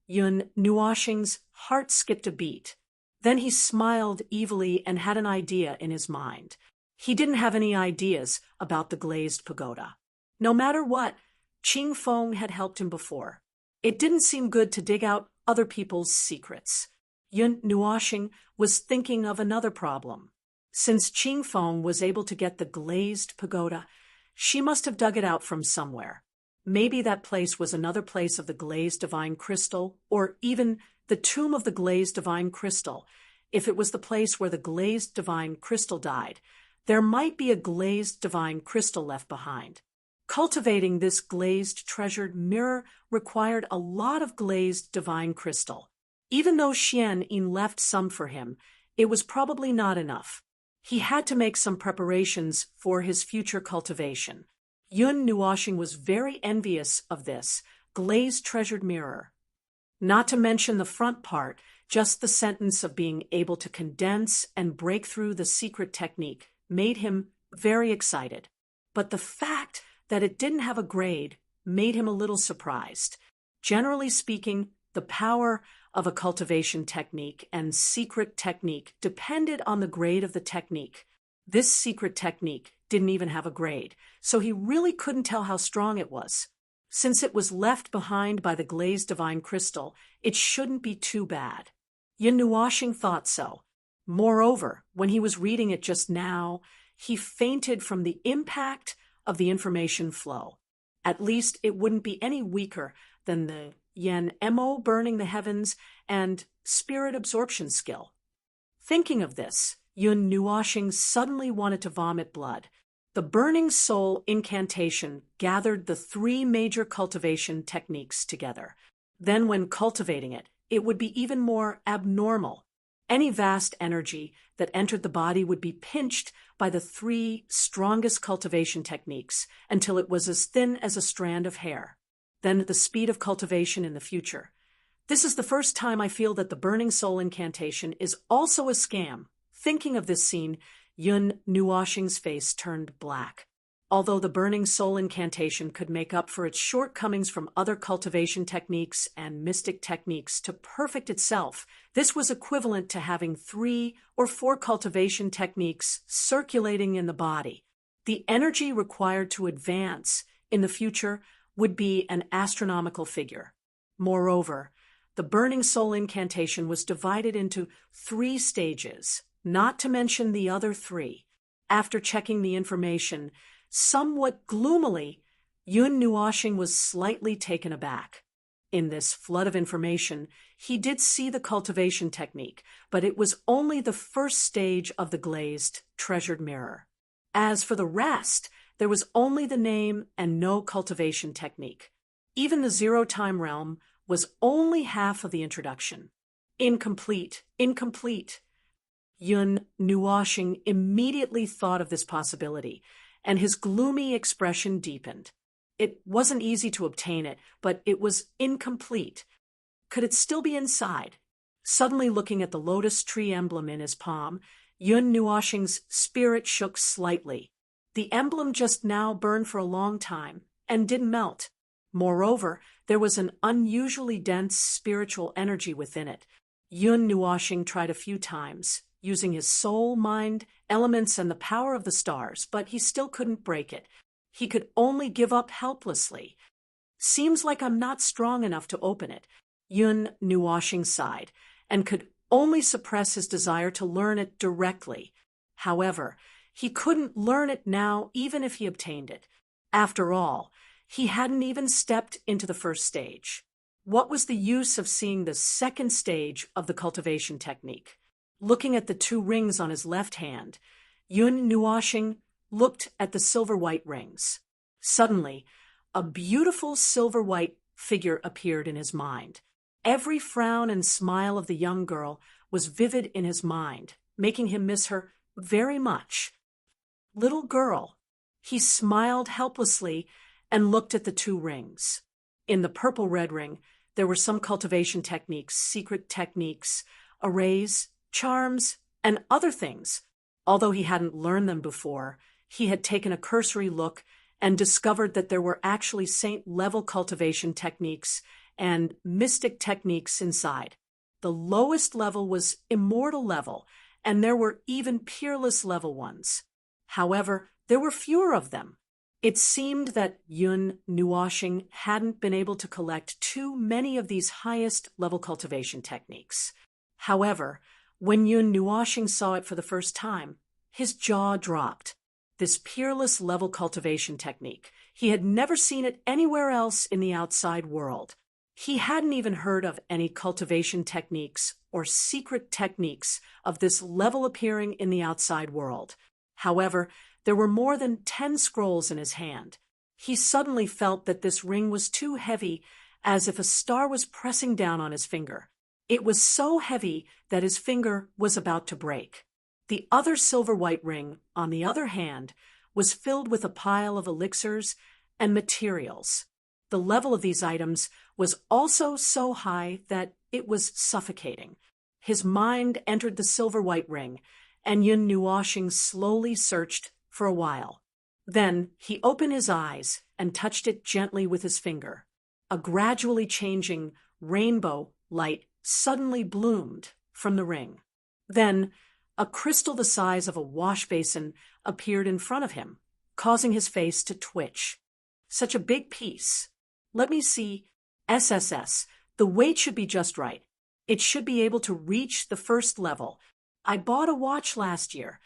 Yun Nuoshing's heart skipped a beat. Then he smiled evilly and had an idea in his mind. He didn't have any ideas about the glazed pagoda. No matter what, Qing Feng had helped him before. It didn't seem good to dig out other people's secrets. Yun Nuoshing was thinking of another problem. Since Qing Feng was able to get the glazed pagoda, she must have dug it out from somewhere. Maybe that place was another place of the glazed divine crystal, or even the tomb of the glazed divine crystal. If it was the place where the glazed divine crystal died, there might be a glazed divine crystal left behind. Cultivating this glazed treasured mirror required a lot of glazed divine crystal. Even though Xian Yin left some for him, it was probably not enough. He had to make some preparations for his future cultivation. Yun Nuoshing was very envious of this glazed treasured mirror. Not to mention the front part, just the sentence of being able to condense and break through the secret technique made him very excited. But the fact that it didn't have a grade made him a little surprised. Generally speaking, the power of a cultivation technique and secret technique depended on the grade of the technique. This secret technique didn't even have a grade, so he really couldn't tell how strong it was. Since it was left behind by the glazed divine crystal, it shouldn't be too bad. Yun Nuoshing thought so. Moreover, when he was reading it just now, he fainted from the impact of the information flow. At least it wouldn't be any weaker than the Yen Mo burning the heavens and spirit absorption skill. Thinking of this, Yun Nuoshing suddenly wanted to vomit blood. The burning soul incantation gathered the 3 major cultivation techniques together. Then when cultivating it, it would be even more abnormal. Any vast energy that entered the body would be pinched by the 3 strongest cultivation techniques until it was as thin as a strand of hair. Then the speed of cultivation in the future. This is the first time I feel that the burning soul incantation is also a scam. Thinking of this scene, Yun Nuoshing's face turned black. Although the burning soul incantation could make up for its shortcomings from other cultivation techniques and mystic techniques to perfect itself, this was equivalent to having 3 or 4 cultivation techniques circulating in the body. The energy required to advance in the future would be an astronomical figure. Moreover, the burning soul incantation was divided into 3 stages, not to mention the other 3. After checking the information, somewhat gloomily, Yun Nuoshing was slightly taken aback. In this flood of information, he did see the cultivation technique, but it was only the first stage of the glazed, treasured mirror. As for the rest, there was only the name and no cultivation technique. Even the zero-time realm was only half of the introduction. Incomplete. Yun Nuoshing immediately thought of this possibility, and his gloomy expression deepened. It wasn't easy to obtain it, but it was incomplete. Could it still be inside? Suddenly looking at the lotus tree emblem in his palm, Yun Nuoshing's spirit shook slightly. The emblem just now burned for a long time and didn't melt. Moreover, there was an unusually dense spiritual energy within it. Yun Nuoshing tried a few times, using his soul, mind, elements, and the power of the stars, but he still couldn't break it. He could only give up helplessly. Seems like I'm not strong enough to open it, Yun Nuoshing sighed, and could only suppress his desire to learn it directly. However, he couldn't learn it now even if he obtained it. After all, he hadn't even stepped into the first stage. What was the use of seeing the second stage of the cultivation technique? Looking at the 2 rings on his left hand, Yun Nuoshing looked at the silver-white rings. Suddenly, a beautiful silver-white figure appeared in his mind. Every frown and smile of the young girl was vivid in his mind, making him miss her very much. Little girl. He smiled helplessly and looked at the 2 rings. In the purple-red ring, there were some cultivation techniques, secret techniques, arrays, charms, and other things. Although he hadn't learned them before, he had taken a cursory look and discovered that there were actually saint-level cultivation techniques and mystic techniques inside. The lowest level was immortal level, and there were even peerless level ones. However, there were fewer of them. It seemed that Yun Nuoshing hadn't been able to collect too many of these highest level cultivation techniques. However, when Yun Nuoshing saw it for the first time, his jaw dropped. This peerless level cultivation technique, he had never seen it anywhere else in the outside world. He hadn't even heard of any cultivation techniques or secret techniques of this level appearing in the outside world. However, there were more than 10 scrolls in his hand. He suddenly felt that this ring was too heavy, as if a star was pressing down on his finger. It was so heavy that his finger was about to break. The other silver-white ring, on the other hand, was filled with a pile of elixirs and materials. The level of these items was also so high that it was suffocating. His mind entered the silver-white ring, and Yun Nuoshing slowly searched for a while. Then he opened his eyes and touched it gently with his finger. A gradually changing rainbow light suddenly bloomed from the ring. Then a crystal the size of a wash basin appeared in front of him, causing his face to twitch. Such a big piece. Let me see. SSS. The weight should be just right. It should be able to reach the first level. I bought a watch last year.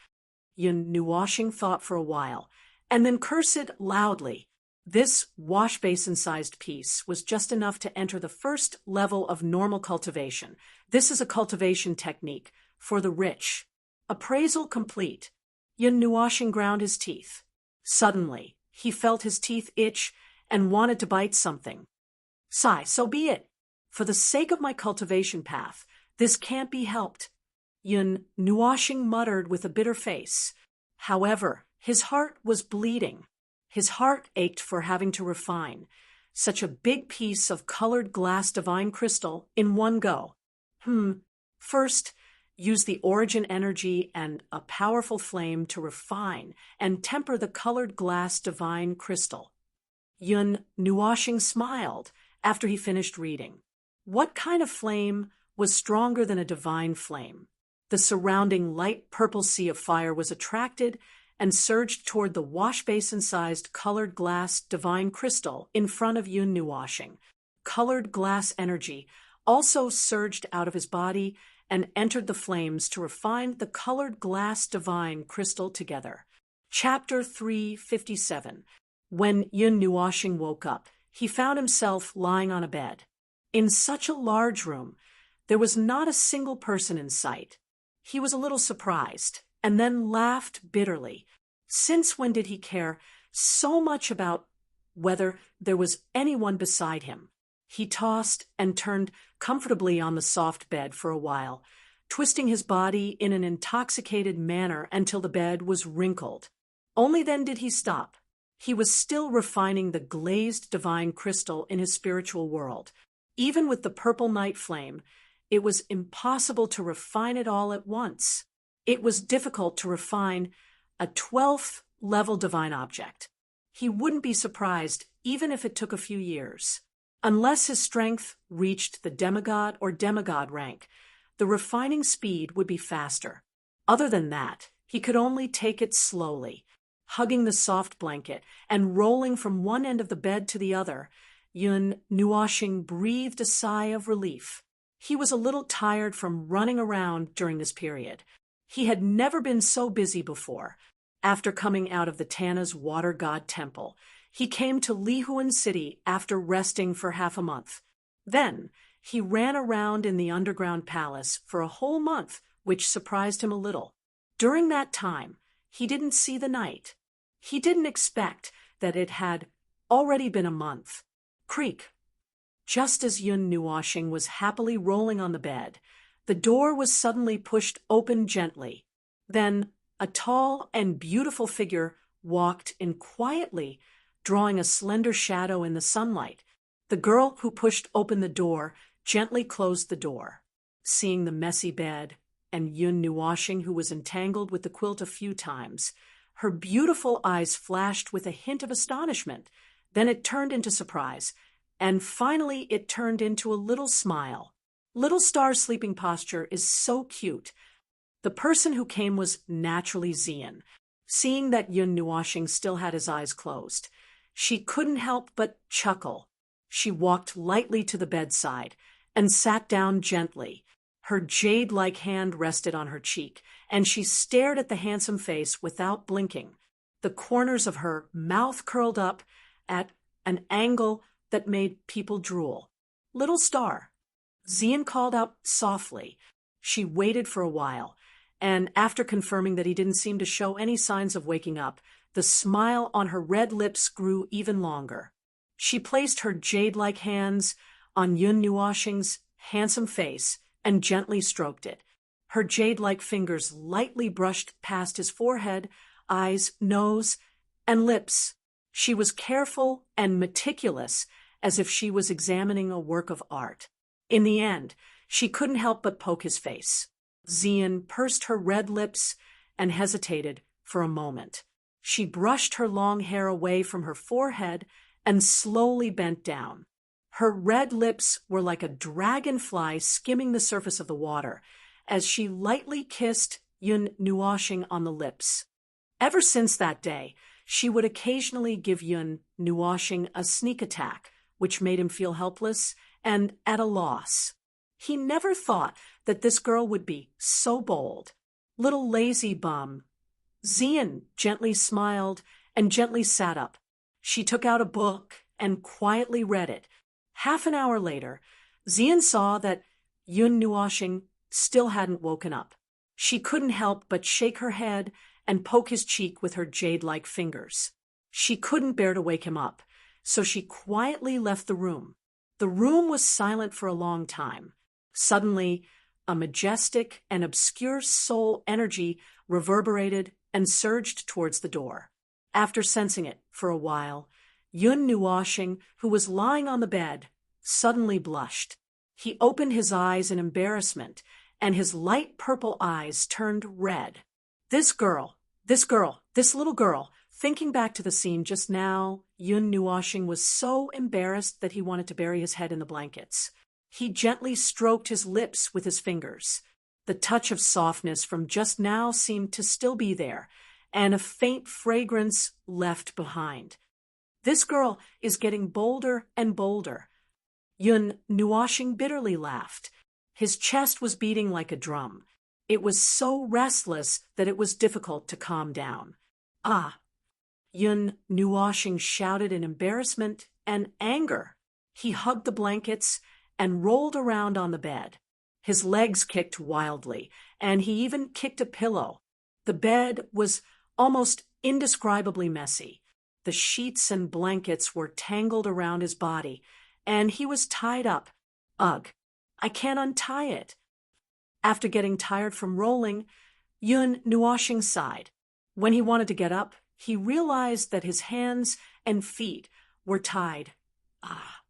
Yun Nuoshing thought for a while, and then cursed loudly. This wash basin-sized piece was just enough to enter the first level of normal cultivation. This is a cultivation technique for the rich. Appraisal complete. Yun Nuoshing ground his teeth. Suddenly, he felt his teeth itch and wanted to bite something. Sigh, so be it. For the sake of my cultivation path, this can't be helped. Yun Nuoshing muttered with a bitter face. However, his heart was bleeding. His heart ached for having to refine such a big piece of colored glass divine crystal in one go. First, use the origin energy and a powerful flame to refine and temper the colored glass divine crystal. Yun Nuoshing smiled after he finished reading. What kind of flame was stronger than a divine flame? The surrounding light purple sea of fire was attracted and surged toward the wash basin-sized colored glass divine crystal in front of Yun Nuoshing. Colored glass energy also surged out of his body and entered the flames to refine the colored glass divine crystal together. Chapter 357. When Yun Nuoshing woke up, he found himself lying on a bed. In such a large room, there was not a single person in sight. He was a little surprised, and then laughed bitterly. Since when did he care so much about whether there was anyone beside him? He tossed and turned comfortably on the soft bed for a while, twisting his body in an intoxicated manner until the bed was wrinkled. Only then did he stop. He was still refining the glazed divine crystal in his spiritual world. Even with the purple night flame, it was impossible to refine it all at once. It was difficult to refine a 12th level divine object. He wouldn't be surprised even if it took a few years. Unless his strength reached the demigod or demigod rank, the refining speed would be faster. Other than that, he could only take it slowly. Hugging the soft blanket and rolling from one end of the bed to the other, Yun Nuoxing breathed a sigh of relief. He was a little tired from running around during this period. He had never been so busy before. After coming out of the Tana's water god temple, he came to Lihuan City after resting for half a month. Then, he ran around in the underground palace for a whole month, which surprised him a little. During that time, he didn't see the night. He didn't expect that it had already been a month. Creak. Just as Yun Nuoxing was happily rolling on the bed, the door was suddenly pushed open gently. Then, a tall and beautiful figure walked in quietly, drawing a slender shadow in the sunlight. The girl who pushed open the door gently closed the door. Seeing the messy bed and Yun Nuoxing, who was entangled with the quilt a few times, her beautiful eyes flashed with a hint of astonishment. Then it turned into surprise, and finally it turned into a little smile. Little Star's sleeping posture is so cute. The person who came was naturally Xian. Seeing that Yun Nuoxing still had his eyes closed, she couldn't help but chuckle. She walked lightly to the bedside and sat down gently. Her jade-like hand rested on her cheek, and she stared at the handsome face without blinking. The corners of her mouth curled up at an angle that made people drool. "Little Star," Xian called out softly. She waited for a while, and after confirming that he didn't seem to show any signs of waking up, the smile on her red lips grew even longer. She placed her jade-like hands on Yun Nuoxing's handsome face and gently stroked it. Her jade-like fingers lightly brushed past his forehead, eyes, nose, and lips. She was careful and meticulous, as if she was examining a work of art. In the end, she couldn't help but poke his face. Xian pursed her red lips and hesitated for a moment. She brushed her long hair away from her forehead and slowly bent down. Her red lips were like a dragonfly skimming the surface of the water as she lightly kissed Yun Nuoxing on the lips. Ever since that day, she would occasionally give Yun Nuoxing a sneak attack, which made him feel helpless and at a loss. He never thought that this girl would be so bold. "Little lazy bum." Xian gently smiled and gently sat up. She took out a book and quietly read it. Half an hour later, Xian saw that Yun Nuoxing still hadn't woken up. She couldn't help but shake her head and poke his cheek with her jade-like fingers. She couldn't bear to wake him up, so she quietly left the room. The room was silent for a long time. Suddenly, a majestic and obscure soul energy reverberated and surged towards the door. After sensing it for a while, Yun Nuoxing, who was lying on the bed, suddenly blushed. He opened his eyes in embarrassment, and his light purple eyes turned red. This little girl, thinking back to the scene just now, Yun Nuoxing was so embarrassed that he wanted to bury his head in the blankets. He gently stroked his lips with his fingers. The touch of softness from just now seemed to still be there, and a faint fragrance left behind. This girl is getting bolder and bolder. Yun Nuoxing bitterly laughed. His chest was beating like a drum. It was so restless that it was difficult to calm down. "Ah!" Yun Nuoxing shouted in embarrassment and anger. He hugged the blankets and rolled around on the bed. His legs kicked wildly, and he even kicked a pillow. The bed was almost indescribably messy. The sheets and blankets were tangled around his body, and he was tied up. "Ugh, I can't untie it." After getting tired from rolling, Yun Nuoxing sighed. When he wanted to get up, he realized that his hands and feet were tied. Ah.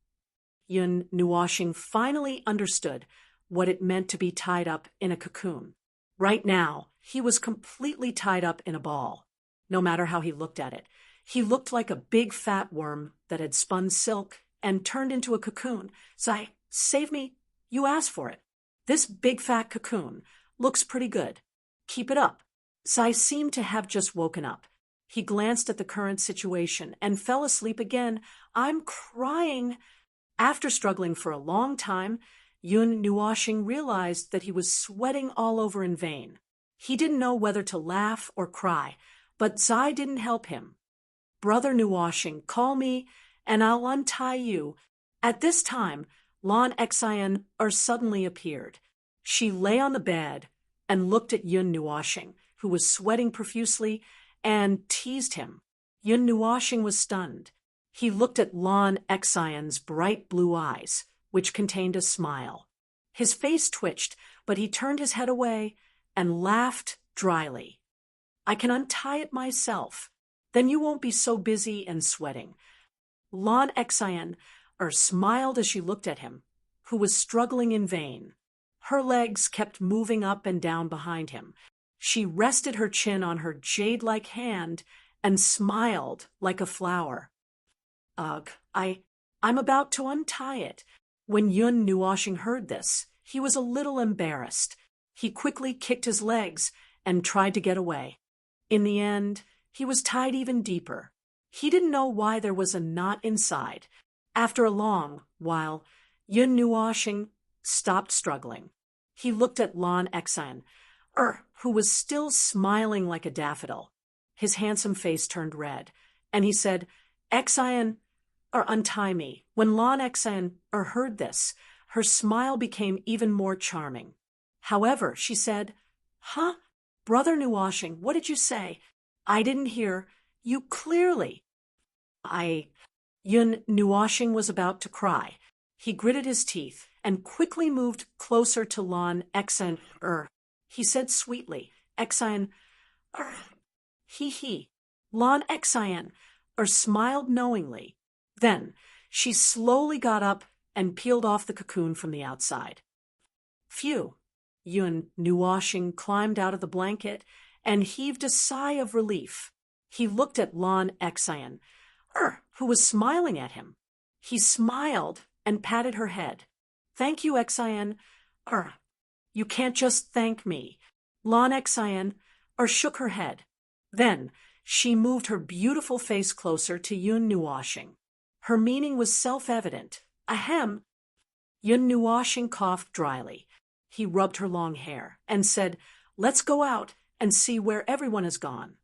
Yun Nuoshing finally understood what it meant to be tied up in a cocoon. Right now, he was completely tied up in a ball. No matter how he looked at it, he looked like a big fat worm that had spun silk and turned into a cocoon. Zai, save me. You asked for it. This big fat cocoon looks pretty good. Keep it up. Zai seemed to have just woken up. He glanced at the current situation and fell asleep again. I'm crying. After struggling for a long time, Yun Nuoshing realized that he was sweating all over in vain. He didn't know whether to laugh or cry, but Zai didn't help him. Brother Nuoshing, call me, and I'll untie you. At this time, Lan Xian suddenly appeared. She lay on the bed and looked at Yun Nuoshing, who was sweating profusely, and teased him. Yun Nuoshing was stunned. He looked at Lan Xian's bright blue eyes, which contained a smile. His face twitched, but he turned his head away and laughed dryly. I can untie it myself. Then you won't be so busy and sweating. Lan Xian smiled as she looked at him, who was struggling in vain. Her legs kept moving up and down behind him. She rested her chin on her jade-like hand and smiled like a flower. Ugh, I'm about to untie it. When Yun Nuoshing heard this, he was a little embarrassed. He quickly kicked his legs and tried to get away. In the end, he was tied even deeper. He didn't know why there was a knot inside. After a long while, Yun Nuoshing stopped struggling. He looked at Lan Xian, who was still smiling like a daffodil. His handsome face turned red, and he said, Xian, untie me. When Lan Xian heard this, her smile became even more charming. However, she said, Huh? Brother Nuoshing, what did you say? I didn't hear you clearly. Yun Nuoshing was about to cry. He gritted his teeth and quickly moved closer to Lan Xian. He said sweetly, Xian, he. Lan Xian smiled knowingly. Then she slowly got up and peeled off the cocoon from the outside. Phew! Yun Nuoshing climbed out of the blanket and heaved a sigh of relief. He looked at Lan Xian, who was smiling at him. He smiled and patted her head. Thank you, Xian. You can't just thank me. Lan Xian shook her head. Then she moved her beautiful face closer to Yun Nuoshing. Her meaning was self-evident. Ahem. Yun Nuoshing coughed dryly. He rubbed her long hair and said, Let's go out and see where everyone has gone.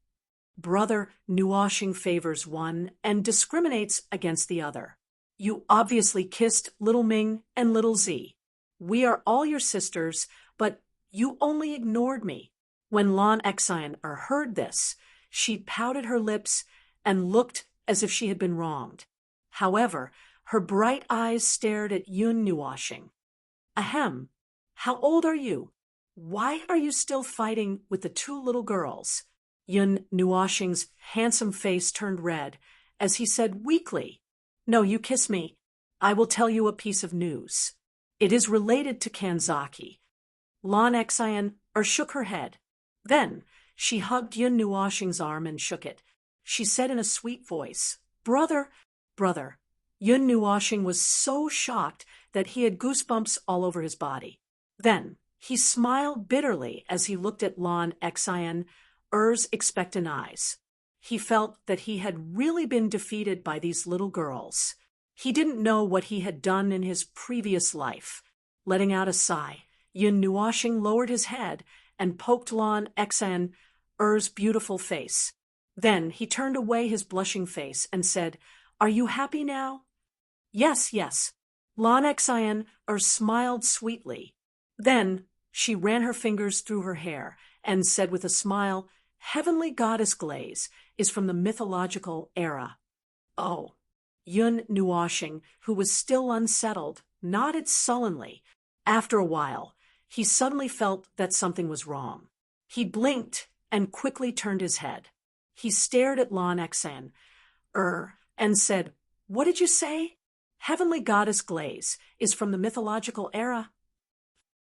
Brother Nuoshing favors one and discriminates against the other. You obviously kissed little Ming and little Z. We are all your sisters, but you only ignored me. When Lan Xian heard this, she pouted her lips and looked as if she had been wronged. However, her bright eyes stared at Yun Nuoshing. Ahem, how old are you? Why are you still fighting with the two little girls? Yun Nuoshing's handsome face turned red as he said weakly, No, you kiss me. I will tell you a piece of news. It is related to Kanzaki. Lan Xian shook her head. Then she hugged Yun Nuoshing's arm and shook it. She said in a sweet voice, Brother. Yun Nuoshing was so shocked that he had goosebumps all over his body. Then he smiled bitterly as he looked at Lan Xian's expectant eyes. He felt that he had really been defeated by these little girls. He didn't know what he had done in his previous life. Letting out a sigh, Yun Nuoshing lowered his head and poked Lan Xian's beautiful face. Then he turned away his blushing face and said, Are you happy now? Yes. Lan Xian smiled sweetly. Then she ran her fingers through her hair and said with a smile, Heavenly goddess glaze is from the mythological era. Oh. Yun Nuoshing, who was still unsettled, nodded sullenly. After a while, he suddenly felt that something was wrong. He blinked and quickly turned his head. He stared at Lon Exan, and said, "What did you say? Heavenly Goddess Glaze is from the mythological era?"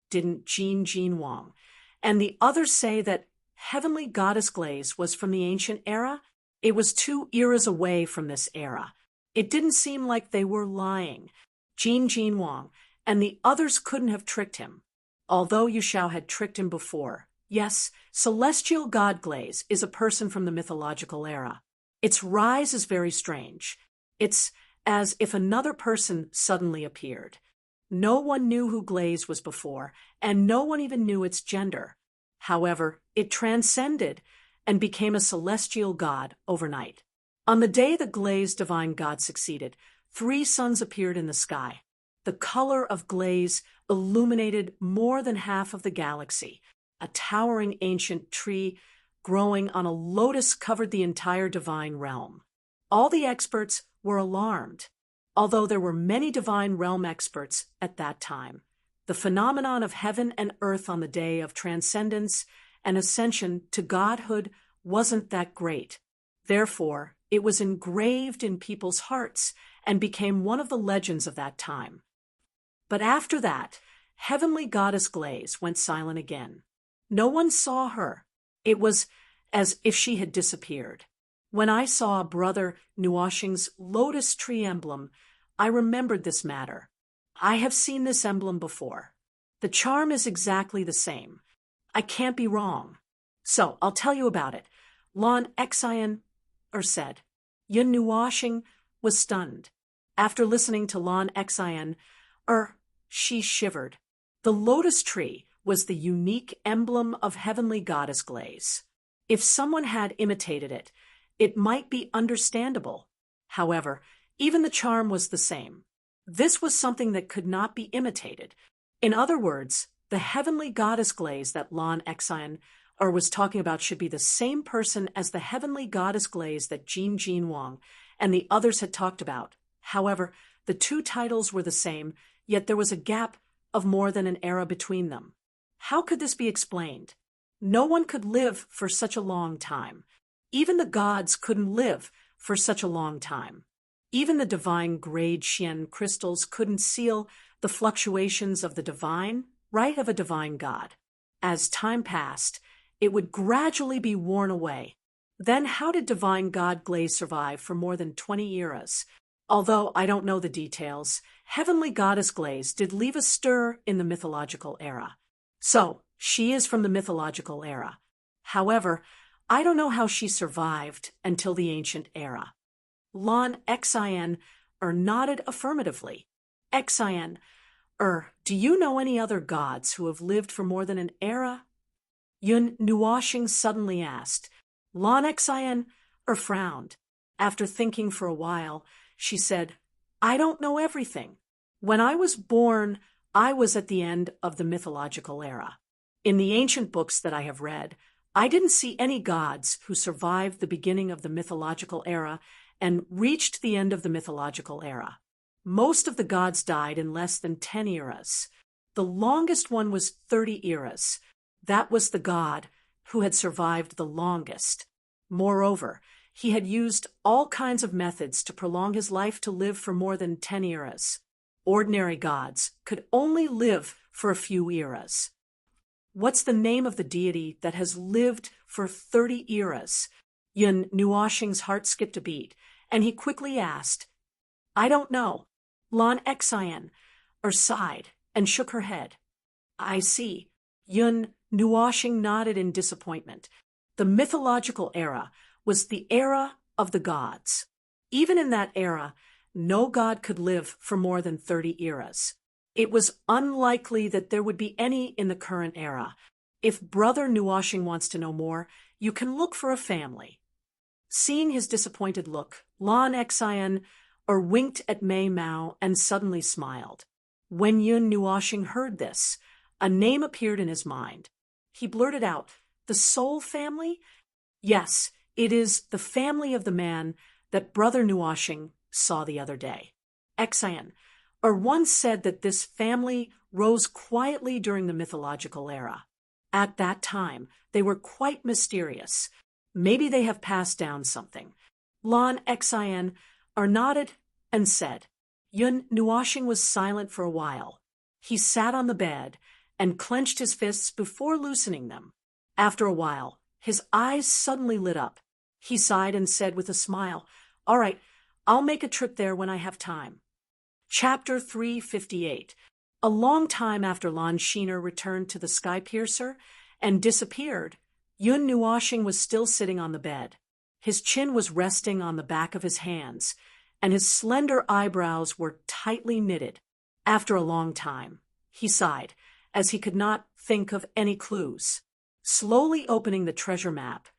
Didn't Jean Wang and the others say that Heavenly Goddess Glaze was from the ancient era? It was 2 eras away from this era. It didn't seem like they were lying. Jean Wang and the others couldn't have tricked him, although Yushao had tricked him before. Yes, Celestial God Glaze is a person from the mythological era. Its rise is very strange. It's as if another person suddenly appeared. No one knew who Glaze was before, and no one even knew its gender. However, it transcended and became a celestial god overnight. On the day the Glaze divine god succeeded, 3 suns appeared in the sky. The color of Glaze illuminated more than half of the galaxy. A towering ancient tree growing on a lotus covered the entire divine realm. All the experts were alarmed, although there were many divine realm experts at that time. The phenomenon of heaven and earth on the day of transcendence and ascension to godhood wasn't that great. Therefore, it was engraved in people's hearts and became one of the legends of that time. But after that, Heavenly Goddess Glaze went silent again. No one saw her. It was as if she had disappeared. When I saw Brother Nuoshing's lotus tree emblem, I remembered this matter. I have seen this emblem before. The charm is exactly the same. I can't be wrong. So, I'll tell you about it. Lon Exan said. Yun Nuoshing was stunned. After listening to Lon Exan, she shivered. The lotus tree was the unique emblem of Heavenly Goddess Glaze. If someone had imitated it, it might be understandable. However, even the charm was the same. This was something that could not be imitated. In other words, the Heavenly Goddess Glaze that Lon Exan was talking about should be the same person as the Heavenly Goddess Glaze that Jean Wang and the others had talked about. However, the 2 titles were the same, yet there was a gap of more than an era between them. How could this be explained? No one could live for such a long time. Even the gods couldn't live for such a long time. Even the divine grade Xian crystals couldn't seal the fluctuations of the divine, right, of a divine god. As time passed, it would gradually be worn away. Then how did divine god Glaze survive for more than 20 eras? Although I don't know the details, Heavenly Goddess Glaze did leave a stir in the mythological era. So, she is from the mythological era. However, I don't know how she survived until the ancient era. Lon Exan nodded affirmatively. Exan, do you know any other gods who have lived for more than an era? Yun Nuoshing suddenly asked. Lon Exan frowned. After thinking for a while, she said, I don't know everything. When I was born, I was at the end of the mythological era. In the ancient books that I have read, I didn't see any gods who survived the beginning of the mythological era and reached the end of the mythological era. Most of the gods died in less than 10 eras. The longest one was 30 eras. That was the god who had survived the longest. Moreover, he had used all kinds of methods to prolong his life to live for more than 10 eras. Ordinary gods could only live for a few eras. What's the name of the deity that has lived for 30 eras? Yun Nuoshing's heart skipped a beat, and he quickly asked, I don't know. Lon Exan sighed and shook her head. I see. Yun Nuoshing nodded in disappointment. The mythological era was the era of the gods. Even in that era, no god could live for more than 30 eras. It was unlikely that there would be any in the current era. If Brother Nuoshing wants to know more, you can look for a family. Seeing his disappointed look, Lon Exan winked at Mei Mao and suddenly smiled. When Yun Nuoshing heard this, a name appeared in his mind. He blurted out, the Soul family? Yes, it is the family of the man that Brother Nuoshing saw the other day. Exan, one said that this family rose quietly during the mythological era. At that time, they were quite mysterious. Maybe they have passed down something. Lon Xin nodded and said. Yun Nuashing was silent for a while. He sat on the bed and clenched his fists before loosening them. After a while, his eyes suddenly lit up. He sighed and said with a smile, "All right, I'll make a trip there when I have time." Chapter 358. A long time after Lon Sheener returned to the Skypiercer and disappeared, Yun Nuashing was still sitting on the bed. His chin was resting on the back of his hands, and his slender eyebrows were tightly knitted. After a long time, he sighed, as he could not think of any clues. Slowly opening the treasure map,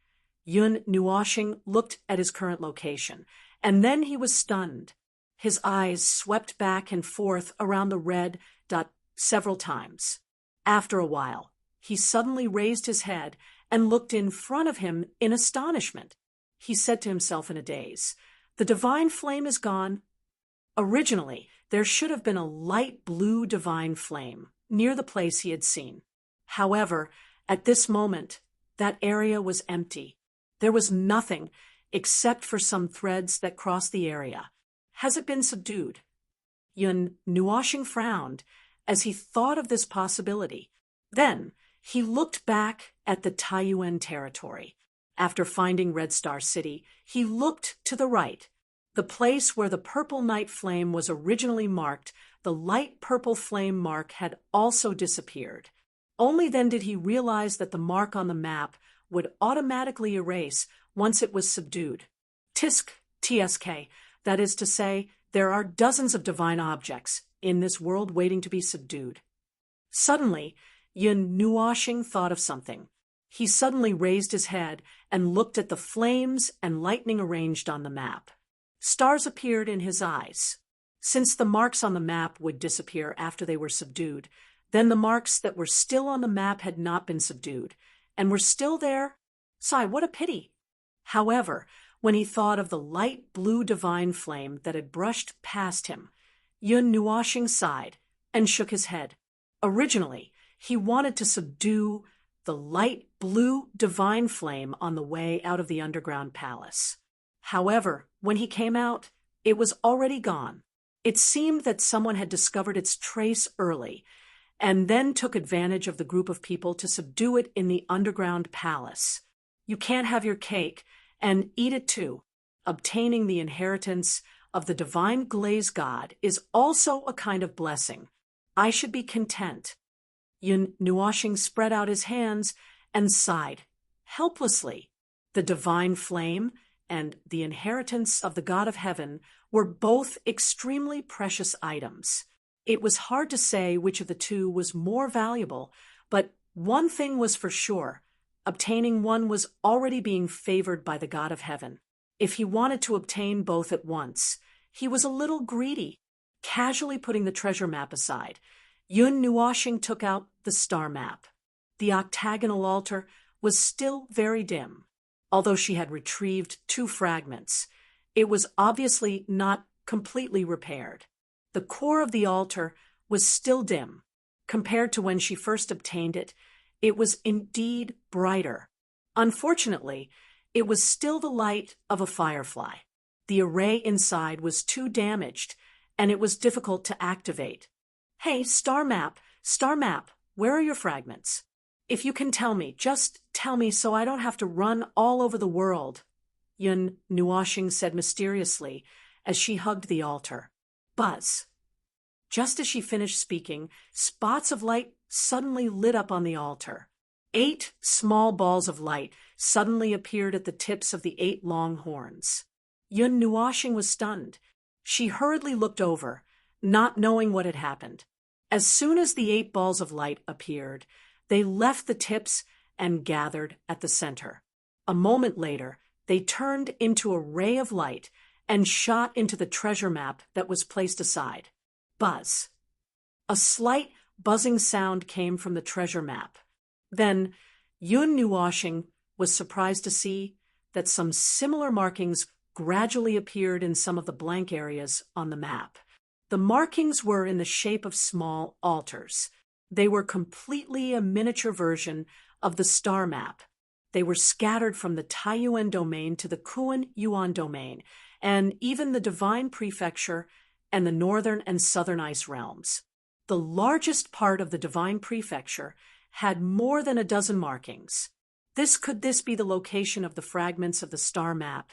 Yun Nuashing looked at his current location, and then he was stunned. His eyes swept back and forth around the red dot several times. After a while, he suddenly raised his head and looked in front of him in astonishment. He said to himself in a daze, "The divine flame is gone." Originally, there should have been a light blue divine flame near the place he had seen. However, at this moment, that area was empty. There was nothing except for some threads that crossed the area. Has it been subdued? Yun Nuashing frowned as he thought of this possibility. Then he looked back at the Taiyuan territory. After finding Red Star City, he looked to the right. The place where the purple night flame was originally marked, the light purple flame mark had also disappeared. Only then did he realize that the mark on the map would automatically erase once it was subdued. TSK, that is to say, there are dozens of divine objects in this world waiting to be subdued. Suddenly, Yun Nuashing thought of something. He suddenly raised his head and looked at the flames and lightning arranged on the map. Stars appeared in his eyes. Since the marks on the map would disappear after they were subdued, then the marks that were still on the map had not been subdued, and were still there. Sigh, what a pity! However, when he thought of the light blue divine flame that had brushed past him, Yun Nuashing sighed and shook his head. Originally, he wanted to subdue the light blue divine flame on the way out of the underground palace. However, when he came out, it was already gone. It seemed that someone had discovered its trace early, and then took advantage of the group of people to subdue it in the underground palace. You can't have your cake and eat it too. Obtaining the inheritance of the divine glaze god is also a kind of blessing. I should be content. Yun Nuashing spread out his hands and sighed helplessly. The divine flame and the inheritance of the God of Heaven were both extremely precious items. It was hard to say which of the two was more valuable, but one thing was for sure. Obtaining one was already being favored by the God of Heaven. If he wanted to obtain both at once, he was a little greedy. Casually putting the treasure map aside, Yun Nuashing took out the star map. The octagonal altar was still very dim. Although she had retrieved 2 fragments, it was obviously not completely repaired. The core of the altar was still dim. Compared to when she first obtained it, it was indeed brighter. Unfortunately, it was still the light of a firefly. The array inside was too damaged, and it was difficult to activate. Hey, star map, where are your fragments? If you can tell me, just tell me so I don't have to run all over the world, Yun Nuashing said mysteriously as she hugged the altar. Buzz. Just as she finished speaking, spots of light suddenly lit up on the altar. 8 small balls of light suddenly appeared at the tips of the 8 long horns. Yun Nuashing was stunned. She hurriedly looked over, not knowing what had happened. As soon as the 8 balls of light appeared, they left the tips and gathered at the center. A moment later, they turned into a ray of light and shot into the treasure map that was placed aside. Buzz. A slight buzzing sound came from the treasure map. Then, Yun Nuashing was surprised to see that some similar markings gradually appeared in some of the blank areas on the map. The markings were in the shape of small altars. They were completely a miniature version of the star map. They were scattered from the Taiyuan domain to the Kuan Yuan domain, and even the Divine Prefecture and the northern and southern ice realms. The largest part of the Divine Prefecture had more than a dozen markings. Could this be the location of the fragments of the star map?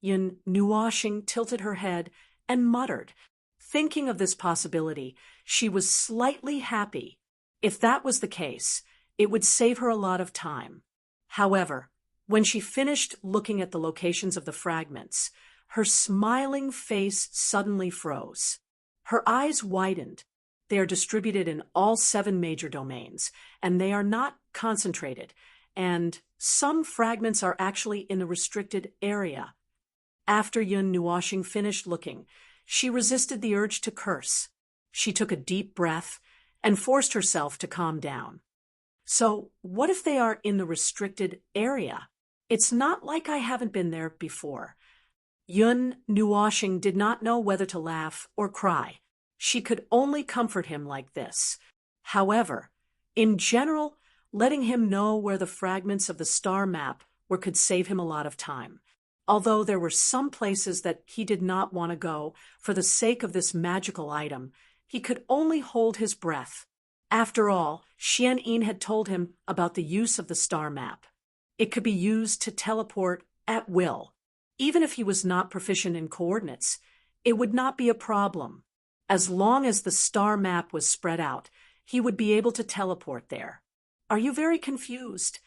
Yun Nuoxing tilted her head and muttered. Thinking of this possibility, she was slightly happy. If that was the case, it would save her a lot of time. However, when she finished looking at the locations of the fragments, her smiling face suddenly froze. Her eyes widened. They are distributed in all 7 major domains, and they are not concentrated, and some fragments are actually in a restricted area. After Yun Nuoxing finished looking, she resisted the urge to curse. She took a deep breath and forced herself to calm down. So, what if they are in the restricted area? It's not like I haven't been there before. Yun Nuoxing did not know whether to laugh or cry. She could only comfort him like this. However, in general, letting him know where the fragments of the star map were could save him a lot of time. Although there were some places that he did not want to go for the sake of this magical item, he could only hold his breath. After all, Xianyin had told him about the use of the star map. It could be used to teleport at will. Even if he was not proficient in coordinates, it would not be a problem. As long as the star map was spread out, he would be able to teleport there. Are you very confused?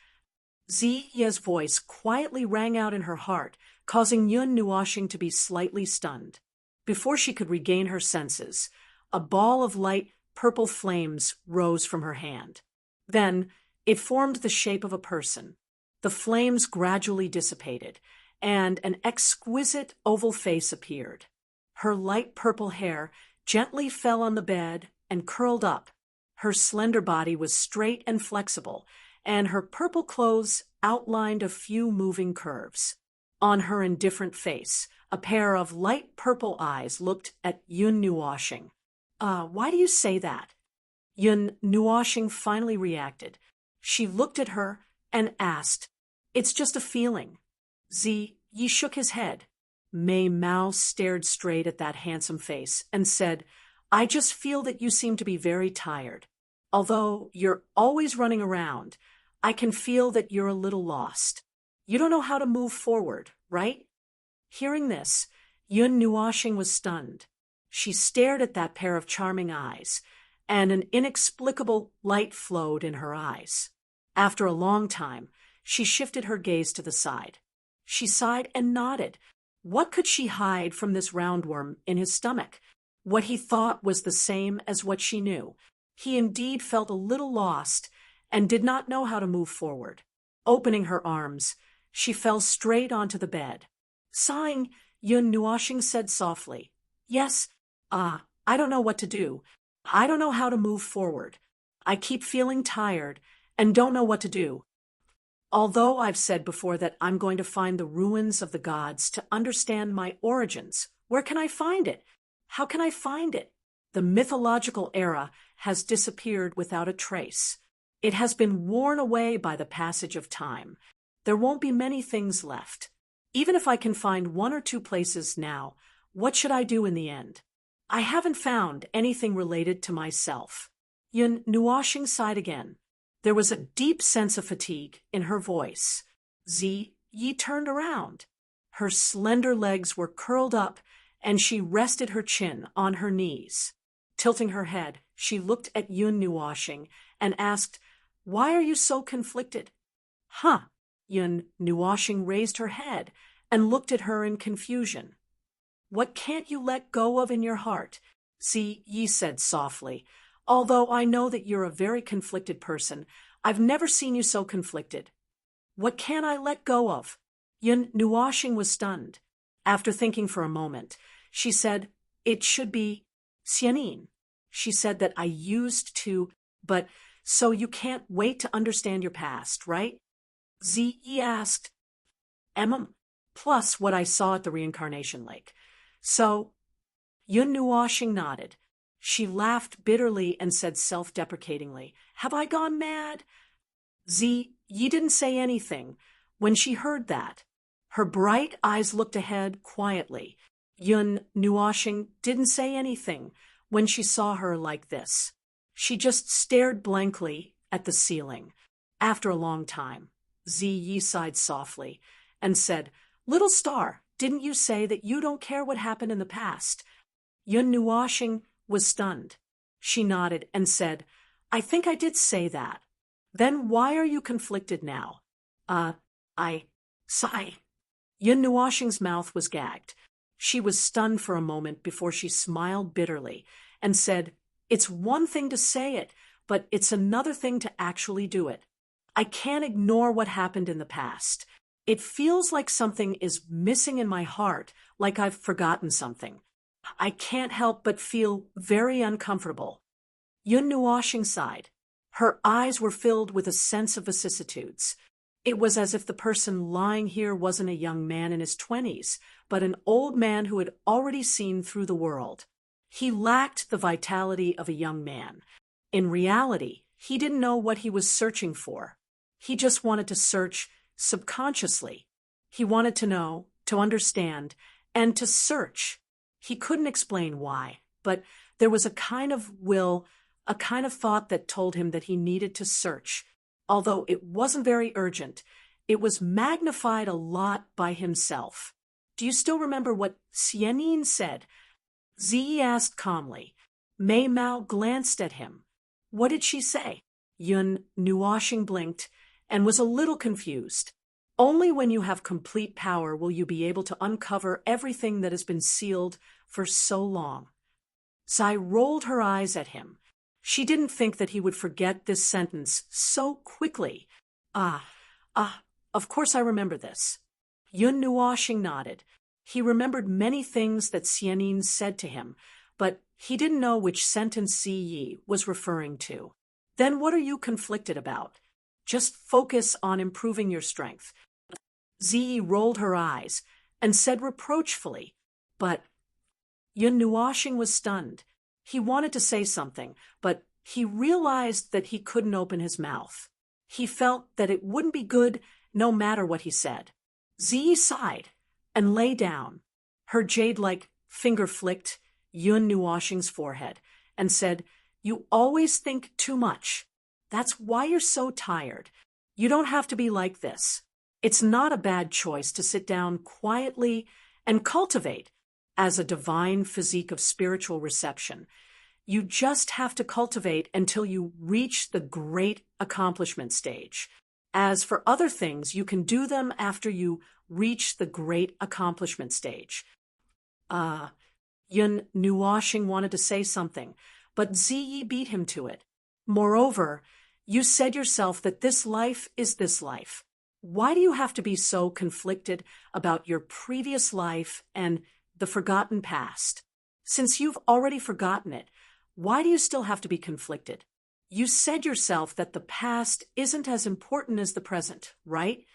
Ziya's voice quietly rang out in her heart, causing Yun Nuoxing to be slightly stunned. Before she could regain her senses, a ball of light purple flames rose from her hand. Then it formed the shape of a person. The flames gradually dissipated, and an exquisite oval face appeared. Her light purple hair gently fell on the bed and curled up. Her slender body was straight and flexible, and her purple clothes outlined a few moving curves. On her indifferent face, a pair of light purple eyes looked at Yun Nuoxing. Why do you say that? Yun Nuoxing finally reacted. She looked at her and asked, It's just a feeling. Yi shook his head. Mei Mao stared straight at that handsome face and said, I just feel that you seem to be very tired. Although you're always running around, I can feel that you're a little lost. You don't know how to move forward, right? Hearing this, Yun Nuoxing was stunned. She stared at that pair of charming eyes, and an inexplicable light flowed in her eyes. After a long time, she shifted her gaze to the side. She sighed and nodded. What could she hide from this roundworm in his stomach? What he thought was the same as what she knew. He indeed felt a little lost and did not know how to move forward. Opening her arms, she fell straight onto the bed. Sighing, Yun Nuoxing said softly, Yes, I don't know what to do. I don't know how to move forward. I keep feeling tired and don't know what to do. Although I've said before that I'm going to find the ruins of the gods to understand my origins, where can I find it? How can I find it? The mythological era has disappeared without a trace. It has been worn away by the passage of time. There won't be many things left. Even if I can find 1 or 2 places now, what should I do in the end? I haven't found anything related to myself. Yun Nuoxing sighed again. There was a deep sense of fatigue in her voice. Yi turned around. Her slender legs were curled up, and she rested her chin on her knees. Tilting her head, she looked at Yun Nuoxing and asked, Why are you so conflicted? Huh. Yun Nuoxing raised her head and looked at her in confusion. What can't you let go of in your heart? Yi said softly. Although I know that you're a very conflicted person, I've never seen you so conflicted. What can I let go of? Yun Nuoxing was stunned. After thinking for a moment, she said, It should be Xianyin. She said that I used to, but so you can't wait to understand your past, right? Yi asked, plus what I saw at the reincarnation lake. So, Yun Nuoxing nodded. She laughed bitterly and said self-deprecatingly, Have I gone mad? Yi didn't say anything when she heard that. Her bright eyes looked ahead quietly. Yun Nuoshing didn't say anything when she saw her like this. She just stared blankly at the ceiling. After a long time, Yi sighed softly and said, "Little star, didn't you say that you don't care what happened in the past?" Yun Nuoshing was stunned. She nodded and said, "I think I did say that." "Then why are you conflicted now?" I sigh. Yun Nuoshing's mouth was gagged. She was stunned for a moment before she smiled bitterly and said, "It's one thing to say it, but it's another thing to actually do it. I can't ignore what happened in the past. It feels like something is missing in my heart, like I've forgotten something. I can't help but feel very uncomfortable." Yun Nuoshing sighed. Her eyes were filled with a sense of vicissitudes. It was as if the person lying here wasn't a young man in his 20s, but an old man who had already seen through the world. He lacked the vitality of a young man. In reality, he didn't know what he was searching for. He just wanted to search subconsciously. He wanted to know, to understand, and to search. He couldn't explain why, but there was a kind of will, a kind of thought that told him that he needed to search. Although it wasn't very urgent, it was magnified a lot by himself. "Do you still remember what Xianin said?" Ziyi asked calmly. Mei Mao glanced at him. "What did she say?" Yun Nuoshing blinked and was a little confused. "Only when you have complete power will you be able to uncover everything that has been sealed for so long." Zai rolled her eyes at him. She didn't think that he would forget this sentence so quickly. Of course I remember this." Yun Nuoshing nodded. He remembered many things that Xianin said to him, but he didn't know which sentence Ziyi was referring to. "Then what are you conflicted about? Just focus on improving your strength." Ziyi rolled her eyes and said reproachfully, "But—" Yun Nuoshing was stunned. He wanted to say something, but he realized that he couldn't open his mouth. He felt that it wouldn't be good no matter what he said. Ziyi sighed and lay down. Her jade-like finger flicked Yun Nuoshing's forehead and said, "You always think too much. That's why you're so tired. You don't have to be like this. It's not a bad choice to sit down quietly and cultivate as a divine physique of spiritual reception. You just have to cultivate until you reach the great accomplishment stage. As for other things, you can do them after you reach the great accomplishment stage." Yun Nuoshing wanted to say something, but Ziyi beat him to it. "Moreover, you said yourself that this life is this life. Why do you have to be so conflicted about your previous life and the forgotten past? Since you've already forgotten it, why do you still have to be conflicted? You said yourself that the past isn't as important as the present, right?"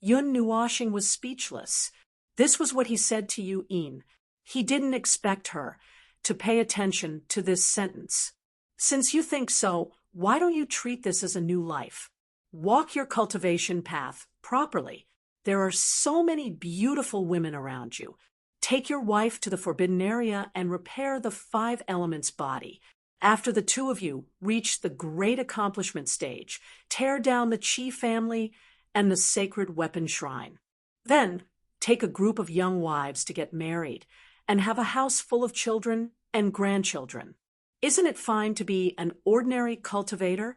Yun Nuoshing was speechless. This was what he said to Yu Yin. He didn't expect her to pay attention to this sentence. "Since you think so, why don't you treat this as a new life? Walk your cultivation path properly. There are so many beautiful women around you. Take your wife to the forbidden area and repair the 5 elements body. After the two of you reach the great accomplishment stage, tear down the Qi family and the sacred weapon shrine. Then take a group of young wives to get married and have a house full of children and grandchildren. Isn't it fine to be an ordinary cultivator?"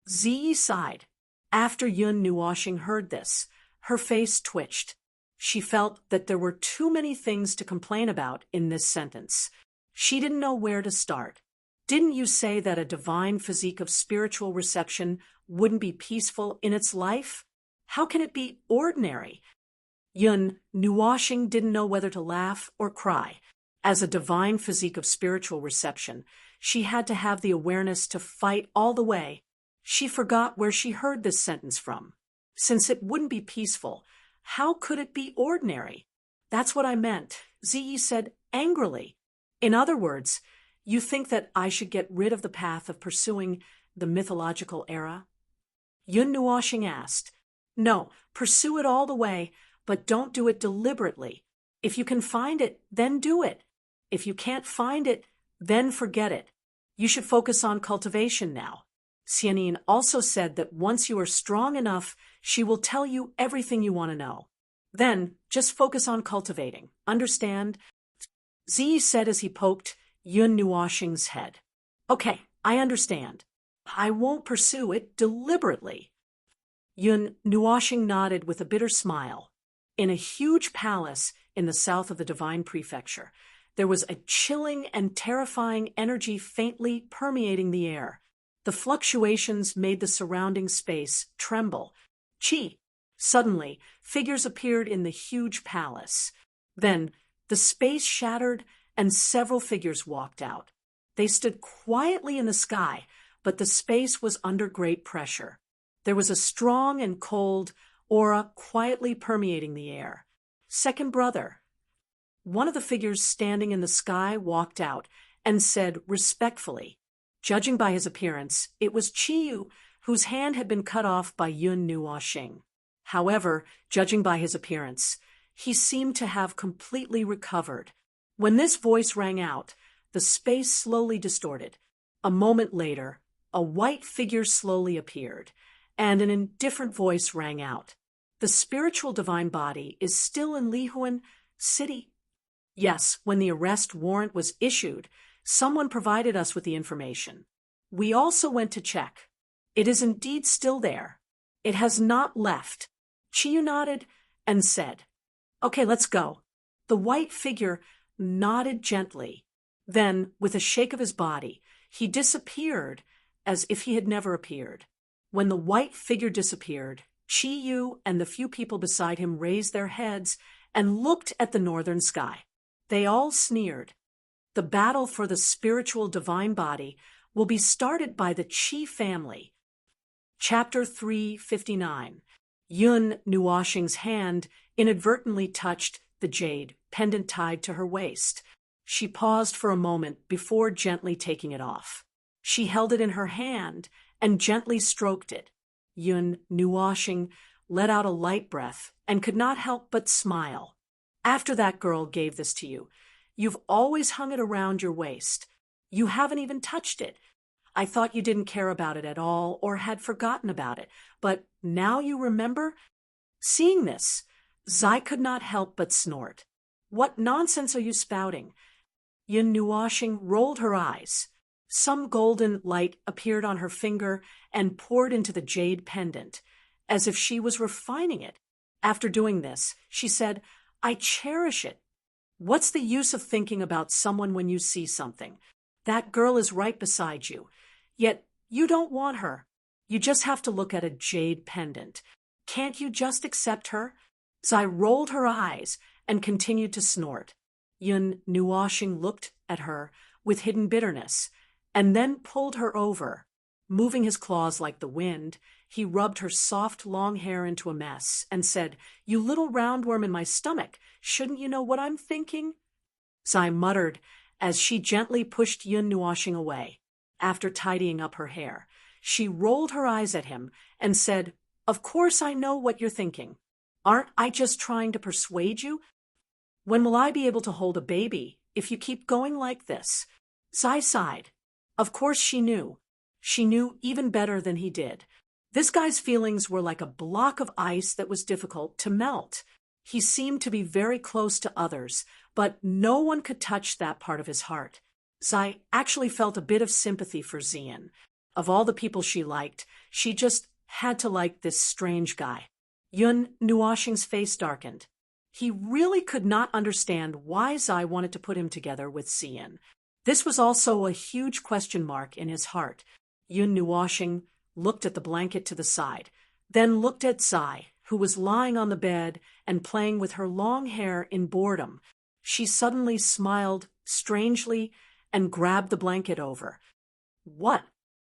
Ziyi sighed. After Yun Nuoshing heard this, her face twitched. She felt that there were too many things to complain about in this sentence. She didn't know where to start. "Didn't you say that a divine physique of spiritual reception wouldn't be peaceful in its life? How can it be ordinary?" Yun Nuoshing didn't know whether to laugh or cry. As a divine physique of spiritual reception, she had to have the awareness to fight all the way. She forgot where she heard this sentence from. Since it wouldn't be peaceful, how could it be ordinary? "That's what I meant," Ziyi said angrily. "In other words, you think that I should get rid of the path of pursuing the mythological era?" Yun Nuoshing asked. No, pursue it all the way, but don't do it deliberately. If you can find it, then do it. If you can't find it, then forget it. You should focus on cultivation now. Xianin also said that once you are strong enough, she will tell you everything you want to know. Then, just focus on cultivating. Understand? Zi said as he poked Yun Nuoshing's head. Okay, I understand. I won't pursue it deliberately. Yun Nuoshing nodded with a bitter smile. In a huge palace in the south of the Divine Prefecture, there was a chilling and terrifying energy faintly permeating the air. The fluctuations made the surrounding space tremble. Chi! Suddenly, figures appeared in the huge palace. Then, the space shattered and several figures walked out. They stood quietly in the sky, but the space was under great pressure. There was a strong and cold aura quietly permeating the air. Second brother. One of the figures standing in the sky walked out and said respectfully, judging by his appearance, it was Chiyu, whose hand had been cut off by Yun Nuoshing. However, judging by his appearance, he seemed to have completely recovered. When this voice rang out, the space slowly distorted. A moment later, a white figure slowly appeared, and an indifferent voice rang out. The spiritual divine body is still in Lihuan City. Yes, when the arrest warrant was issued, someone provided us with the information. We also went to check. It is indeed still there. It has not left. Chiyu nodded and said, Okay, let's go. The white figure nodded gently. Then, with a shake of his body, he disappeared as if he had never appeared. When the white figure disappeared, Chiyu and the few people beside him raised their heads and looked at the northern sky. They all sneered. The battle for the spiritual divine body will be started by the Qi family. Chapter 359. Yun Nuoshing's hand inadvertently touched the jade pendant tied to her waist. She paused for a moment before gently taking it off. She held it in her hand and gently stroked it. Yun Nuoshing let out a light breath and could not help but smile. After that girl gave this to you, you've always hung it around your waist. You haven't even touched it. I thought you didn't care about it at all or had forgotten about it, but now you remember? Seeing this, Zai could not help but snort. What nonsense are you spouting? Yun Nuoshing rolled her eyes. Some golden light appeared on her finger and poured into the jade pendant, as if she was refining it. After doing this, she said, I cherish it. What's the use of thinking about someone when you see something? That girl is right beside you. Yet you don't want her. You just have to look at a jade pendant. Can't you just accept her? Zai rolled her eyes and continued to snort. Yun Nuoshing looked at her with hidden bitterness, and then pulled her over. Moving his claws like the wind, he rubbed her soft long hair into a mess and said, You little roundworm in my stomach, shouldn't you know what I'm thinking? Zai muttered as she gently pushed Yun Nuoshing away. After tidying up her hair, she rolled her eyes at him and said, Of course I know what you're thinking. Aren't I just trying to persuade you? When will I be able to hold a baby if you keep going like this? Zai sighed. Of course she knew. She knew even better than he did. This guy's feelings were like a block of ice that was difficult to melt. He seemed to be very close to others, but no one could touch that part of his heart. Zai actually felt a bit of sympathy for Xian. Of all the people she liked, she just had to like this strange guy. Yun Nuoshing's face darkened. He really could not understand why Zai wanted to put him together with Xian. This was also a huge question mark in his heart. Yun Nuoshing looked at the blanket to the side, then looked at Zai, who was lying on the bed and playing with her long hair in boredom. She suddenly smiled strangely and grabbed the blanket over. What?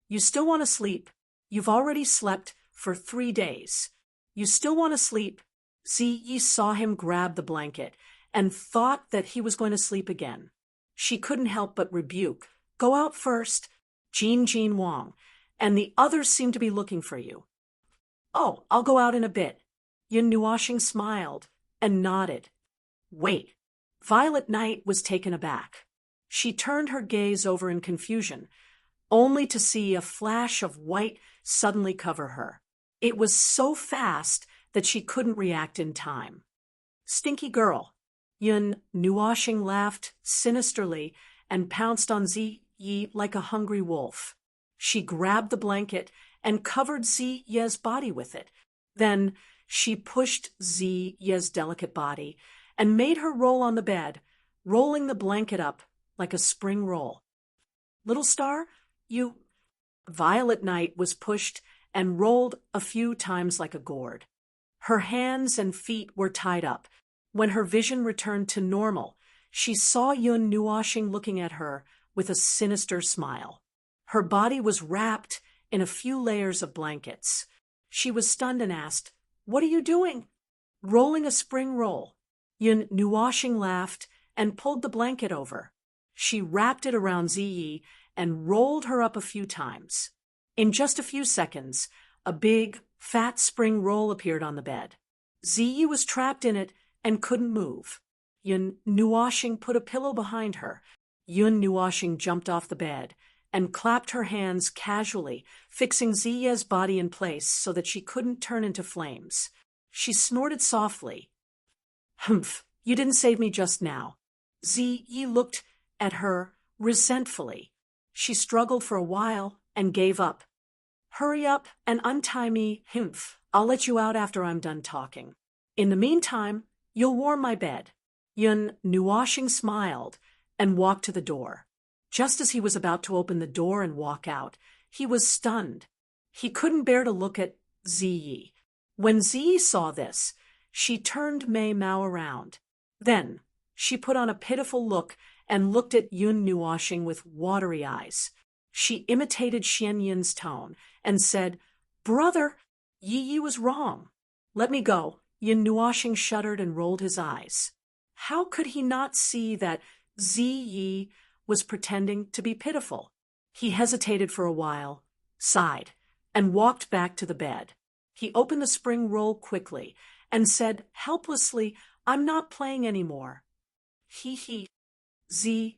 You still want to sleep? You've already slept for 3 days. You still want to sleep? Ziyi saw him grab the blanket and thought that he was going to sleep again. She couldn't help but rebuke. Go out first, Jin Wang, and the others seem to be looking for you. Oh, I'll go out in a bit. Yun Nuashing smiled and nodded. Wait. Violet Knight was taken aback. She turned her gaze over in confusion, only to see a flash of white suddenly cover her. It was so fast that she couldn't react in time. Stinky girl. Yun Nuashing laughed sinisterly and pounced on Ziyi like a hungry wolf. She grabbed the blanket and covered Ziye's body with it. Then she pushed Ziye's delicate body and made her roll on the bed, rolling the blanket up like a spring roll. Little star, you... Violet Knight was pushed and rolled a few times like a gourd. Her hands and feet were tied up. When her vision returned to normal, she saw Yun Nuashing looking at her with a sinister smile. Her body was wrapped in a few layers of blankets. She was stunned and asked, "What are you doing?" "Rolling a spring roll." Yun Nuashing laughed and pulled the blanket over. She wrapped it around Ziyi and rolled her up a few times. In just a few seconds, a big, fat spring roll appeared on the bed. Ziyi was trapped in it and couldn't move. Yun Nuashing put a pillow behind her. Yun Nuashing jumped off the bed and clapped her hands casually, fixing Ziye's body in place so that she couldn't turn into flames. She snorted softly. "Humph, you didn't save me just now." Ziyi looked at her resentfully. She struggled for a while and gave up. "Hurry up and untie me, humph. I'll let you out after I'm done talking. In the meantime, you'll warm my bed." Yun Nuashing smiled and walked to the door. Just as he was about to open the door and walk out, he was stunned. He couldn't bear to look at Ziyi. When Ziyi saw this, she turned Mei Mao around. Then she put on a pitiful look and looked at Yun Nuashing with watery eyes. She imitated Xian Yin's tone and said, "Brother, Yi was wrong. Let me go." Yun Nuashing shuddered and rolled his eyes. How could he not see that Ziyi was pretending to be pitiful? He hesitated for a while, sighed, and walked back to the bed. He opened the spring roll quickly and said helplessly, "I'm not playing anymore." He. Ziyi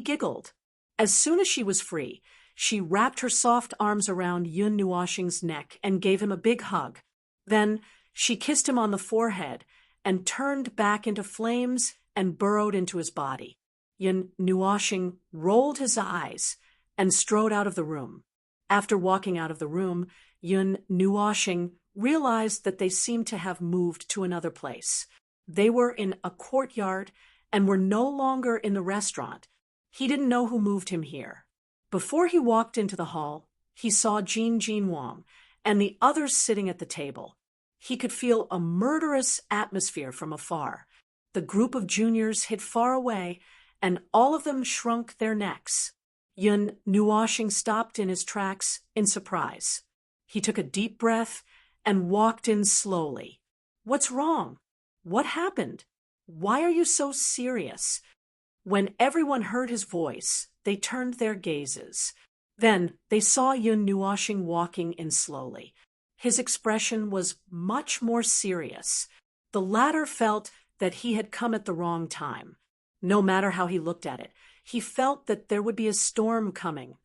giggled. As soon as she was free, she wrapped her soft arms around Yun Nuashing's neck and gave him a big hug. Then she kissed him on the forehead and turned back into flames and burrowed into his body. Yun Nuashing rolled his eyes and strode out of the room. After walking out of the room, Yun Nuashing realized that they seemed to have moved to another place. They were in a courtyard and were no longer in the restaurant. He didn't know who moved him here. Before he walked into the hall, he saw Jin Wang and the others sitting at the table. He could feel a murderous atmosphere from afar. The group of juniors hid far away, and all of them shrunk their necks. Yun Nuashing stopped in his tracks in surprise. He took a deep breath and walked in slowly. "What's wrong? What happened? Why are you so serious?" When everyone heard his voice, they turned their gazes. Then they saw Yun Nuashing walking in slowly. His expression was much more serious. The latter felt that he had come at the wrong time. No matter how he looked at it, he felt that there would be a storm coming.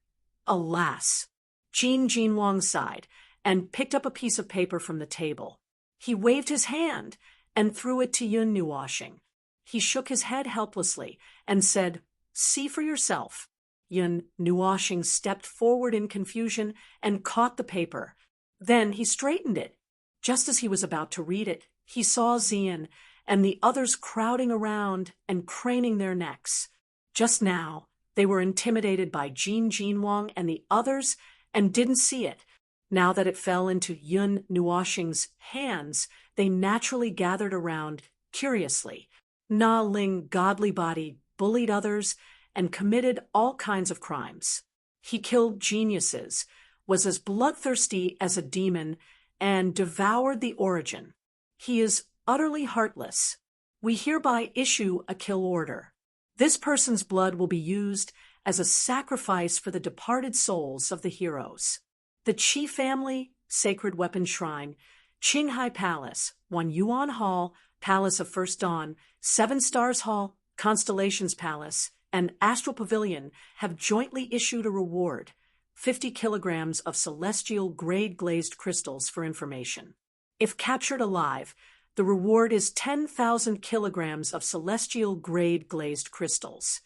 Alas! Jin Wang sighed and picked up a piece of paper from the table. He waved his hand and threw it to Yun Nuashing. He shook his head helplessly and said, "See for yourself." Yun Nuashing stepped forward in confusion and caught the paper. Then he straightened it. Just as he was about to read it, he saw Zian and the others crowding around and craning their necks. Just now, they were intimidated by Jin Wang and the others and didn't see it. Now that it fell into Yun Nuashing's hands, they naturally gathered around curiously. Na Ling, godly body, bullied others and committed all kinds of crimes. He killed geniuses, was as bloodthirsty as a demon, and devoured the origin. He is utterly heartless. We hereby issue a kill order. This person's blood will be used as a sacrifice for the departed souls of the heroes. The Qi family Sacred Weapon Shrine, Qinghai Palace, 1 Yuan Hall, Palace of First Dawn, 7 Stars Hall, Constellations Palace, and Astral Pavilion have jointly issued a reward, 50 kilograms of celestial grade glazed crystals for information. If captured alive, the reward is 10,000 kilograms of celestial grade glazed crystals.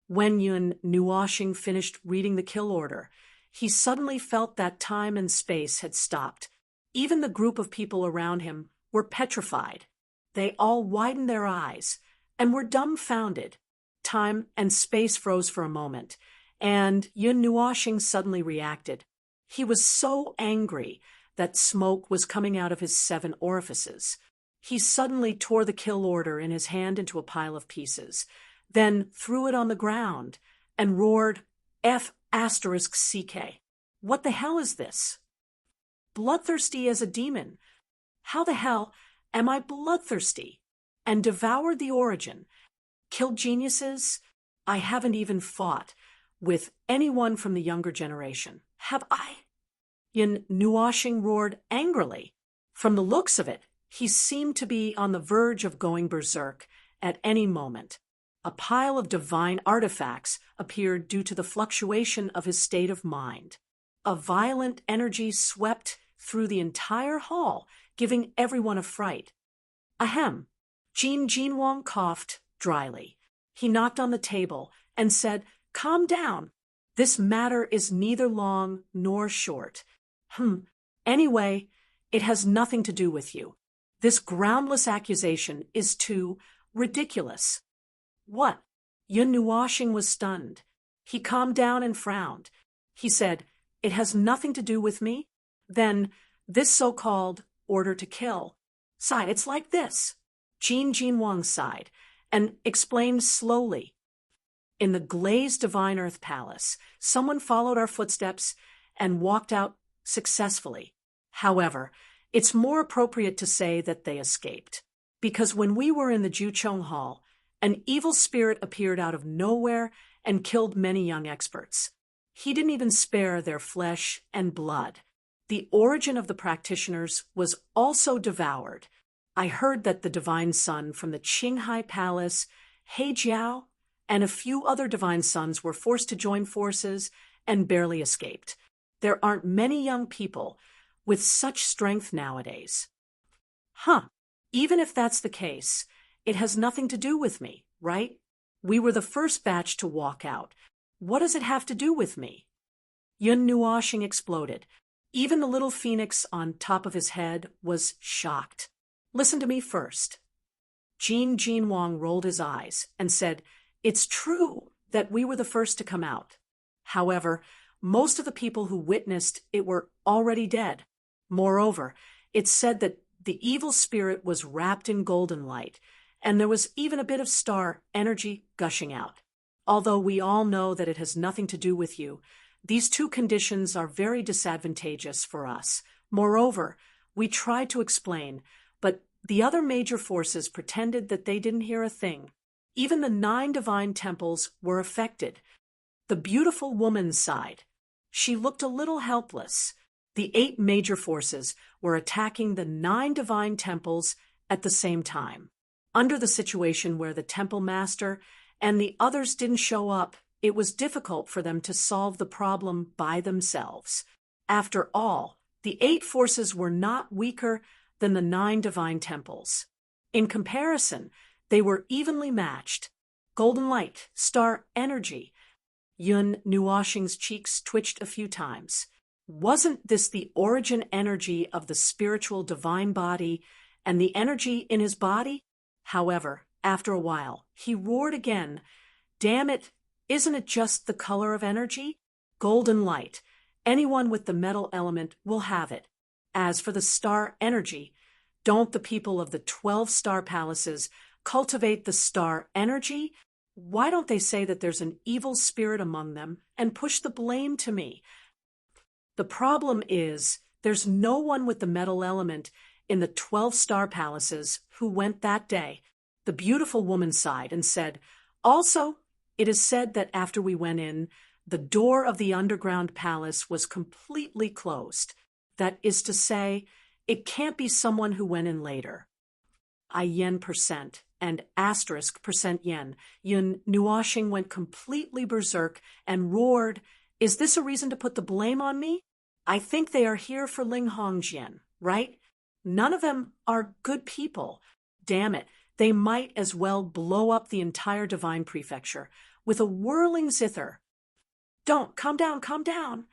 When Yun Nuoxing finished reading the kill order, he suddenly felt that time and space had stopped. Even the group of people around him were petrified. They all widened their eyes and were dumbfounded. Time and space froze for a moment, and Yun Nuoxing suddenly reacted. He was so angry that smoke was coming out of his 7 orifices. He suddenly tore the kill order in his hand into a pile of pieces, then threw it on the ground and roared, F***CK. What the hell is this? Bloodthirsty as a demon. How the hell am I bloodthirsty? And devoured the origin. Killed geniuses? I haven't even fought with anyone from the younger generation. Have I? Yun Nuoxing roared angrily. From the looks of it, he seemed to be on the verge of going berserk at any moment. A pile of divine artifacts appeared due to the fluctuation of his state of mind. A violent energy swept through the entire hall, giving everyone a fright. Ahem. Jin Jinwang coughed dryly. He knocked on the table and said, Calm down. This matter is neither long nor short. Anyway, it has nothing to do with you. This groundless accusation is too ridiculous. What? Yun Nuoxing was stunned. He calmed down and frowned. He said, It has nothing to do with me? Then this so-called order to kill. Sighed, it's like this. Jin Jinwang sighed and explained slowly. In the glazed Divine Earth Palace, someone followed our footsteps and walked out successfully. However, it's more appropriate to say that they escaped, because when we were in the Juchong Hall, an evil spirit appeared out of nowhere and killed many young experts. He didn't even spare their flesh and blood. The origin of the practitioners was also devoured. I heard that the Divine Son from the Qinghai Palace, He Jiao, and a few other Divine Sons were forced to join forces and barely escaped. There aren't many young people with such strength nowadays. Even if that's the case, it has nothing to do with me, right? We were the first batch to walk out. What does it have to do with me? Yun Nuoxing exploded. Even the little phoenix on top of his head was shocked. Listen to me first. Jin Jinwang rolled his eyes and said, It's true that we were the first to come out. However, most of the people who witnessed it were already dead. Moreover, it's said that the evil spirit was wrapped in golden light, and there was even a bit of star energy gushing out. Although we all know that it has nothing to do with you, these two conditions are very disadvantageous for us. Moreover, we tried to explain, but the other major forces pretended that they didn't hear a thing. Even the 9 divine temples were affected. The beautiful woman sighed. She looked a little helpless. The 8 major forces were attacking the 9 divine temples at the same time. Under the situation where the temple master and the others didn't show up, it was difficult for them to solve the problem by themselves. After all, the 8 forces were not weaker than the 9 divine temples. In comparison, they were evenly matched. Golden light, star energy. Yun Nuoxing's cheeks twitched a few times. Wasn't this the origin energy of the spiritual divine body and the energy in his body? However, after a while, he roared again. Damn it, isn't it just the color of energy? Golden light. Anyone with the metal element will have it. As for the star energy, don't the people of the 12 star palaces cultivate the star energy? Why don't they say that there's an evil spirit among them and push the blame to me? The problem is there's no one with the metal element in the 12 star palaces who went that day. The beautiful woman sighed and said, Also, it is said that after we went in, the door of the underground palace was completely closed. That is to say, it can't be someone who went in later. I yen percent and asterisk percent yen. Yun Nuoshing went completely berserk and roared, "Is this a reason to put the blame on me? I think they are here for Ling Hongjian, right? None of them are good people. Damn it, they might as well blow up the entire divine prefecture with a whirling zither." "Don't, calm down, calm down."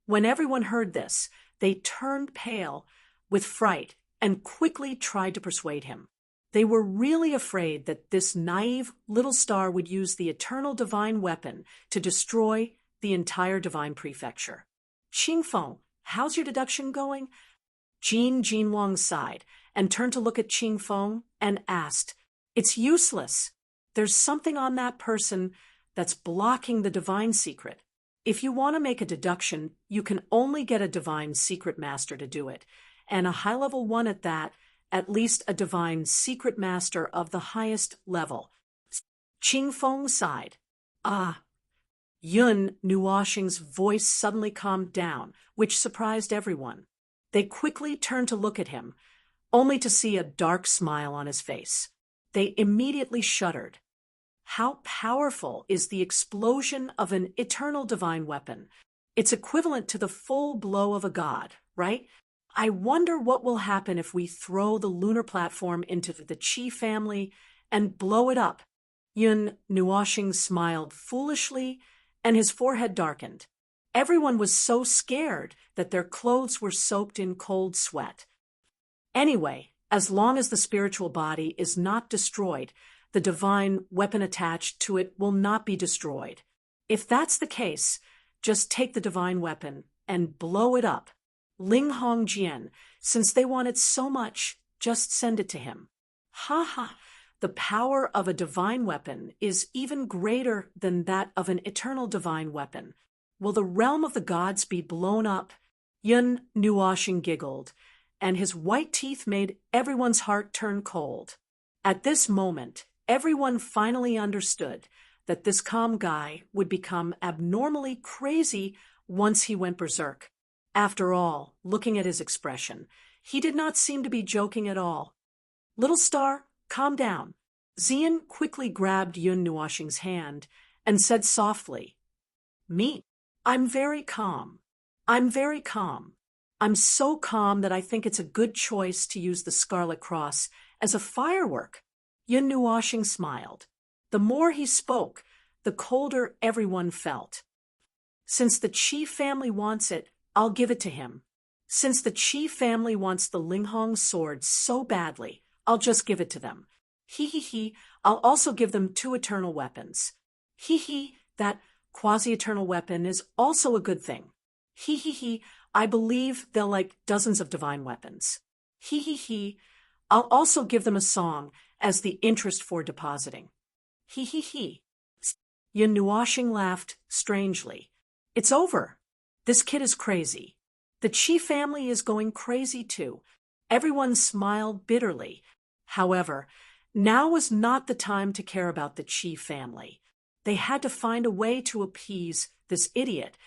When everyone heard this, they turned pale with fright and quickly tried to persuade him. They were really afraid that this naive little star would use the eternal divine weapon to destroy the entire divine prefecture. "Qingfeng, how's your deduction going?" Jin Jinwang sighed and turned to look at Qingfeng and asked, "It's useless. There's something on that person that's blocking the divine secret. If you want to make a deduction, you can only get a divine secret master to do it, and a high-level one at that, at least a divine secret master of the highest level." Qingfeng sighed. "Ah." Yun Nuoshing's voice suddenly calmed down, which surprised everyone. They quickly turned to look at him, only to see a dark smile on his face. They immediately shuddered. How powerful is the explosion of an eternal divine weapon? It's equivalent to the full blow of a god, right? I wonder what will happen if we throw the lunar platform into the Qi family and blow it up. Yun Nuoshing smiled foolishly, and his forehead darkened. Everyone was so scared that their clothes were soaked in cold sweat. Anyway, as long as the spiritual body is not destroyed, the divine weapon attached to it will not be destroyed. If that's the case, just take the divine weapon and blow it up. Ling Hongjian, since they want it so much, just send it to him. Ha ha! The power of a divine weapon is even greater than that of an eternal divine weapon. Will the realm of the gods be blown up? Yun Nuoshing giggled, and his white teeth made everyone's heart turn cold. At this moment, everyone finally understood that this calm guy would become abnormally crazy once he went berserk. After all, looking at his expression, he did not seem to be joking at all. "Little star, calm down." Xian quickly grabbed Yun Nuoshing's hand and said softly, "Me? I'm very calm. I'm very calm. I'm so calm that I think it's a good choice to use the Scarlet Cross as a firework." Yun Nuoshing smiled. The more he spoke, the colder everyone felt. "Since the Qi family wants it, I'll give it to him. Since the Qi family wants the Linghong sword so badly, I'll just give it to them. He, I'll also give them 2 eternal weapons. He, that quasi-eternal weapon is also a good thing. He, I believe they'll like dozens of divine weapons. He, I'll also give them a song as the interest for depositing. He. Yun Nuoshing laughed strangely. "It's over. This kid is crazy. The Qi family is going crazy too." Everyone smiled bitterly. However, now was not the time to care about the Qi family. They had to find a way to appease this idiot,